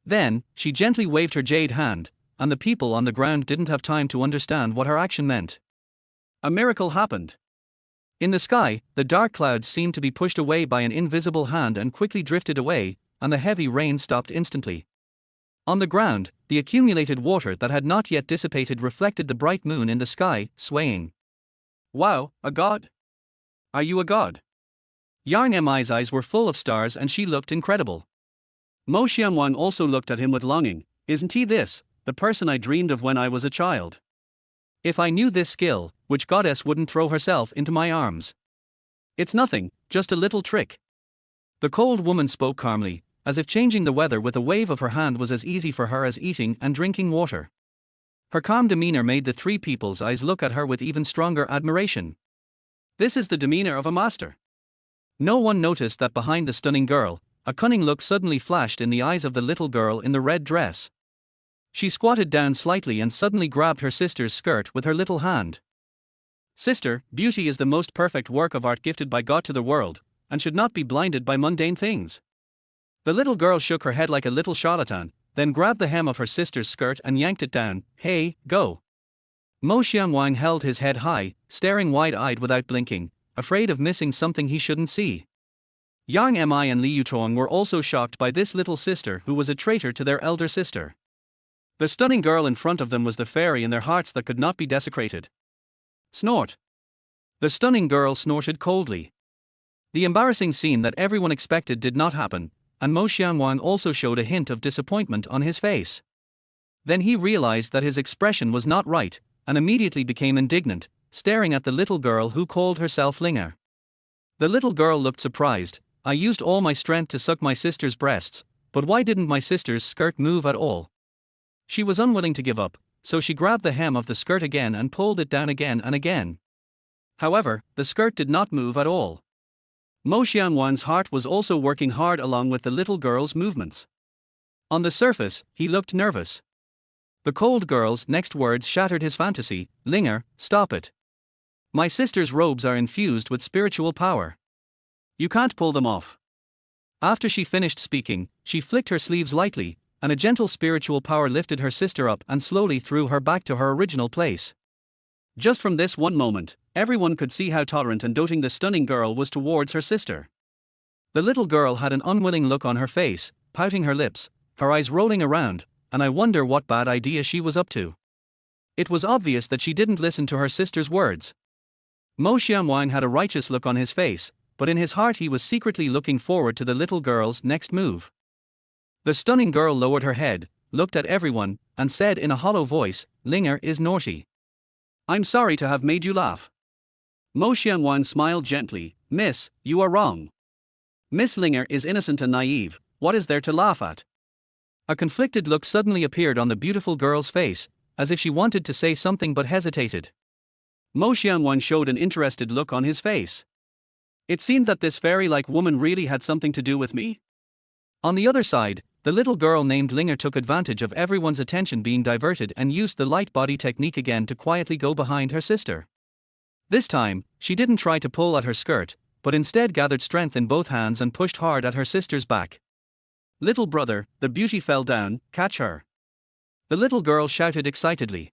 Then, she gently waved her jade hand, and the people on the ground didn't have time to understand what her action meant. A miracle happened. In the sky, the dark clouds seemed to be pushed away by an invisible hand and quickly drifted away, and the heavy rain stopped instantly. On the ground, the accumulated water that had not yet dissipated reflected the bright moon in the sky, swaying. "Wow, a god? Are you a god?" Yang Mi's eyes were full of stars and she looked incredible. Mo Xianwan also looked at him with longing. "Isn't he this, the person I dreamed of when I was a child? If I knew this skill, which goddess wouldn't throw herself into my arms? It's nothing, just a little trick." The cold woman spoke calmly, as if changing the weather with a wave of her hand was as easy for her as eating and drinking water. Her calm demeanor made the three people's eyes look at her with even stronger admiration. This is the demeanor of a master. No one noticed that behind the stunning girl, a cunning look suddenly flashed in the eyes of the little girl in the red dress. She squatted down slightly and suddenly grabbed her sister's skirt with her little hand. "Sister, beauty is the most perfect work of art gifted by God to the world, and should not be blinded by mundane things." The little girl shook her head like a little charlatan, then grabbed the hem of her sister's skirt and yanked it down. "Hey, go." Mo Xianwan held his head high, staring wide-eyed without blinking, afraid of missing something he shouldn't see. Yang Mi and Li Yutong were also shocked by this little sister who was a traitor to their elder sister. The stunning girl in front of them was the fairy in their hearts that could not be desecrated. Snort. The stunning girl snorted coldly. The embarrassing scene that everyone expected did not happen, and Mo Xianwan also showed a hint of disappointment on his face. Then he realized that his expression was not right, and immediately became indignant, staring at the little girl who called herself Linger. The little girl looked surprised. "I used all my strength to suck my sister's breasts, but why didn't my sister's skirt move at all?" She was unwilling to give up, so she grabbed the hem of the skirt again and pulled it down again and again. However, the skirt did not move at all. Mo Xianwan's heart was also working hard along with the little girl's movements. On the surface, he looked nervous. The cold girl's next words shattered his fantasy. "Linger, stop it. My sister's robes are infused with spiritual power. You can't pull them off." After she finished speaking, she flicked her sleeves lightly, and a gentle spiritual power lifted her sister up and slowly threw her back to her original place. Just from this one moment, everyone could see how tolerant and doting the stunning girl was towards her sister. The little girl had an unwilling look on her face, pouting her lips, her eyes rolling around, and I wonder what bad idea she was up to. It was obvious that she didn't listen to her sister's words. Mo Xianwan had a righteous look on his face, but in his heart he was secretly looking forward to the little girl's next move. The stunning girl lowered her head, looked at everyone, and said in a hollow voice, "Linger is naughty. I'm sorry to have made you laugh." Mo Xianwan smiled gently, "Miss, you are wrong. Miss Linger is innocent and naive, what is there to laugh at?" A conflicted look suddenly appeared on the beautiful girl's face, as if she wanted to say something but hesitated. Mo Xianwan showed an interested look on his face. It seemed that this fairy-like woman really had something to do with me. On the other side, the little girl named Linger took advantage of everyone's attention being diverted and used the light body technique again to quietly go behind her sister. This time, she didn't try to pull at her skirt, but instead gathered strength in both hands and pushed hard at her sister's back. "Little brother, the beauty fell down, catch her!" the little girl shouted excitedly.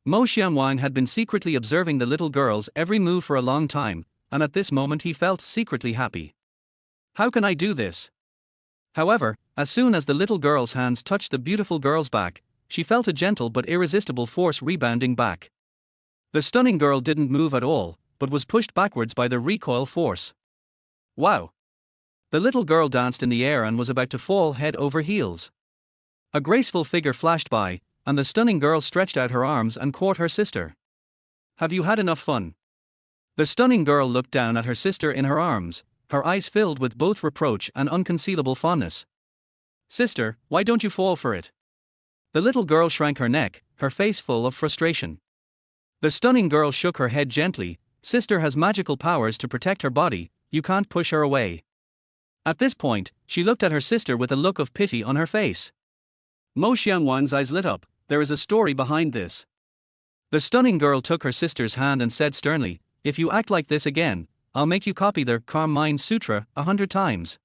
Mo Xianwang had been secretly observing the little girl's every move for a long time, and at this moment he felt secretly happy. How can I do this? However, as soon as the little girl's hands touched the beautiful girl's back, she felt a gentle but irresistible force rebounding back. The stunning girl didn't move at all, but was pushed backwards by the recoil force. Wow! The little girl danced in the air and was about to fall head over heels. A graceful figure flashed by, and the stunning girl stretched out her arms and caught her sister. "Have you had enough fun?" The stunning girl looked down at her sister in her arms, her eyes filled with both reproach and unconcealable fondness. "Sister, why don't you fall for it?" The little girl shrank her neck, her face full of frustration. The stunning girl shook her head gently. "Sister has magical powers to protect her body, you can't push her away." At this point, she looked at her sister with a look of pity on her face. Mo Xianwan's eyes lit up. There is a story behind this. The stunning girl took her sister's hand and said sternly, "If you act like this again, I'll make you copy the Calm Mind Sutra 100 times.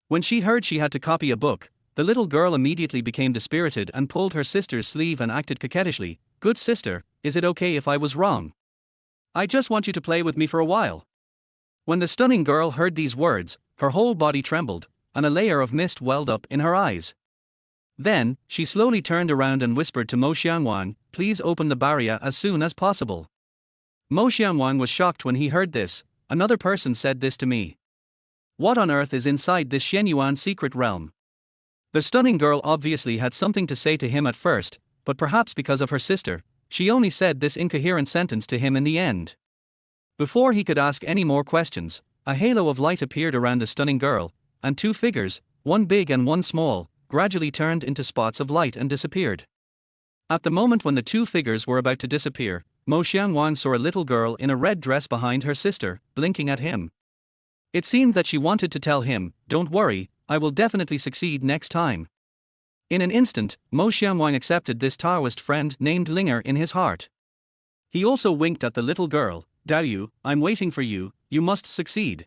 When she heard she had to copy a book, the little girl immediately became dispirited and pulled her sister's sleeve and acted coquettishly. "Good sister, is it okay if I was wrong? I just want you to play with me for a while." When the stunning girl heard these words, her whole body trembled, and a layer of mist welled up in her eyes. Then, she slowly turned around and whispered to Mo Xianwang, "Please open the barrier as soon as possible." Mo Xianwang was shocked when he heard this. "Another person said this to me. What on earth is inside this Shenyuan secret realm?" The stunning girl obviously had something to say to him at first, but perhaps because of her sister, she only said this incoherent sentence to him in the end. Before he could ask any more questions, a halo of light appeared around the stunning girl, and two figures, one big and one small, gradually turned into spots of light and disappeared. At the moment when the two figures were about to disappear, Mo Xianwang saw a little girl in a red dress behind her sister, blinking at him. It seemed that she wanted to tell him, "Don't worry, I will definitely succeed next time." In an instant, Mo Xianwang accepted this Taoist friend named Linger in his heart. He also winked at the little girl. "Dao Yu, I'm waiting for you, you must succeed."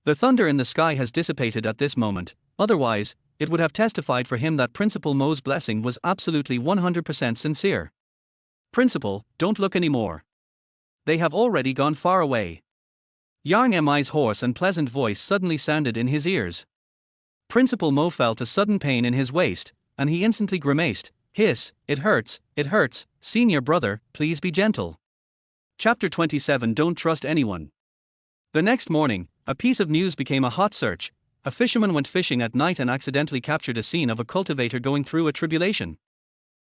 The thunder in the sky has dissipated at this moment, otherwise, it would have testified for him that Principal Mo's blessing was absolutely 100% sincere. "Principal, don't look anymore. They have already gone far away." Yang Mi's hoarse and pleasant voice suddenly sounded in his ears. Principal Mo felt a sudden pain in his waist, and he instantly grimaced. "Hiss, it hurts, senior brother, please be gentle." Chapter 27. Don't trust anyone. The next morning, a piece of news became a hot search. A fisherman went fishing at night and accidentally captured a scene of a cultivator going through a tribulation.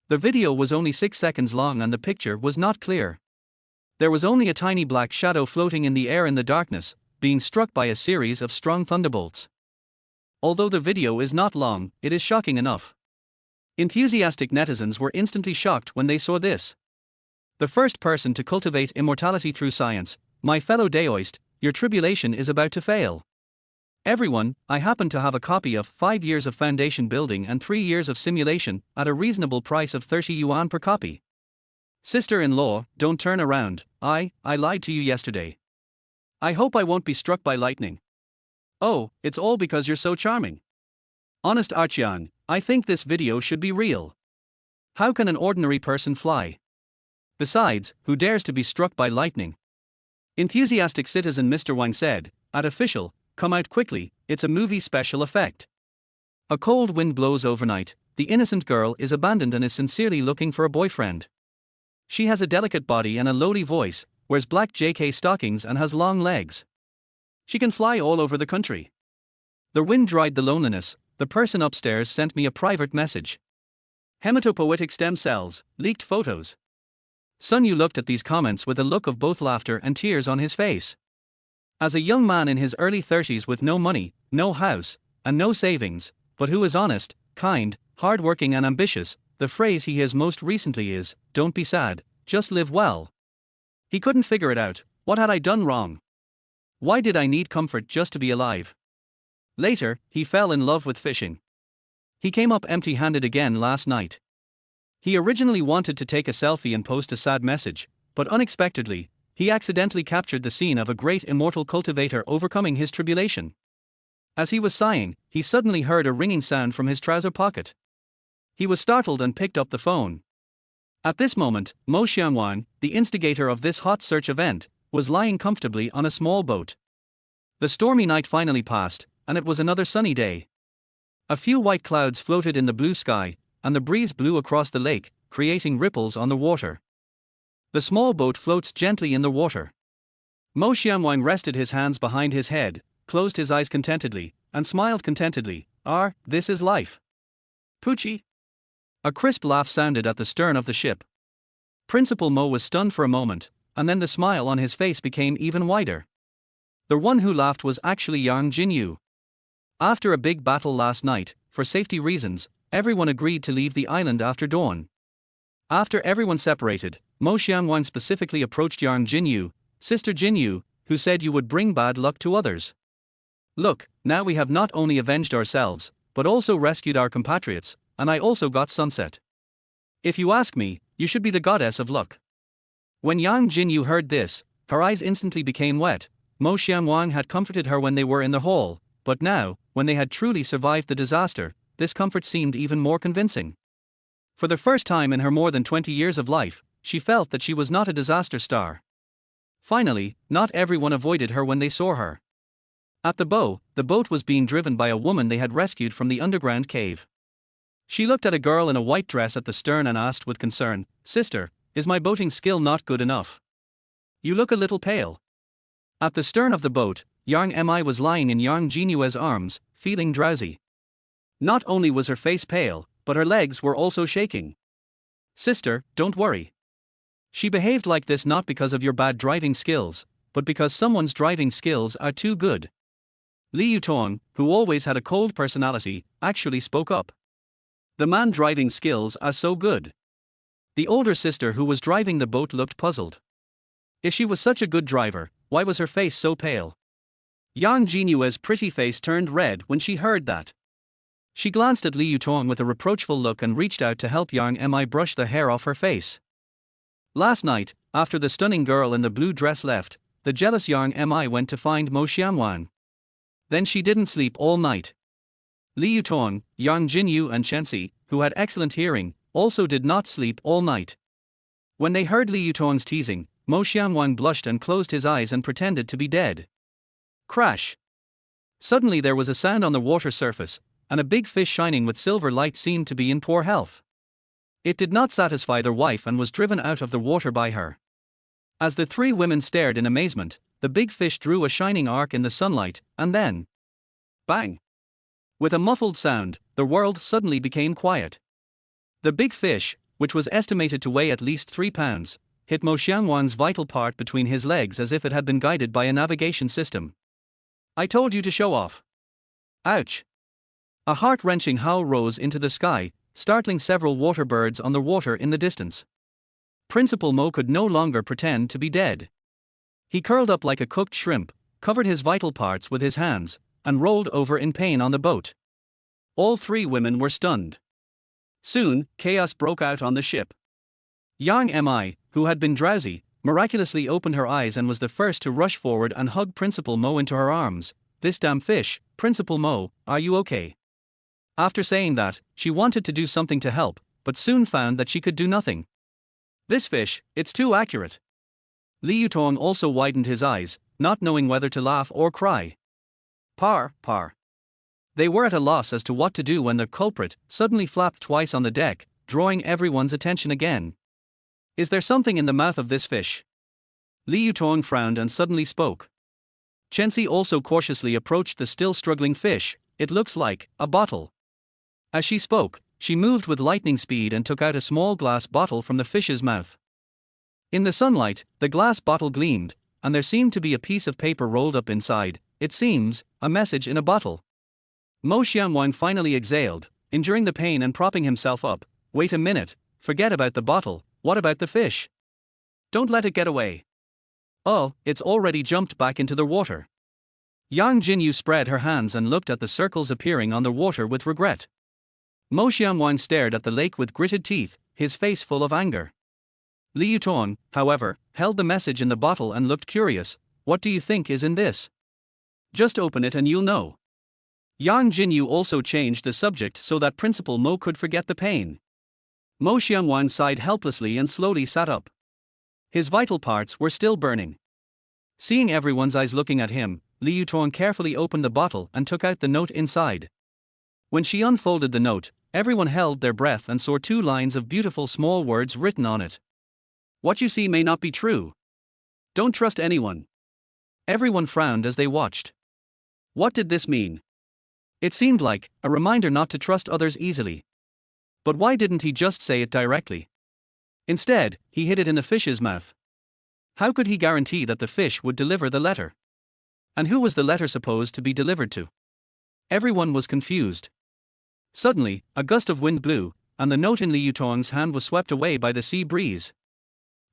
The video was only 6 seconds long and the picture was not clear. There was only a tiny black shadow floating in the air in the darkness, being struck by a series of strong thunderbolts. Although the video is not long, it is shocking enough. Enthusiastic netizens were instantly shocked when they saw this. The first person to cultivate immortality through science, my fellow Daoist, your tribulation is about to fail. Everyone, I happen to have a copy of 5 years of foundation building and 3 years of simulation at a reasonable price of 30 yuan per copy. Sister-in-law, don't turn around, I lied to you yesterday. I hope I won't be struck by lightning. Oh, it's all because you're so charming. Honest Archian, I think this video should be real. How can an ordinary person fly? Besides, who dares to be struck by lightning? Enthusiastic citizen Mr. Wang said, "At official, come out quickly, it's a movie special effect." A cold wind blows overnight, the innocent girl is abandoned and is sincerely looking for a boyfriend. She has a delicate body and a lowly voice, wears black JK stockings and has long legs. She can fly all over the country. The wind dried the loneliness. The person upstairs sent me a private message. Hematopoietic stem cells, leaked photos. Sun Yu looked at these comments with a look of both laughter and tears on his face. As a young man in his early 30s with no money, no house, and no savings, but who is honest, kind, hardworking and ambitious, the phrase he hears most recently is, "Don't be sad, just live well." He couldn't figure it out. What had I done wrong? Why did I need comfort just to be alive? Later, he fell in love with fishing. He came up empty-handed again last night. He originally wanted to take a selfie and post a sad message, but unexpectedly, he accidentally captured the scene of a great immortal cultivator overcoming his tribulation. As he was sighing, he suddenly heard a ringing sound from his trouser pocket. He was startled and picked up the phone. At this moment, Mo Xianwang, the instigator of this hot search event, was lying comfortably on a small boat. The stormy night finally passed, and it was another sunny day. A few white clouds floated in the blue sky, and the breeze blew across the lake, creating ripples on the water. The small boat floats gently in the water. Mo Xianwang rested his hands behind his head, closed his eyes contentedly, and smiled contentedly. This is life. Poochie. A crisp laugh sounded at the stern of the ship. Principal Mo was stunned for a moment, and then the smile on his face became even wider. The one who laughed was actually Yang Jinyu. After a big battle last night, for safety reasons, everyone agreed to leave the island after dawn. After everyone separated, Mo Xianwang specifically approached Yang Jinyu, "Sister Jinyu, who said you would bring bad luck to others. Look, now we have not only avenged ourselves, but also rescued our compatriots, and I also got sunset. If you ask me, you should be the goddess of luck." When Yang Jinyu heard this, her eyes instantly became wet. Mo Xianwang had comforted her when they were in the hall, but now, when they had truly survived the disaster, this comfort seemed even more convincing. For the first time in her more than 20 years of life, she felt that she was not a disaster star. Finally, not everyone avoided her when they saw her. At the boat was being driven by a woman they had rescued from the underground cave. She looked at a girl in a white dress at the stern and asked with concern, "Sister, is my boating skill not good enough? You look a little pale." At the stern of the boat, Yang Mi was lying in Yang Jinyue's arms, feeling drowsy. Not only was her face pale, but her legs were also shaking. "Sister, don't worry. She behaved like this not because of your bad driving skills, but because someone's driving skills are too good." Li Yutong, who always had a cold personality, actually spoke up. "The man driving skills are so good." The older sister who was driving the boat looked puzzled. If she was such a good driver, why was her face so pale? Yang Jinyue's pretty face turned red when she heard that. She glanced at Li Yutong with a reproachful look and reached out to help Yang Mi brush the hair off her face. Last night, after the stunning girl in the blue dress left, the jealous Yang Mi went to find Mo Xianwang. Then she didn't sleep all night. Li Yutong, Yang Jinyu and Chenxi, who had excellent hearing, also did not sleep all night. When they heard Li Yutong's teasing, Mo Xianwang blushed and closed his eyes and pretended to be dead. Crash! Suddenly there was a sound on the water surface, and a big fish shining with silver light seemed to be in poor health. It did not satisfy their wife and was driven out of the water by her. As the three women stared in amazement, the big fish drew a shining arc in the sunlight, and then, bang! With a muffled sound, the world suddenly became quiet. The big fish, which was estimated to weigh at least 3 pounds, hit Mo Xianwang's vital part between his legs as if it had been guided by a navigation system. "I told you to show off." Ouch! A heart-wrenching howl rose into the sky, startling several water birds on the water in the distance. Principal Mo could no longer pretend to be dead. He curled up like a cooked shrimp, covered his vital parts with his hands, and rolled over in pain on the boat. All three women were stunned. Soon, chaos broke out on the ship. Yang Mi, who had been drowsy, miraculously opened her eyes and was the first to rush forward and hug Principal Mo into her arms. "This damn fish, Principal Mo, are you okay?" After saying that, she wanted to do something to help, but soon found that she could do nothing. "This fish, it's too accurate." Li Yutong also widened his eyes, not knowing whether to laugh or cry. Par. They were at a loss as to what to do when the culprit suddenly flapped twice on the deck, drawing everyone's attention again. "Is there something in the mouth of this fish?" Li Yutong frowned and suddenly spoke. Chenxi also cautiously approached the still struggling fish. "It looks like a bottle." As she spoke, she moved with lightning speed and took out a small glass bottle from the fish's mouth. In the sunlight, the glass bottle gleamed, and there seemed to be a piece of paper rolled up inside. It seems, a message in a bottle. Mo Xianwang finally exhaled, enduring the pain and propping himself up. Wait a minute, forget about the bottle, what about the fish? Don't let it get away. Oh, it's already jumped back into the water. Yang Jinyu spread her hands and looked at the circles appearing on the water with regret. Mo Xianwang stared at the lake with gritted teeth, his face full of anger. Li Yutong, however, held the message in the bottle and looked curious. What do you think is in this? Just open it and you'll know. Yang Jinyu also changed the subject so that Principal Mo could forget the pain. Mo Xianwang sighed helplessly and slowly sat up. His vital parts were still burning. Seeing everyone's eyes looking at him, Li Yutong carefully opened the bottle and took out the note inside. When she unfolded the note, everyone held their breath and saw 2 lines of beautiful small words written on it. What you see may not be true. Don't trust anyone. Everyone frowned as they watched. What did this mean? It seemed like a reminder not to trust others easily. But why didn't he just say it directly? Instead, he hid it in the fish's mouth. How could he guarantee that the fish would deliver the letter? And who was the letter supposed to be delivered to? Everyone was confused. Suddenly, a gust of wind blew, and the note in Li Yutong's hand was swept away by the sea breeze.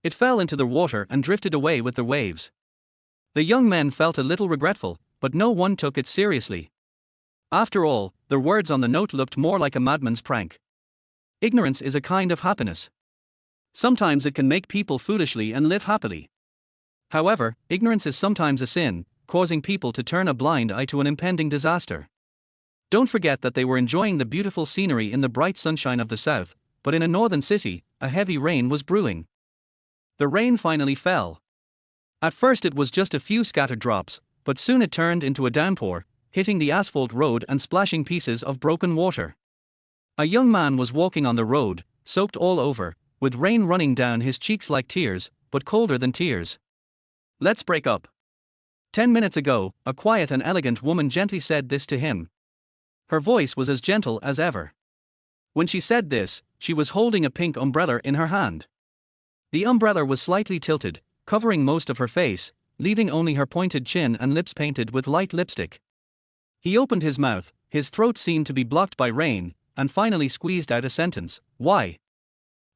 It fell into the water and drifted away with the waves. The young men felt a little regretful, but no one took it seriously. After all, the words on the note looked more like a madman's prank. Ignorance is a kind of happiness. Sometimes it can make people foolishly and live happily. However, ignorance is sometimes a sin, causing people to turn a blind eye to an impending disaster. Don't forget that they were enjoying the beautiful scenery in the bright sunshine of the south, but in a northern city, a heavy rain was brewing. The rain finally fell. At first it was just a few scattered drops, but soon it turned into a downpour, hitting the asphalt road and splashing pieces of broken water. A young man was walking on the road, soaked all over, with rain running down his cheeks like tears, but colder than tears. Let's break up. 10 minutes ago, a quiet and elegant woman gently said this to him. Her voice was as gentle as ever. When she said this, she was holding a pink umbrella in her hand. The umbrella was slightly tilted, covering most of her face, leaving only her pointed chin and lips painted with light lipstick. He opened his mouth, his throat seemed to be blocked by rain, and finally squeezed out a sentence. Why?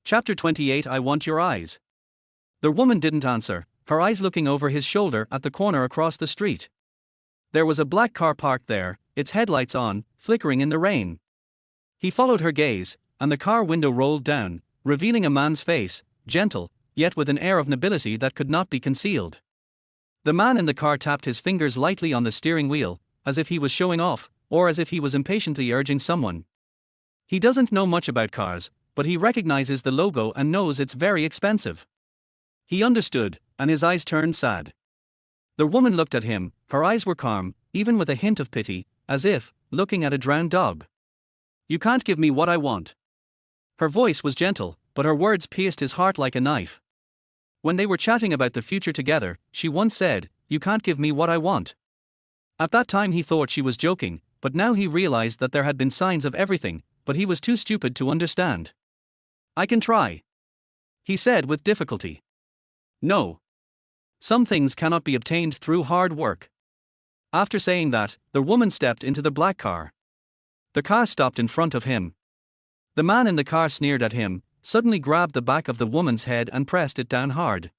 Chapter 28 I Want Your Eyes. The woman didn't answer, her eyes looking over his shoulder at the corner across the street. There was a black car parked there, its headlights on, flickering in the rain. He followed her gaze, and the car window rolled down, revealing a man's face, gentle, yet with an air of nobility that could not be concealed. The man in the car tapped his fingers lightly on the steering wheel, as if he was showing off, or as if he was impatiently urging someone. He doesn't know much about cars, but he recognizes the logo and knows it's very expensive. He understood, and his eyes turned sad. The woman looked at him, her eyes were calm, even with a hint of pity, as if looking at a drowned dog. You can't give me what I want. Her voice was gentle, but her words pierced his heart like a knife. When they were chatting about the future together, she once said, You can't give me what I want. At that time he thought she was joking, but now he realized that there had been signs of everything, but he was too stupid to understand. I can try, he said with difficulty. No. Some things cannot be obtained through hard work. After saying that, the woman stepped into the black car. The car stopped in front of him. The man in the car sneered at him, suddenly grabbed the back of the woman's head and pressed it down hard.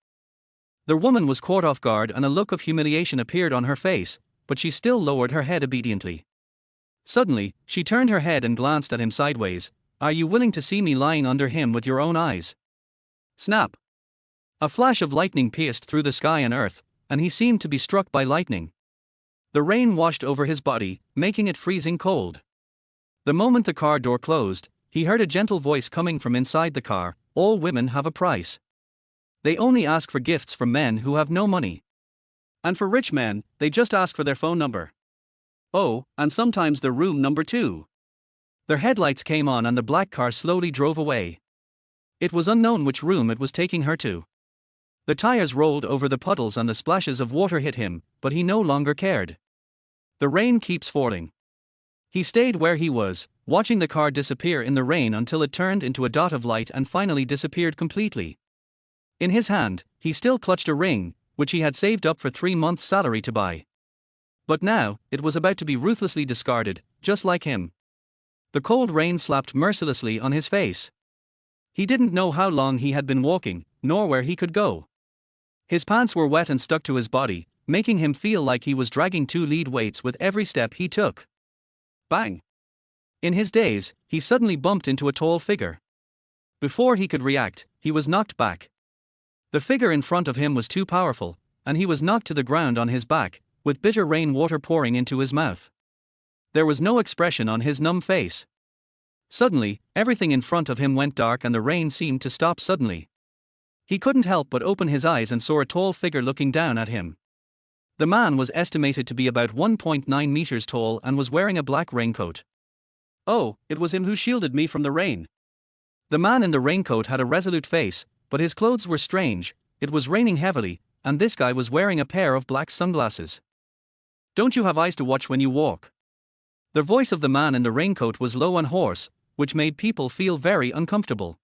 The woman was caught off guard and a look of humiliation appeared on her face, but she still lowered her head obediently. Suddenly, she turned her head and glanced at him sideways. Are you willing to see me lying under him with your own eyes? Snap! A flash of lightning pierced through the sky and earth, and he seemed to be struck by lightning. The rain washed over his body, making it freezing cold. The moment the car door closed, he heard a gentle voice coming from inside the car. All women have a price. They only ask for gifts from men who have no money. And for rich men, they just ask for their phone number. Oh, and sometimes the room number too. Their headlights came on and the black car slowly drove away. It was unknown which room it was taking her to. The tires rolled over the puddles and the splashes of water hit him, but he no longer cared. The rain keeps falling. He stayed where he was, watching the car disappear in the rain until it turned into a dot of light and finally disappeared completely. In his hand, he still clutched a ring, which he had saved up for 3 months' salary to buy. But now, it was about to be ruthlessly discarded, just like him. The cold rain slapped mercilessly on his face. He didn't know how long he had been walking, nor where he could go. His pants were wet and stuck to his body, making him feel like he was dragging 2 lead weights with every step he took. Bang! In his daze, he suddenly bumped into a tall figure. Before he could react, he was knocked back. The figure in front of him was too powerful, and he was knocked to the ground on his back, with bitter rain water pouring into his mouth. There was no expression on his numb face. Suddenly, everything in front of him went dark and the rain seemed to stop suddenly. He couldn't help but open his eyes and saw a tall figure looking down at him. The man was estimated to be about 1.9 meters tall and was wearing a black raincoat. Oh, it was him who shielded me from the rain. The man in the raincoat had a resolute face, but his clothes were strange. It was raining heavily, and this guy was wearing a pair of black sunglasses. Don't you have eyes to watch when you walk? The voice of the man in the raincoat was low and hoarse, which made people feel very uncomfortable.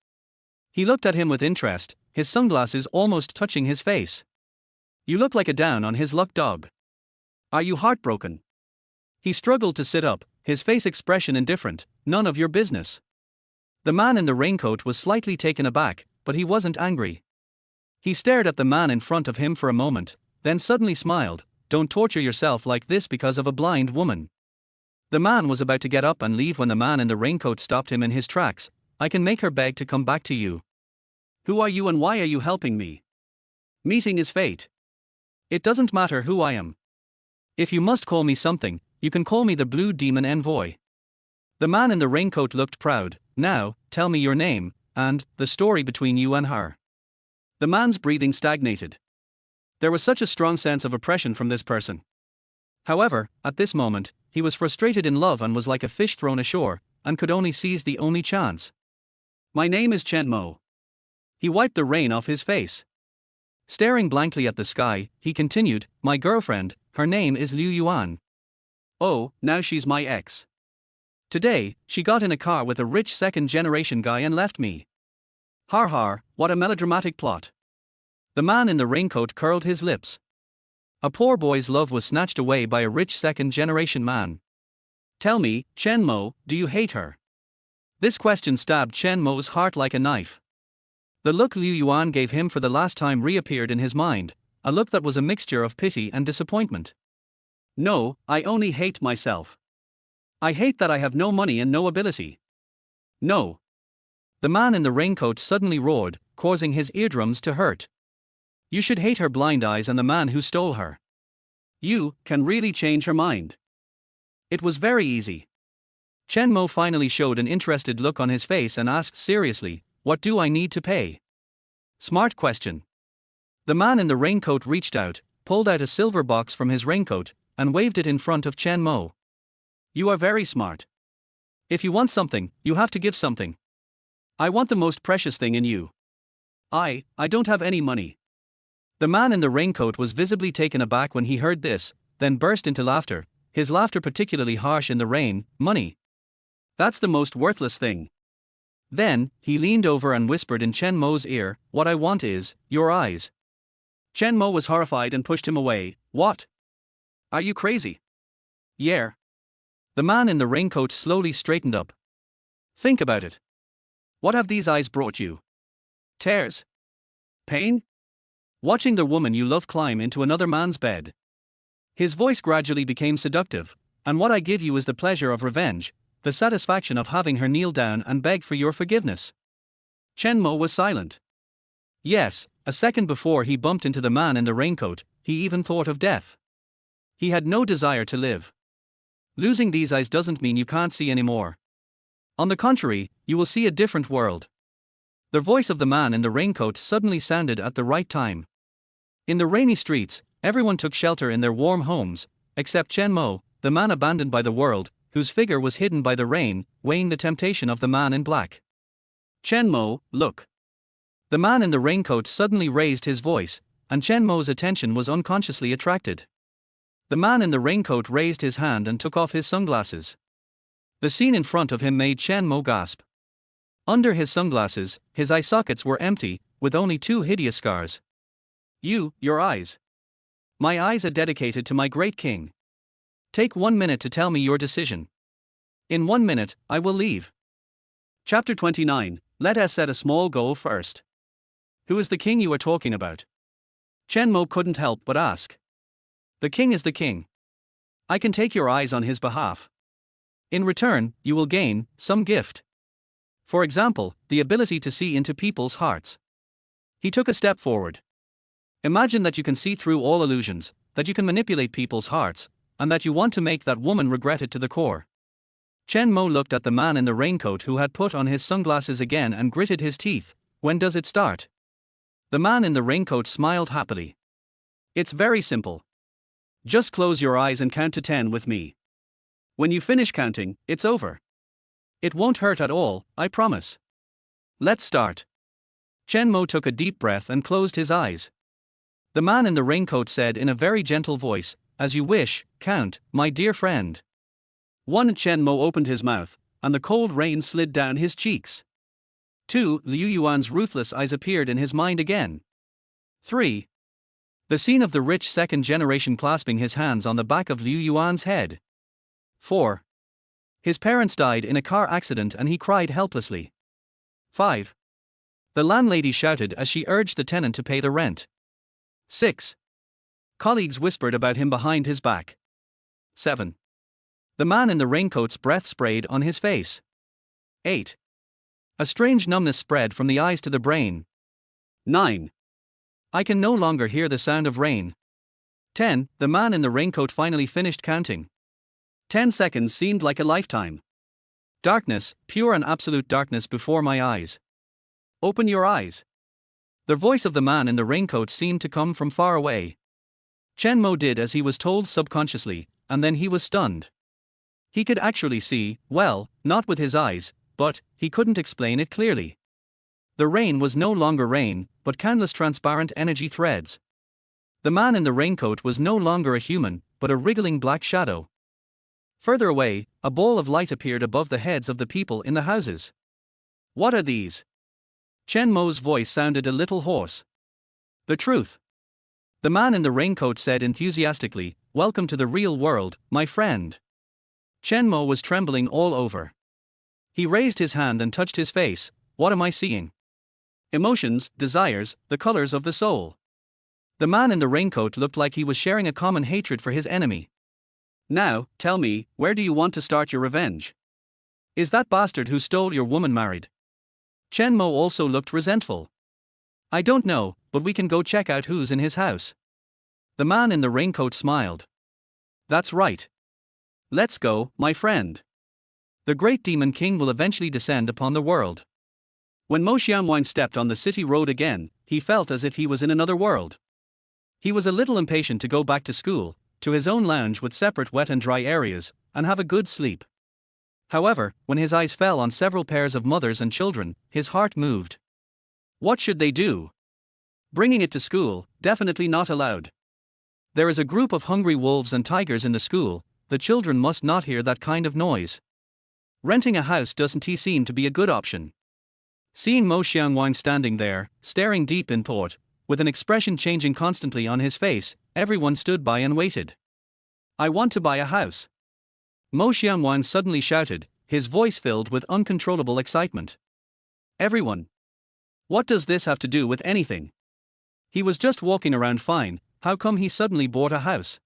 He looked at him with interest, his sunglasses almost touching his face. You look like a down on his luck dog. Are you heartbroken? He struggled to sit up, his face expression indifferent. None of your business. The man in the raincoat was slightly taken aback, but he wasn't angry. He stared at the man in front of him for a moment, then suddenly smiled. Don't torture yourself like this because of a blind woman. The man was about to get up and leave when the man in the raincoat stopped him in his tracks. I can make her beg to come back to you. Who are you and why are you helping me? Meeting is fate. It doesn't matter who I am. If you must call me something, you can call me the Blue Demon Envoy. The man in the raincoat looked proud. Now, tell me your name, and the story between you and her. The man's breathing stagnated. There was such a strong sense of oppression from this person. However, at this moment, he was frustrated in love and was like a fish thrown ashore, and could only seize the only chance. My name is Chen Mo. He wiped the rain off his face. Staring blankly at the sky, he continued, my girlfriend, her name is Liu Yuan. Oh, now she's my ex. Today, she got in a car with a rich second-generation guy and left me. Har har, what a melodramatic plot. The man in the raincoat curled his lips. A poor boy's love was snatched away by a rich second-generation man. Tell me, Chen Mo, do you hate her? This question stabbed Chen Mo's heart like a knife. The look Liu Yuan gave him for the last time reappeared in his mind, a look that was a mixture of pity and disappointment. No, I only hate myself. I hate that I have no money and no ability. No. The man in the raincoat suddenly roared, causing his eardrums to hurt. You should hate her blind eyes and the man who stole her. You can really change her mind. It was very easy. Chen Mo finally showed an interested look on his face and asked seriously, what do I need to pay? Smart question. The man in the raincoat reached out, pulled out a silver box from his raincoat, and waved it in front of Chen Mo. You are very smart. If you want something, you have to give something. I want the most precious thing in you. I don't have any money. The man in the raincoat was visibly taken aback when he heard this, then burst into laughter, his laughter particularly harsh in the rain. Money. That's the most worthless thing. Then, he leaned over and whispered in Chen Mo's ear, what I want is, your eyes. Chen Mo was horrified and pushed him away. What? Are you crazy? Yeah. The man in the raincoat slowly straightened up. Think about it. What have these eyes brought you? Tears? Pain? Watching the woman you love climb into another man's bed. His voice gradually became seductive, and what I give you is the pleasure of revenge, the satisfaction of having her kneel down and beg for your forgiveness. Chen Mo was silent. Yes, a second before he bumped into the man in the raincoat, he even thought of death. He had no desire to live. Losing these eyes doesn't mean you can't see anymore. On the contrary, you will see a different world. The voice of the man in the raincoat suddenly sounded at the right time. In the rainy streets, everyone took shelter in their warm homes, except Chen Mo, the man abandoned by the world, whose figure was hidden by the rain, weighing the temptation of the man in black. Chen Mo, look. The man in the raincoat suddenly raised his voice, and Chen Mo's attention was unconsciously attracted. The man in the raincoat raised his hand and took off his sunglasses. The scene in front of him made Chen Mo gasp. Under his sunglasses, his eye sockets were empty, with only two hideous scars. Your eyes. My eyes are dedicated to my great king. Take 1 minute to tell me your decision. In 1 minute, I will leave. Chapter 29. Let us set a small goal first. Who is the king you are talking about? Chen Mo couldn't help but ask. The king is the king. I can take your eyes on his behalf. In return, you will gain some gift. For example, the ability to see into people's hearts. He took a step forward. Imagine that you can see through all illusions, that you can manipulate people's hearts, and that you want to make that woman regret it to the core. Chen Mo looked at the man in the raincoat who had put on his sunglasses again and gritted his teeth. When does it start? The man in the raincoat smiled happily. It's very simple. Just close your eyes and count to 10 with me. When you finish counting, it's over. It won't hurt at all, I promise. Let's start. Chen Mo took a deep breath and closed his eyes. The man in the raincoat said in a very gentle voice, "As you wish, count, my dear friend." 1. Chen Mo opened his mouth, and the cold rain slid down his cheeks. 2. Liu Yuan's ruthless eyes appeared in his mind again. 3. The scene of the rich second generation clasping his hands on the back of Liu Yuan's head. 4. His parents died in a car accident and he cried helplessly. 5. The landlady shouted as she urged the tenant to pay the rent. 6. Colleagues whispered about him behind his back. 7. The man in the raincoat's breath sprayed on his face. 8. A strange numbness spread from the eyes to the brain. 9. I can no longer hear the sound of rain. 10. The man in the raincoat finally finished counting. 10 seconds seemed like a lifetime. Darkness, pure and absolute darkness before my eyes. Open your eyes. The voice of the man in the raincoat seemed to come from far away. Chen Mo did as he was told subconsciously, and then he was stunned. He could actually see, well, not with his eyes, but he couldn't explain it clearly. The rain was no longer rain, but countless transparent energy threads. The man in the raincoat was no longer a human, but a wriggling black shadow. Further away, a ball of light appeared above the heads of the people in the houses. What are these? Chen Mo's voice sounded a little hoarse. The truth. The man in the raincoat said enthusiastically, "Welcome to the real world, my friend." Chen Mo was trembling all over. He raised his hand and touched his face. What am I seeing? Emotions, desires, the colors of the soul. The man in the raincoat looked like he was sharing a common hatred for his enemy. Now, tell me, where do you want to start your revenge? Is that bastard who stole your woman married? Chen Mo also looked resentful. I don't know, but we can go check out who's in his house. The man in the raincoat smiled. That's right. Let's go, my friend. The great demon king will eventually descend upon the world. When Mo Xianwang stepped on the city road again, he felt as if he was in another world. He was a little impatient to go back to school, to his own lounge with separate wet and dry areas, and have a good sleep. However, when his eyes fell on several pairs of mothers and children, his heart moved. What should they do? Bringing it to school, definitely not allowed. There is a group of hungry wolves and tigers in the school, the children must not hear that kind of noise. Renting a house doesn't seem to be a good option. Seeing Mo Xianwang standing there, staring deep in thought, with an expression changing constantly on his face, everyone stood by and waited. I want to buy a house. Mo Xianwang suddenly shouted, his voice filled with uncontrollable excitement. Everyone. What does this have to do with anything? He was just walking around fine, how come he suddenly bought a house?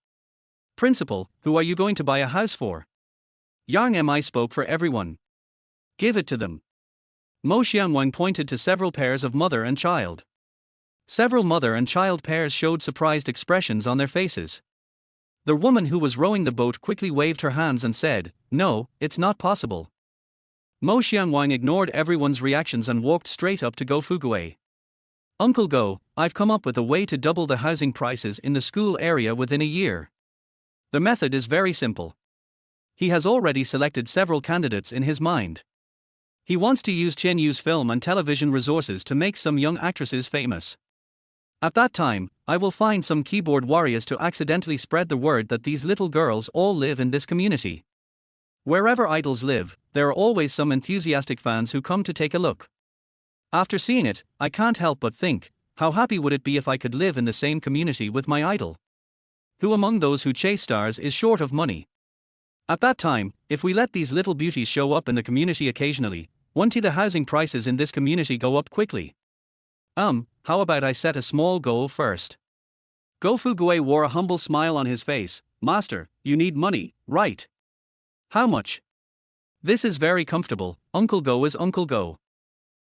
Principal, who are you going to buy a house for? Yang Mi spoke for everyone. Give it to them. Mo Xianwang pointed to several pairs of mother and child. Several mother and child pairs showed surprised expressions on their faces. The woman who was rowing the boat quickly waved her hands and said, "No, it's not possible." Mo Xianwang ignored everyone's reactions and walked straight up to Go Fugui. Uncle Go, I've come up with a way to double the housing prices in the school area within a year. The method is very simple. He has already selected several candidates in his mind. He wants to use Tianyun's film and television resources to make some young actresses famous. At that time, I will find some keyboard warriors to accidentally spread the word that these little girls all live in this community. Wherever idols live, there are always some enthusiastic fans who come to take a look. After seeing it, I can't help but think, how happy would it be if I could live in the same community with my idol? Who among those who chase stars is short of money? At that time, if we let these little beauties show up in the community occasionally, won't the housing prices in this community go up quickly? How about I set a small goal first? Go Fuguei wore a humble smile on his face. Master, you need money, right? How much? This is very comfortable, Uncle Go is Uncle Go.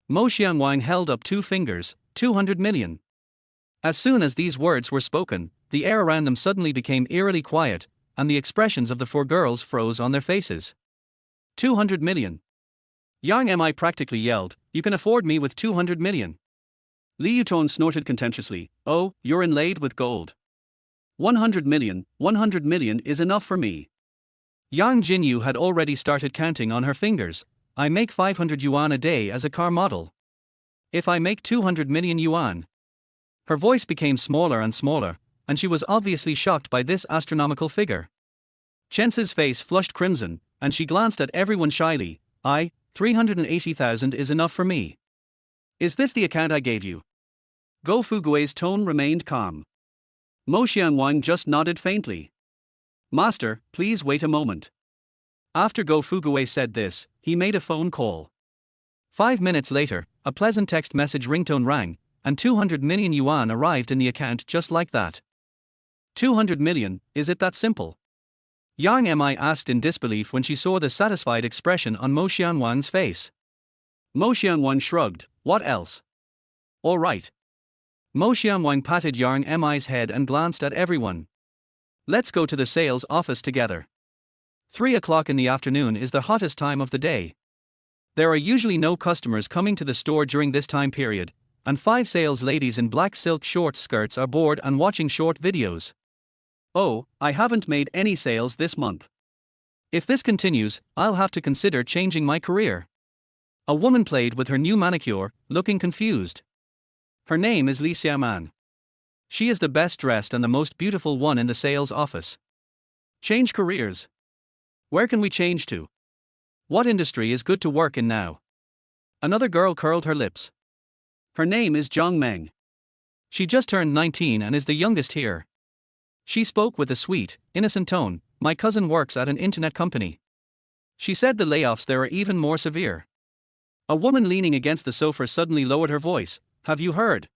Mo Xianwang held up 2 fingers, 200 million. As soon as these words were spoken, the air around them suddenly became eerily quiet, and the expressions of the 4 girls froze on their faces. 200 million. Yang Mi practically yelled, you can afford me with 200 million. Li Yuton snorted contemptuously, oh, you're inlaid with gold. 100 million is enough for me. Yang Jinyu had already started counting on her fingers. I make 500 yuan a day as a car model. If I make 200 million yuan. Her voice became smaller and smaller, and she was obviously shocked by this astronomical figure. Chen's face flushed crimson, and she glanced at everyone shyly. 380,000 is enough for me. Is this the account I gave you? Go Fuguei's tone remained calm. Mo Xianwang just nodded faintly. Master, please wait a moment. After Go Fuguei said this, he made a phone call. 5 minutes later, a pleasant text message ringtone rang, and 200 million yuan arrived in the account just like that. 200 million, is it that simple? Yang Mi asked in disbelief when she saw the satisfied expression on Mo Xianwang's face. Mo Xianwang shrugged, what else? All right. Mo Xianwang patted Yang Mi's head and glanced at everyone. Let's go to the sales office together. 3 o'clock in the afternoon is the hottest time of the day. There are usually no customers coming to the store during this time period, and 5 sales ladies in black silk short skirts are bored and watching short videos. Oh, I haven't made any sales this month. If this continues, I'll have to consider changing my career. A woman played with her new manicure, looking confused. Her name is Li Xiaoman. She is the best dressed and the most beautiful one in the sales office. Change careers. Where can we change to? What industry is good to work in now? Another girl curled her lips. Her name is Zhang Meng. She just turned 19 and is the youngest here. She spoke with a sweet, innocent tone. My cousin works at an internet company. She said the layoffs there are even more severe. A woman leaning against the sofa suddenly lowered her voice. Have you heard?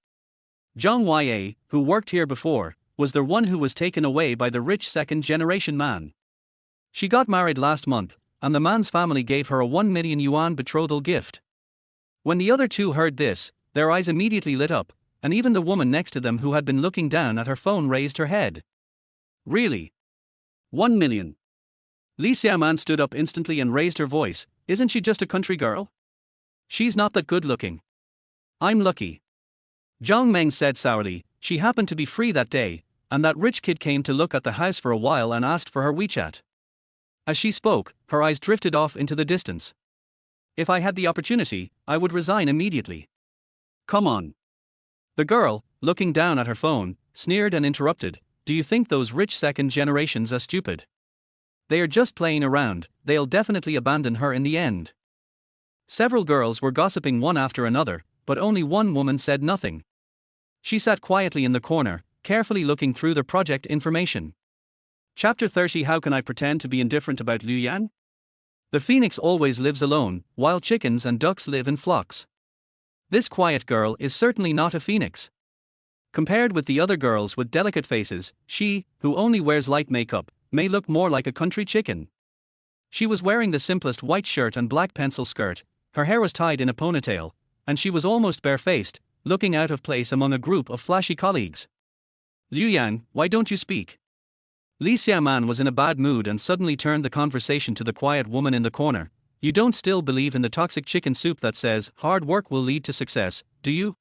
Zhang Ya, who worked here before, was the one who was taken away by the rich second-generation man. She got married last month, and the man's family gave her a 1 million yuan betrothal gift. When the other 2 heard this, their eyes immediately lit up, and even the woman next to them who had been looking down at her phone raised her head. Really? 1 million. Li Xiaoman stood up instantly and raised her voice. Isn't she just a country girl? She's not that good looking. I'm lucky. Zhang Meng said sourly. She happened to be free that day, and that rich kid came to look at the house for a while and asked for her WeChat. As she spoke, her eyes drifted off into the distance. If I had the opportunity, I would resign immediately. Come on. The girl, looking down at her phone, sneered and interrupted. Do you think those rich second generations are stupid? They are just playing around, they'll definitely abandon her in the end. Several girls were gossiping one after another, but only one woman said nothing. She sat quietly in the corner, carefully looking through the project information. Chapter 30. How can I pretend to be indifferent about Liu Yan? The phoenix always lives alone, while chickens and ducks live in flocks. This quiet girl is certainly not a phoenix. Compared with the other girls with delicate faces, she, who only wears light makeup, may look more like a country chicken. She was wearing the simplest white shirt and black pencil skirt, her hair was tied in a ponytail, and she was almost barefaced, looking out of place among a group of flashy colleagues. Liu Yang, why don't you speak? Li Xiaoman was in a bad mood and suddenly turned the conversation to the quiet woman in the corner. You don't still believe in the toxic chicken soup that says, hard work will lead to success, do you?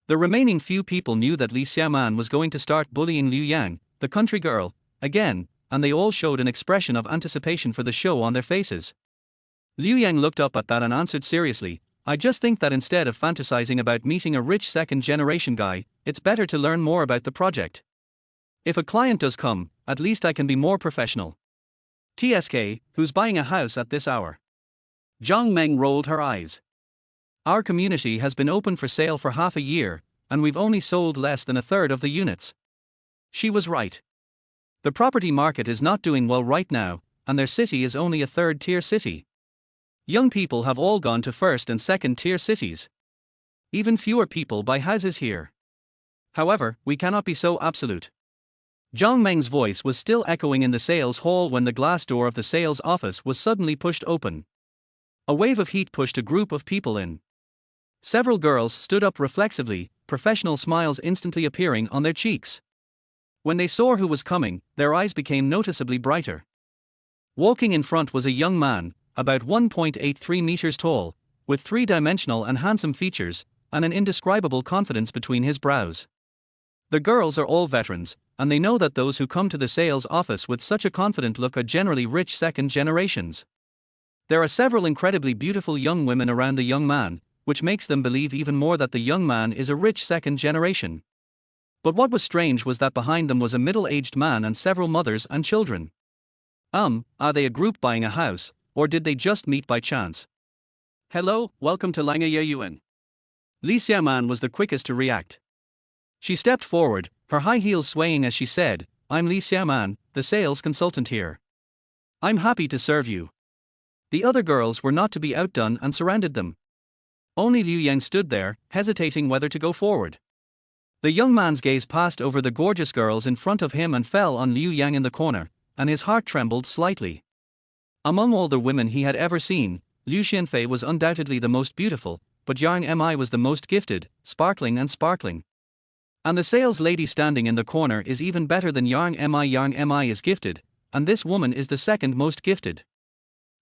The remaining few people knew that Li Xiaoman was going to start bullying Liu Yang, the country girl, again, and they all showed an expression of anticipation for the show on their faces. Liu Yang looked up at that and answered seriously, I just think that instead of fantasizing about meeting a rich second-generation guy, it's better to learn more about the project. If a client does come, at least I can be more professional. TSK, who's buying a house at this hour? Zhang Meng rolled her eyes. Our community has been open for sale for half a year, and we've only sold less than a third of the units. She was right. The property market is not doing well right now, and their city is only a third-tier city. Young people have all gone to first and second-tier cities. Even fewer people buy houses here. However, we cannot be so absolute. Zhang Meng's voice was still echoing in the sales hall when the glass door of the sales office was suddenly pushed open. A wave of heat pushed a group of people in. Several girls stood up reflexively, professional smiles instantly appearing on their cheeks. When they saw who was coming, their eyes became noticeably brighter. Walking in front was a young man, about 1.83 meters tall, with three-dimensional and handsome features, and an indescribable confidence between his brows. The girls are all veterans, and they know that those who come to the sales office with such a confident look are generally rich second generations. There are several incredibly beautiful young women around the young man, which makes them believe even more that the young man is a rich second generation. But what was strange was that behind them was a middle-aged man and several mothers and children. Are they a group buying a house, or did they just meet by chance? Hello, welcome to Tianyun. Li Xiaoman was the quickest to react. She stepped forward, her high heels swaying as she said, "I'm Li Xiaoman, the sales consultant here. I'm happy to serve you." The other girls were not to be outdone and surrounded them. Only Liu Yang stood there, hesitating whether to go forward. The young man's gaze passed over the gorgeous girls in front of him and fell on Liu Yang in the corner, and his heart trembled slightly. Among all the women he had ever seen, Liu Xianfei was undoubtedly the most beautiful, but Yang Mi was the most gifted, sparkling. And the sales lady standing in the corner is even better than Yang Mi. Yang Mi is gifted, and this woman is the second most gifted.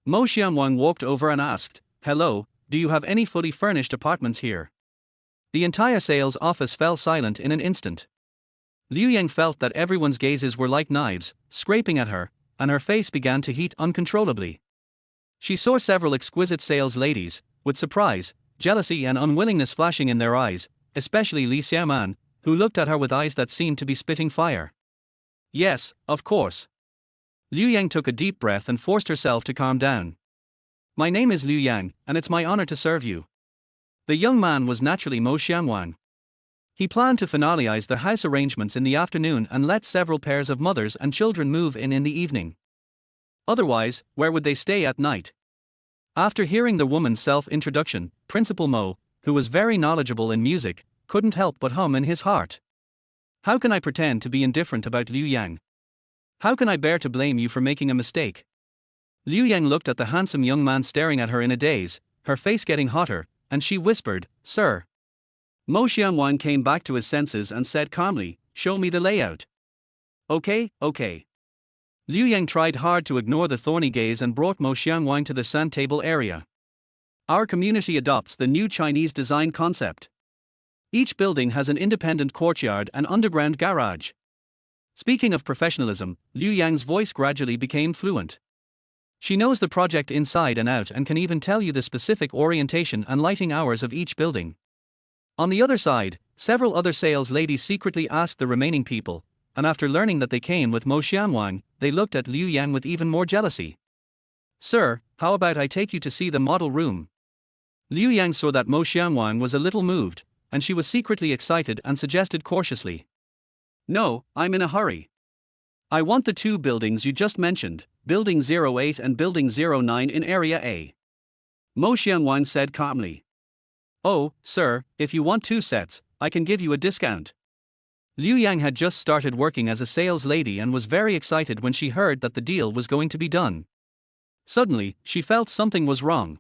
Mo Xianwang walked over and asked, "Hello, do you have any fully furnished apartments here?" The entire sales office fell silent in an instant. Liu Yang felt that everyone's gazes were like knives, scraping at her, and her face began to heat uncontrollably. She saw several exquisite sales ladies, with surprise, jealousy and unwillingness flashing in their eyes, especially Li Xiaoman, who looked at her with eyes that seemed to be spitting fire. Yes, of course. Liu Yang took a deep breath and forced herself to calm down. "My name is Liu Yang, and it's my honor to serve you." The young man was naturally Mo Xianwang. He planned to finalize the house arrangements in the afternoon and let several pairs of mothers and children move in the evening. Otherwise, where would they stay at night? After hearing the woman's self-introduction, Principal Mo, who was very knowledgeable in music, couldn't help but hum in his heart. "How can I pretend to be indifferent about Liu Yang? How can I bear to blame you for making a mistake?" Liu Yang looked at the handsome young man staring at her in a daze, her face getting hotter, and she whispered, "Sir." Mo Xianwang came back to his senses and said calmly, "Show me the layout." Okay. Liu Yang tried hard to ignore the thorny gaze and brought Mo Xianwang to the sand table area. Our community adopts the new Chinese design concept. Each building has an independent courtyard and underground garage. Speaking of professionalism, Liu Yang's voice gradually became fluent. She knows the project inside and out and can even tell you the specific orientation and lighting hours of each building. On the other side, several other sales ladies secretly asked the remaining people, and after learning that they came with Mo Xianwang, they looked at Liu Yang with even more jealousy. "Sir, how about I take you to see the model room?" Liu Yang saw that Mo Xianwang was a little moved, and she was secretly excited and suggested cautiously, "No, I'm in a hurry. I want the two buildings you just mentioned, Building 08 and Building 09 in Area A." Mo Xianwang said calmly. "Oh, sir, if you want two sets, I can give you a discount." Liu Yang had just started working as a sales lady and was very excited when she heard that the deal was going to be done. Suddenly, she felt something was wrong.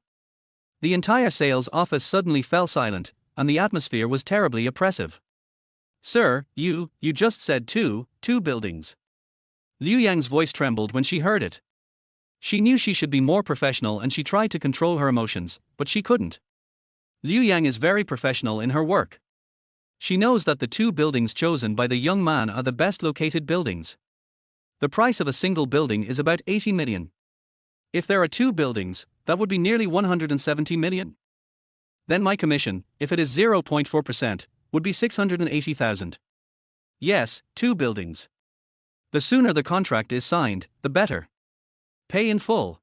The entire sales office suddenly fell silent, and the atmosphere was terribly oppressive. "Sir, you just said two buildings." Liu Yang's voice trembled when she heard it. She knew she should be more professional and she tried to control her emotions, but she couldn't. Liu Yang is very professional in her work. She knows that the two buildings chosen by the young man are the best located buildings. The price of a single building is about 80 million. If there are two buildings, that would be nearly 170 million. Then my commission, if it is 0.4%, would be 680,000. Yes, two buildings. The sooner the contract is signed, the better. Pay in full.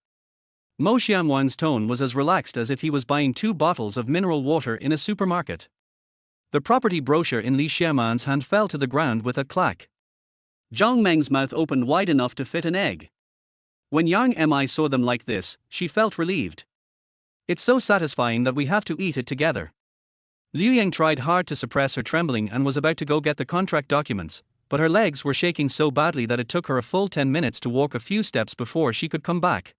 Mo Xianwang's tone was as relaxed as if he was buying 2 bottles of mineral water in a supermarket. The property brochure in Li Xiaoman's hand fell to the ground with a clack. Zhang Meng's mouth opened wide enough to fit an egg. When Yang Mi saw them like this, she felt relieved. It's so satisfying that we have to eat it together. Liu Yang tried hard to suppress her trembling and was about to go get the contract documents, but her legs were shaking so badly that it took her a full 10 minutes to walk a few steps before she could come back.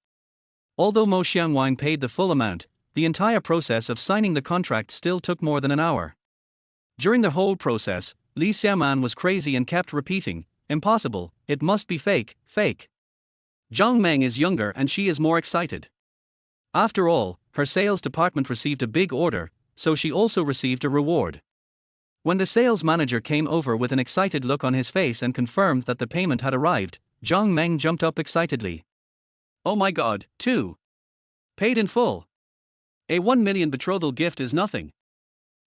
Although Mo Xianwang paid the full amount, the entire process of signing the contract still took more than an hour. During the whole process, Li Xiaoman was crazy and kept repeating, "Impossible, it must be fake, fake." Zhang Meng is younger and she is more excited. After all, her sales department received a big order, so she also received a reward. When the sales manager came over with an excited look on his face and confirmed that the payment had arrived, Zhang Meng jumped up excitedly. "Oh my god, 2. Paid in full. A 1 million betrothal gift is nothing.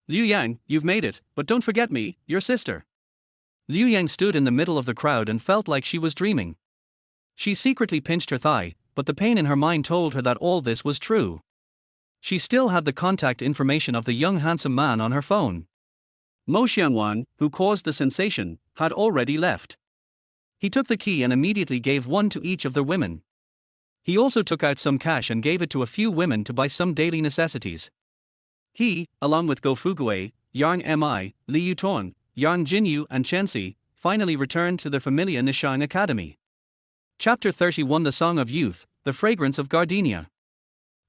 Liu Yang, you've made it, but don't forget me, your sister." Liu Yang stood in the middle of the crowd and felt like she was dreaming. She secretly pinched her thigh, but the pain in her mind told her that all this was true. She still had the contact information of the young handsome man on her phone. Mo Xianwang, who caused the sensation, had already left. He took the key and immediately gave one to each of the women. He also took out some cash and gave it to a few women to buy some daily necessities. He, along with Go Fugui, Yang Mi, Li Yuton, Yang Jinyu and Chen Si, finally returned to their familiar Nishang Academy. Chapter 31 The Song of Youth, The Fragrance of Gardenia.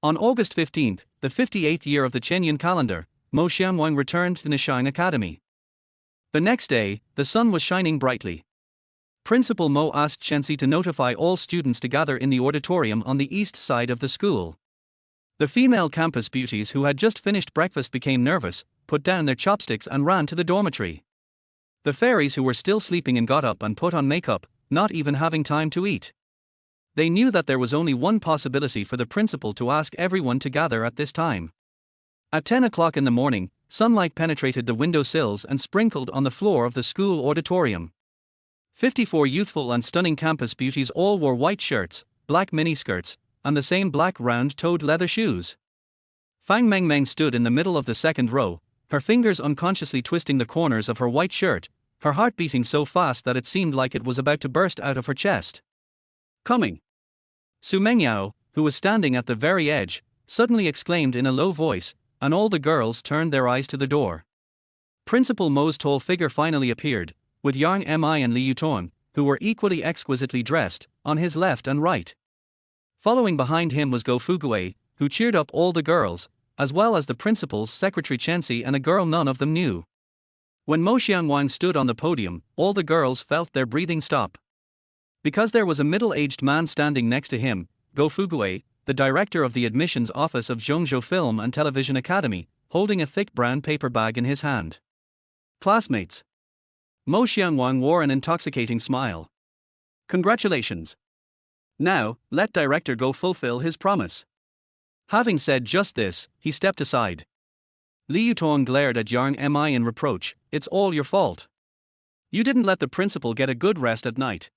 On August 15, the 58th year of the Tianyun calendar, Mo Xianwang returned to Nishang Academy. The next day, the sun was shining brightly. Principal Mo asked Chen Si to notify all students to gather in the auditorium on the east side of the school. The female campus beauties who had just finished breakfast became nervous, put down their chopsticks and ran to the dormitory. The fairies who were still sleeping and got up and put on makeup, not even having time to eat. They knew that there was only one possibility for the principal to ask everyone to gather at this time. At 10 o'clock in the morning, sunlight penetrated the window sills and sprinkled on the floor of the school auditorium. 54 youthful and stunning campus beauties all wore white shirts, black miniskirts, and the same black round-toed leather shoes. Fang Mengmeng stood in the middle of the second row, her fingers unconsciously twisting the corners of her white shirt, her heart beating so fast that it seemed like it was about to burst out of her chest. "Coming!" Su Mengyao, who was standing at the very edge, suddenly exclaimed in a low voice, and all the girls turned their eyes to the door. Principal Mo's tall figure finally appeared, with Yang Mi and Li Yuton, who were equally exquisitely dressed, on his left and right. Following behind him was Go Fugui, who cheered up all the girls, as well as the principal's secretary Chen Si and a girl none of them knew. When Mo Xianwang stood on the podium, all the girls felt their breathing stop. Because there was a middle-aged man standing next to him, Go Fugui, the director of the admissions office of Zhongzhou Film and Television Academy, holding a thick brown paper bag in his hand. "Classmates." Mo Xianwang wore an intoxicating smile. "Congratulations. Now, let Director Go fulfill his promise." Having said just this, he stepped aside. Li Yuton glared at Yang Mi in reproach, "It's all your fault. You didn't let the principal get a good rest at night."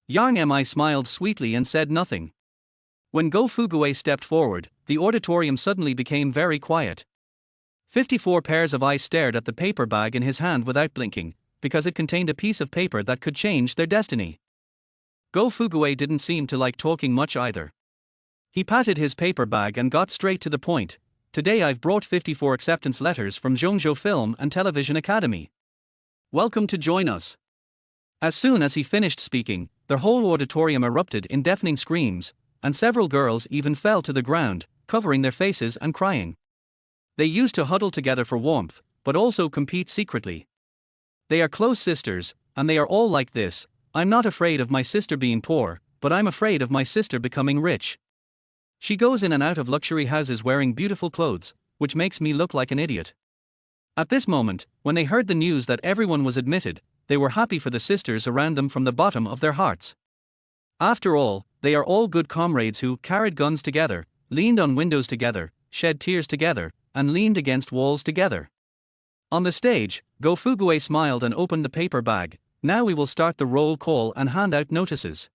Yang Mi smiled sweetly and said nothing. When Go Fugui stepped forward, the auditorium suddenly became very quiet. 54 pairs of eyes stared at the paper bag in his hand without blinking, because it contained a piece of paper that could change their destiny. Go Fugui didn't seem to like talking much either. He patted his paper bag and got straight to the point. "Today I've brought 54 acceptance letters from Zhongzhou Film and Television Academy. Welcome to join us." As soon as he finished speaking, the whole auditorium erupted in deafening screams, and several girls even fell to the ground, covering their faces and crying. They used to huddle together for warmth, but also compete secretly. They are close sisters, and they are all like this. "I'm not afraid of my sister being poor, but I'm afraid of my sister becoming rich. She goes in and out of luxury houses wearing beautiful clothes, which makes me look like an idiot." At this moment, when they heard the news that everyone was admitted, they were happy for the sisters around them from the bottom of their hearts. After all, they are all good comrades who carried guns together, leaned on windows together, shed tears together, and leaned against walls together. On the stage, Go Fugui smiled and opened the paper bag. "Now we will start the roll call and hand out notices."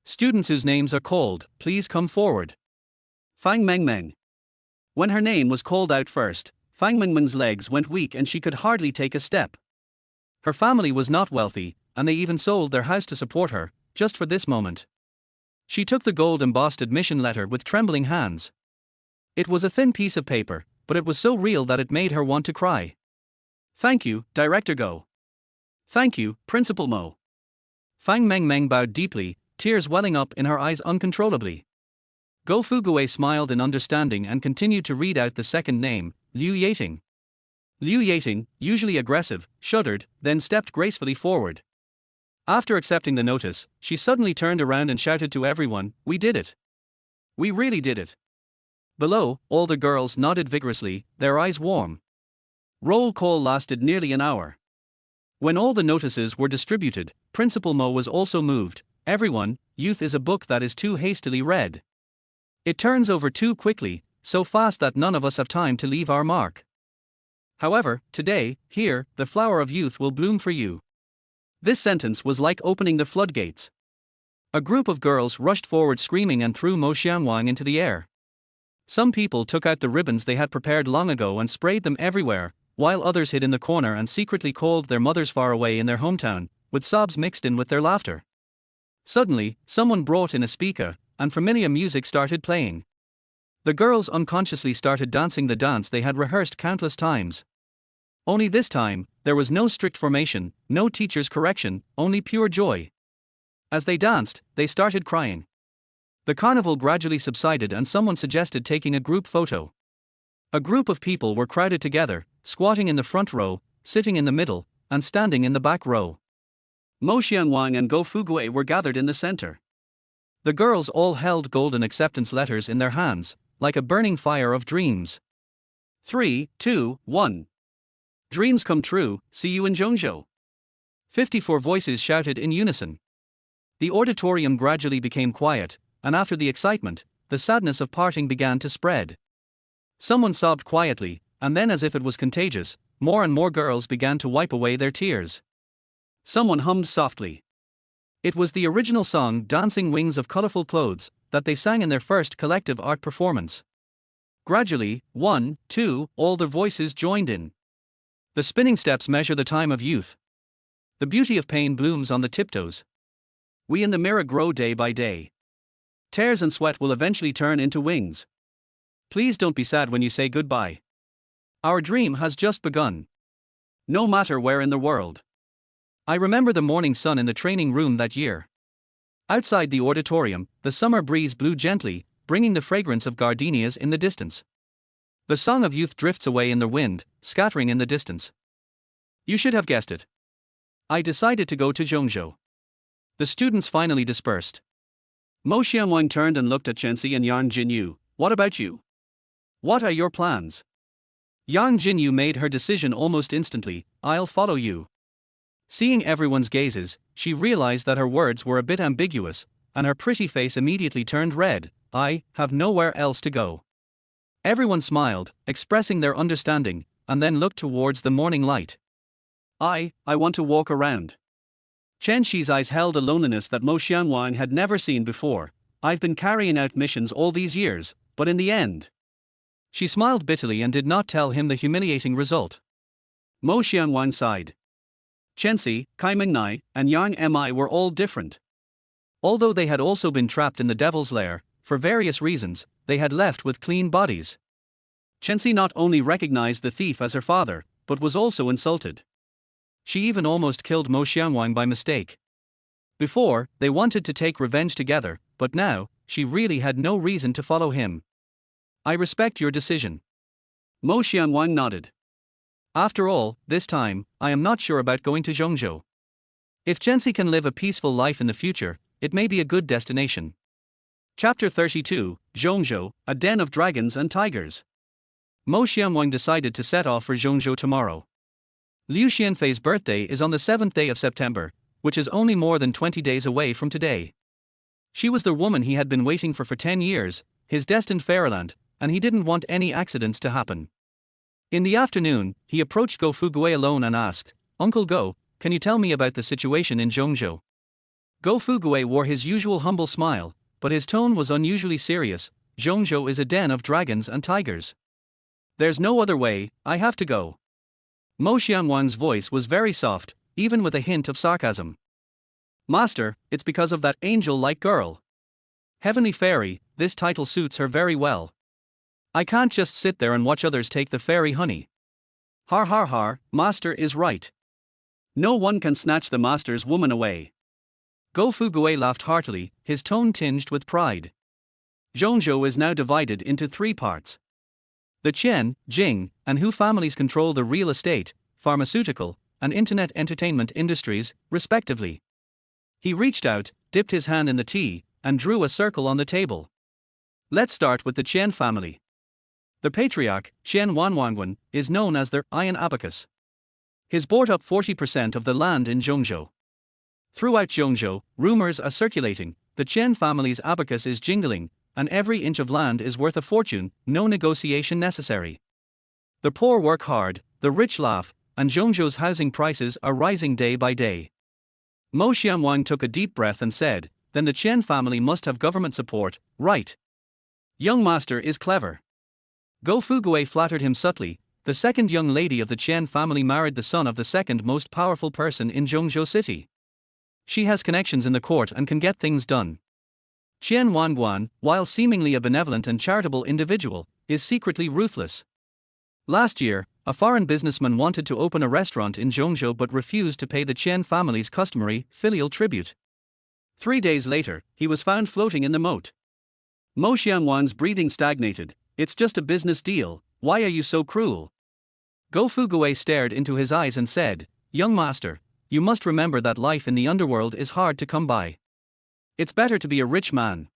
Students whose names are called, please come forward. Fang Mengmeng. When her name was called out first, Fang Mengmeng's legs went weak and she could hardly take a step. Her family was not wealthy, and they even sold their house to support her, just for this moment. She took the gold-embossed admission letter with trembling hands. It was a thin piece of paper, but it was so real that it made her want to cry. Thank you, Director Go. Thank you, Principal Mo. Fang Mengmeng bowed deeply, tears welling up in her eyes uncontrollably. Go Fugue smiled in understanding and continued to read out the second name, Liu Yating. Liu Yating, usually aggressive, shuddered, then stepped gracefully forward. After accepting the notice, she suddenly turned around and shouted to everyone, "We did it! We really did it!" Below, all the girls nodded vigorously, their eyes warm. Roll call lasted nearly an hour. When all the notices were distributed, Principal Mo was also moved. Everyone, youth is a book that is too hastily read. It turns over too quickly, so fast that none of us have time to leave our mark. However, today, here, the flower of youth will bloom for you. This sentence was like opening the floodgates. A group of girls rushed forward screaming and threw Mo Xianwang into the air. Some people took out the ribbons they had prepared long ago and sprayed them everywhere, while others hid in the corner and secretly called their mothers far away in their hometown, with sobs mixed in with their laughter. Suddenly, someone brought in a speaker, and familiar music started playing. The girls unconsciously started dancing the dance they had rehearsed countless times. Only this time, there was no strict formation, no teacher's correction, only pure joy. As they danced, they started crying. The carnival gradually subsided and someone suggested taking a group photo. A group of people were crowded together, squatting in the front row, sitting in the middle, and standing in the back row. Mo Xianwang and Go Fugue were gathered in the center. The girls all held golden acceptance letters in their hands, like a burning fire of dreams. 3, 2, 1. Dreams come true, see you in Zhongzhou. 54 voices shouted in unison. The auditorium gradually became quiet, and after the excitement, the sadness of parting began to spread. Someone sobbed quietly, and then as if it was contagious, more and more girls began to wipe away their tears. Someone hummed softly. It was the original song Dancing Wings of Colorful Clothes that they sang in their first collective art performance. Gradually, 1, 2, all the voices joined in. The spinning steps measure the time of youth. The beauty of pain blooms on the tiptoes. We in the mirror grow day by day. Tears and sweat will eventually turn into wings. Please don't be sad when you say goodbye. Our dream has just begun. No matter where in the world. I remember the morning sun in the training room that year. Outside the auditorium, the summer breeze blew gently, bringing the fragrance of gardenias in the distance. The song of youth drifts away in the wind, scattering in the distance. You should have guessed it. I decided to go to Zhongzhou. The students finally dispersed. Mo Xianwang turned and looked at Chenxi and Yang Jinyu. What about you? What are your plans? Yang Jinyu made her decision almost instantly. I'll follow you. Seeing everyone's gazes, she realized that her words were a bit ambiguous, and her pretty face immediately turned red. I have nowhere else to go. Everyone smiled, expressing their understanding, and then looked towards the morning light. I want to walk around. Chen Shi's eyes held a loneliness that Mo Xianwang had never seen before. I've been carrying out missions all these years, but in the end. She smiled bitterly and did not tell him the humiliating result. Mo Xianwang sighed. Chenxi, Kai Mingnai, and Yang Mi were all different. Although they had also been trapped in the devil's lair, for various reasons, they had left with clean bodies. Chenxi not only recognized the thief as her father, but was also insulted. She even almost killed Mo Xianwang by mistake. Before, they wanted to take revenge together, but now, she really had no reason to follow him. I respect your decision. Mo Xianwang nodded. After all, this time, I am not sure about going to Zhongzhou. If Chenxi can live a peaceful life in the future, it may be a good destination. Chapter 32, Zhongzhou, a den of dragons and tigers. Mo Xianwang decided to set off for Zhongzhou tomorrow. Liu Xianfei's birthday is on the 7th day of September, which is only more than 20 days away from today. She was the woman he had been waiting for 10 years, his destined fairyland, and he didn't want any accidents to happen. In the afternoon, he approached Go Fugue alone and asked, Uncle Go, can you tell me about the situation in Zhongzhou? Go Fugue wore his usual humble smile, but his tone was unusually serious. Zhongzhou is a den of dragons and tigers. There's no other way, I have to go. Mo Xianwang's voice was very soft, even with a hint of sarcasm. Master, it's because of that angel-like girl. Heavenly Fairy, this title suits her very well. I can't just sit there and watch others take the fairy honey. Har har har, Master is right. No one can snatch the Master's woman away. Go Fugue laughed heartily, his tone tinged with pride. Zhongzhou is now divided into three parts. The Qian, Jing, and Hu families control the real estate, pharmaceutical, and internet entertainment industries, respectively. He reached out, dipped his hand in the tea, and drew a circle on the table. Let's start with the Qian family. The patriarch, Qian Wanwangwen, is known as their Iron Abacus. He's bought up 40% of the land in Zhongzhou. Throughout Zhongzhou, rumors are circulating, the Qian family's abacus is jingling, and every inch of land is worth a fortune, no negotiation necessary. The poor work hard, the rich laugh, and Zhongzhou's housing prices are rising day by day. Mo Xianwang took a deep breath and said, then the Qian family must have government support, right? Young Master is clever. Go Fugue flattered him subtly. The second young lady of the Qian family married the son of the second most powerful person in Zhongzhou city. She has connections in the court and can get things done. Qian Wanguan, while seemingly a benevolent and charitable individual, is secretly ruthless. Last year, a foreign businessman wanted to open a restaurant in Zhongzhou but refused to pay the Qian family's customary filial tribute. 3 days later, he was found floating in the moat. Mo Xianwang's breathing stagnated. It's just a business deal, why are you so cruel? Go Fugue stared into his eyes and said, young master, you must remember that life in the underworld is hard to come by. It's better to be a rich man.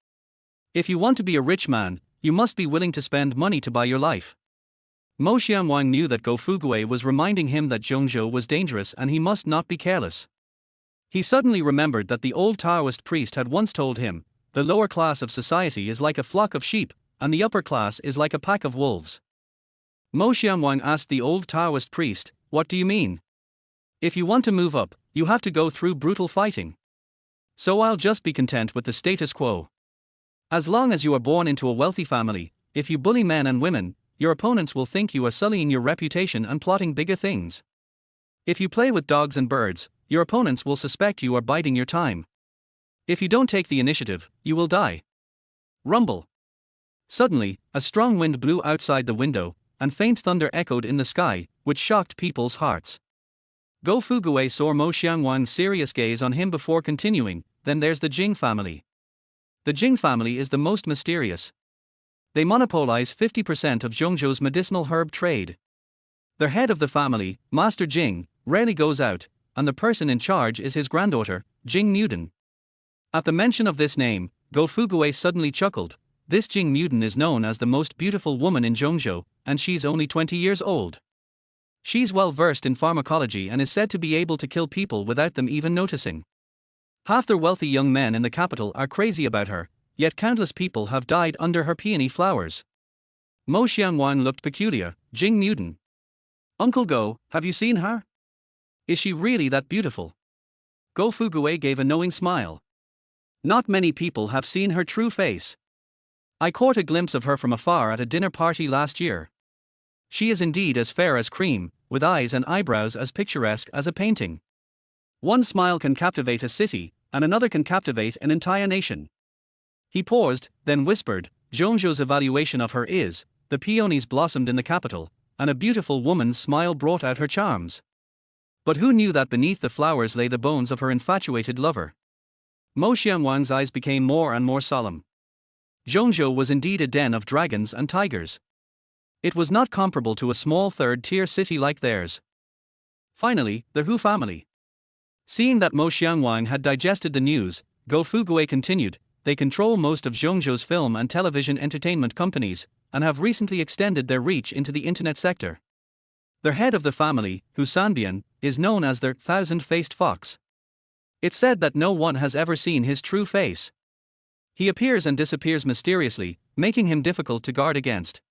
If you want to be a rich man, you must be willing to spend money to buy your life. Mo Xianwang knew that Go Fugue was reminding him that Zhongzhou was dangerous and he must not be careless. He suddenly remembered that the old Taoist priest had once told him, the lower class of society is like a flock of sheep, and the upper class is like a pack of wolves. Mo Xianwang asked the old Taoist priest, what do you mean? If you want to move up, you have to go through brutal fighting. So I'll just be content with the status quo. As long as you are born into a wealthy family, if you bully men and women, your opponents will think you are sullying your reputation and plotting bigger things. If you play with dogs and birds, your opponents will suspect you are biding your time. If you don't take the initiative, you will die. Rumble. Suddenly, a strong wind blew outside the window, and faint thunder echoed in the sky, which shocked people's hearts. Go Fugue saw Mo Xianwang's serious gaze on him before continuing, then there's the Jing family. The Jing family is the most mysterious. They monopolize 50% of Zhongzhou's medicinal herb trade. The head of the family, Master Jing, rarely goes out, and the person in charge is his granddaughter, Jing Muden. At the mention of this name, Go Fugue suddenly chuckled. This Jing Muden is known as the most beautiful woman in Zhongzhou, and she's only 20 years old. She's well versed in pharmacology and is said to be able to kill people without them even noticing. Half the wealthy young men in the capital are crazy about her, yet countless people have died under her peony flowers. Mo Xianwang looked peculiar. Jing Muden. Uncle Go, have you seen her? Is she really that beautiful? Go Fugue gave a knowing smile. Not many people have seen her true face. I caught a glimpse of her from afar at a dinner party last year. She is indeed as fair as cream, with eyes and eyebrows as picturesque as a painting. One smile can captivate a city, and another can captivate an entire nation. He paused, then whispered, Zhongzhou's evaluation of her is, the peonies blossomed in the capital, and a beautiful woman's smile brought out her charms. But who knew that beneath the flowers lay the bones of her infatuated lover? Mo Xianwang's eyes became more and more solemn. Zhongzhou was indeed a den of dragons and tigers. It was not comparable to a small third-tier city like theirs. Finally, the Hu family. Seeing that Mo Xianwang had digested the news, Go Fugue continued, they control most of Zhongzhou's film and television entertainment companies, and have recently extended their reach into the internet sector. The head of the family, Hu Sanbian, is known as their thousand-faced fox. It's said that no one has ever seen his true face. He appears and disappears mysteriously, making him difficult to guard against.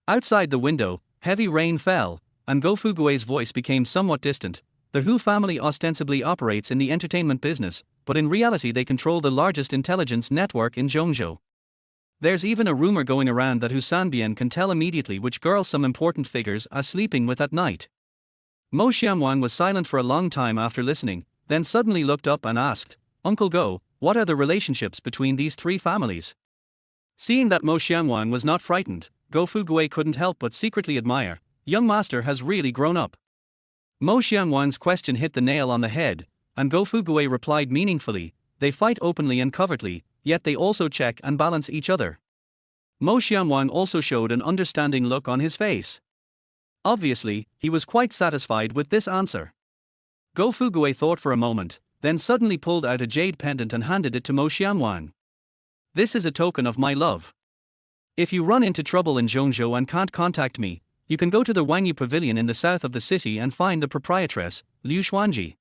Outside the window, heavy rain fell, and Go Fugue's voice became somewhat distant. The Hu family ostensibly operates in the entertainment business, but in reality they control the largest intelligence network in Zhongzhou. There's even a rumor going around that Hu Sanbian can tell immediately which girl some important figures are sleeping with at night. Mo Xianwang was silent for a long time after listening, then suddenly looked up and asked, "Uncle Go, what are the relationships between these three families?" Seeing that Mo Xianwang was not frightened, Go Fugui couldn't help but secretly admire, "Young master has really grown up." Mo Xianwang's question hit the nail on the head, and Go Fugui replied meaningfully, "They fight openly and covertly, yet they also check and balance each other." Mo Xianwang also showed an understanding look on his face. Obviously, he was quite satisfied with this answer. Go Fugui thought for a moment, then suddenly pulled out a jade pendant and handed it to Mo Xianwang. "This is a token of my love. If you run into trouble in Zhongzhou and can't contact me, you can go to the Wangyu Pavilion in the south of the city and find the proprietress, Liu Xuanji."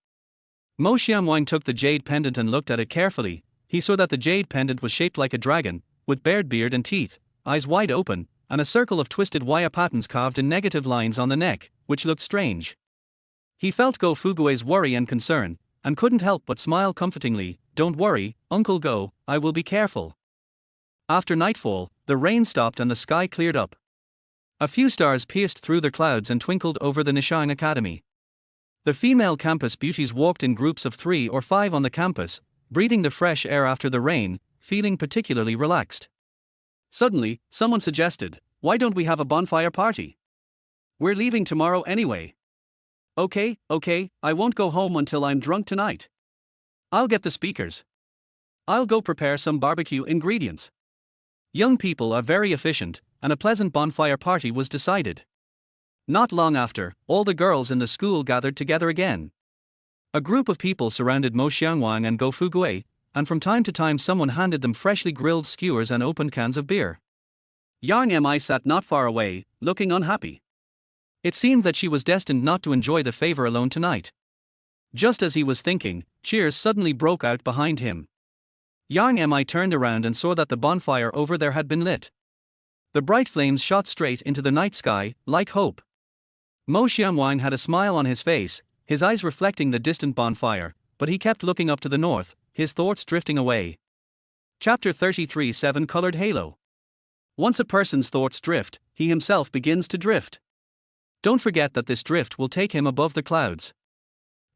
Mo Xianwang took the jade pendant and looked at it carefully. He saw that the jade pendant was shaped like a dragon, with bared beard and teeth, eyes wide open, and a circle of twisted wire patterns carved in negative lines on the neck, which looked strange. He felt Go Fugui's worry and concern, and couldn't help but smile comfortingly. "Don't worry, Uncle Go, I will be careful." After nightfall, the rain stopped and the sky cleared up. A few stars pierced through the clouds and twinkled over the Nishang Academy. The female campus beauties walked in groups of 3 or 5 on the campus, breathing the fresh air after the rain, feeling particularly relaxed. Suddenly, someone suggested, "Why don't we have a bonfire party? We're leaving tomorrow anyway." Okay, I won't go home until I'm drunk tonight. I'll get the speakers. I'll go prepare some barbecue ingredients." Young people are very efficient, and a pleasant bonfire party was decided. Not long after, all the girls in the school gathered together again. A group of people surrounded Mo Xianwang and Go Fugui, and from time to time someone handed them freshly grilled skewers and opened cans of beer. Yang Mi sat not far away, looking unhappy. It seemed that she was destined not to enjoy the favor alone tonight. Just as he was thinking, cheers suddenly broke out behind him. Yang Mi turned around and saw that the bonfire over there had been lit. The bright flames shot straight into the night sky, like hope. Mo Xianwang had a smile on his face, his eyes reflecting the distant bonfire, but he kept looking up to the north, his thoughts drifting away. Chapter 33 7-Colored Halo. Once a person's thoughts drift, he himself begins to drift. Don't forget that this drift will take him above the clouds.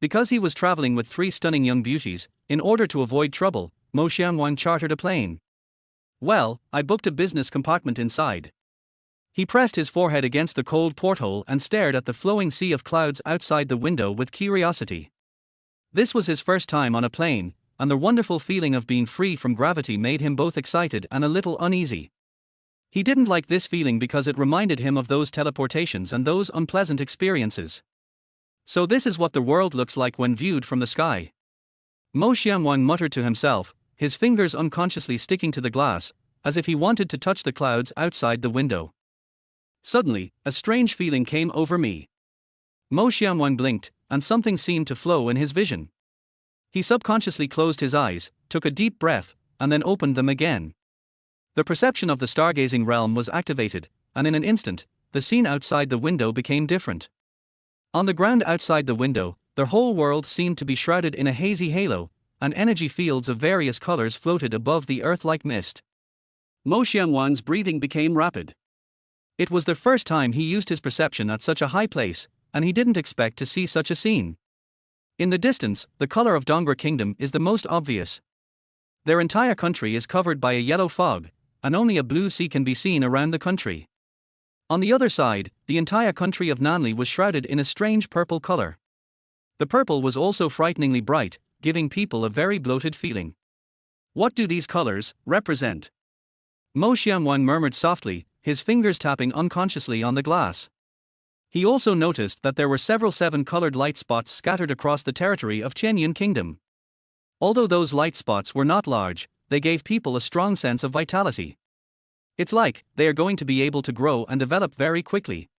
Because he was traveling with 3 stunning young beauties, in order to avoid trouble, Mo Xianwang chartered a plane. "Well, I booked a business compartment inside." He pressed his forehead against the cold porthole and stared at the flowing sea of clouds outside the window with curiosity. This was his first time on a plane, and the wonderful feeling of being free from gravity made him both excited and a little uneasy. He didn't like this feeling because it reminded him of those teleportations and those unpleasant experiences. So this is what the world looks like when viewed from the sky. Mo Xianwang muttered to himself, his fingers unconsciously sticking to the glass, as if he wanted to touch the clouds outside the window. Suddenly, a strange feeling came over me. Mo Xianwang blinked, and something seemed to flow in his vision. He subconsciously closed his eyes, took a deep breath, and then opened them again. The perception of the stargazing realm was activated, and in an instant, the scene outside the window became different. On the ground outside the window, the whole world seemed to be shrouded in a hazy halo, and energy fields of various colors floated above the earth like mist. Mo Xianwang's breathing became rapid. It was the first time he used his perception at such a high place, and he didn't expect to see such a scene. In the distance, the color of Dongra Kingdom is the most obvious. Their entire country is covered by a yellow fog, and only a blue sea can be seen around the country. On the other side, the entire country of Nanli was shrouded in a strange purple color. The purple was also frighteningly bright, giving people a very bloated feeling. What do these colors represent? Mo Xianwang murmured softly, his fingers tapping unconsciously on the glass. He also noticed that there were several 7-colored light spots scattered across the territory of Tianyun Kingdom. Although those light spots were not large, they gave people a strong sense of vitality. It's like they are going to be able to grow and develop very quickly.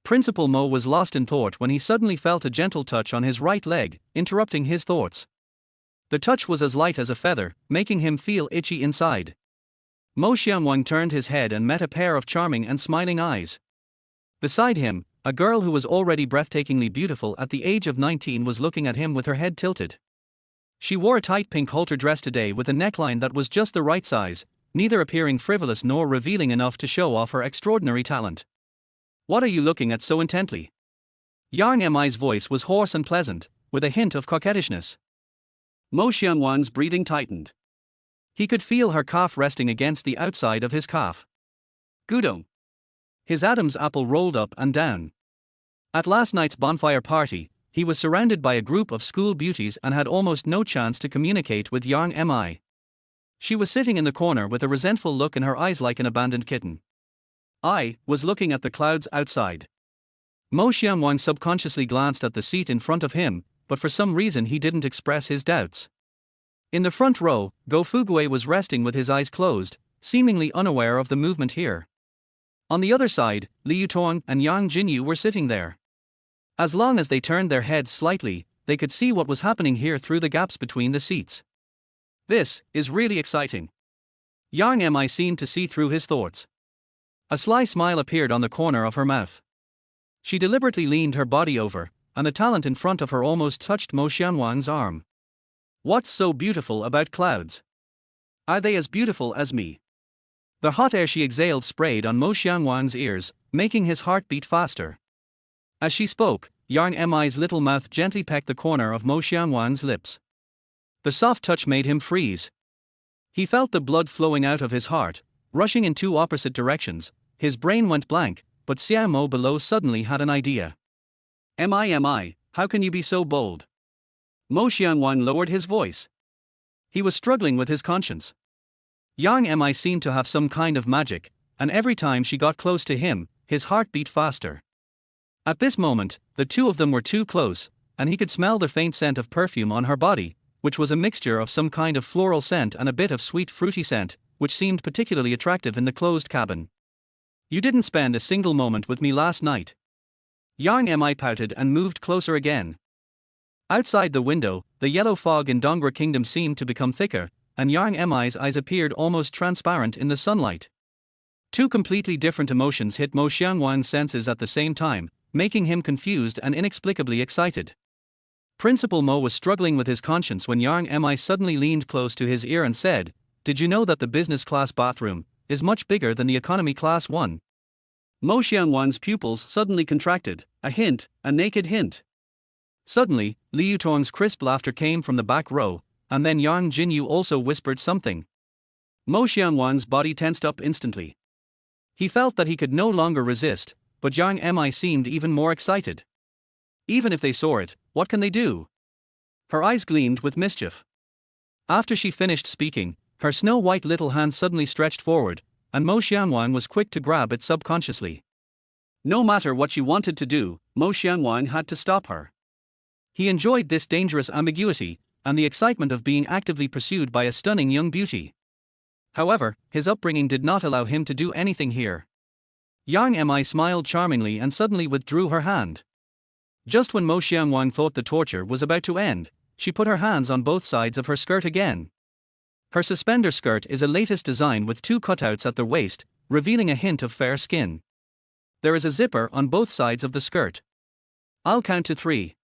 Principal Mo was lost in thought when he suddenly felt a gentle touch on his right leg, interrupting his thoughts. The touch was as light as a feather, making him feel itchy inside. Mo Xianwang turned his head and met a pair of charming and smiling eyes. Beside him, a girl who was already breathtakingly beautiful at the age of 19 was looking at him with her head tilted. She wore a tight pink halter dress today with a neckline that was just the right size, neither appearing frivolous nor revealing enough to show off her extraordinary talent. What are you looking at so intently? Yang Mi's voice was hoarse and pleasant, with a hint of coquettishness. Mo Xianwan's breathing tightened. He could feel her calf resting against the outside of his calf. Gudong. His Adam's apple rolled up and down. At last night's bonfire party, he was surrounded by a group of school beauties and had almost no chance to communicate with Yang Mi. She was sitting in the corner with a resentful look in her eyes like an abandoned kitten. I was looking at the clouds outside. Mo Xianwan subconsciously glanced at the seat in front of him, but for some reason he didn't express his doubts. In the front row, Go Fugue was resting with his eyes closed, seemingly unaware of the movement here. On the other side, Liu Tong and Yang Jinyu were sitting there. As long as they turned their heads slightly, they could see what was happening here through the gaps between the seats. This is really exciting. Yang Mi seemed to see through his thoughts. A sly smile appeared on the corner of her mouth. She deliberately leaned her body over, and the talent in front of her almost touched Mo Xianwan's arm. What's so beautiful about clouds? Are they as beautiful as me? The hot air she exhaled sprayed on Mo Xianwan's ears, making his heart beat faster. As she spoke, Yang Mi's little mouth gently pecked the corner of Mo Xianwan's lips. The soft touch made him freeze. He felt the blood flowing out of his heart, rushing in two opposite directions. His brain went blank, but Xiao Mo below suddenly had an idea. Mi, how can you be so bold? Mo Xianwan lowered his voice. He was struggling with his conscience. Yang Mi seemed to have some kind of magic, and every time she got close to him, his heart beat faster. At this moment, the two of them were too close, and he could smell the faint scent of perfume on her body, which was a mixture of some kind of floral scent and a bit of sweet fruity scent, which seemed particularly attractive in the closed cabin. You didn't spend a single moment with me last night. Yang Mi pouted and moved closer again. Outside the window, the yellow fog in Dongra Kingdom seemed to become thicker, and Yang Mi's eyes appeared almost transparent in the sunlight. Two completely different emotions hit Mo Xianwan's senses at the same time, making him confused and inexplicably excited. Principal Mo was struggling with his conscience when Yang Mi suddenly leaned close to his ear and said, "Did you know that the business class bathroom is much bigger than the economy class one?" Mo Xianwan's pupils suddenly contracted, a naked hint. Suddenly, Liu Tong's crisp laughter came from the back row, and then Yang Jinyu also whispered something. Mo Xianwan's body tensed up instantly. He felt that he could no longer resist, but Yang Mi seemed even more excited. Even if they saw it, what can they do? Her eyes gleamed with mischief. After she finished speaking, her snow-white little hand suddenly stretched forward, and Mo Xianwan was quick to grab it subconsciously. No matter what she wanted to do, Mo Xianwan had to stop her. He enjoyed this dangerous ambiguity, and the excitement of being actively pursued by a stunning young beauty. However, his upbringing did not allow him to do anything here. Yang Mi smiled charmingly and suddenly withdrew her hand. Just when Mo Xianwan thought the torture was about to end, she put her hands on both sides of her skirt again. Her suspender skirt is a latest design with two cutouts at the waist, revealing a hint of fair skin. There is a zipper on both sides of the skirt. I'll count to 3.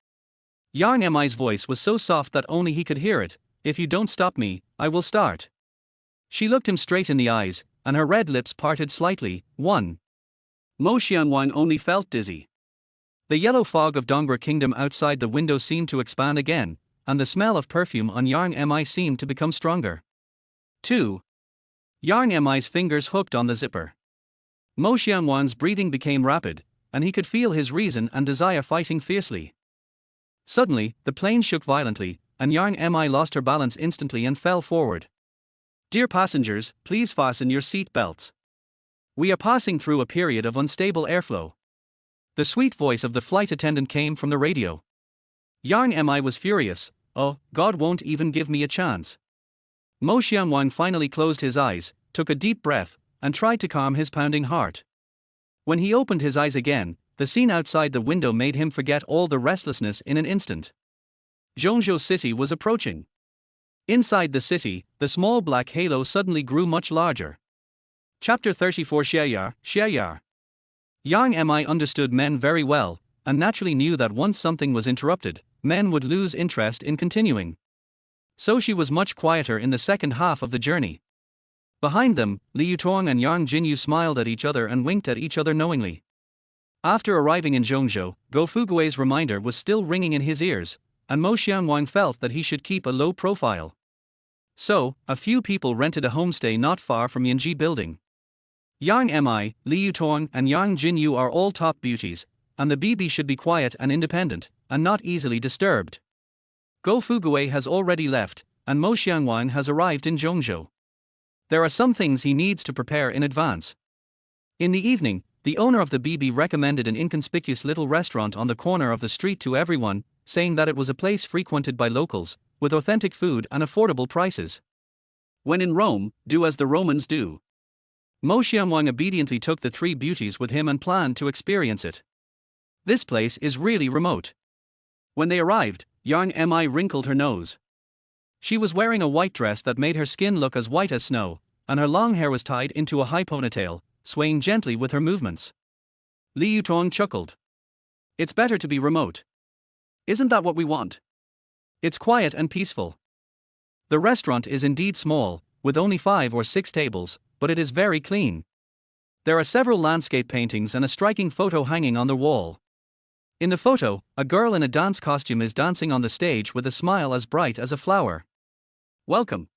Yang Mi's voice was so soft that only he could hear it. If you don't stop me, I will start. She looked him straight in the eyes, and her red lips parted slightly. 1. Mo Xianwan only felt dizzy. The yellow fog of Dongra Kingdom outside the window seemed to expand again, and the smell of perfume on Yang Mi seemed to become stronger. 2. Yang Mi's fingers hooked on the zipper. Mo Xianwan's breathing became rapid, and he could feel his reason and desire fighting fiercely. Suddenly, the plane shook violently, and Yang Mi lost her balance instantly and fell forward. Dear passengers, please fasten your seat belts. We are passing through a period of unstable airflow. The sweet voice of the flight attendant came from the radio. Yang Mi was furious. Oh, God won't even give me a chance. Mo Xianwan finally closed his eyes, took a deep breath, and tried to calm his pounding heart. When he opened his eyes again, the scene outside the window made him forget all the restlessness in an instant. Zhongzhou City was approaching. Inside the city, the small black halo suddenly grew much larger. Chapter 34 Xieyar. Yang Mi understood men very well, and naturally knew that once something was interrupted, men would lose interest in continuing. So she was much quieter in the second half of the journey. Behind them, Liu Tong and Yang Jinyu smiled at each other and winked at each other knowingly. After arriving in Zhongzhou, Go Fugui's reminder was still ringing in his ears, and Mo Xianwang felt that he should keep a low profile. So, a few people rented a homestay not far from Yanji building. Yang Mi, Liu Tong, and Yang Jinyu are all top beauties, and the BB should be quiet and independent, and not easily disturbed. Go Fugui has already left, and Mo Xianwang has arrived in Zhongzhou. There are some things he needs to prepare in advance. In the evening, the owner of the BB recommended an inconspicuous little restaurant on the corner of the street to everyone, saying that it was a place frequented by locals, with authentic food and affordable prices. When in Rome, do as the Romans do. Mo Xianwang obediently took the three beauties with him and planned to experience it. This place is really remote. When they arrived, Yang Mi wrinkled her nose. She was wearing a white dress that made her skin look as white as snow, and her long hair was tied into a high ponytail, swaying gently with her movements. Liu Tong chuckled. It's better to be remote. Isn't that what we want? It's quiet and peaceful. The restaurant is indeed small, with only 5 or 6 tables, but it is very clean. There are several landscape paintings and a striking photo hanging on the wall. In the photo, a girl in a dance costume is dancing on the stage with a smile as bright as a flower. Welcome.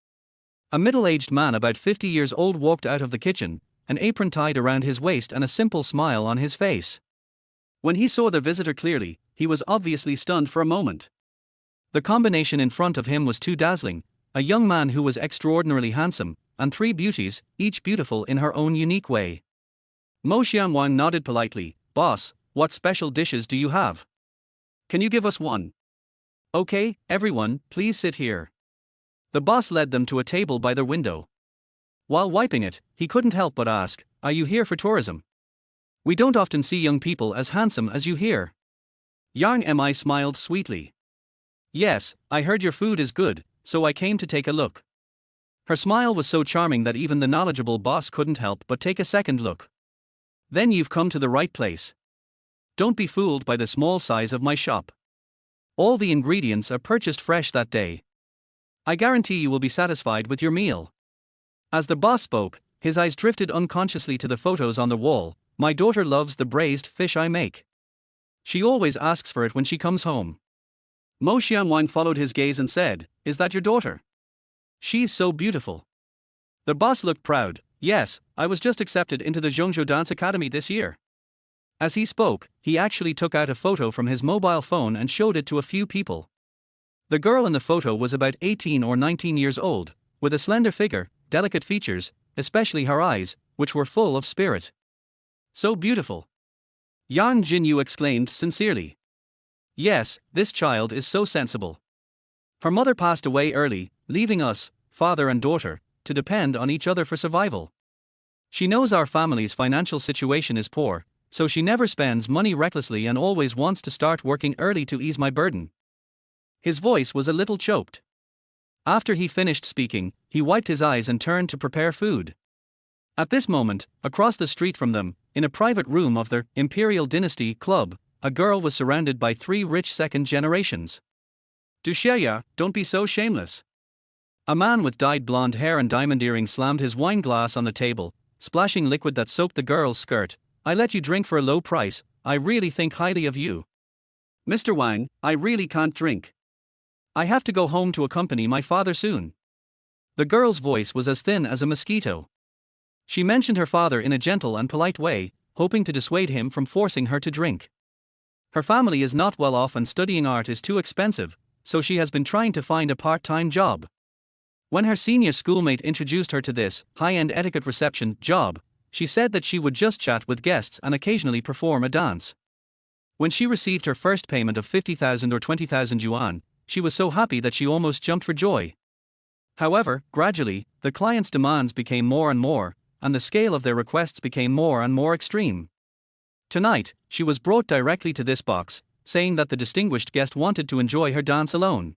A middle-aged man about 50 years old walked out of the kitchen, an apron tied around his waist and a simple smile on his face. When he saw the visitor clearly, he was obviously stunned for a moment. The combination in front of him was too dazzling, a young man who was extraordinarily handsome, and 3 beauties, each beautiful in her own unique way. Mo Xianwang nodded politely. Boss, what special dishes do you have? Can you give us one? Okay, everyone, please sit here. The boss led them to a table by their window. While wiping it, he couldn't help but ask, are you here for tourism? We don't often see young people as handsome as you here. Yang Mi smiled sweetly. Yes, I heard your food is good, so I came to take a look. Her smile was so charming that even the knowledgeable boss couldn't help but take a second look. Then you've come to the right place. Don't be fooled by the small size of my shop. All the ingredients are purchased fresh that day. I guarantee you will be satisfied with your meal. As the boss spoke, his eyes drifted unconsciously to the photos on the wall. My daughter loves the braised fish I make. She always asks for it when she comes home. Mo Xianwang followed his gaze and said, is that your daughter? She's so beautiful. The boss looked proud. Yes, I was just accepted into the Zhongzhou Dance Academy this year. As he spoke, he actually took out a photo from his mobile phone and showed it to a few people. The girl in the photo was about 18 or 19 years old, with a slender figure, delicate features, especially her eyes, which were full of spirit. So beautiful. Yang Jinyu exclaimed sincerely. Yes, this child is so sensible. Her mother passed away early, leaving us, father and daughter, to depend on each other for survival. She knows our family's financial situation is poor, so she never spends money recklessly and always wants to start working early to ease my burden. His voice was a little choked. After he finished speaking, he wiped his eyes and turned to prepare food. At this moment, across the street from them, in a private room of their Imperial Dynasty Club, a girl was surrounded by 3 rich second generations. Duxia, don't be so shameless. A man with dyed blonde hair and diamond earrings slammed his wine glass on the table, splashing liquid that soaked the girl's skirt. I let you drink for a low price, I really think highly of you. Mr. Wang, I really can't drink. I have to go home to accompany my father soon. The girl's voice was as thin as a mosquito. She mentioned her father in a gentle and polite way, hoping to dissuade him from forcing her to drink. Her family is not well off and studying art is too expensive, so she has been trying to find a part-time job. When her senior schoolmate introduced her to this high-end etiquette reception job, she said that she would just chat with guests and occasionally perform a dance. When she received her first payment of 50,000 or 20,000 yuan, she was so happy that she almost jumped for joy. However, gradually, the clients' demands became more and more, and the scale of their requests became more and more extreme. Tonight, she was brought directly to this box, saying that the distinguished guest wanted to enjoy her dance alone.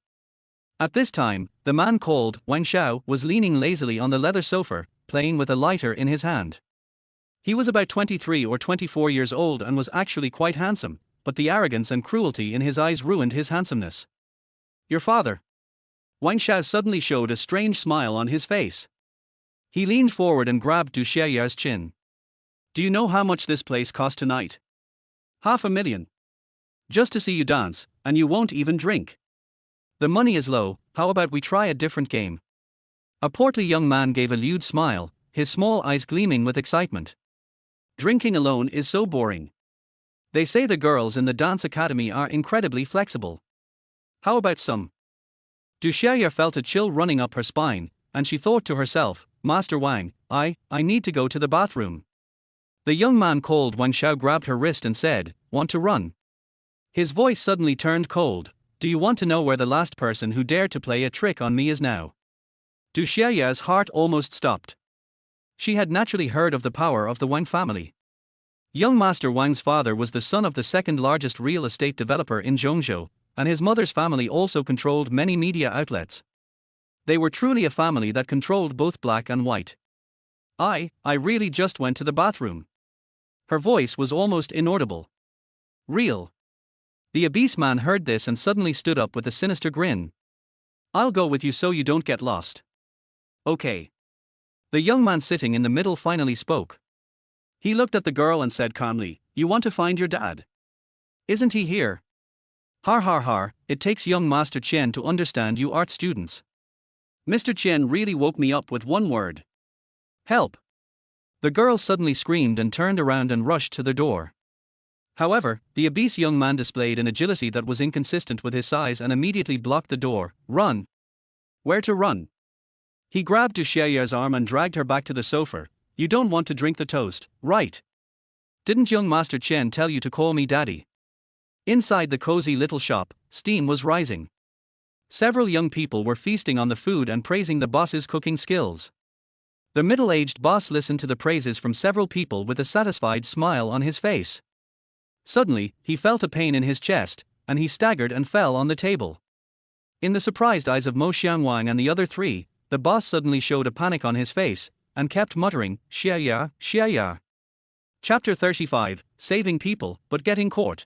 At this time, the man called Wang Xiao was leaning lazily on the leather sofa, playing with a lighter in his hand. He was about 23 or 24 years old and was actually quite handsome, but the arrogance and cruelty in his eyes ruined his handsomeness. Your father. Wang Xiao suddenly showed a strange smile on his face. He leaned forward and grabbed Du Xiaoya's chin. Do you know how much this place cost tonight? $500,000. Just to see you dance, and you won't even drink. The money is low, how about we try a different game? A portly young man gave a lewd smile, his small eyes gleaming with excitement. Drinking alone is so boring. They say the girls in the dance academy are incredibly flexible. How about some? Du Xiaoya felt a chill running up her spine, and she thought to herself, Master Wang, I need to go to the bathroom. The young man called Wang Xiao grabbed her wrist and said, Want to run? His voice suddenly turned cold. Do you want to know where the last person who dared to play a trick on me is now? Du Xiaoya's heart almost stopped. She had naturally heard of the power of the Wang family. Young Master Wang's father was the son of the second largest real estate developer in Zhongzhou, and his mother's family also controlled many media outlets. They were truly a family that controlled both black and white. I really just went to the bathroom. Her voice was almost inaudible. Real. The obese man heard this and suddenly stood up with a sinister grin. I'll go with you so you don't get lost. Okay. The young man sitting in the middle finally spoke. He looked at the girl and said calmly, You want to find your dad? Isn't he here? Har har har, it takes young Master Chen to understand you art students. Mr. Chen really woke me up with one word. Help. The girl suddenly screamed and turned around and rushed to the door. However, the obese young man displayed an agility that was inconsistent with his size and immediately blocked the door. Run. Where to run? He grabbed Du Xiaoya's arm and dragged her back to the sofa. You don't want to drink the toast, right? Didn't young Master Chen tell you to call me daddy? Inside the cozy little shop, steam was rising. Several young people were feasting on the food and praising the boss's cooking skills. The middle-aged boss listened to the praises from several people with a satisfied smile on his face. Suddenly, he felt a pain in his chest, and he staggered and fell on the table. In the surprised eyes of Mo Xiangwang and the other three, the boss suddenly showed a panic on his face, and kept muttering, Xiaya, Xiaya. Chapter 35, Saving People, but Getting Caught.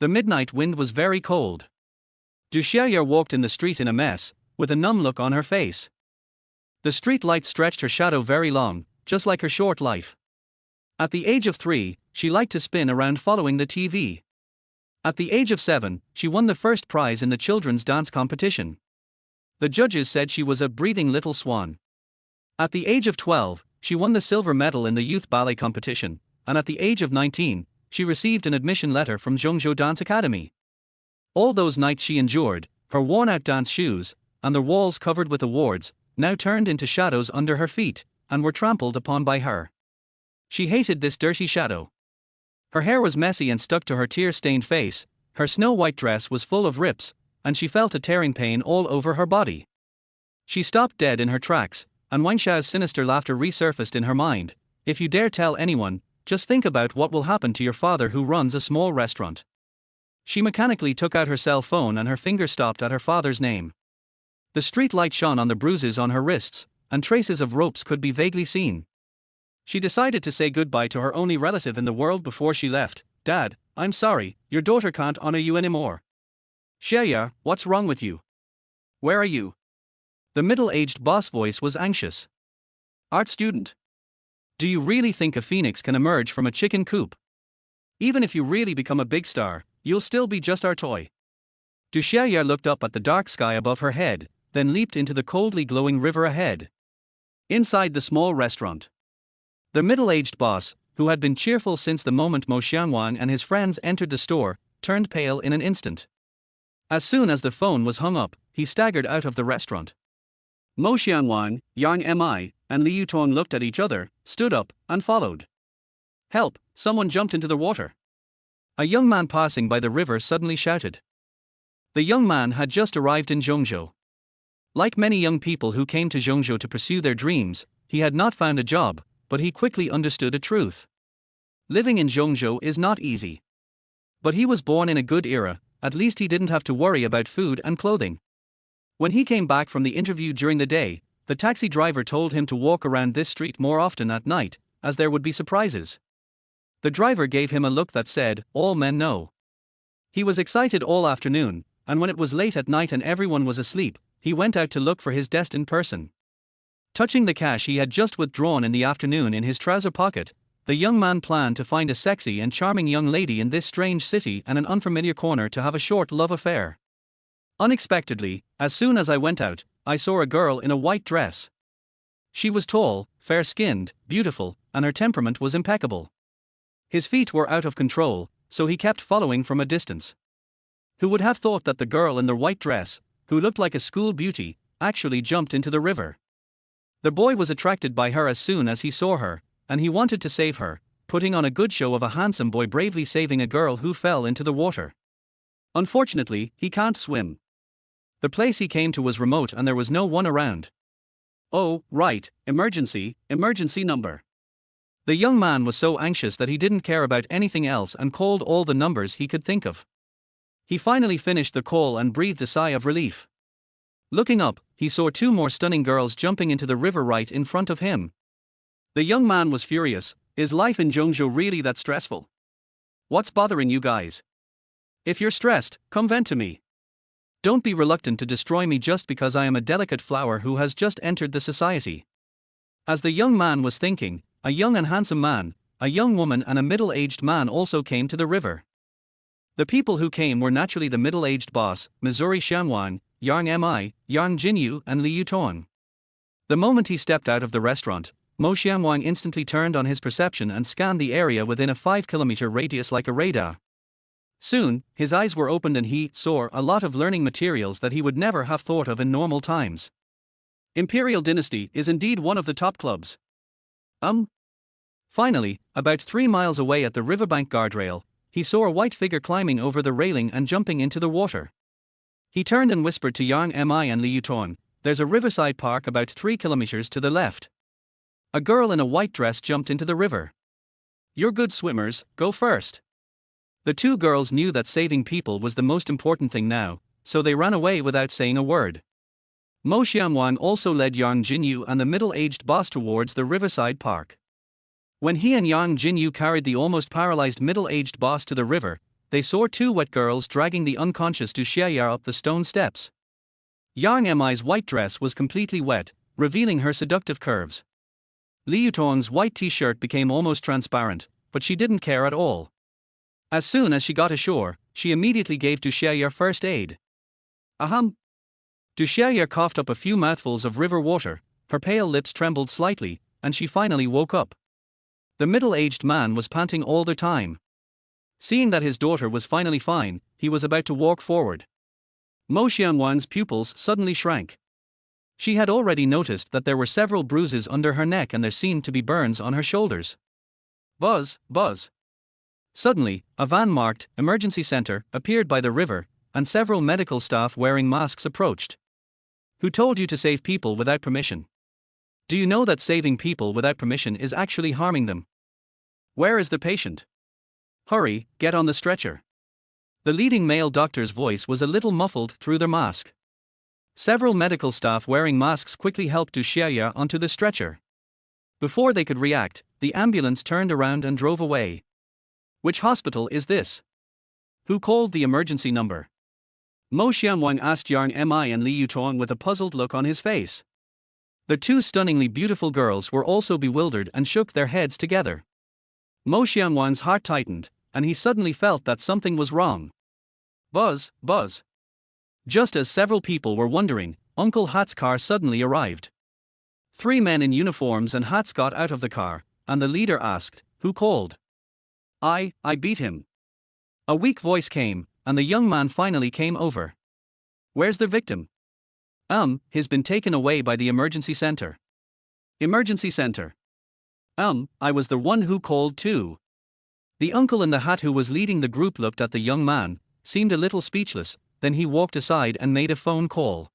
The midnight wind was very cold. Du Xiaya walked in the street in a mess, with a numb look on her face. The street light stretched her shadow very long, just like her short life. At the age of 3, she liked to spin around following the TV. At the age of 7, she won the first prize in the children's dance competition. The judges said she was a breathing little swan. At the age of 12, she won the silver medal in the youth ballet competition, and at the age of 19, she received an admission letter from Zhongzhou Dance Academy. All those nights she endured, her worn-out dance shoes, and the walls covered with awards, now turned into shadows under her feet, and were trampled upon by her. She hated this dirty shadow. Her hair was messy and stuck to her tear-stained face, her snow-white dress was full of rips, and she felt a tearing pain all over her body. She stopped dead in her tracks, and Wang Xiao's sinister laughter resurfaced in her mind. If you dare tell anyone, just think about what will happen to your father who runs a small restaurant. She mechanically took out her cell phone and her finger stopped at her father's name. The street light shone on the bruises on her wrists, and traces of ropes could be vaguely seen. She decided to say goodbye to her only relative in the world before she left. Dad, I'm sorry, your daughter can't honor you anymore. Xiaya, what's wrong with you? Where are you? The middle-aged boss voice was anxious. Art student. Do you really think a phoenix can emerge from a chicken coop? Even if you really become a big star, you'll still be just our toy. Du Xiaoya looked up at the dark sky above her head, then leaped into the coldly glowing river ahead. Inside the small restaurant. The middle-aged boss, who had been cheerful since the moment Mo Xiangwang and his friends entered the store, turned pale in an instant. As soon as the phone was hung up, he staggered out of the restaurant. Mo Xiangwang, Yang Mi, and Li Yutong looked at each other, stood up, and followed. Help, someone jumped into the water. A young man passing by the river suddenly shouted. The young man had just arrived in Zhongzhou. Like many young people who came to Zhongzhou to pursue their dreams, he had not found a job, but he quickly understood a truth. Living in Zhongzhou is not easy. But he was born in a good era, at least he didn't have to worry about food and clothing. When he came back from the interview during the day, the taxi driver told him to walk around this street more often at night, as there would be surprises. The driver gave him a look that said, all men know. He was excited all afternoon, and when it was late at night and everyone was asleep, he went out to look for his destined person. Touching the cash he had just withdrawn in the afternoon in his trouser pocket, the young man planned to find a sexy and charming young lady in this strange city and an unfamiliar corner to have a short love affair. Unexpectedly, as soon as I went out, I saw a girl in a white dress. She was tall, fair-skinned, beautiful, and her temperament was impeccable. His feet were out of control, so he kept following from a distance. Who would have thought that the girl in the white dress, who looked like a school beauty, actually jumped into the river? The boy was attracted by her as soon as he saw her, and he wanted to save her, putting on a good show of a handsome boy bravely saving a girl who fell into the water. Unfortunately, he can't swim. The place he came to was remote and there was no one around. Oh, right, emergency number. The young man was so anxious that he didn't care about anything else and called all the numbers he could think of. He finally finished the call and breathed a sigh of relief. Looking up, he saw two more stunning girls jumping into the river right in front of him. The young man was furious. Is life in Jeongjo really that stressful? What's bothering you guys? If you're stressed, come vent to me. Don't be reluctant to destroy me just because I am a delicate flower who has just entered the society. As the young man was thinking, a young and handsome man, a young woman and a middle-aged man also came to the river. The people who came were naturally the middle-aged boss, Missouri Xianwang, Yang Mi, Yang Jinyu and Li Yuton. The moment he stepped out of the restaurant, Mo Xianwang instantly turned on his perception and scanned the area within a 5-kilometer radius like a radar. Soon, his eyes were opened and he saw a lot of learning materials that he would never have thought of in normal times. Imperial Dynasty is indeed one of the top clubs. Finally, about 3 miles away at the riverbank guardrail, he saw a white figure climbing over the railing and jumping into the water. He turned and whispered to Yang Mi and Li Yuton, "There's a riverside park about 3 kilometers to the left." A girl in a white dress jumped into the river. "You're good swimmers, go first." The two girls knew that saving people was the most important thing now, so they ran away without saying a word. Mo Xianwang also led Yang Jinyu and the middle-aged boss towards the riverside park. When he and Yang Jinyu carried the almost paralyzed middle-aged boss to the river, they saw two wet girls dragging the unconscious Du Xiaoya up the stone steps. Yang Mi's white dress was completely wet, revealing her seductive curves. Li Yuton's white t-shirt became almost transparent, but she didn't care at all. As soon as she got ashore, she immediately gave Du Xiaoya first aid. Ahem. Du Xiaoya coughed up a few mouthfuls of river water, her pale lips trembled slightly, and she finally woke up. The middle-aged man was panting all the time. Seeing that his daughter was finally fine, he was about to walk forward. Mo Xianwang's pupils suddenly shrank. She had already noticed that there were several bruises under her neck and there seemed to be burns on her shoulders. Buzz, buzz. Suddenly, a van marked "Emergency Center" appeared by the river, and several medical staff wearing masks approached. Who told you to save people without permission? Do you know that saving people without permission is actually harming them? Where is the patient? Hurry, get on the stretcher. The leading male doctor's voice was a little muffled through their mask. Several medical staff wearing masks quickly helped Du Xiaoya onto the stretcher. Before they could react, the ambulance turned around and drove away. Which hospital is this? Who called the emergency number? Mo Xianwang asked Yang Mi and Li Yuton with a puzzled look on his face. The two stunningly beautiful girls were also bewildered and shook their heads together. Mo Xianwang's heart tightened, and he suddenly felt that something was wrong. Buzz, buzz. Just as several people were wondering, Uncle Hat's car suddenly arrived. 3 men in uniforms and hats got out of the car, and the leader asked, "Who called?" I beat him." A weak voice came, and the young man finally came over. "Where's the victim?" He's been taken away by the emergency center." "Emergency center?" I was the one who called too." The uncle in the hat who was leading the group looked at the young man, seemed a little speechless, then he walked aside and made a phone call.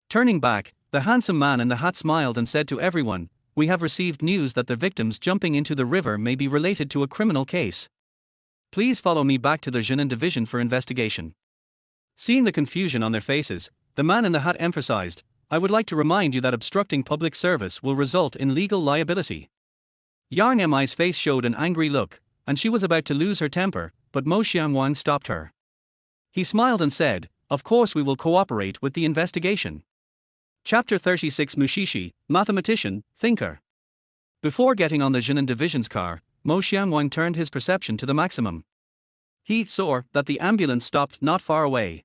Turning back, the handsome man in the hat smiled and said to everyone, "We have received news that the victims jumping into the river may be related to a criminal case. Please follow me back to the Jinan division for investigation." Seeing the confusion on their faces, the man in the hat emphasized, "I would like to remind you that obstructing public service will result in legal liability." Yang Mi's face showed an angry look, and she was about to lose her temper, but Mo Xianwang stopped her. He smiled and said, "Of course we will cooperate with the investigation." Chapter 36 Mushishi, Mathematician, Thinker. Before getting on the Jinan Division's car, Mo Xianwang turned his perception to the maximum. He saw that the ambulance stopped not far away.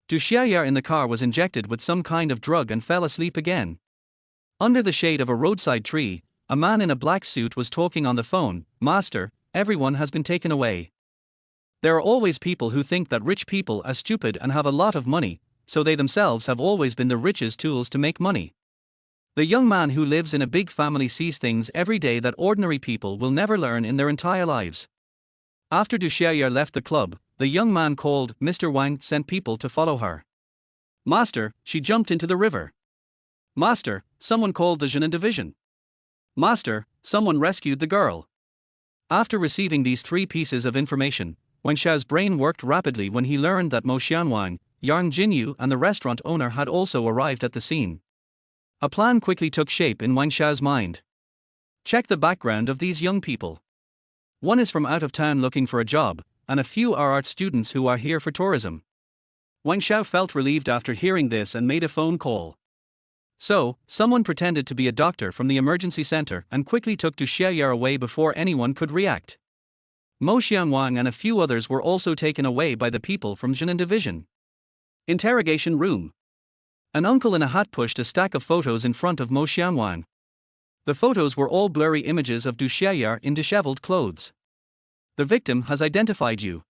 Du Xiaoyar in the car was injected with some kind of drug and fell asleep again. Under the shade of a roadside tree, a man in a black suit was talking on the phone. "Master, everyone has been taken away. There are always people who think that rich people are stupid and have a lot of money, so they themselves have always been the richest tools to make money. The young man who lives in a big family sees things every day that ordinary people will never learn in their entire lives." After Du Xiaoyar left the club, the young man called Mr. Wang sent people to follow her. "Master, she jumped into the river. Master, someone called the Jinan Division. Master, someone rescued the girl." After receiving these three pieces of information, Wang Xiao's brain worked rapidly when he learned that Mo Xianwang, Yang Jinyu and the restaurant owner had also arrived at the scene. A plan quickly took shape in Wang Xiao's mind. Check the background of these young people. One is from out of town looking for a job, and a few are art students who are here for tourism. Wang Xiao felt relieved after hearing this and made a phone call. So, someone pretended to be a doctor from the emergency center and quickly took Du Xiaoyar away before anyone could react. Mo Xianwang and a few others were also taken away by the people from Jinan Division. Interrogation room. An uncle in a hat pushed a stack of photos in front of Mo Xianwang. The photos were all blurry images of Du Xiaoyar in disheveled clothes. "The victim has identified you."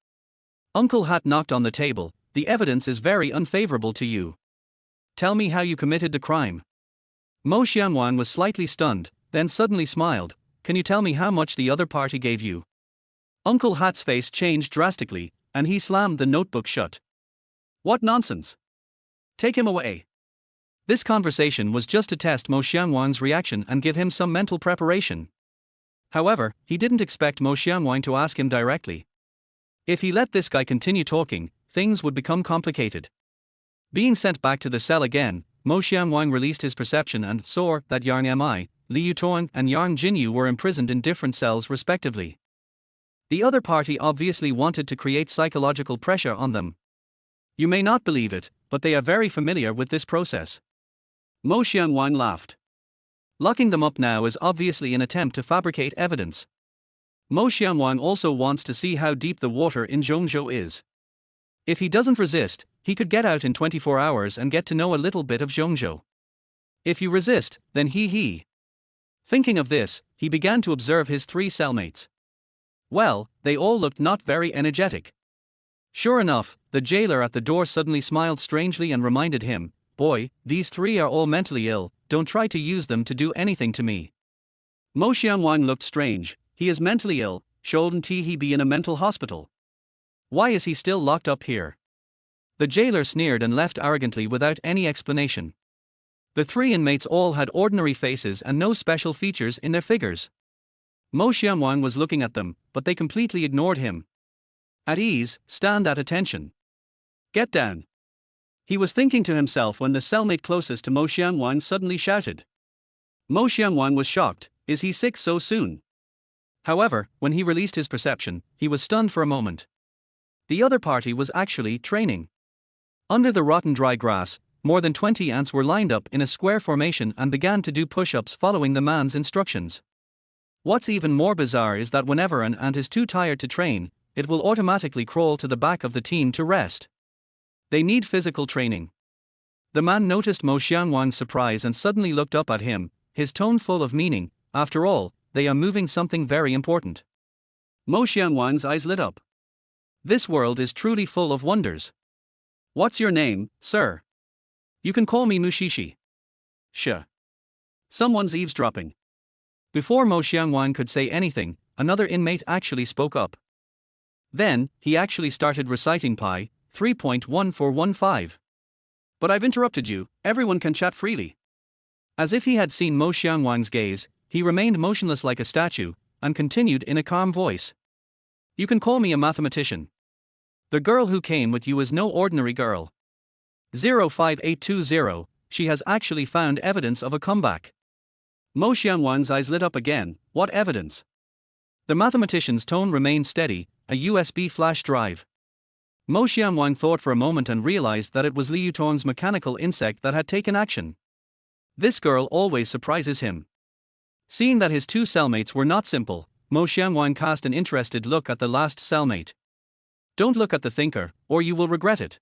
Uncle Hat knocked on the table. "The evidence is very unfavorable to you. Tell me how you committed the crime." Mo Xianwang was slightly stunned, then suddenly smiled. "Can you tell me how much the other party gave you?" Uncle Hat's face changed drastically, and he slammed the notebook shut. "What nonsense! Take him away." This conversation was just to test Mo Xianwang's reaction and give him some mental preparation. However, he didn't expect Mo Xianwang to ask him directly. If he let this guy continue talking, things would become complicated. Being sent back to the cell again, Mo Xianwang released his perception and saw that Yang Mi, Li Yutong and Yang Jinyu were imprisoned in different cells respectively. The other party obviously wanted to create psychological pressure on them. You may not believe it, but they are very familiar with this process. Mo Xianwang laughed. Locking them up now is obviously an attempt to fabricate evidence. Mo Xianwang also wants to see how deep the water in Zhongzhou is. If he doesn't resist, he could get out in 24 hours and get to know a little bit of Zhongzhou. If you resist, then he. Thinking of this, he began to observe his three cellmates. Well, they all looked not very energetic. Sure enough, the jailer at the door suddenly smiled strangely and reminded him, "Boy, these three are all mentally ill, don't try to use them to do anything to me." Mo Xianwang looked strange. He is mentally ill, shouldn't he be in a mental hospital? Why is he still locked up here? The jailer sneered and left arrogantly without any explanation. The three inmates all had ordinary faces and no special features in their figures. Mo Xianwang was looking at them, but they completely ignored him. At ease, stand at attention. Get down. He was thinking to himself when the cellmate closest to Mo Xianwang suddenly shouted. Mo Xianwang was shocked. Is he sick so soon? However, when he released his perception, he was stunned for a moment. The other party was actually training. Under the rotten dry grass, more than 20 ants were lined up in a square formation and began to do push-ups following the man's instructions. What's even more bizarre is that whenever an ant is too tired to train, it will automatically crawl to the back of the team to rest. They need physical training. The man noticed Mo Xianwang's surprise and suddenly looked up at him, his tone full of meaning. After all, they are moving something very important. Mo Xianwang's eyes lit up. This world is truly full of wonders. What's your name, sir? You can call me Mushishi. Sure. Someone's eavesdropping. Before Mo Xianwang could say anything, another inmate actually spoke up. Then, he actually started reciting Pi 3.1415. But I've interrupted you, everyone can chat freely. As if he had seen Mo Xianwang's gaze, he remained motionless like a statue, and continued in a calm voice. You can call me a mathematician. The girl who came with you is no ordinary girl. 05820, she has actually found evidence of a comeback. Mo Xianwang's eyes lit up again. What evidence? The mathematician's tone remained steady. A USB flash drive. Mo Xianwang thought for a moment and realized that it was Li Yutong's mechanical insect that had taken action. This girl always surprises him. Seeing that his two cellmates were not simple, Mo Xianguang cast an interested look at the last cellmate. Don't look at the thinker, or you will regret it.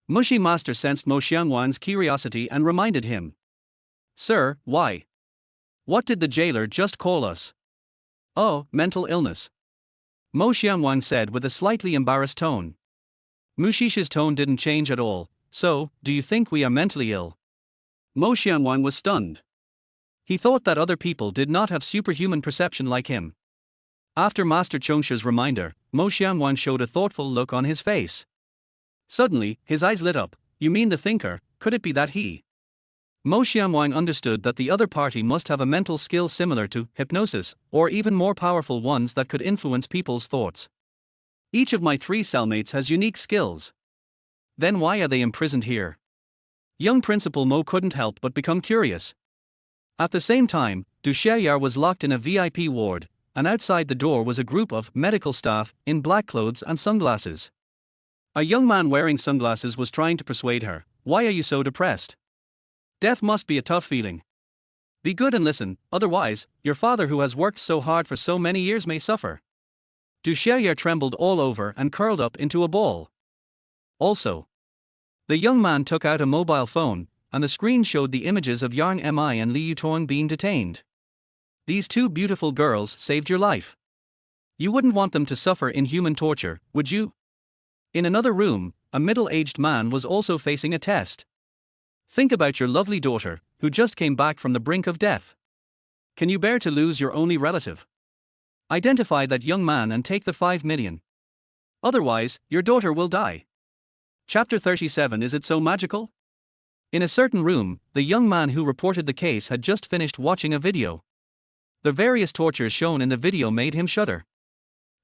Mushy Master sensed Mo Xianguang's curiosity and reminded him. Sir, why? What did the jailer just call us? Oh, mental illness. Mo Xianguang said with a slightly embarrassed tone. Mushi's tone didn't change at all. So, do you think we are mentally ill? Mo Xianguang was stunned. He thought that other people did not have superhuman perception like him. After Master Chongsha's reminder, Mo Xianguang showed a thoughtful look on his face. Suddenly, his eyes lit up. You mean the thinker, could it be that he? Mo Xianguang understood that the other party must have a mental skill similar to hypnosis, or even more powerful ones that could influence people's thoughts. Each of my three cellmates has unique skills. Then why are they imprisoned here? Young Principal Mo couldn't help but become curious. At the same time, Du Xiaoyar was locked in a VIP ward, and outside the door was a group of medical staff in black clothes and sunglasses. A young man wearing sunglasses was trying to persuade her. Why are you so depressed? Death must be a tough feeling. Be good and listen, otherwise, your father who has worked so hard for so many years may suffer. Du Xiaoyar trembled all over and curled up into a ball. Also, the young man took out a mobile phone, and the screen showed the images of Yang Mi and Li Yutong being detained. These two beautiful girls saved your life. You wouldn't want them to suffer inhuman torture, would you? In another room, a middle-aged man was also facing a test. Think about your lovely daughter, who just came back from the brink of death. Can you bear to lose your only relative? Identify that young man and take the 5 million. Otherwise, your daughter will die. Chapter 37. Is it so magical? In a certain room, the young man who reported the case had just finished watching a video. The various tortures shown in the video made him shudder.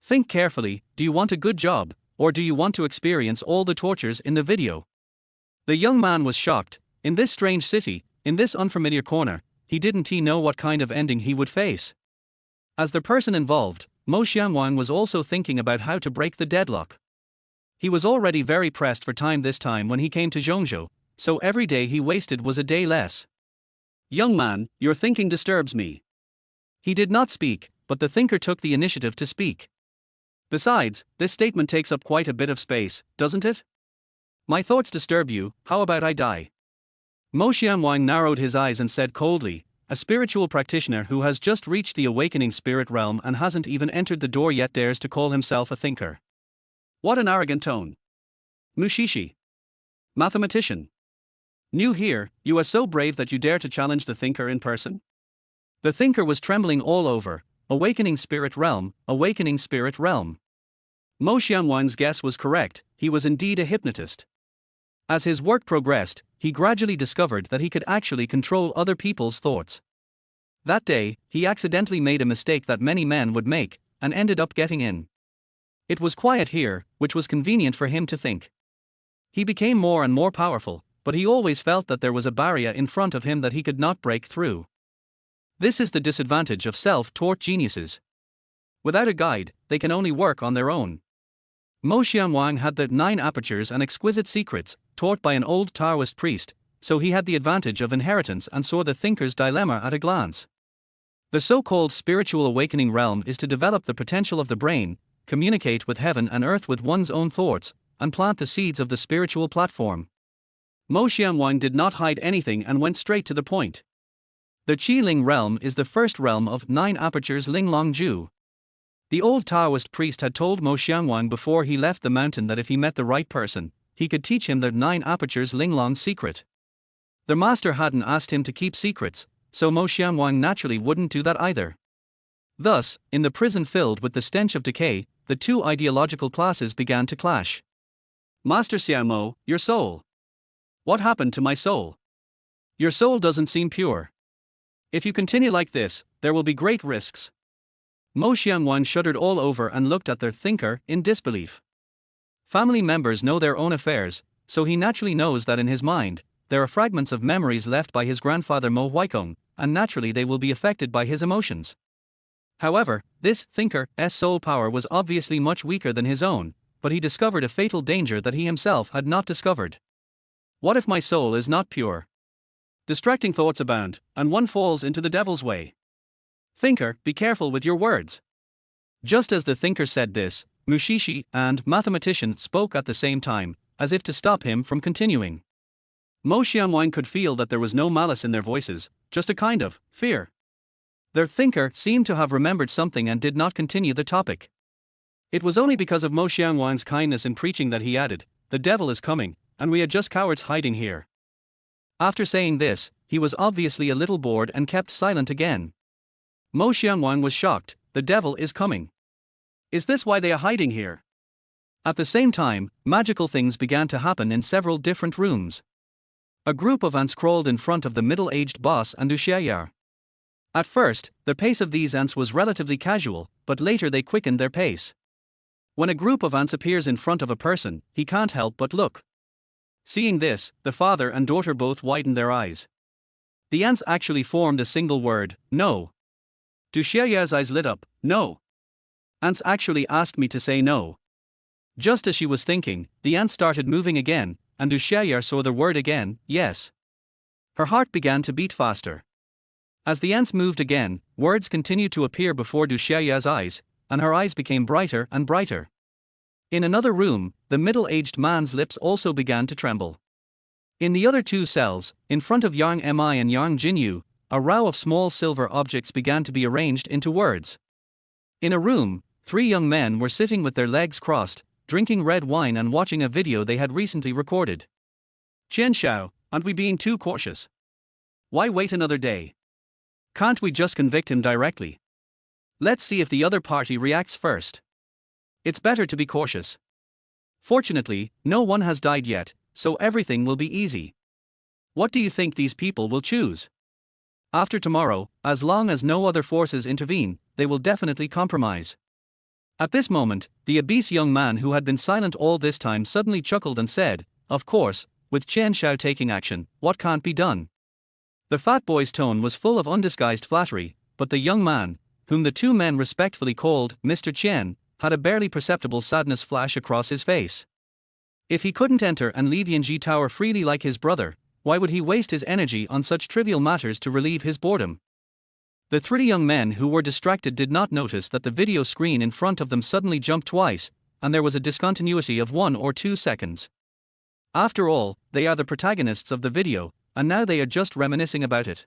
Think carefully, do you want a good job, or do you want to experience all the tortures in the video? The young man was shocked. In this strange city, in this unfamiliar corner, he didn't know what kind of ending he would face. As the person involved, Mo Xianguang was also thinking about how to break the deadlock. He was already very pressed for time this time when he came to Zhongzhou, so every day he wasted was a day less. Young man, your thinking disturbs me. He did not speak, but the thinker took the initiative to speak. Besides, this statement takes up quite a bit of space, doesn't it? My thoughts disturb you, how about I die? Mo Xianguang narrowed his eyes and said coldly, a spiritual practitioner who has just reached the awakening spirit realm and hasn't even entered the door yet dares to call himself a thinker. What an arrogant tone. Mushishi. Mathematician. New here, you are so brave that you dare to challenge the thinker in person? The thinker was trembling all over. Awakening spirit realm, awakening spirit realm. Mo Xianguang's guess was correct, he was indeed a hypnotist. As his work progressed, he gradually discovered that he could actually control other people's thoughts. That day, he accidentally made a mistake that many men would make, and ended up getting in. It was quiet here, which was convenient for him to think. He became more and more powerful, but he always felt that there was a barrier in front of him that he could not break through. This is the disadvantage of self-taught geniuses. Without a guide, they can only work on their own. Mo Xianguang had the 9 apertures and exquisite secrets, taught by an old Taoist priest, so he had the advantage of inheritance and saw the thinker's dilemma at a glance. The so-called spiritual awakening realm is to develop the potential of the brain, communicate with heaven and earth with one's own thoughts, and plant the seeds of the spiritual platform. Mo Xianguang did not hide anything and went straight to the point. The Qi Ling realm is the first realm of 9 apertures Ling Long Ju. The old Taoist priest had told Mo Xianguang before he left the mountain that if he met the right person, he could teach him the 9 apertures Ling Long's secret. The master hadn't asked him to keep secrets, so Mo Xianguang naturally wouldn't do that either. Thus, in the prison filled with the stench of decay, the two ideological classes began to clash. Master Xiaomo, your soul. What happened to my soul? Your soul doesn't seem pure. If you continue like this, there will be great risks. Mo Xianguang shuddered all over and looked at their thinker in disbelief. Family members know their own affairs, so he naturally knows that in his mind, there are fragments of memories left by his grandfather Mo Huikong, and naturally they will be affected by his emotions. However, this thinker's soul power was obviously much weaker than his own, but he discovered a fatal danger that he himself had not discovered. What if my soul is not pure? Distracting thoughts abound, and one falls into the devil's way. Thinker, be careful with your words. Just as the thinker said this, Mushishi and mathematician spoke at the same time, as if to stop him from continuing. Mo Xianwang could feel that there was no malice in their voices, just a kind of fear. Their thinker seemed to have remembered something and did not continue the topic. It was only because of Mo Xianwang's kindness in preaching that he added, "The devil is coming, and we are just cowards hiding here." After saying this, he was obviously a little bored and kept silent again. Mo Xianwang was shocked. The devil is coming. Is this why they are hiding here? At the same time, magical things began to happen in several different rooms. A group of ants crawled in front of the middle-aged boss and Duxiayar. At first, the pace of these ants was relatively casual, but later they quickened their pace. When a group of ants appears in front of a person, he can't help but look. Seeing this, the father and daughter both widened their eyes. The ants actually formed a single word, no. Duxiayar's eyes lit up, no. Ants actually asked me to say no. Just as she was thinking, the ants started moving again, and Duxiayar saw the word again, yes. Her heart began to beat faster. As the ants moved again, words continued to appear before Duxiayar's eyes, and her eyes became brighter and brighter. In another room, the middle-aged man's lips also began to tremble. In the other two cells, in front of Yang Mi and Yang Jinyu, a row of small silver objects began to be arranged into words. In a room, 3 young men were sitting with their legs crossed, drinking red wine and watching a video they had recently recorded. "Qian Xiao, aren't we being too cautious? Why wait another day? Can't we just convict him directly? Let's see if the other party reacts first. It's better to be cautious. Fortunately, no one has died yet, so everything will be easy. What do you think these people will choose? After tomorrow, as long as no other forces intervene, they will definitely compromise." At this moment, the obese young man who had been silent all this time suddenly chuckled and said, "Of course, with Qian Xiao taking action, what can't be done?" The fat boy's tone was full of undisguised flattery, but the young man, whom the two men respectfully called Mr. Qian, had a barely perceptible sadness flash across his face. If he couldn't enter and leave Yanji Tower freely like his brother, why would he waste his energy on such trivial matters to relieve his boredom? The 3 young men who were distracted did not notice that the video screen in front of them suddenly jumped twice, and there was a discontinuity of 1 or 2 seconds. After all, they are the protagonists of the video, and now they are just reminiscing about it.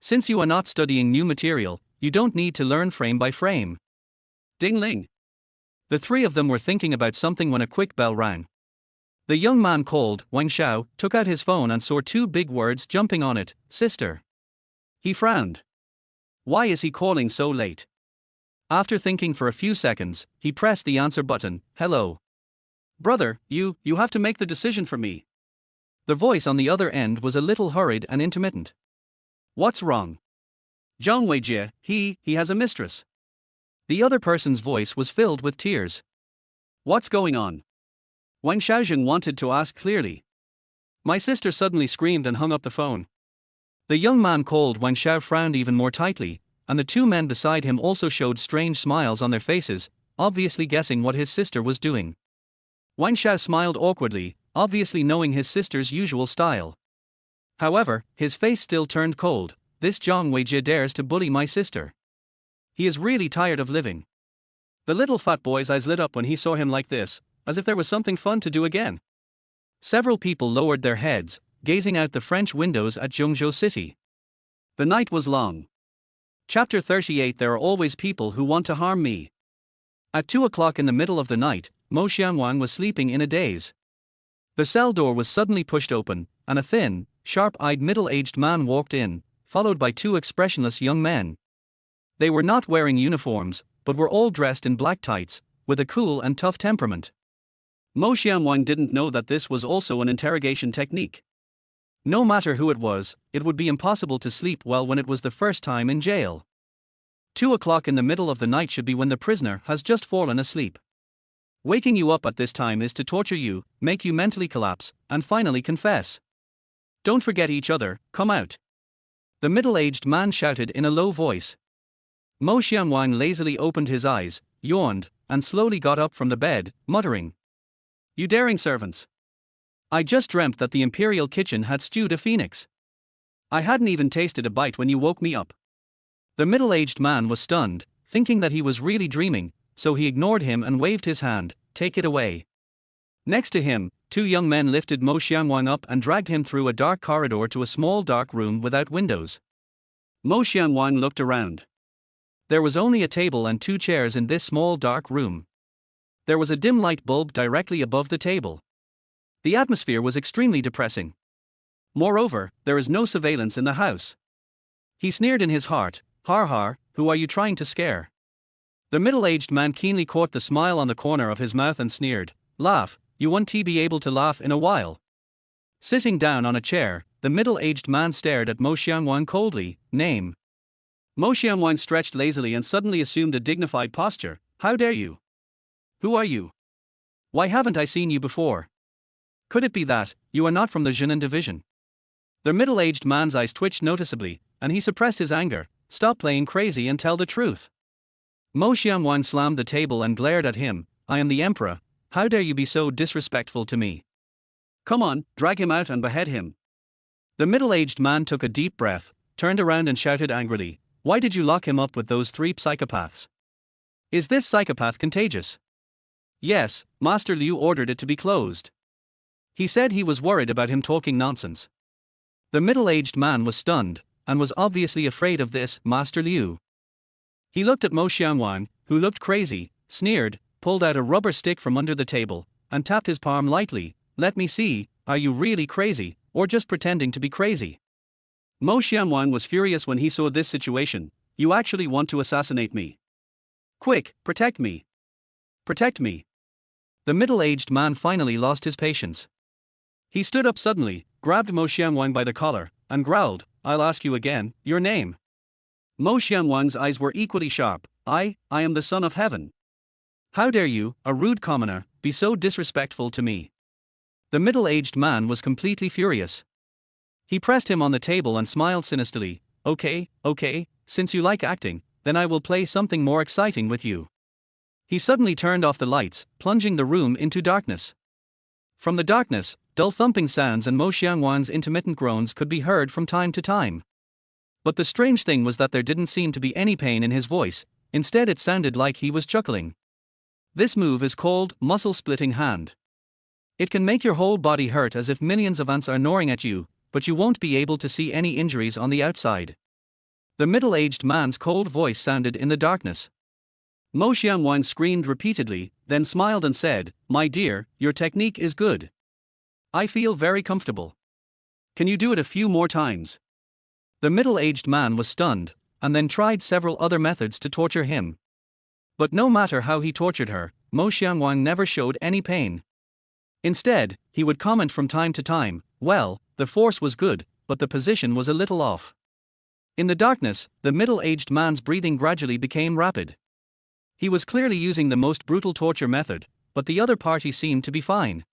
Since you are not studying new material, you don't need to learn frame by frame. Ding-ling. The 3 of them were thinking about something when a quick bell rang. The young man called, Wang Xiao, took out his phone and saw 2 big words jumping on it, sister. He frowned. Why is he calling so late? After thinking for a few seconds, he pressed the answer button, hello. Brother, you have to make the decision for me. The voice on the other end was a little hurried and intermittent. What's wrong? Zhang Weijie, he has a mistress. The other person's voice was filled with tears. What's going on? Wang Xiaojing wanted to ask clearly. My sister suddenly screamed and hung up the phone. The young man called Wang Xiao frowned even more tightly, and the 2 men beside him also showed strange smiles on their faces, obviously guessing what his sister was doing. Wang Xiao smiled awkwardly, obviously knowing his sister's usual style. However, his face still turned cold. This Zhang Weijie dares to bully my sister. He is really tired of living. The little fat boy's eyes lit up when he saw him like this, as if there was something fun to do again. Several people lowered their heads, gazing out the French windows at Zhengzhou City. The night was long. Chapter 38. There are always people who want to harm me. At 2 o'clock in the middle of the night, Mo Xianwang was sleeping in a daze. The cell door was suddenly pushed open, and a thin, sharp-eyed middle-aged man walked in, followed by 2 expressionless young men. They were not wearing uniforms, but were all dressed in black tights, with a cool and tough temperament. Mo Xianwang didn't know that this was also an interrogation technique. No matter who it was, it would be impossible to sleep well when it was the first time in jail. 2 o'clock in the middle of the night should be when the prisoner has just fallen asleep. Waking you up at this time is to torture you, make you mentally collapse, and finally confess. Don't forget each other, come out. The middle-aged man shouted in a low voice. Mo Xianwang lazily opened his eyes, yawned, and slowly got up from the bed, muttering. You daring servants! I just dreamt that the imperial kitchen had stewed a phoenix. I hadn't even tasted a bite when you woke me up. The middle-aged man was stunned, thinking that he was really dreaming, so he ignored him and waved his hand, "Take it away." Next to him, two young men lifted Mo Xiangwang up and dragged him through a dark corridor to a small dark room without windows. Mo Xiangwang looked around. There was only a table and two chairs in this small dark room. There was a dim light bulb directly above the table. The atmosphere was extremely depressing. Moreover, there is no surveillance in the house. He sneered in his heart, "Har har, who are you trying to scare?" The middle-aged man keenly caught the smile on the corner of his mouth and sneered, "Laugh, you won't be able to laugh in a while." Sitting down on a chair, the middle-aged man stared at Mo Xiangwang coldly. "Name." Mo Xiangwang stretched lazily and suddenly assumed a dignified posture. "How dare you? Who are you? Why haven't I seen you before? Could it be that you are not from the Jinan division?" The middle-aged man's eyes twitched noticeably, and he suppressed his anger. "Stop playing crazy and tell the truth." Mo Xiangwang slammed the table and glared at him. "I am the emperor. How dare you be so disrespectful to me? Come on, drag him out and behead him." The middle-aged man took a deep breath, turned around and shouted angrily, "Why did you lock him up with those three psychopaths? Is this psychopath contagious?" "Yes, Master Liu ordered it to be closed. He said he was worried about him talking nonsense." The middle-aged man was stunned, and was obviously afraid of this Master Liu. He looked at Mo Xiangwang, who looked crazy, sneered, pulled out a rubber stick from under the table, and tapped his palm lightly. "Let me see, are you really crazy, or just pretending to be crazy?" Mo Xiangwang was furious when he saw this situation. "You actually want to assassinate me? Quick, protect me! Protect me!" The middle-aged man finally lost his patience. He stood up suddenly, grabbed Mo Xiangwang by the collar, and growled, "I'll ask you again, your name." Mo Xiangwang's eyes were equally sharp. I am the son of heaven. How dare you, a rude commoner, be so disrespectful to me?" The middle-aged man was completely furious. He pressed him on the table and smiled sinisterly. Okay, since you like acting, then I will play something more exciting with you." He suddenly turned off the lights, plunging the room into darkness. From the darkness, dull thumping sounds and Mo Xiangwang's intermittent groans could be heard from time to time. But the strange thing was that there didn't seem to be any pain in his voice, instead it sounded like he was chuckling. This move is called muscle-splitting hand. It can make your whole body hurt as if millions of ants are gnawing at you, but you won't be able to see any injuries on the outside. The middle-aged man's cold voice sounded in the darkness. Mo Xiangwang screamed repeatedly, then smiled and said, "My dear, your technique is good. I feel very comfortable. Can you do it a few more times?" The middle-aged man was stunned, and then tried several other methods to torture him. But no matter how he tortured her, Mo Xiangwang never showed any pain. Instead, he would comment from time to time, "Well, the force was good, but the position was a little off." In the darkness, the middle-aged man's breathing gradually became rapid. He was clearly using the most brutal torture method, but the other party seemed to be fine.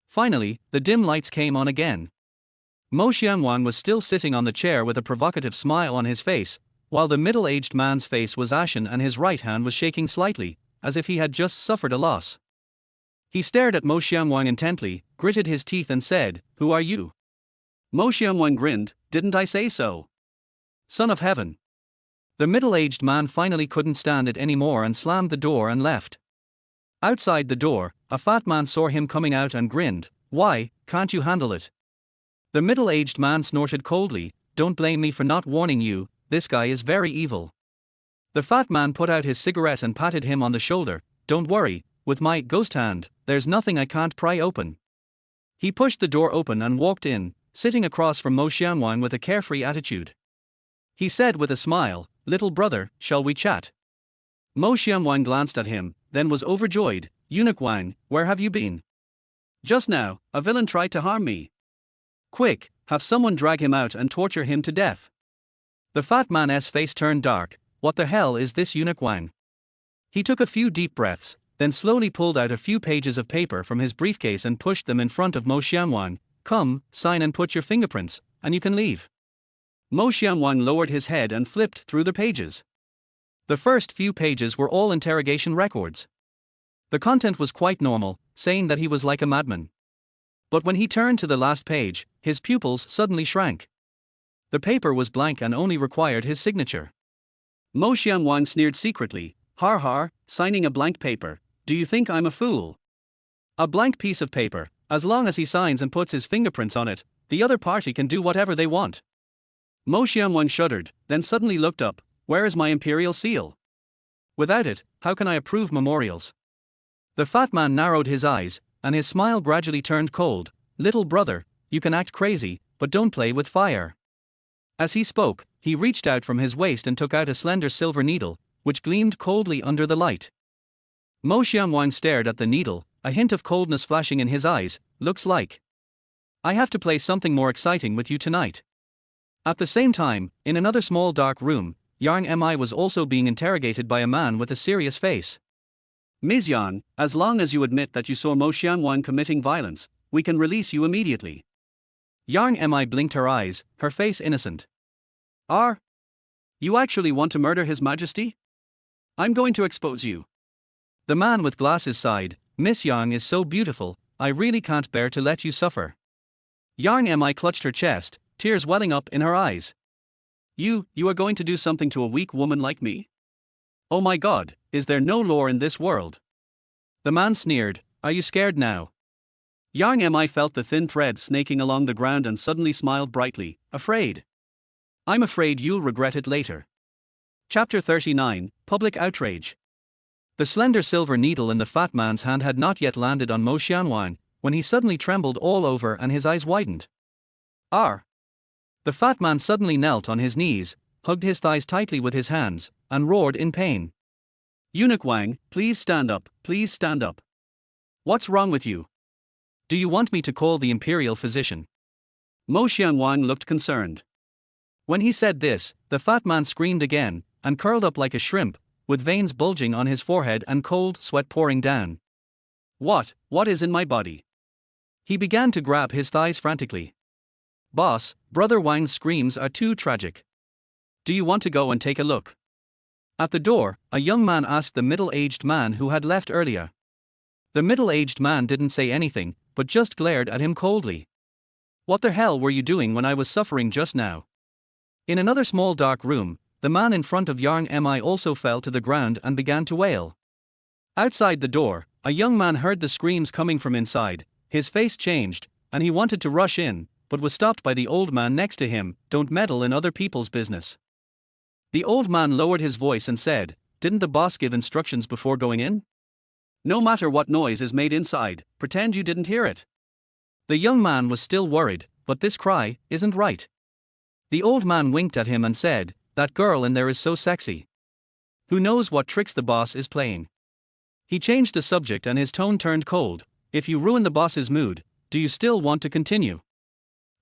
Finally, the dim lights came on again. Mo Xiangwang was still sitting on the chair with a provocative smile on his face, while the middle-aged man's face was ashen and his right hand was shaking slightly, as if he had just suffered a loss. He stared at Mo Xiangwang intently, gritted his teeth and said, "Who are you?" Mo Xiangwang grinned, "Didn't I say so? Son of heaven." The middle-aged man finally couldn't stand it anymore and slammed the door and left. Outside the door, a fat man saw him coming out and grinned, "Why, can't you handle it?" The middle-aged man snorted coldly, "Don't blame me for not warning you, this guy is very evil." The fat man put out his cigarette and patted him on the shoulder. "Don't worry, with my ghost hand, there's nothing I can't pry open." He pushed the door open and walked in, sitting across from Mo Xiangwang with a carefree attitude. He said with a smile, "Little brother, shall we chat?" Mo Xiangwang glanced at him, then was overjoyed. "Eunuch Wang, where have you been?" "Just now, a villain tried to harm me." "Quick, have someone drag him out and torture him to death." The fat man's face turned dark. "What the hell is this Eunuch Wang?" He took a few deep breaths, then slowly pulled out a few pages of paper from his briefcase and pushed them in front of Mo Xiangwang. "Come, sign and put your fingerprints, and you can leave." Mo Xiangwang lowered his head and flipped through the pages. The first few pages were all interrogation records. The content was quite normal, saying that he was like a madman. But when he turned to the last page, his pupils suddenly shrank. The paper was blank and only required his signature. Mo Xianwang sneered secretly, har har, signing a blank paper, do you think I'm a fool? A blank piece of paper, as long as he signs and puts his fingerprints on it, the other party can do whatever they want. Mo Xianwang shuddered, then suddenly looked up, where is my imperial seal? Without it, how can I approve memorials? The fat man narrowed his eyes, and his smile gradually turned cold. Little brother, you can act crazy, but don't play with fire. As he spoke, he reached out from his waist and took out a slender silver needle, which gleamed coldly under the light. Mo Xianwang stared at the needle, a hint of coldness flashing in his eyes. Looks like I have to play something more exciting with you tonight. At the same time, in another small dark room, Yang Mi was also being interrogated by a man with a serious face. Ms. Yang, as long as you admit that you saw Mo Xianwang committing violence, we can release you immediately. Yang Mi blinked her eyes, her face innocent. You actually want to murder His Majesty? I'm going to expose you. The man with glasses sighed, Miss Yang is so beautiful, I really can't bear to let you suffer. Yang Mi clutched her chest, tears welling up in her eyes. You are going to do something to a weak woman like me? Oh my god, is there no law in this world? The man sneered, are you scared now? Yang Mi felt the thin thread snaking along the ground and suddenly smiled brightly, afraid. I'm afraid you'll regret it later. Chapter 39, Public Outrage. The slender silver needle in the fat man's hand had not yet landed on Mo Xianwang, when he suddenly trembled all over and his eyes widened. The fat man suddenly knelt on his knees, hugged his thighs tightly with his hands, and roared in pain. Eunuch Wang, please stand up, please stand up. What's wrong with you? Do you want me to call the imperial physician? Mo Xianwang looked concerned. When he said this, the fat man screamed again, and curled up like a shrimp, with veins bulging on his forehead and cold sweat pouring down. What is in my body? He began to grab his thighs frantically. Boss, Brother Wang's screams are too tragic. Do you want to go and take a look? At the door, a young man asked the middle-aged man who had left earlier. The middle-aged man didn't say anything, but just glared at him coldly. What the hell were you doing when I was suffering just now? In another small dark room, the man in front of Yang Mi also fell to the ground and began to wail. Outside the door, a young man heard the screams coming from inside, his face changed, and he wanted to rush in, but was stopped by the old man next to him. Don't meddle in other people's business. The old man lowered his voice and said, didn't the boss give instructions before going in? No matter what noise is made inside, pretend you didn't hear it. The young man was still worried, but this cry isn't right. The old man winked at him and said, that girl in there is so sexy. Who knows what tricks the boss is playing? He changed the subject and his tone turned cold. If you ruin the boss's mood, do you still want to continue?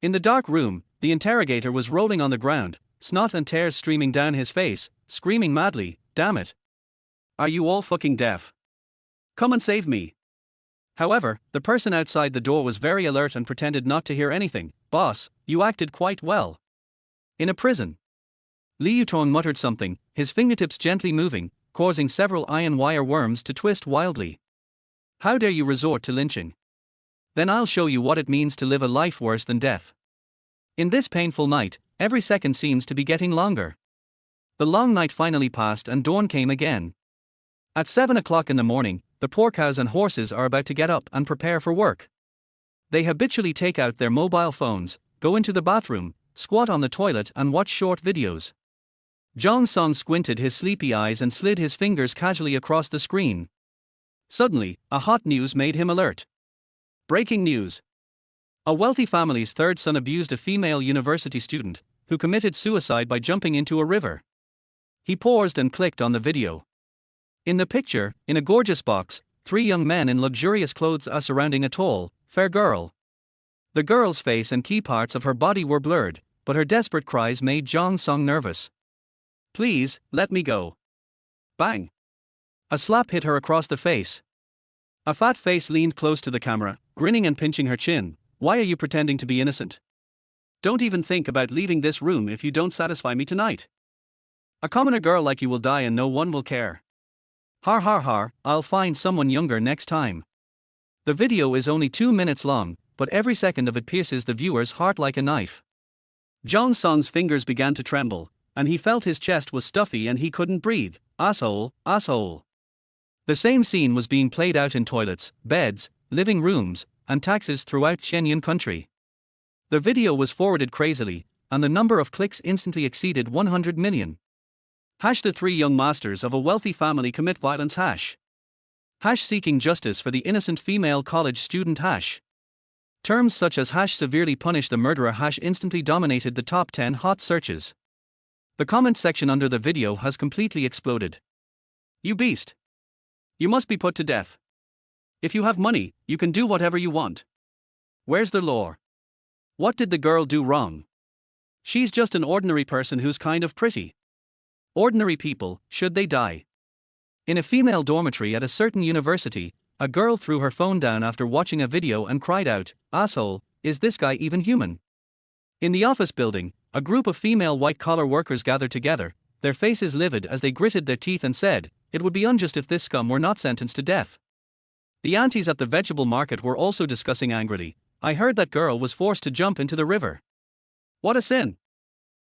In the dark room, the interrogator was rolling on the ground, snot and tears streaming down his face, screaming madly, damn it. Are you all fucking deaf? Come and save me. However, the person outside the door was very alert and pretended not to hear anything. Boss, you acted quite well. In a prison. Li Yutong muttered something, his fingertips gently moving, causing several iron wire worms to twist wildly. How dare you resort to lynching? Then I'll show you what it means to live a life worse than death. In this painful night, every second seems to be getting longer. The long night finally passed and dawn came again. At 7 o'clock in the morning, the poor cows and horses are about to get up and prepare for work. They habitually take out their mobile phones, go into the bathroom, squat on the toilet and watch short videos. Zhang Song squinted his sleepy eyes and slid his fingers casually across the screen. Suddenly, a hot news made him alert. Breaking news. A wealthy family's third son abused a female university student, who committed suicide by jumping into a river. He paused and clicked on the video. In the picture, in a gorgeous box, 3 young men in luxurious clothes are surrounding a tall, fair girl. The girl's face and key parts of her body were blurred, but her desperate cries made Zhang Song nervous. Please, let me go. Bang! A slap hit her across the face. A fat face leaned close to the camera, grinning and pinching her chin. Why are you pretending to be innocent? Don't even think about leaving this room if you don't satisfy me tonight. A commoner girl like you will die and no one will care. Har har har, I'll find someone younger next time. The video is only 2 minutes long, but every second of it pierces the viewer's heart like a knife. Zhang Song's fingers began to tremble, and he felt his chest was stuffy and he couldn't breathe. Asshole, asshole. The same scene was being played out in toilets, beds, living rooms, and taxis throughout Tianyun country. The video was forwarded crazily, and the number of clicks instantly exceeded 100 million. The three young masters of a wealthy family commit violence. Seeking justice for the innocent female college student. Terms such as severely punish the murderer instantly dominated the top 10 hot searches. The comment section under the video has completely exploded. You beast! You must be put to death. If you have money, you can do whatever you want. Where's the law? What did the girl do wrong? She's just an ordinary person who's kind of pretty. Ordinary people, should they die? In a female dormitory at a certain university, a girl threw her phone down after watching a video and cried out, "Asshole, is this guy even human?" In the office building, a group of female white-collar workers gathered together, their faces livid as they gritted their teeth and said, "It would be unjust if this scum were not sentenced to death." The aunties at the vegetable market were also discussing angrily, "I heard that girl was forced to jump into the river. What a sin!"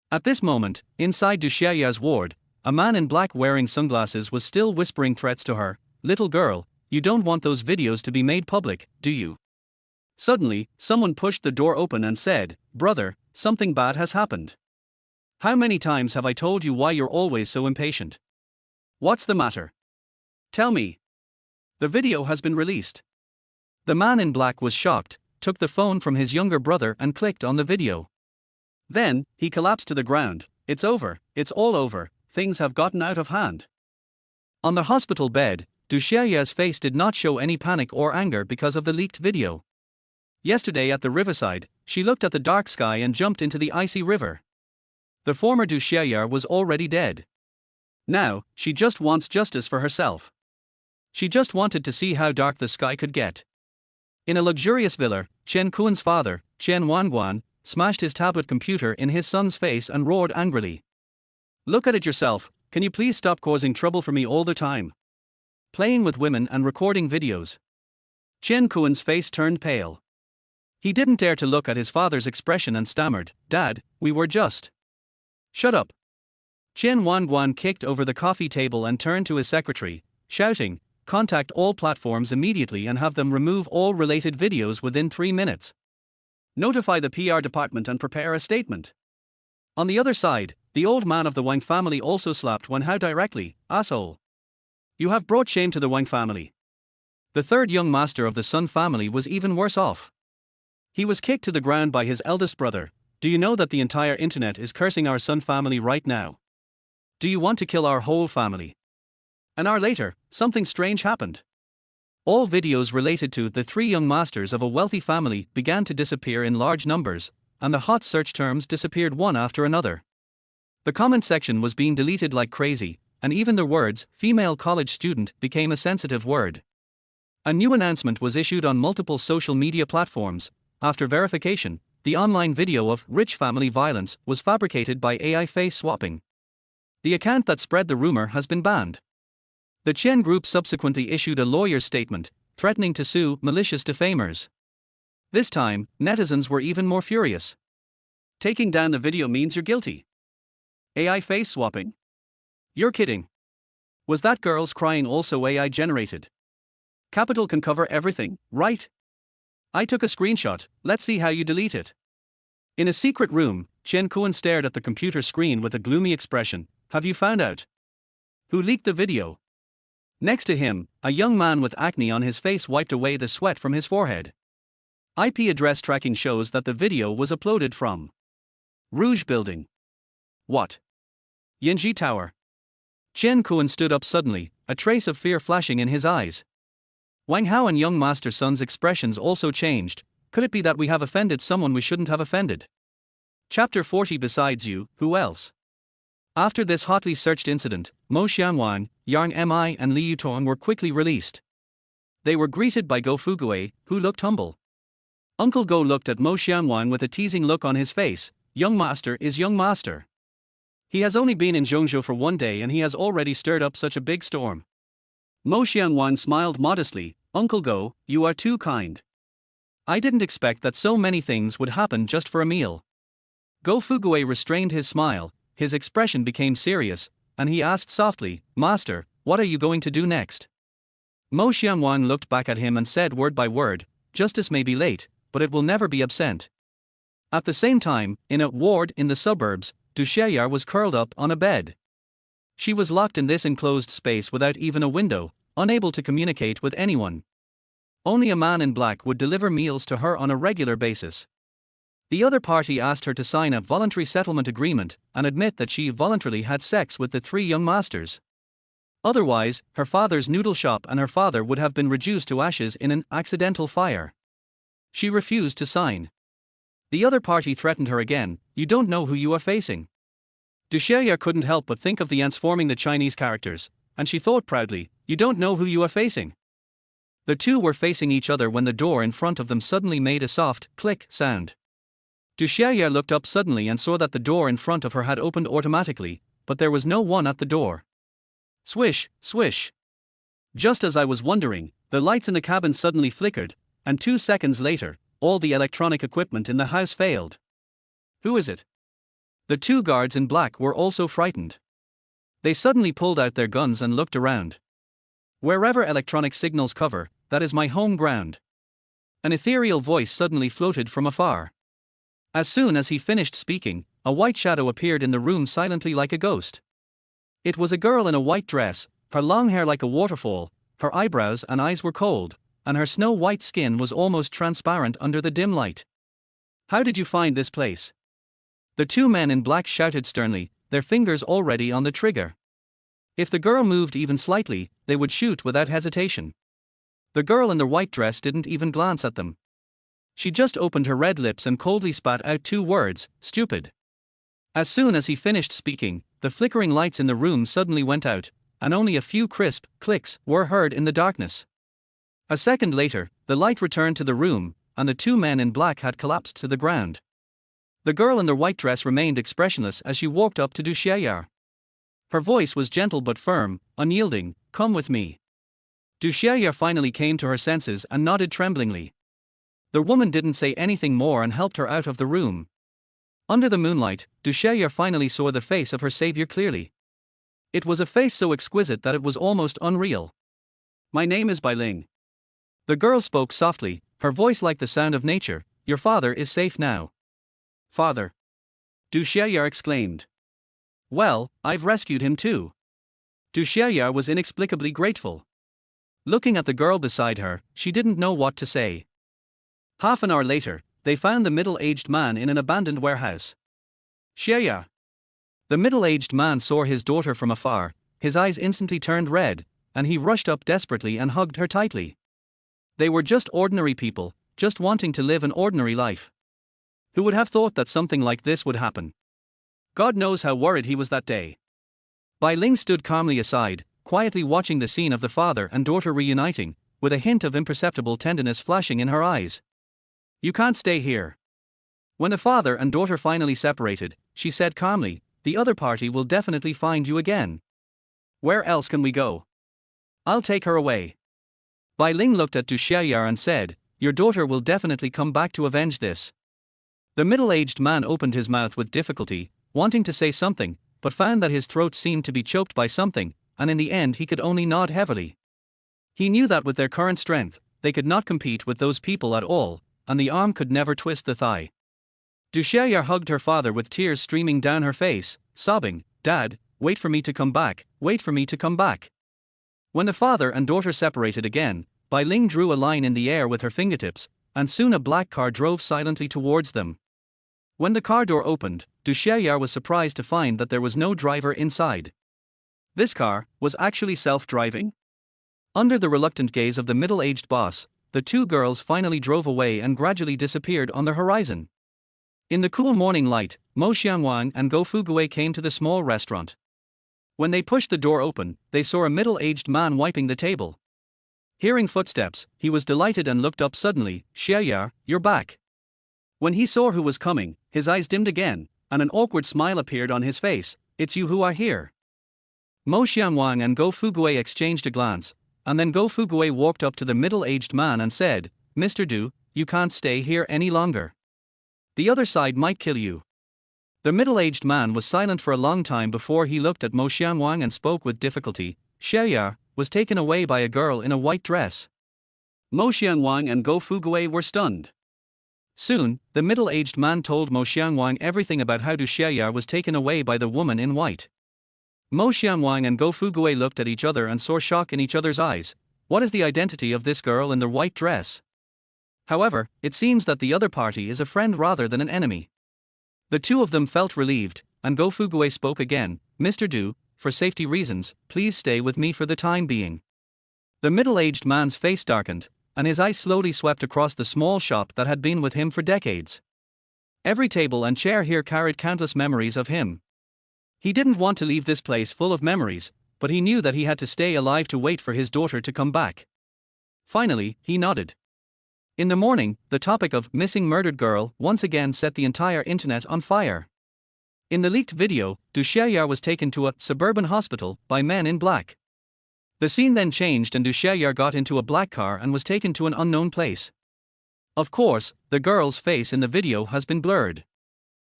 At this moment, inside Duxiaya's ward, a man in black wearing sunglasses was still whispering threats to her. "Little girl, you don't want those videos to be made public, do you?" Suddenly, someone pushed the door open and said, "Brother, something bad has happened. How many times have I told you why you're always so impatient? What's the matter? Tell me." The video has been released. The man in black was shocked, took the phone from his younger brother and clicked on the video. Then, he collapsed to the ground. "It's over, it's all over, things have gotten out of hand." On the hospital bed, Duxiaya's face did not show any panic or anger because of the leaked video. Yesterday at the riverside, she looked at the dark sky and jumped into the icy river. The former Duxiaya was already dead. Now, she just wants justice for herself. She just wanted to see how dark the sky could get. In a luxurious villa, Chen Kuan's father, Chen Wanguan, smashed his tablet computer in his son's face and roared angrily. "Look at it yourself, can you please stop causing trouble for me all the time? Playing with women and recording videos." Chen Kuan's face turned pale. He didn't dare to look at his father's expression and stammered, "Dad, we were just..." "Shut up." Chen Wanguan kicked over the coffee table and turned to his secretary, shouting, "Contact all platforms immediately and have them remove all related videos within 3 minutes. Notify the PR department and prepare a statement." On the other side, the old man of the Wang family also slapped Wen Hao directly, "Asshole. You have brought shame to the Wang family." The third young master of the Sun family was even worse off. He was kicked to the ground by his eldest brother. "Do you know that the entire internet is cursing our Sun family right now? Do you want to kill our whole family?" An hour later, something strange happened. All videos related to the three young masters of a wealthy family began to disappear in large numbers, and the hot search terms disappeared one after another. The comment section was being deleted like crazy, and even the words "female college student" became a sensitive word. A new announcement was issued on multiple social media platforms. After verification, the online video of rich family violence was fabricated by AI face swapping. The account that spread the rumor has been banned. The Chen Group subsequently issued a lawyer's statement, threatening to sue malicious defamers. This time, netizens were even more furious. Taking down the video means you're guilty. AI face swapping? You're kidding. Was that girl's crying also AI generated? Capital can cover everything, right? I took a screenshot, let's see how you delete it. In a secret room, Chen Kuan stared at the computer screen with a gloomy expression. "Have you found out who leaked the video?" Next to him, a young man with acne on his face wiped away the sweat from his forehead. IP address tracking shows that the video was uploaded from Rouge Building. What? Yinji Tower. Chen Kuan stood up suddenly, a trace of fear flashing in his eyes. Wang Hao and young Master Sun's expressions also changed. Could it be that we have offended someone we shouldn't have offended? Chapter 40. Besides you, who else? After this hotly searched incident, Mo Xianwan, Yang Mi and Li Yutong were quickly released. They were greeted by Go Fugue, who looked humble. Uncle Go looked at Mo Xianwan with a teasing look on his face. "Young master is young master. He has only been in Zhongzhou for 1 day and he has already stirred up such a big storm." Mo Xianwan smiled modestly. "Uncle Go, you are too kind. I didn't expect that so many things would happen just for a meal." Go Fugue restrained his smile, his expression became serious, and he asked softly, Master, what are you going to do next? Mo Xianwang looked back at him and said word by word, Justice may be late, but it will never be absent. At the same time, in a ward in the suburbs, Du Xieyar was curled up on a bed. She was locked in this enclosed space without even a window, unable to communicate with anyone. Only a man in black would deliver meals to her on a regular basis. The other party asked her to sign a voluntary settlement agreement and admit that she voluntarily had sex with the three young masters. Otherwise, her father's noodle shop and her father would have been reduced to ashes in an accidental fire. She refused to sign. The other party threatened her again, You don't know who you are facing. Du Xieyar couldn't help but think of the ants forming the Chinese characters, and she thought proudly, You don't know who you are facing. The two were facing each other when the door in front of them suddenly made a soft click sound. Du Xieyar looked up suddenly and saw that the door in front of her had opened automatically, but there was no one at the door. Swish, swish. Just as I was wondering, the lights in the cabin suddenly flickered, and 2 seconds later, all the electronic equipment in the house failed. Who is it? The two guards in black were also frightened. They suddenly pulled out their guns and looked around. Wherever electronic signals cover, that is my home ground. An ethereal voice suddenly floated from afar. As soon as he finished speaking, a white shadow appeared in the room silently like a ghost. It was a girl in a white dress, her long hair like a waterfall, her eyebrows and eyes were cold, and her snow-white skin was almost transparent under the dim light. How did you find this place? The two men in black shouted sternly, their fingers already on the trigger. If the girl moved even slightly, they would shoot without hesitation. The girl in the white dress didn't even glance at them. She just opened her red lips and coldly spat out 2 words, stupid. As soon as he finished speaking, the flickering lights in the room suddenly went out, and only a few crisp clicks were heard in the darkness. A second later, the light returned to the room, and the two men in black had collapsed to the ground. The girl in the white dress remained expressionless as she walked up to Du Xieyar. Her voice was gentle but firm, unyielding, Come with me. Du Xieyar finally came to her senses and nodded tremblingly. The woman didn't say anything more and helped her out of the room. Under the moonlight, Du Xieyar finally saw the face of her savior clearly. It was a face so exquisite that it was almost unreal. My name is Belle. The girl spoke softly, her voice like the sound of nature, Your father is safe now. Father? Du Xieyar exclaimed. Well, I've rescued him too. Du Xieyar was inexplicably grateful. Looking at the girl beside her, she didn't know what to say. Half an hour later, they found the middle-aged man in an abandoned warehouse. Xieyar. The middle-aged man saw his daughter from afar, his eyes instantly turned red, and he rushed up desperately and hugged her tightly. They were just ordinary people, just wanting to live an ordinary life. Who would have thought that something like this would happen? God knows how worried he was that day. Bai Ling stood calmly aside, quietly watching the scene of the father and daughter reuniting, with a hint of imperceptible tenderness flashing in her eyes. You can't stay here. When the father and daughter finally separated, she said calmly, The other party will definitely find you again. Where else can we go? I'll take her away. Bai Ling looked at Du Xieyar and said, Your daughter will definitely come back to avenge this. The middle-aged man opened his mouth with difficulty, wanting to say something, but found that his throat seemed to be choked by something, and in the end he could only nod heavily. He knew that with their current strength, they could not compete with those people at all, and the arm could never twist the thigh. Du Xieyar hugged her father with tears streaming down her face, sobbing, Dad, wait for me to come back, wait for me to come back. When the father and daughter separated again, Bai Ling drew a line in the air with her fingertips, and soon a black car drove silently towards them. When the car door opened, Du Xieyar was surprised to find that there was no driver inside. This car was actually self-driving? Under the reluctant gaze of the middle-aged boss, the two girls finally drove away and gradually disappeared on the horizon. In the cool morning light, Mo Xianwang and Go Fugue came to the small restaurant. When they pushed the door open, they saw a middle-aged man wiping the table. Hearing footsteps, he was delighted and looked up suddenly, Xieyar, you're back. When he saw who was coming, his eyes dimmed again, and an awkward smile appeared on his face, It's you who are here. Mo Xianwang and Go Fugue exchanged a glance, and then Go Fugue walked up to the middle-aged man and said, Mr. Du, you can't stay here any longer. The other side might kill you. The middle-aged man was silent for a long time before he looked at Mo Xianwang and spoke with difficulty. Xiaoya was taken away by a girl in a white dress. Mo Xianwang and Go Fugui were stunned. Soon, the middle-aged man told Mo Xianwang everything about how Xiaoya was taken away by the woman in white. Mo Xianwang and Go Fugui looked at each other and saw shock in each other's eyes. What is the identity of this girl in the white dress? However, it seems that the other party is a friend rather than an enemy. The two of them felt relieved, and Go Fugui spoke again. Mr. Du, for safety reasons, please stay with me for the time being. The middle-aged man's face darkened, and his eyes slowly swept across the small shop that had been with him for decades. Every table and chair here carried countless memories of him. He didn't want to leave this place full of memories, but he knew that he had to stay alive to wait for his daughter to come back. Finally, he nodded. In the morning, the topic of missing murdered girl once again set the entire internet on fire. In the leaked video, Du Xiaoya was taken to a suburban hospital by men in black. The scene then changed and Du Xiaoya got into a black car and was taken to an unknown place. Of course, the girl's face in the video has been blurred.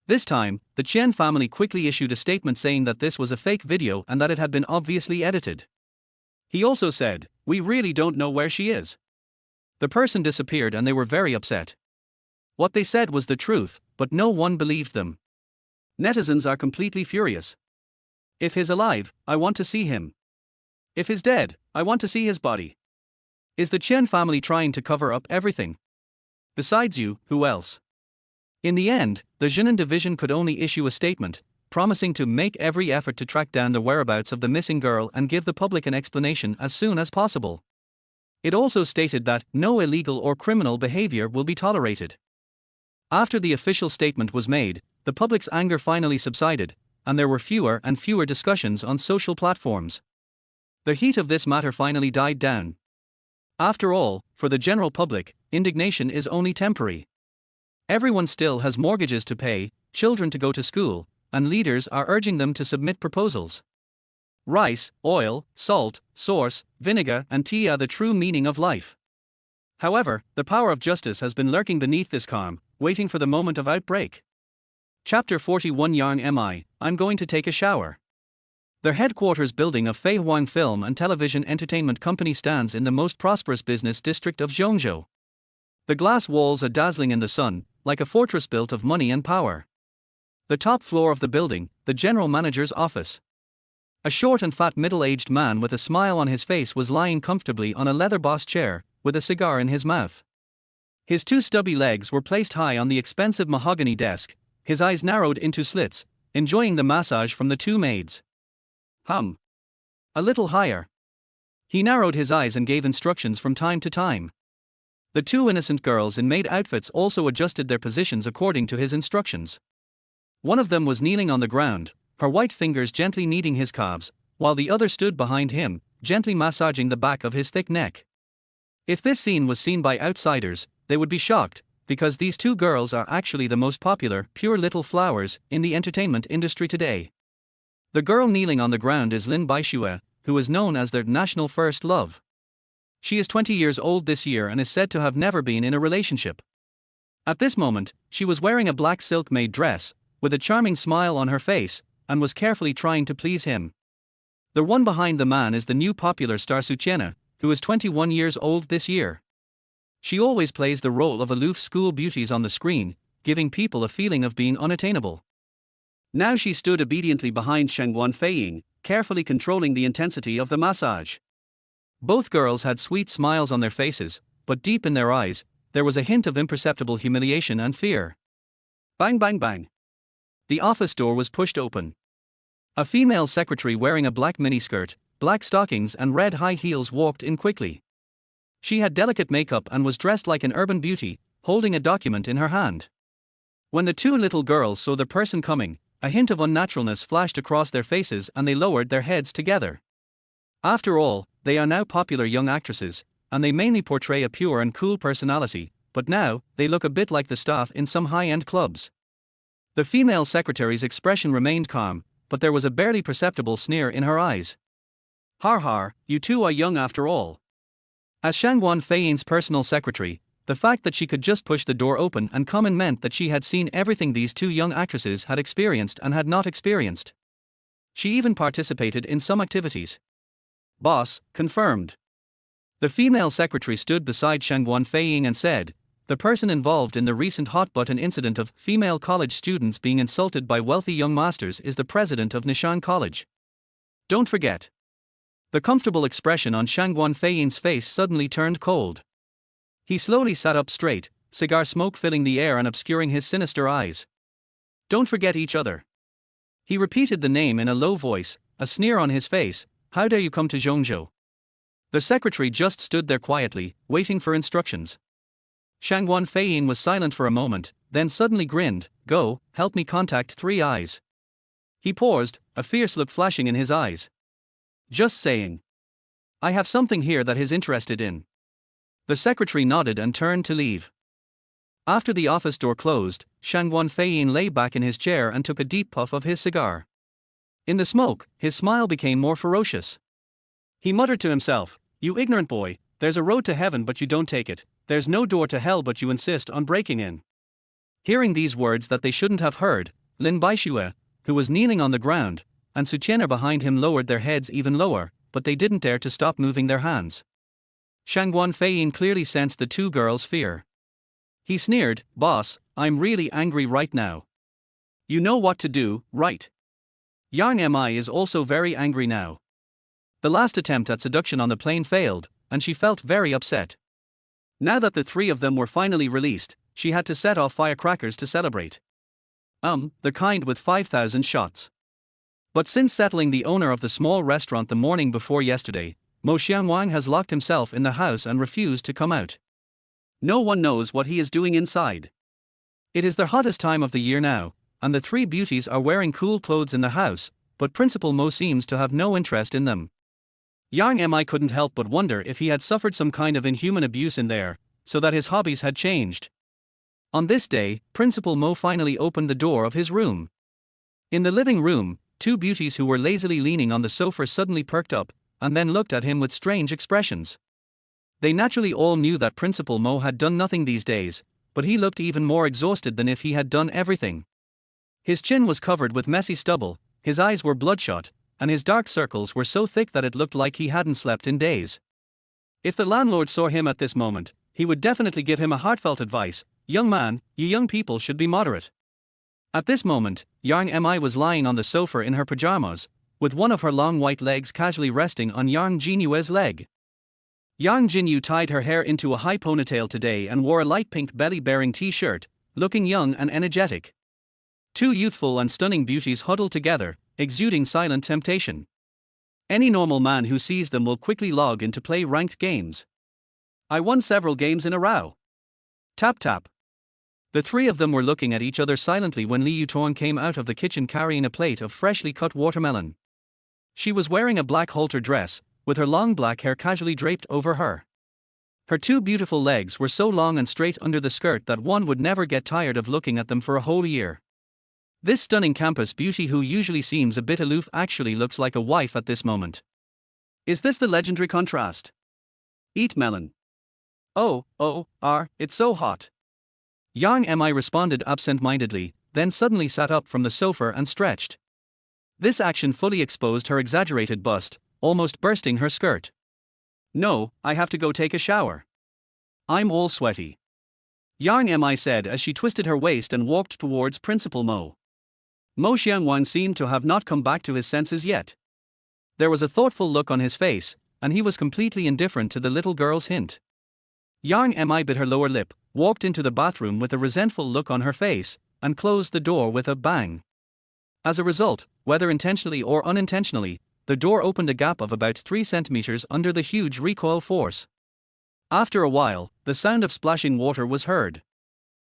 This time, the Chen family quickly issued a statement saying that this was a fake video and that it had been obviously edited. He also said, "We really don't know where she is." The person disappeared and they were very upset. What they said was the truth, but no one believed them. Netizens are completely furious. If he's alive, I want to see him. If he's dead, I want to see his body. Is the Chen family trying to cover up everything? Besides you, who else? In the end, the Jinan division could only issue a statement, promising to make every effort to track down the whereabouts of the missing girl and give the public an explanation as soon as possible. It also stated that no illegal or criminal behavior will be tolerated. After the official statement was made, the public's anger finally subsided, and there were fewer and fewer discussions on social platforms. The heat of this matter finally died down. After all, for the general public, indignation is only temporary. Everyone still has mortgages to pay, children to go to school, and leaders are urging them to submit proposals. Rice, oil, salt, source, vinegar, and tea are the true meaning of life. However, the power of justice has been lurking beneath this calm, waiting for the moment of outbreak. Chapter 41 Yang I'm going to take a shower. The headquarters building of Fei Huang Film and Television Entertainment Company stands in the most prosperous business district of Zhongzhou. The glass walls are dazzling in the sun, like a fortress built of money and power. The top floor of the building, the general manager's office. A short and fat middle-aged man with a smile on his face was lying comfortably on a leather boss chair, with a cigar in his mouth. His two stubby legs were placed high on the expensive mahogany desk, his eyes narrowed into slits, enjoying the massage from the two maids. A little higher. He narrowed his eyes and gave instructions from time to time. The two innocent girls in maid outfits also adjusted their positions according to his instructions. One of them was kneeling on the ground, her white fingers gently kneading his calves, while the other stood behind him, gently massaging the back of his thick neck. If this scene was seen by outsiders, they would be shocked, because these two girls are actually the most popular, pure little flowers, in the entertainment industry today. The girl kneeling on the ground is Lin Baixue, who is known as their national first love. She is 20 years old this year and is said to have never been in a relationship. At this moment, she was wearing a black silk maid dress, with a charming smile on her face, and was carefully trying to please him. The one behind the man is the new popular star Suchena, who is 21 years old this year. She always plays the role of aloof school beauties on the screen, giving people a feeling of being unattainable. Now she stood obediently behind Shengguan Feiying, carefully controlling the intensity of the massage. Both girls had sweet smiles on their faces, but deep in their eyes, there was a hint of imperceptible humiliation and fear. Bang bang bang. The office door was pushed open. A female secretary wearing a black miniskirt, black stockings and red high heels walked in quickly. She had delicate makeup and was dressed like an urban beauty, holding a document in her hand. When the two little girls saw the person coming, a hint of unnaturalness flashed across their faces and they lowered their heads together. After all, they are now popular young actresses, and they mainly portray a pure and cool personality, but now, they look a bit like the staff in some high-end clubs. The female secretary's expression remained calm, but there was a barely perceptible sneer in her eyes. Har har, you two are young after all. As Shangguan Feiying's personal secretary, The fact that she could just push the door open and come in meant that she had seen everything these two young actresses had experienced and had not experienced. She even participated in some activities. Boss, confirmed. The female secretary stood beside Shangguan Feiying and said, the person involved in the recent hot-button incident of female college students being insulted by wealthy young masters is the president of Nishang College. Don't forget. The comfortable expression on Shangguan Feiying's face suddenly turned cold. He slowly sat up straight, cigar smoke filling the air and obscuring his sinister eyes. Don't forget each other. He repeated the name in a low voice, a sneer on his face. How dare you come to Zhongzhou? The secretary just stood there quietly, waiting for instructions. Shangguan Feiying was silent for a moment, then suddenly grinned. Go, help me contact Three Eyes. He paused, a fierce look flashing in his eyes. Just saying. I have something here that he's interested in. The secretary nodded and turned to leave. After the office door closed, Shangguan Feiying lay back in his chair and took a deep puff of his cigar. In the smoke, his smile became more ferocious. He muttered to himself, you ignorant boy, there's a road to heaven but you don't take it, there's no door to hell but you insist on breaking in. Hearing these words that they shouldn't have heard, Lin Baixue, who was kneeling on the ground, and Su Qian'er behind him lowered their heads even lower, but they didn't dare to stop moving their hands. Shangguan Feiying clearly sensed the two girls' fear. He sneered, boss, I'm really angry right now. You know what to do, right? Yang Mi is also very angry now. The last attempt at seduction on the plane failed, and she felt very upset. Now that the three of them were finally released, she had to set off firecrackers to celebrate. The kind with 5,000 shots. But since settling the owner of the small restaurant the morning before yesterday, Mo Xianwang has locked himself in the house and refused to come out. No one knows what he is doing inside. It is the hottest time of the year now, and the three beauties are wearing cool clothes in the house, but Principal Mo seems to have no interest in them. Yang Mi couldn't help but wonder if he had suffered some kind of inhuman abuse in there, so that his hobbies had changed. On this day, Principal Mo finally opened the door of his room. In the living room, two beauties who were lazily leaning on the sofa suddenly perked up, and then looked at him with strange expressions. They naturally all knew that Principal Mo had done nothing these days, but he looked even more exhausted than if he had done everything. His chin was covered with messy stubble, his eyes were bloodshot, and his dark circles were so thick that it looked like he hadn't slept in days. If the landlord saw him at this moment, he would definitely give him a heartfelt advice, young man, you young people should be moderate. At this moment, Yang Mi was lying on the sofa in her pajamas, with one of her long white legs casually resting on Yang Jinyue's leg. Yang Jinyu tied her hair into a high ponytail today and wore a light pink belly-bearing t-shirt, looking young and energetic. Two youthful and stunning beauties huddled together, exuding silent temptation. Any normal man who sees them will quickly log in to play ranked games. I won several games in a row. Tap tap. The three of them were looking at each other silently when Li Yutong came out of the kitchen carrying a plate of freshly cut watermelon. She was wearing a black halter dress, with her long black hair casually draped over her. Her two beautiful legs were so long and straight under the skirt that one would never get tired of looking at them for a whole year. This stunning campus beauty who usually seems a bit aloof actually looks like a wife at this moment. Is this the legendary contrast? Eat melon. Oh, it's so hot. Yang Mi responded absent-mindedly, then suddenly sat up from the sofa and stretched. This action fully exposed her exaggerated bust, almost bursting her skirt. No, I have to go take a shower. I'm all sweaty. Yang Mi said as she twisted her waist and walked towards Principal Mo. Mo Xianwang seemed to have not come back to his senses yet. There was a thoughtful look on his face, and he was completely indifferent to the little girl's hint. Yang Mi bit her lower lip, walked into the bathroom with a resentful look on her face, and closed the door with a bang. As a result, whether intentionally or unintentionally, the door opened a gap of about 3 centimeters under the huge recoil force. After a while, the sound of splashing water was heard.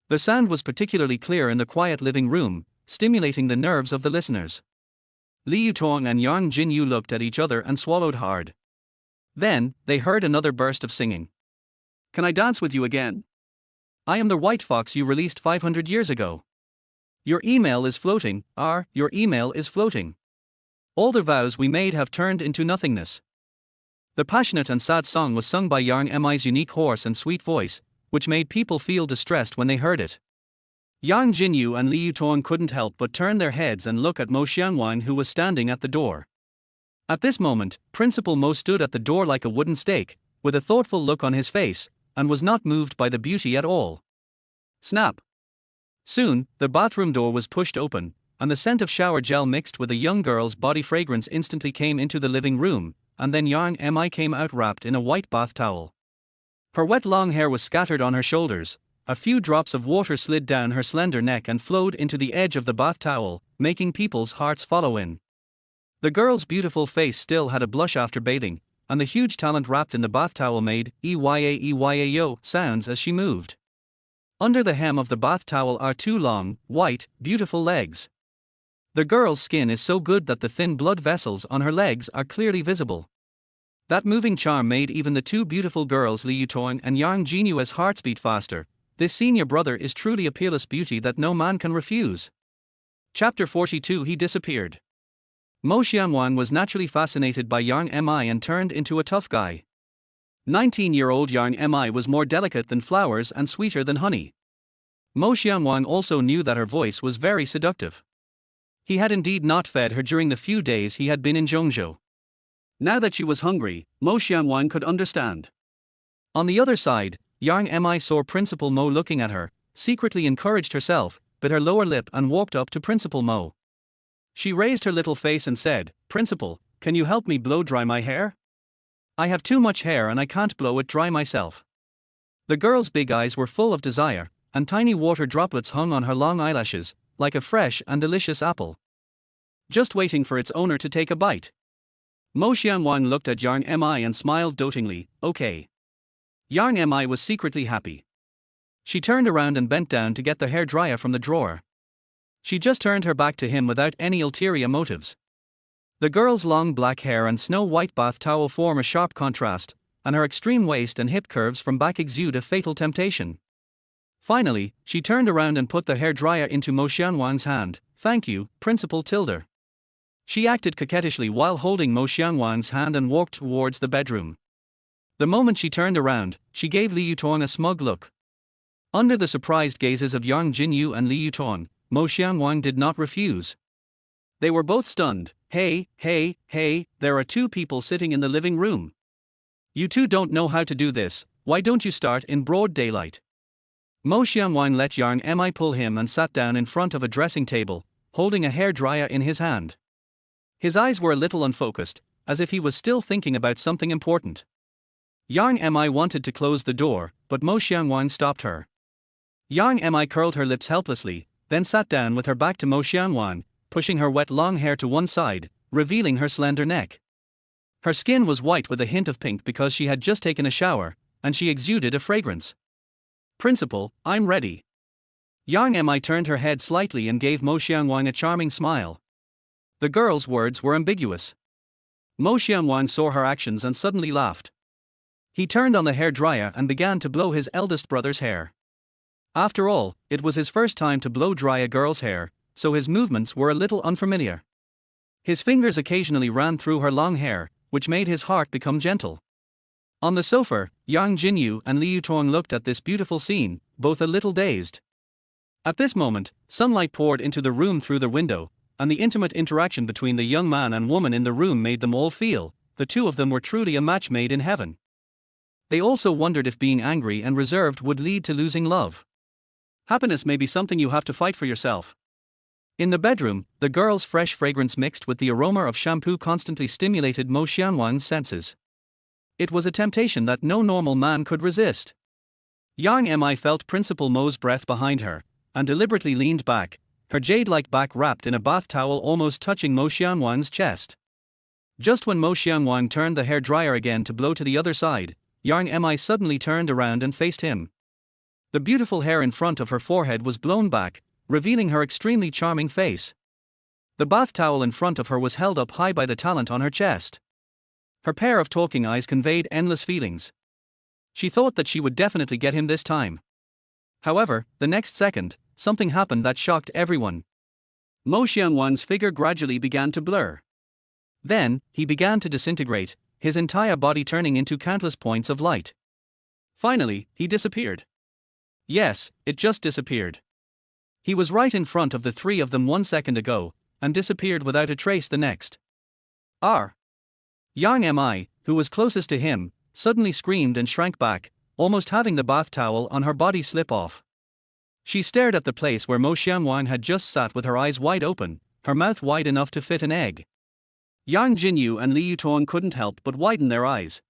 The sound was particularly clear in the quiet living room, stimulating the nerves of the listeners. Li Yutong and Yang Jinyu looked at each other and swallowed hard. Then, they heard another burst of singing. Can I dance with you again? I am the white fox you released 500 years ago. Your email is floating, your email is floating. All the vows we made have turned into nothingness. The passionate and sad song was sung by Yang Mi's unique hoarse and sweet voice, which made people feel distressed when they heard it. Yang Jinyu and Li Yutong couldn't help but turn their heads and look at Mo Xiangwan, who was standing at the door. At this moment, Principal Mo stood at the door like a wooden stake, with a thoughtful look on his face, and was not moved by the beauty at all. Snap! Soon, the bathroom door was pushed open, and the scent of shower gel mixed with a young girl's body fragrance instantly came into the living room, and then Yang Mi came out wrapped in a white bath towel. Her wet long hair was scattered on her shoulders, a few drops of water slid down her slender neck and flowed into the edge of the bath towel, making people's hearts follow in. The girl's beautiful face still had a blush after bathing, and the huge talent wrapped in the bath towel made "eya-eya-yo" sounds as she moved. Under the hem of the bath towel are two long, white, beautiful legs. The girl's skin is so good that the thin blood vessels on her legs are clearly visible. That moving charm made even the two beautiful girls Li Yutong and Yang Jinyu's hearts beat faster. This senior brother is truly a peerless beauty that no man can refuse. Chapter 42. He disappeared. Mo Xiangwan was naturally fascinated by Yang Mi and turned into a tough guy. 19-year-old Yang Mi was more delicate than flowers and sweeter than honey. Mo Xiangwan also knew that her voice was very seductive. He had indeed not fed her during the few days he had been in Zhongzhou. Now that she was hungry, Mo Xiangwan could understand. On the other side, Yang Mi saw Principal Mo looking at her, secretly encouraged herself, bit her lower lip and walked up to Principal Mo. She raised her little face and said, "Principal, can you help me blow dry my hair? I have too much hair and I can't blow it dry myself." The girl's big eyes were full of desire, and tiny water droplets hung on her long eyelashes, like a fresh and delicious apple, just waiting for its owner to take a bite. Mo Xiangwan looked at Yang Mi and smiled dotingly. "Okay." Yang Mi was secretly happy. She turned around and bent down to get the hair dryer from the drawer. She just turned her back to him without any ulterior motives. The girl's long black hair and snow-white bath towel form a sharp contrast, and her extreme waist and hip curves from back exude a fatal temptation. Finally, she turned around and put the hair dryer into Mo Xiangwan's hand. "Thank you, Principal Tilder." She acted coquettishly while holding Mo Xiangwan's hand and walked towards the bedroom. The moment she turned around, she gave Li Yutong a smug look. Under the surprised gazes of Yang Jinyu and Li Yutong, Mo Xiangwan did not refuse. They were both stunned. Hey, there are two people sitting in the living room. You two don't know how to do this, why don't you start in broad daylight?" Mo Xiangwan let Yang Mi pull him and sat down in front of a dressing table, holding a hair dryer in his hand. His eyes were a little unfocused, as if he was still thinking about something important. Yang Mi wanted to close the door, but Mo Xiangwan stopped her. Yang Mi curled her lips helplessly, then sat down with her back to Mo Xiangwan, pushing her wet long hair to one side, revealing her slender neck. Her skin was white with a hint of pink because she had just taken a shower, and she exuded a fragrance. "Principal, I'm ready." Yang Mi turned her head slightly and gave Mo Xiangwan a charming smile. The girl's words were ambiguous. Mo Xiangwan saw her actions and suddenly laughed. He turned on the hair dryer and began to blow his eldest brother's hair. After all, it was his first time to blow dry a girl's hair, so his movements were a little unfamiliar. His fingers occasionally ran through her long hair, which made his heart become gentle. On the sofa, Yang Jinyu and Li Yutong looked at this beautiful scene, both a little dazed. At this moment, sunlight poured into the room through the window, and the intimate interaction between the young man and woman in the room made them all feel the two of them were truly a match made in heaven. They also wondered if being angry and reserved would lead to losing love. Happiness may be something you have to fight for yourself. In the bedroom, the girl's fresh fragrance mixed with the aroma of shampoo constantly stimulated Mo Xiangwan's senses. It was a temptation that no normal man could resist. Yang Mi felt Principal Mo's breath behind her, and deliberately leaned back, her jade-like back wrapped in a bath towel almost touching Mo Xiangwan's chest. Just when Mo Xiangwan turned the hair dryer again to blow to the other side, Yang Mi suddenly turned around and faced him. The beautiful hair in front of her forehead was blown back, revealing her extremely charming face. The bath towel in front of her was held up high by the talent on her chest. Her pair of talking eyes conveyed endless feelings. She thought that she would definitely get him this time. However, the next second, something happened that shocked everyone. Mo Xiangwan's figure gradually began to blur. Then, he began to disintegrate, his entire body turning into countless points of light. Finally, he disappeared. Yes, it just disappeared. He was right in front of the three of them 1 second ago, and disappeared without a trace the next. R. Yang Mi, who was closest to him, suddenly screamed and shrank back, almost having the bath towel on her body slip off. She stared at the place where Mo Xianwang had just sat with her eyes wide open, her mouth wide enough to fit an egg. Yang Jinyu and Li Yutong couldn't help but widen their eyes.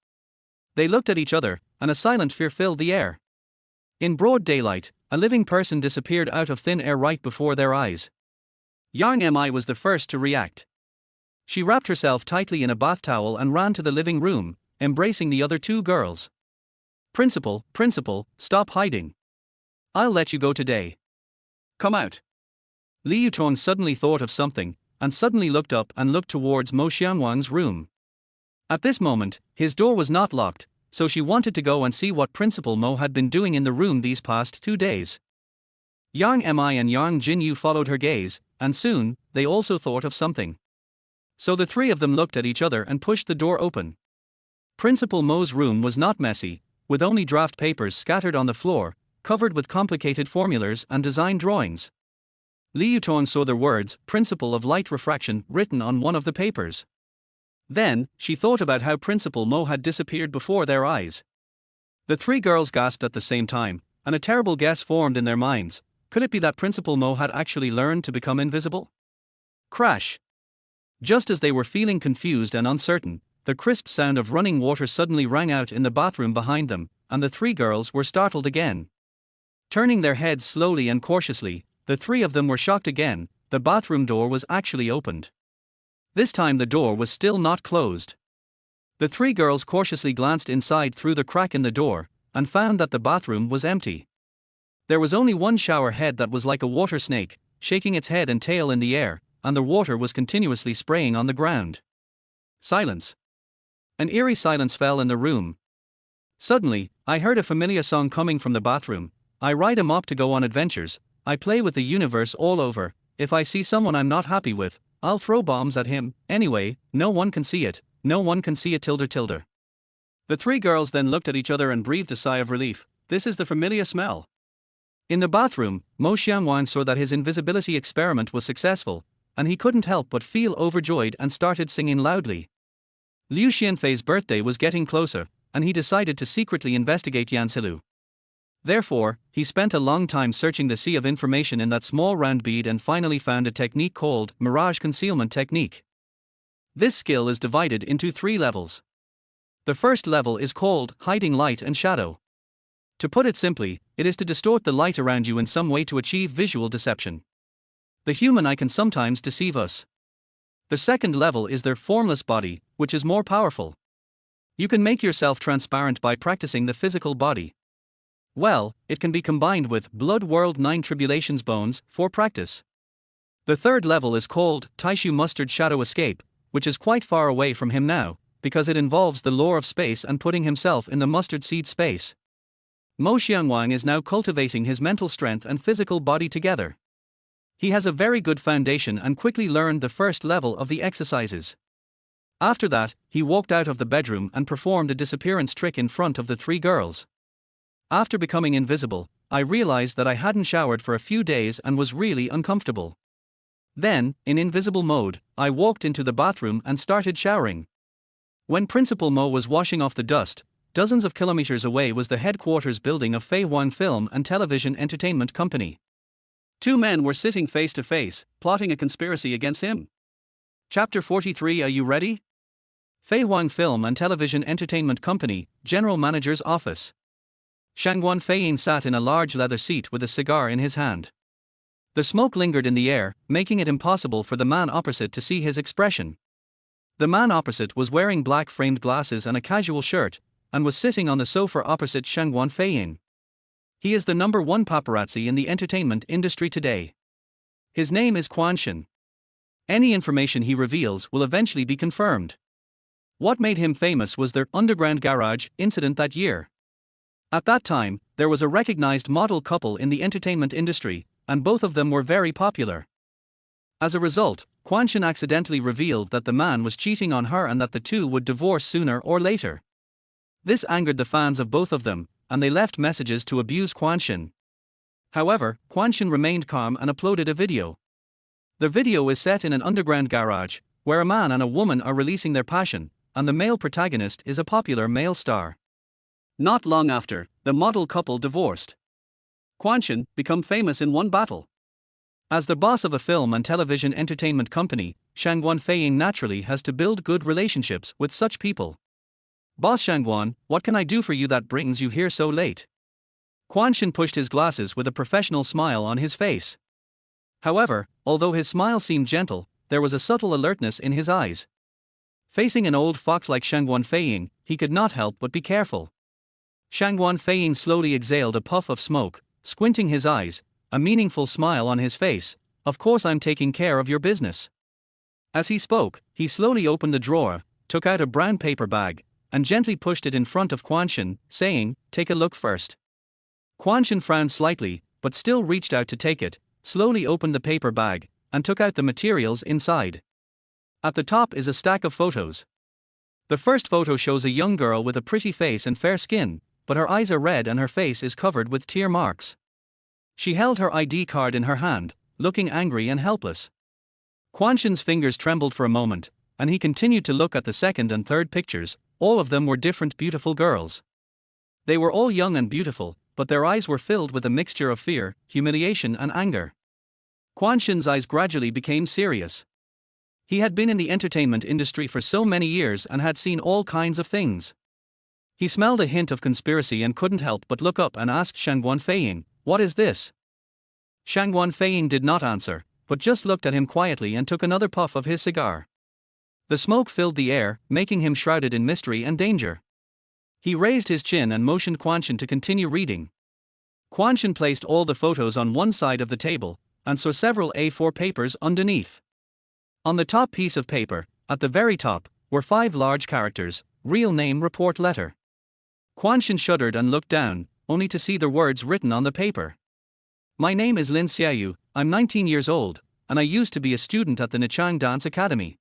They looked at each other, and a silent fear filled the air. In broad daylight, a living person disappeared out of thin air right before their eyes. Yang Mi was the first to react. She wrapped herself tightly in a bath towel and ran to the living room, embracing the other two girls. Principal, stop hiding. I'll let you go today. Come out. Li Yutong suddenly thought of something, and suddenly looked up and looked towards Mo Xianwang's room. At this moment, his door was not locked, so she wanted to go and see what Principal Mo had been doing in the room these past 2 days. Yang Mi and Yang Jinyu followed her gaze, and soon, they also thought of something. So the three of them looked at each other and pushed the door open. Principal Mo's room was not messy, with only draft papers scattered on the floor, covered with complicated formulas and design drawings. Li Yutong saw the words, Principle of Light Refraction, written on one of the papers. Then, she thought about how Principal Mo had disappeared before their eyes. The three girls gasped at the same time, and a terrible guess formed in their minds. Could it be that Principal Mo had actually learned to become invisible? Crash! Just as they were feeling confused and uncertain, the crisp sound of running water suddenly rang out in the bathroom behind them, and the three girls were startled again. Turning their heads slowly and cautiously, the three of them were shocked again. The bathroom door was actually opened. This time the door was still not closed. The three girls cautiously glanced inside through the crack in the door, and found that the bathroom was empty. There was only one shower head that was like a water snake, shaking its head and tail in the air, and the water was continuously spraying on the ground. Silence. An eerie silence fell in the room. Suddenly, I heard a familiar song coming from the bathroom. I ride a mop to go on adventures, I play with the universe all over. If I see someone I'm not happy with, I'll throw bombs at him. Anyway, no one can see it, no one can see it tilde. The three girls then looked at each other and breathed a sigh of relief. This is the familiar smell. In the bathroom, Mo Xianwang saw that his invisibility experiment was successful, and he couldn't help but feel overjoyed and started singing loudly. Liu Xianfei's birthday was getting closer, and he decided to secretly investigate Yanxilu. Therefore, he spent a long time searching the sea of information in that small round bead and finally found a technique called Mirage Concealment Technique. This skill is divided into 3 levels. The first level is called Hiding Light and Shadow. To put it simply, it is to distort the light around you in some way to achieve visual deception. The human eye can sometimes deceive us. The second level is their formless body, which is more powerful. You can make yourself transparent by practicing the physical body. Well, it can be combined with Blood World 9 Tribulations Bones for practice. The third level is called Taishu Mustard Shadow Escape, which is quite far away from him now, because it involves the lore of space and putting himself in the mustard seed space. Mo Xianwang is now cultivating his mental strength and physical body together. He has a very good foundation and quickly learned the first level of the exercises. After that, he walked out of the bedroom and performed a disappearance trick in front of the 3 girls. After becoming invisible, I realized that I hadn't showered for a few days and was really uncomfortable. Then, in invisible mode, I walked into the bathroom and started showering. When Principal Mo was washing off the dust, dozens of kilometers away was the headquarters building of Fei Huang Film and Television Entertainment Company. 2 men were sitting face to face, plotting a conspiracy against him. Chapter 43. Are you ready? Fei Huang Film and Television Entertainment Company, General Manager's Office. Shangguan Feiyin sat in a large leather seat with a cigar in his hand. The smoke lingered in the air, making it impossible for the man opposite to see his expression. The man opposite was wearing black framed glasses and a casual shirt, and was sitting on the sofa opposite Shangguan Feiyin. He is the #1 paparazzi in the entertainment industry today. His name is Quan Shen. Any information he reveals will eventually be confirmed. What made him famous was their underground garage incident that year. At that time, there was a recognized model couple in the entertainment industry, and both of them were very popular. As a result, Quan Shen accidentally revealed that the man was cheating on her and that the two would divorce sooner or later. This angered the fans of both of them, and they left messages to abuse Quan Shen. However, Quanshan remained calm and uploaded a video. The video is set in an underground garage, where a man and a woman are releasing their passion, and the male protagonist is a popular male star. Not long after, the model couple divorced. Quanshan became famous in one battle. As the boss of a film and television entertainment company, Shangguan Feiying naturally has to build good relationships with such people. Boss Shangguan, what can I do for you that brings you here so late? Quanshan pushed his glasses with a professional smile on his face. However, although his smile seemed gentle, there was a subtle alertness in his eyes. Facing an old fox like Shangguan Feiying, he could not help but be careful. Shangguan Feiying slowly exhaled a puff of smoke, squinting his eyes, a meaningful smile on his face. Of course, I'm taking care of your business. As he spoke, he slowly opened the drawer, took out a brown paper bag, and gently pushed it in front of Quanshan, saying, "Take a look first." Quanshan frowned slightly, but still reached out to take it, slowly opened the paper bag, and took out the materials inside. At the top is a stack of photos. The first photo shows a young girl with a pretty face and fair skin, but her eyes are red and her face is covered with tear marks. She held her ID card in her hand, looking angry and helpless. Quanshan's fingers trembled for a moment, and he continued to look at the second and third pictures. All of them were different beautiful girls. They were all young and beautiful, but their eyes were filled with a mixture of fear, humiliation and anger. Quanshan's eyes gradually became serious. He had been in the entertainment industry for so many years and had seen all kinds of things. He smelled a hint of conspiracy and couldn't help but look up and ask Shangguan Feiying, "What is this?" Shangguan Feiying did not answer, but just looked at him quietly and took another puff of his cigar. The smoke filled the air, making him shrouded in mystery and danger. He raised his chin and motioned Quanshan to continue reading. Quanshan placed all the photos on one side of the table, and saw several A4 papers underneath. On the top piece of paper, at the very top, were 5 large characters, "Real name report letter." Quanshan shuddered and looked down, only to see the words written on the paper. "My name is Lin Xiaoyu, I'm 19 years old, and I used to be a student at the Nishang Dance Academy.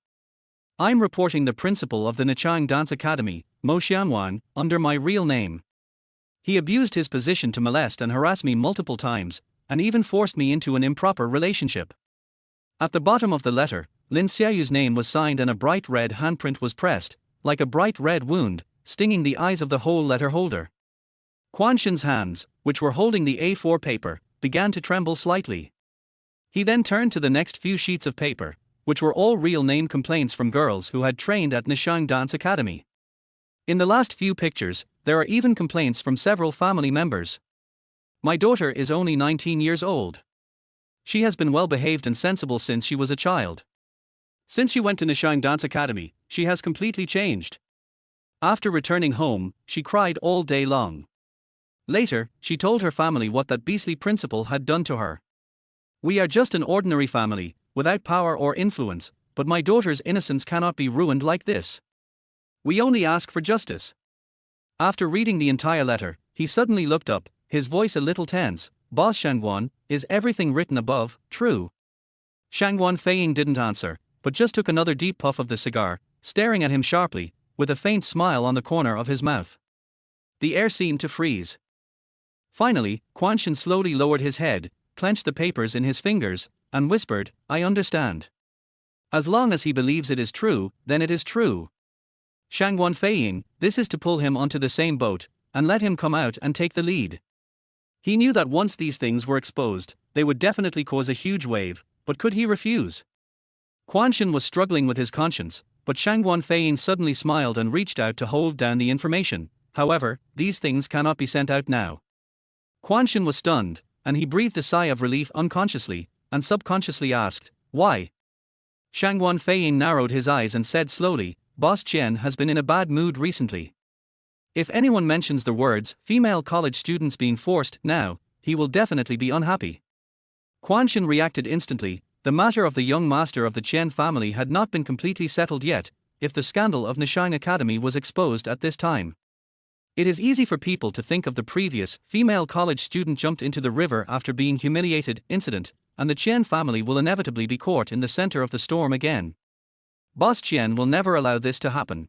I'm reporting the principal of the Nishang Dance Academy, Mo Xianwan, under my real name. He abused his position to molest and harass me multiple times, and even forced me into an improper relationship." At the bottom of the letter, Lin Xiaoyu's name was signed and a bright red handprint was pressed, like a bright red wound, stinging the eyes of the whole letter holder. Quanshan's hands, which were holding the A4 paper, began to tremble slightly. He then turned to the next few sheets of paper, which were all real name complaints from girls who had trained at Nishang Dance Academy. In the last few pictures, there are even complaints from several family members. "My daughter is only 19 years old. She has been well behaved and sensible since she was a child. Since she went to Nishang Dance Academy, she has completely changed. After returning home, she cried all day long. Later, she told her family what that beastly principal had done to her. We are just an ordinary family, without power or influence, but my daughter's innocence cannot be ruined like this. We only ask for justice." After reading the entire letter, he suddenly looked up, his voice a little tense. "Boss Shangguan, is everything written above true?" Shangguan Feiying didn't answer, but just took another deep puff of the cigar, staring at him sharply, with a faint smile on the corner of his mouth. The air seemed to freeze. Finally, Quanshan slowly lowered his head, clenched the papers in his fingers, and whispered, "I understand. As long as he believes it is true, then it is true. Shangguan Feiying, this is to pull him onto the same boat, and let him come out and take the lead." He knew that once these things were exposed, they would definitely cause a huge wave, but could he refuse? Quanshan was struggling with his conscience, but Shangguan Feiying suddenly smiled and reached out to hold down the information. "However, these things cannot be sent out now." Quanshan was stunned, and he breathed a sigh of relief unconsciously, and subconsciously asked, "Why?" Shangguan Feiying narrowed his eyes and said slowly, "Boss Qian has been in a bad mood recently. If anyone mentions the words, female college students being forced, now, he will definitely be unhappy." Quanshan reacted instantly. The matter of the young master of the Qian family had not been completely settled yet, if the scandal of Nishang Academy was exposed at this time. It is easy for people to think of the previous female college student jumped into the river after being humiliated incident, and the Qian family will inevitably be caught in the center of the storm again. Boss Qian will never allow this to happen.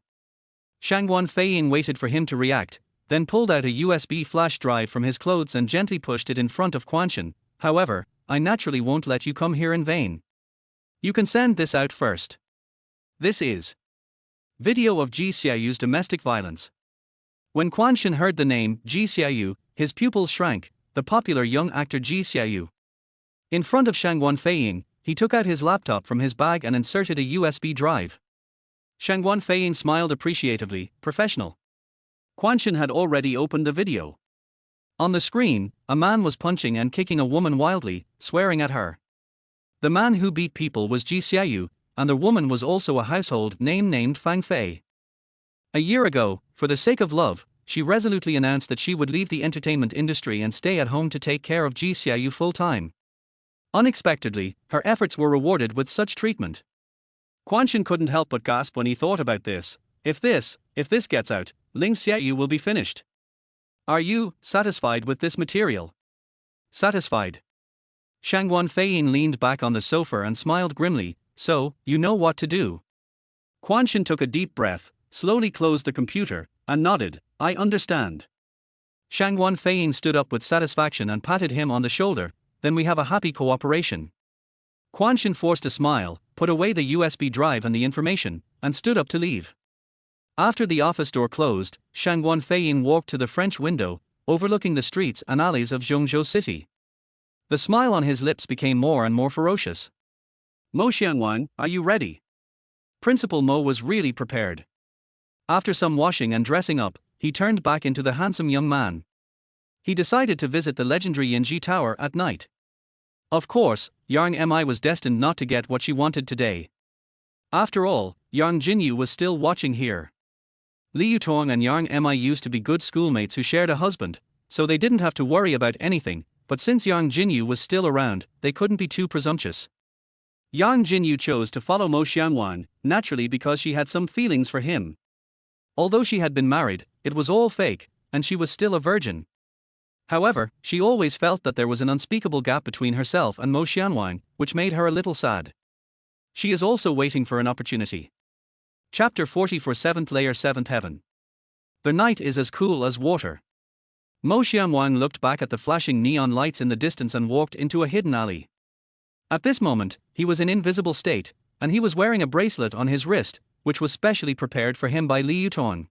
Shangguan Feiying waited for him to react, then pulled out a USB flash drive from his clothes and gently pushed it in front of Quan. However, I naturally won't let you come here in vain. You can send this out first. This is video of Ji Xiaoyu's domestic violence. When Quan heard the name Ji Xiaoyu, his pupils shrank, the popular young actor Ji Xiaoyu. In front of Shang Guanfeiying, he took out his laptop from his bag and inserted a USB drive. Shang Guanfeiying smiled appreciatively, professional. Quan had already opened the video. On the screen, a man was punching and kicking a woman wildly, swearing at her. The man who beat people was Ji Xiaoyu, and the woman was also a household name named Fang Fei. A year ago, for the sake of love, she resolutely announced that she would leave the entertainment industry and stay at home to take care of Ji Xiaoyu full-time. Unexpectedly, her efforts were rewarded with such treatment. Quan couldn't help but gasp when he thought about this. If this gets out, Ling Xiaoyu will be finished. Are you satisfied with this material? Satisfied. Shang Guanfeiying leaned back on the sofa and smiled grimly. So, you know what to do. Quan took a deep breath, slowly closed the computer, and nodded. I understand. Shang Guanfeiying stood up with satisfaction and patted him on the shoulder. Then we have a happy cooperation. Quan forced a smile, put away the USB drive and the information, and stood up to leave. After the office door closed, Shang Guanfeiying walked to the French window, overlooking the streets and alleys of Zhongzhou City. The smile on his lips became more and more ferocious. Mo Xianwan, are you ready? Principal Mo was really prepared. After some washing and dressing up, he turned back into the handsome young man. He decided to visit the legendary Yinji Tower at night. Of course, Yang Mi was destined not to get what she wanted today. After all, Yang Jinyu was still watching here. Li Yutong and Yang Mi used to be good schoolmates who shared a husband, so they didn't have to worry about anything, but since Yang Jinyu was still around, they couldn't be too presumptuous. Yang Jinyu chose to follow Mo Xianwan, naturally because she had some feelings for him. Although she had been married, it was all fake, and she was still a virgin. However, she always felt that there was an unspeakable gap between herself and Mo Xianwan, which made her a little sad. She is also waiting for an opportunity. Chapter 40 for 7th Layer 7th Heaven. The night is as cool as water. Mo Xianwan looked back at the flashing neon lights in the distance and walked into a hidden alley. At this moment, he was in invisible state, and he was wearing a bracelet on his wrist, which was specially prepared for him by Li Yutong.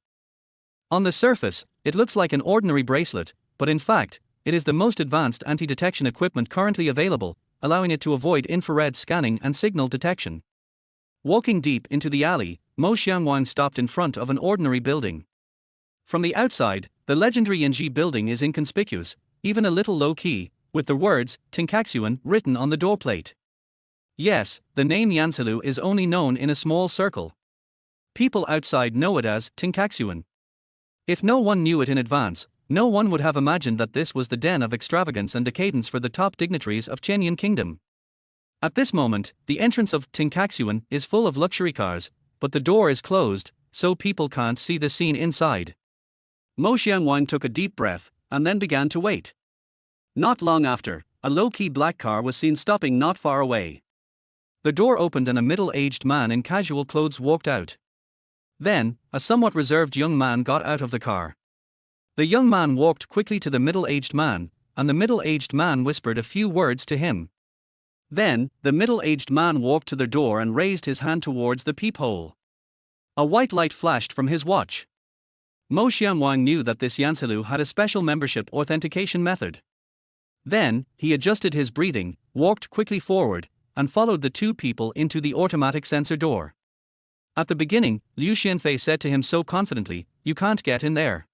On the surface, it looks like an ordinary bracelet, but in fact, it is the most advanced anti-detection equipment currently available, allowing it to avoid infrared scanning and signal detection. Walking deep into the alley, Mo Xianwan stopped in front of an ordinary building. From the outside, the legendary Yinji building is inconspicuous, even a little low-key, with the words Tinkaxuan written on the doorplate. Yes, the name Yansalu is only known in a small circle. People outside know it as Tinkaxuan. If no one knew it in advance, no one would have imagined that this was the den of extravagance and decadence for the top dignitaries of Tianyun Kingdom. At this moment, the entrance of Tinkaxuan is full of luxury cars, but the door is closed, so people can't see the scene inside. Mo Xianwan took a deep breath, and then began to wait. Not long after, a low-key black car was seen stopping not far away. The door opened and a middle-aged man in casual clothes walked out. Then, a somewhat reserved young man got out of the car. The young man walked quickly to the middle-aged man, and the middle-aged man whispered a few words to him. Then, the middle-aged man walked to the door and raised his hand towards the peephole. A white light flashed from his watch. Mo Xianwan knew that this Yansalu had a special membership authentication method. Then, he adjusted his breathing, walked quickly forward, and followed the two people into the automatic sensor door. At the beginning, Liu Xianfei said to him so confidently, "You can't get in there."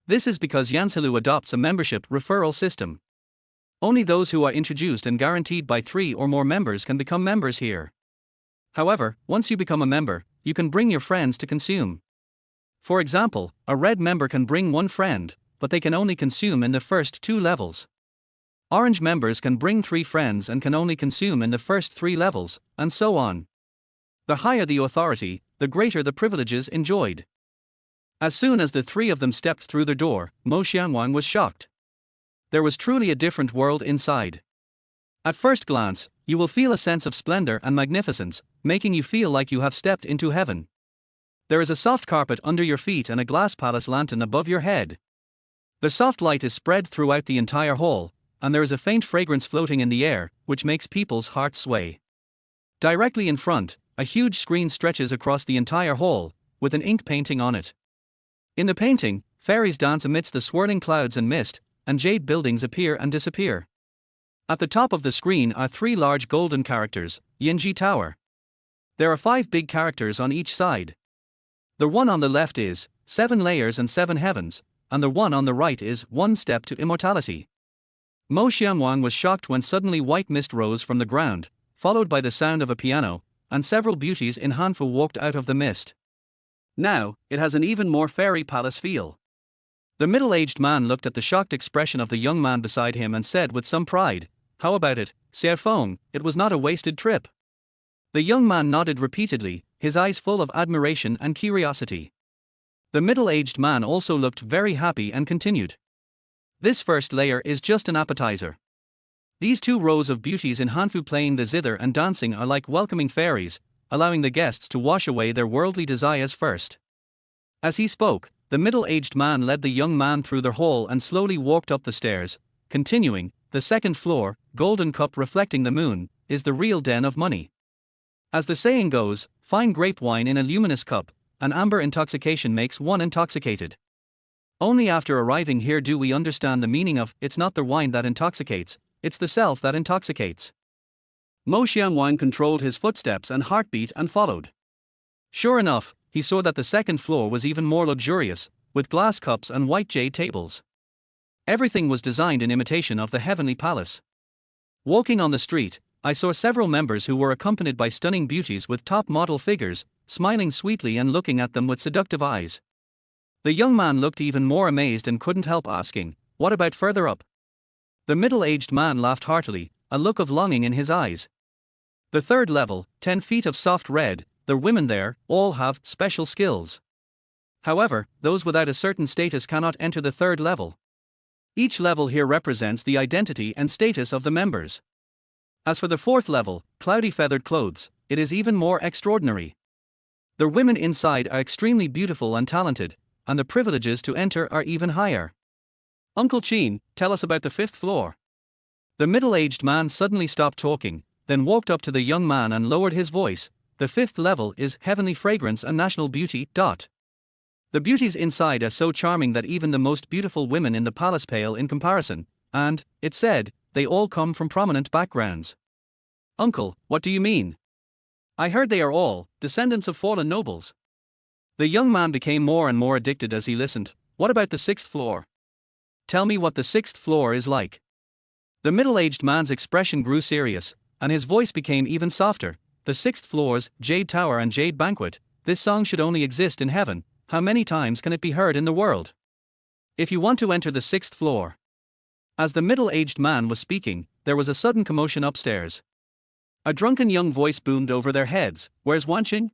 This is because Yansalu adopts a membership referral system. Only those who are introduced and guaranteed by 3 or more members can become members here. However, once you become a member, you can bring your friends to consume. For example, a red member can bring 1 friend, but they can only consume in the first 2 levels. Orange members can bring 3 friends and can only consume in the first 3 levels, and so on. The higher the authority, the greater the privileges enjoyed. As soon as the 3 of them stepped through the door, Mo Xianwan was shocked. There was truly a different world inside. At first glance, you will feel a sense of splendor and magnificence, making you feel like you have stepped into heaven. There is a soft carpet under your feet and a glass palace lantern above your head. The soft light is spread throughout the entire hall, and there is a faint fragrance floating in the air, which makes people's hearts sway. Directly in front, a huge screen stretches across the entire hall, with an ink painting on it. In the painting, fairies dance amidst the swirling clouds and mist, and jade buildings appear and disappear. At the top of the screen are 3 large golden characters, Yinji Tower. There are 5 big characters on each side. The one on the left is 7 layers and 7 heavens, and the one on the right is 1 step to immortality. Mo Xianwang was shocked when suddenly white mist rose from the ground, followed by the sound of a piano, and several beauties in Hanfu walked out of the mist. Now, it has an even more fairy palace feel. The middle-aged man looked at the shocked expression of the young man beside him and said with some pride, "How about it, Xie Feng? It was not a wasted trip." The young man nodded repeatedly, his eyes full of admiration and curiosity. The middle-aged man also looked very happy and continued. "This first layer is just an appetizer. These 2 rows of beauties in Hanfu playing the zither and dancing are like welcoming fairies, allowing the guests to wash away their worldly desires first." As he spoke, the middle-aged man led the young man through the hall and slowly walked up the stairs, continuing, "The second floor, golden cup reflecting the moon, is the real den of money. As the saying goes, fine grape wine in a luminous cup, an amber intoxication makes one intoxicated. Only after arriving here do we understand the meaning of, it's not the wine that intoxicates, it's the self that intoxicates." Mo Xianwang controlled his footsteps and heartbeat and followed. Sure enough, he saw that the second floor was even more luxurious, with glass cups and white jade tables. Everything was designed in imitation of the heavenly palace. Walking on the street, I saw several members who were accompanied by stunning beauties with top model figures, smiling sweetly and looking at them with seductive eyes. The young man looked even more amazed and couldn't help asking, "What about further up?" The middle-aged man laughed heartily, a look of longing in his eyes. "The third level, 10 feet of soft red, the women there all have special skills. However, those without a certain status cannot enter the third level. Each level here represents the identity and status of the members. As for the fourth level, cloudy feathered clothes, it is even more extraordinary. The women inside are extremely beautiful and talented, and the privileges to enter are even higher. Uncle Chin, tell us about the 5th floor." The middle-aged man suddenly stopped talking, then walked up to the young man and lowered his voice. "The 5th level is heavenly fragrance and national beauty. The beauties inside are so charming that even the most beautiful women in the palace pale in comparison, and, it said, they all come from prominent backgrounds." "Uncle, what do you mean? I heard they are all descendants of fallen nobles." The young man became more and more addicted as he listened. "What about the 6th floor? Tell me what the 6th floor is like." The middle-aged man's expression grew serious, and his voice became even softer. "The 6th floor's Jade Tower and Jade Banquet, this song should only exist in heaven, how many times can it be heard in the world? If you want to enter the 6th floor." As the middle-aged man was speaking, there was a sudden commotion upstairs. A drunken young voice boomed over their heads, "Where's Wanqing?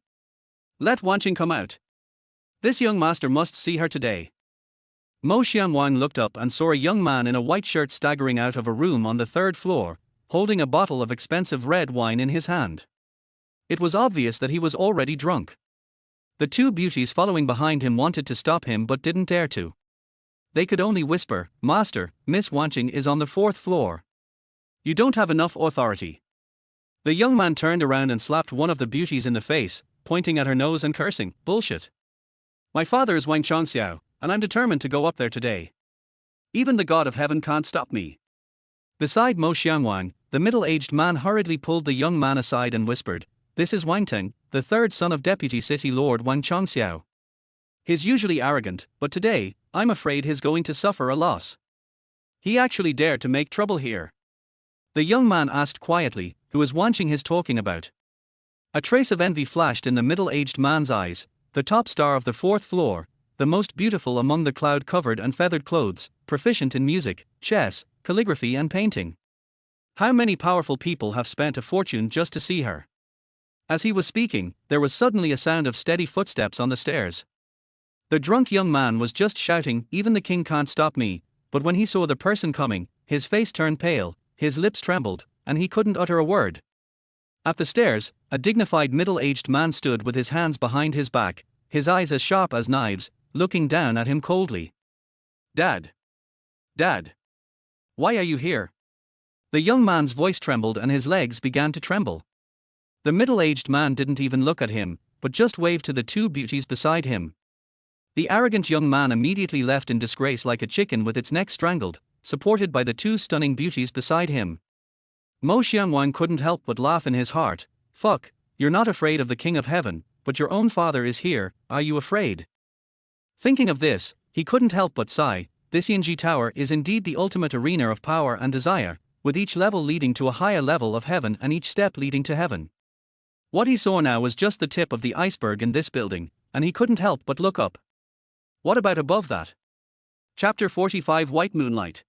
Let Wanqing come out. This young master must see her today." Mo Xianwang looked up and saw a young man in a white shirt staggering out of a room on the 3rd floor, holding a bottle of expensive red wine in his hand. It was obvious that he was already drunk. The 2 beauties following behind him wanted to stop him but didn't dare to. They could only whisper, "Master, Miss Wanqing is on the 4th floor. You don't have enough authority." The young man turned around and slapped one of the beauties in the face, pointing at her nose and cursing, "Bullshit. My father is Wang Chongxiao, and I'm determined to go up there today. Even the god of heaven can't stop me." Beside Mo Xianwang, the middle-aged man hurriedly pulled the young man aside and whispered, "This is Wang Teng, the 3rd son of Deputy City Lord Wang Chongxiao. He's usually arrogant, but today, I'm afraid he's going to suffer a loss. He actually dared to make trouble here." The young man asked quietly, "Who is Wanqing he's talking about?" A trace of envy flashed in the middle-aged man's eyes. "The top star of the 4th floor, the most beautiful among the cloud-covered and feathered clothes, proficient in music, chess, calligraphy and painting. How many powerful people have spent a fortune just to see her?" As he was speaking, there was suddenly a sound of steady footsteps on the stairs. The drunk young man was just shouting, "Even the king can't stop me," but when he saw the person coming, his face turned pale, his lips trembled, and he couldn't utter a word. At the stairs, a dignified middle-aged man stood with his hands behind his back, his eyes as sharp as knives, looking down at him coldly. "Dad! Dad! Why are you here?" The young man's voice trembled and his legs began to tremble. The middle-aged man didn't even look at him, but just waved to the two beauties beside him. The arrogant young man immediately left in disgrace like a chicken with its neck strangled, supported by the two stunning beauties beside him. Mo Xiangyang couldn't help but laugh in his heart. "Fuck, you're not afraid of the King of Heaven, but your own father is here, are you afraid?" Thinking of this, he couldn't help but sigh. This Yanji Tower is indeed the ultimate arena of power and desire, with each level leading to a higher level of heaven and each step leading to heaven. What he saw now was just the tip of the iceberg in this building, and he couldn't help but look up. What about above that? Chapter 45 White Moonlight.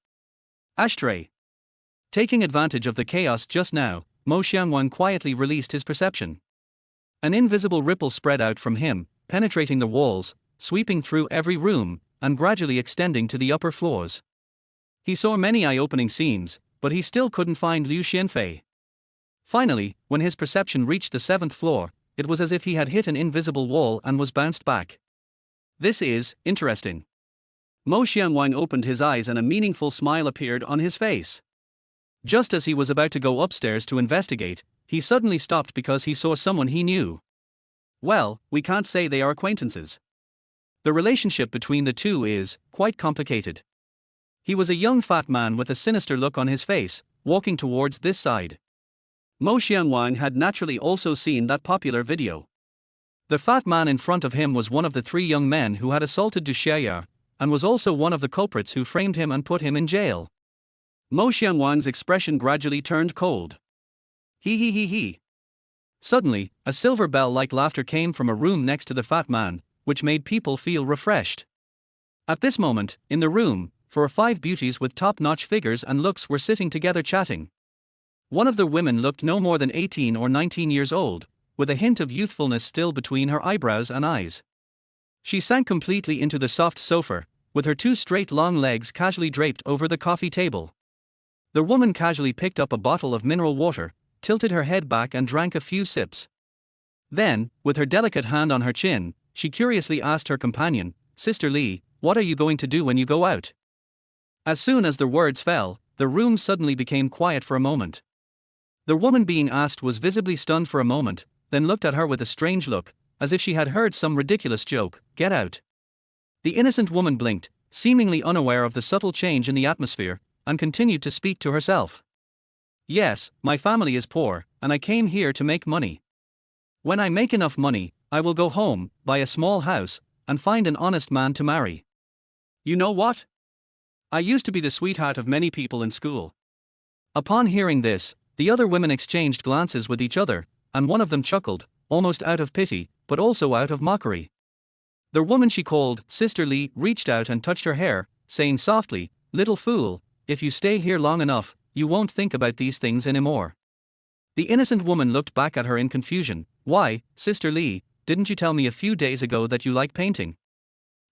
Ashtray. Taking advantage of the chaos just now, Mo Xiangyang quietly released his perception. An invisible ripple spread out from him, penetrating the walls, sweeping through every room, and gradually extending to the upper floors. He saw many eye-opening scenes, but he still couldn't find Liu Xianfei. Finally, when his perception reached the 7th floor, it was as if he had hit an invisible wall and was bounced back. This is interesting. Mo Xiangyang opened his eyes and a meaningful smile appeared on his face. Just as he was about to go upstairs to investigate, he suddenly stopped because he saw someone he knew. Well, we can't say they are acquaintances. The relationship between the two is quite complicated. He was a young fat man with a sinister look on his face, walking towards this side. Mo Xiangyang had naturally also seen that popular video. The fat man in front of him was one of the 3 young men who had assaulted Du Xiaya, and was also one of the culprits who framed him and put him in jail. Mo Xiangyang's expression gradually turned cold. He. Suddenly, a silver bell-like laughter came from a room next to the fat man, which made people feel refreshed. At this moment, in the room, 4 or 5 beauties with top-notch figures and looks were sitting together chatting. One of the women looked no more than 18 or 19 years old, with a hint of youthfulness still between her eyebrows and eyes. She sank completely into the soft sofa, with her 2 straight long legs casually draped over the coffee table. The woman casually picked up a bottle of mineral water, tilted her head back and drank a few sips. Then, with her delicate hand on her chin, she curiously asked her companion, "Sister Li, what are you going to do when you go out?" As soon as the words fell, the room suddenly became quiet for a moment. The woman being asked was visibly stunned for a moment, then looked at her with a strange look, as if she had heard some ridiculous joke. "Get out." The innocent woman blinked, seemingly unaware of the subtle change in the atmosphere, and continued to speak to herself. "Yes, my family is poor, and I came here to make money. When I make enough money, I will go home, buy a small house, and find an honest man to marry. You know what? I used to be the sweetheart of many people in school." Upon hearing this, the other women exchanged glances with each other, and one of them chuckled, almost out of pity, but also out of mockery. The woman she called Sister Li reached out and touched her hair, saying softly, "Little fool, if you stay here long enough, you won't think about these things anymore." The innocent woman looked back at her in confusion. "Why, Sister Li, didn't you tell me a few days ago that you like painting?"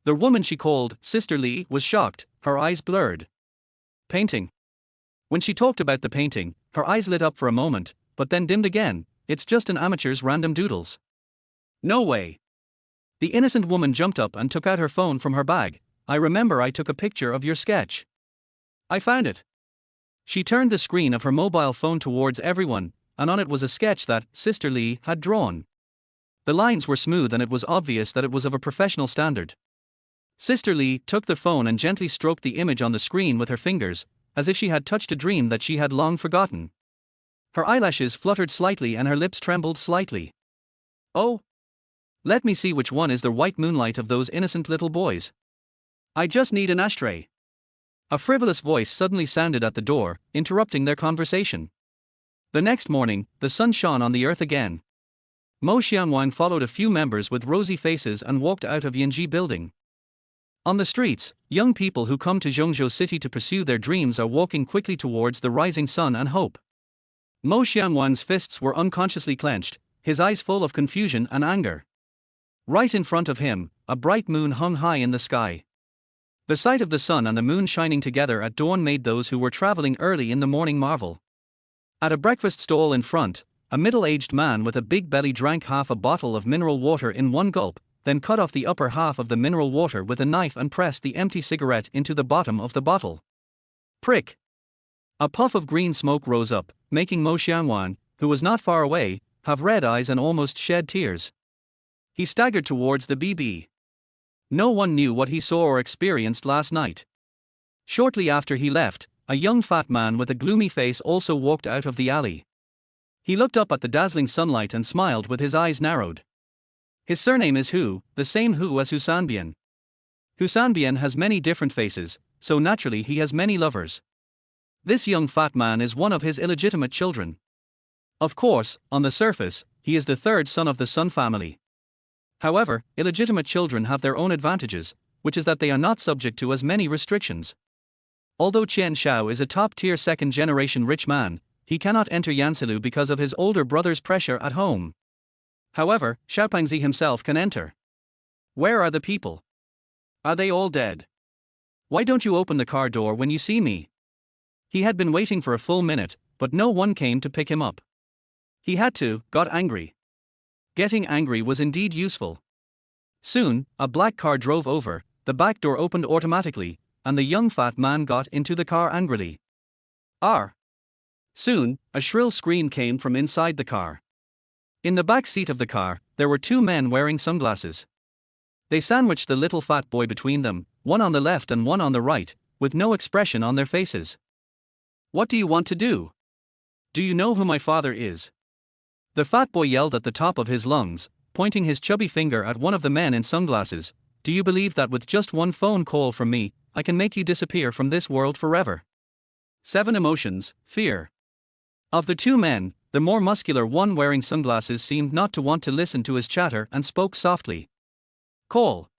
The woman she called Sister Li was shocked, her eyes blurred. Painting? When she talked about the painting, her eyes lit up for a moment, but then dimmed again. "It's just an amateur's random doodles." "No way." The innocent woman jumped up and took out her phone from her bag. "I remember I took a picture of your sketch. I found it." She turned the screen of her mobile phone towards everyone, and on it was a sketch that Sister Li had drawn. The lines were smooth and it was obvious that it was of a professional standard. Sister Li took the phone and gently stroked the image on the screen with her fingers, as if she had touched a dream that she had long forgotten. Her eyelashes fluttered slightly and her lips trembled slightly. "Oh? Let me see which one is the white moonlight of those innocent little boys. I just need an ashtray." A frivolous voice suddenly sounded at the door, interrupting their conversation. The next morning, the sun shone on the earth again. Mo Xiangyang followed a few members with rosy faces and walked out of Yanji building. On the streets, young people who come to Zhongzhou City to pursue their dreams are walking quickly towards the rising sun and hope. Mo Xiangyang's fists were unconsciously clenched, his eyes full of confusion and anger. Right in front of him, a bright moon hung high in the sky. The sight of the sun and the moon shining together at dawn made those who were traveling early in the morning marvel. At a breakfast stall in front, a middle-aged man with a big belly drank half a bottle of mineral water in one gulp, then cut off the upper half of the mineral water with a knife and pressed the empty cigarette into the bottom of the bottle. Prick! A puff of green smoke rose up, making Mo Xianwan, who was not far away, have red eyes and almost shed tears. He staggered towards the BB. No one knew what he saw or experienced last night. Shortly after he left, a young fat man with a gloomy face also walked out of the alley. He looked up at the dazzling sunlight and smiled with his eyes narrowed. His surname is Hu, the same Hu as Husanbian. Husanbian has many different faces, so naturally he has many lovers. This young fat man is one of his illegitimate children. Of course, on the surface, he is the third son of the Sun family. However, illegitimate children have their own advantages, which is that they are not subject to as many restrictions. Although Qian Xiao is a top-tier second-generation rich man, he cannot enter Yansilu because of his older brother's pressure at home. However, Xiaopangzi himself can enter. Where are the people? Are they all dead? Why don't you open the car door when you see me? He had been waiting for a full minute, but no one came to pick him up. He got angry. Getting angry was indeed useful. Soon, a black car drove over, the back door opened automatically, and the young fat man got into the car angrily. R. Soon, a shrill scream came from inside the car. In the back seat of the car, there were two men wearing sunglasses. They sandwiched the little fat boy between them, one on the left and one on the right, with no expression on their faces. What do you want to do? Do you know who my father is? The fat boy yelled at the top of his lungs, pointing his chubby finger at one of the men in sunglasses. Do you believe that with just one phone call from me, I can make you disappear from this world forever? 7 emotions, fear. Of the two men, the more muscular one wearing sunglasses seemed not to want to listen to his chatter and spoke softly. Call.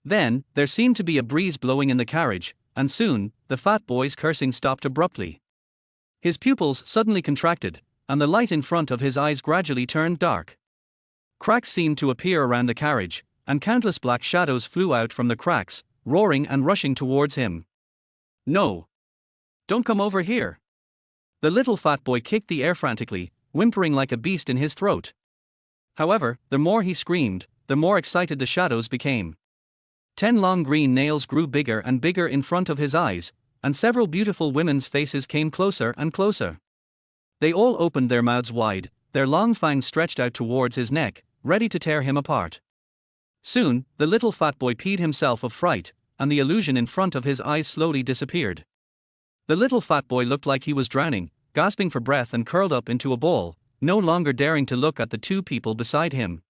Then, there seemed to be a breeze blowing in the carriage, and soon, the fat boy's cursing stopped abruptly. His pupils suddenly contracted, and the light in front of his eyes gradually turned dark. Cracks seemed to appear around the carriage, and countless black shadows flew out from the cracks, roaring and rushing towards him. No! Don't come over here! The little fat boy kicked the air frantically, whimpering like a beast in his throat. However, the more he screamed, the more excited the shadows became. 10 long green nails grew bigger and bigger in front of his eyes, and several beautiful women's faces came closer and closer. They all opened their mouths wide, their long fangs stretched out towards his neck, ready to tear him apart. Soon, the little fat boy peed himself of fright, and the illusion in front of his eyes slowly disappeared. The little fat boy looked like he was drowning, gasping for breath and curled up into a ball, no longer daring to look at the two people beside him.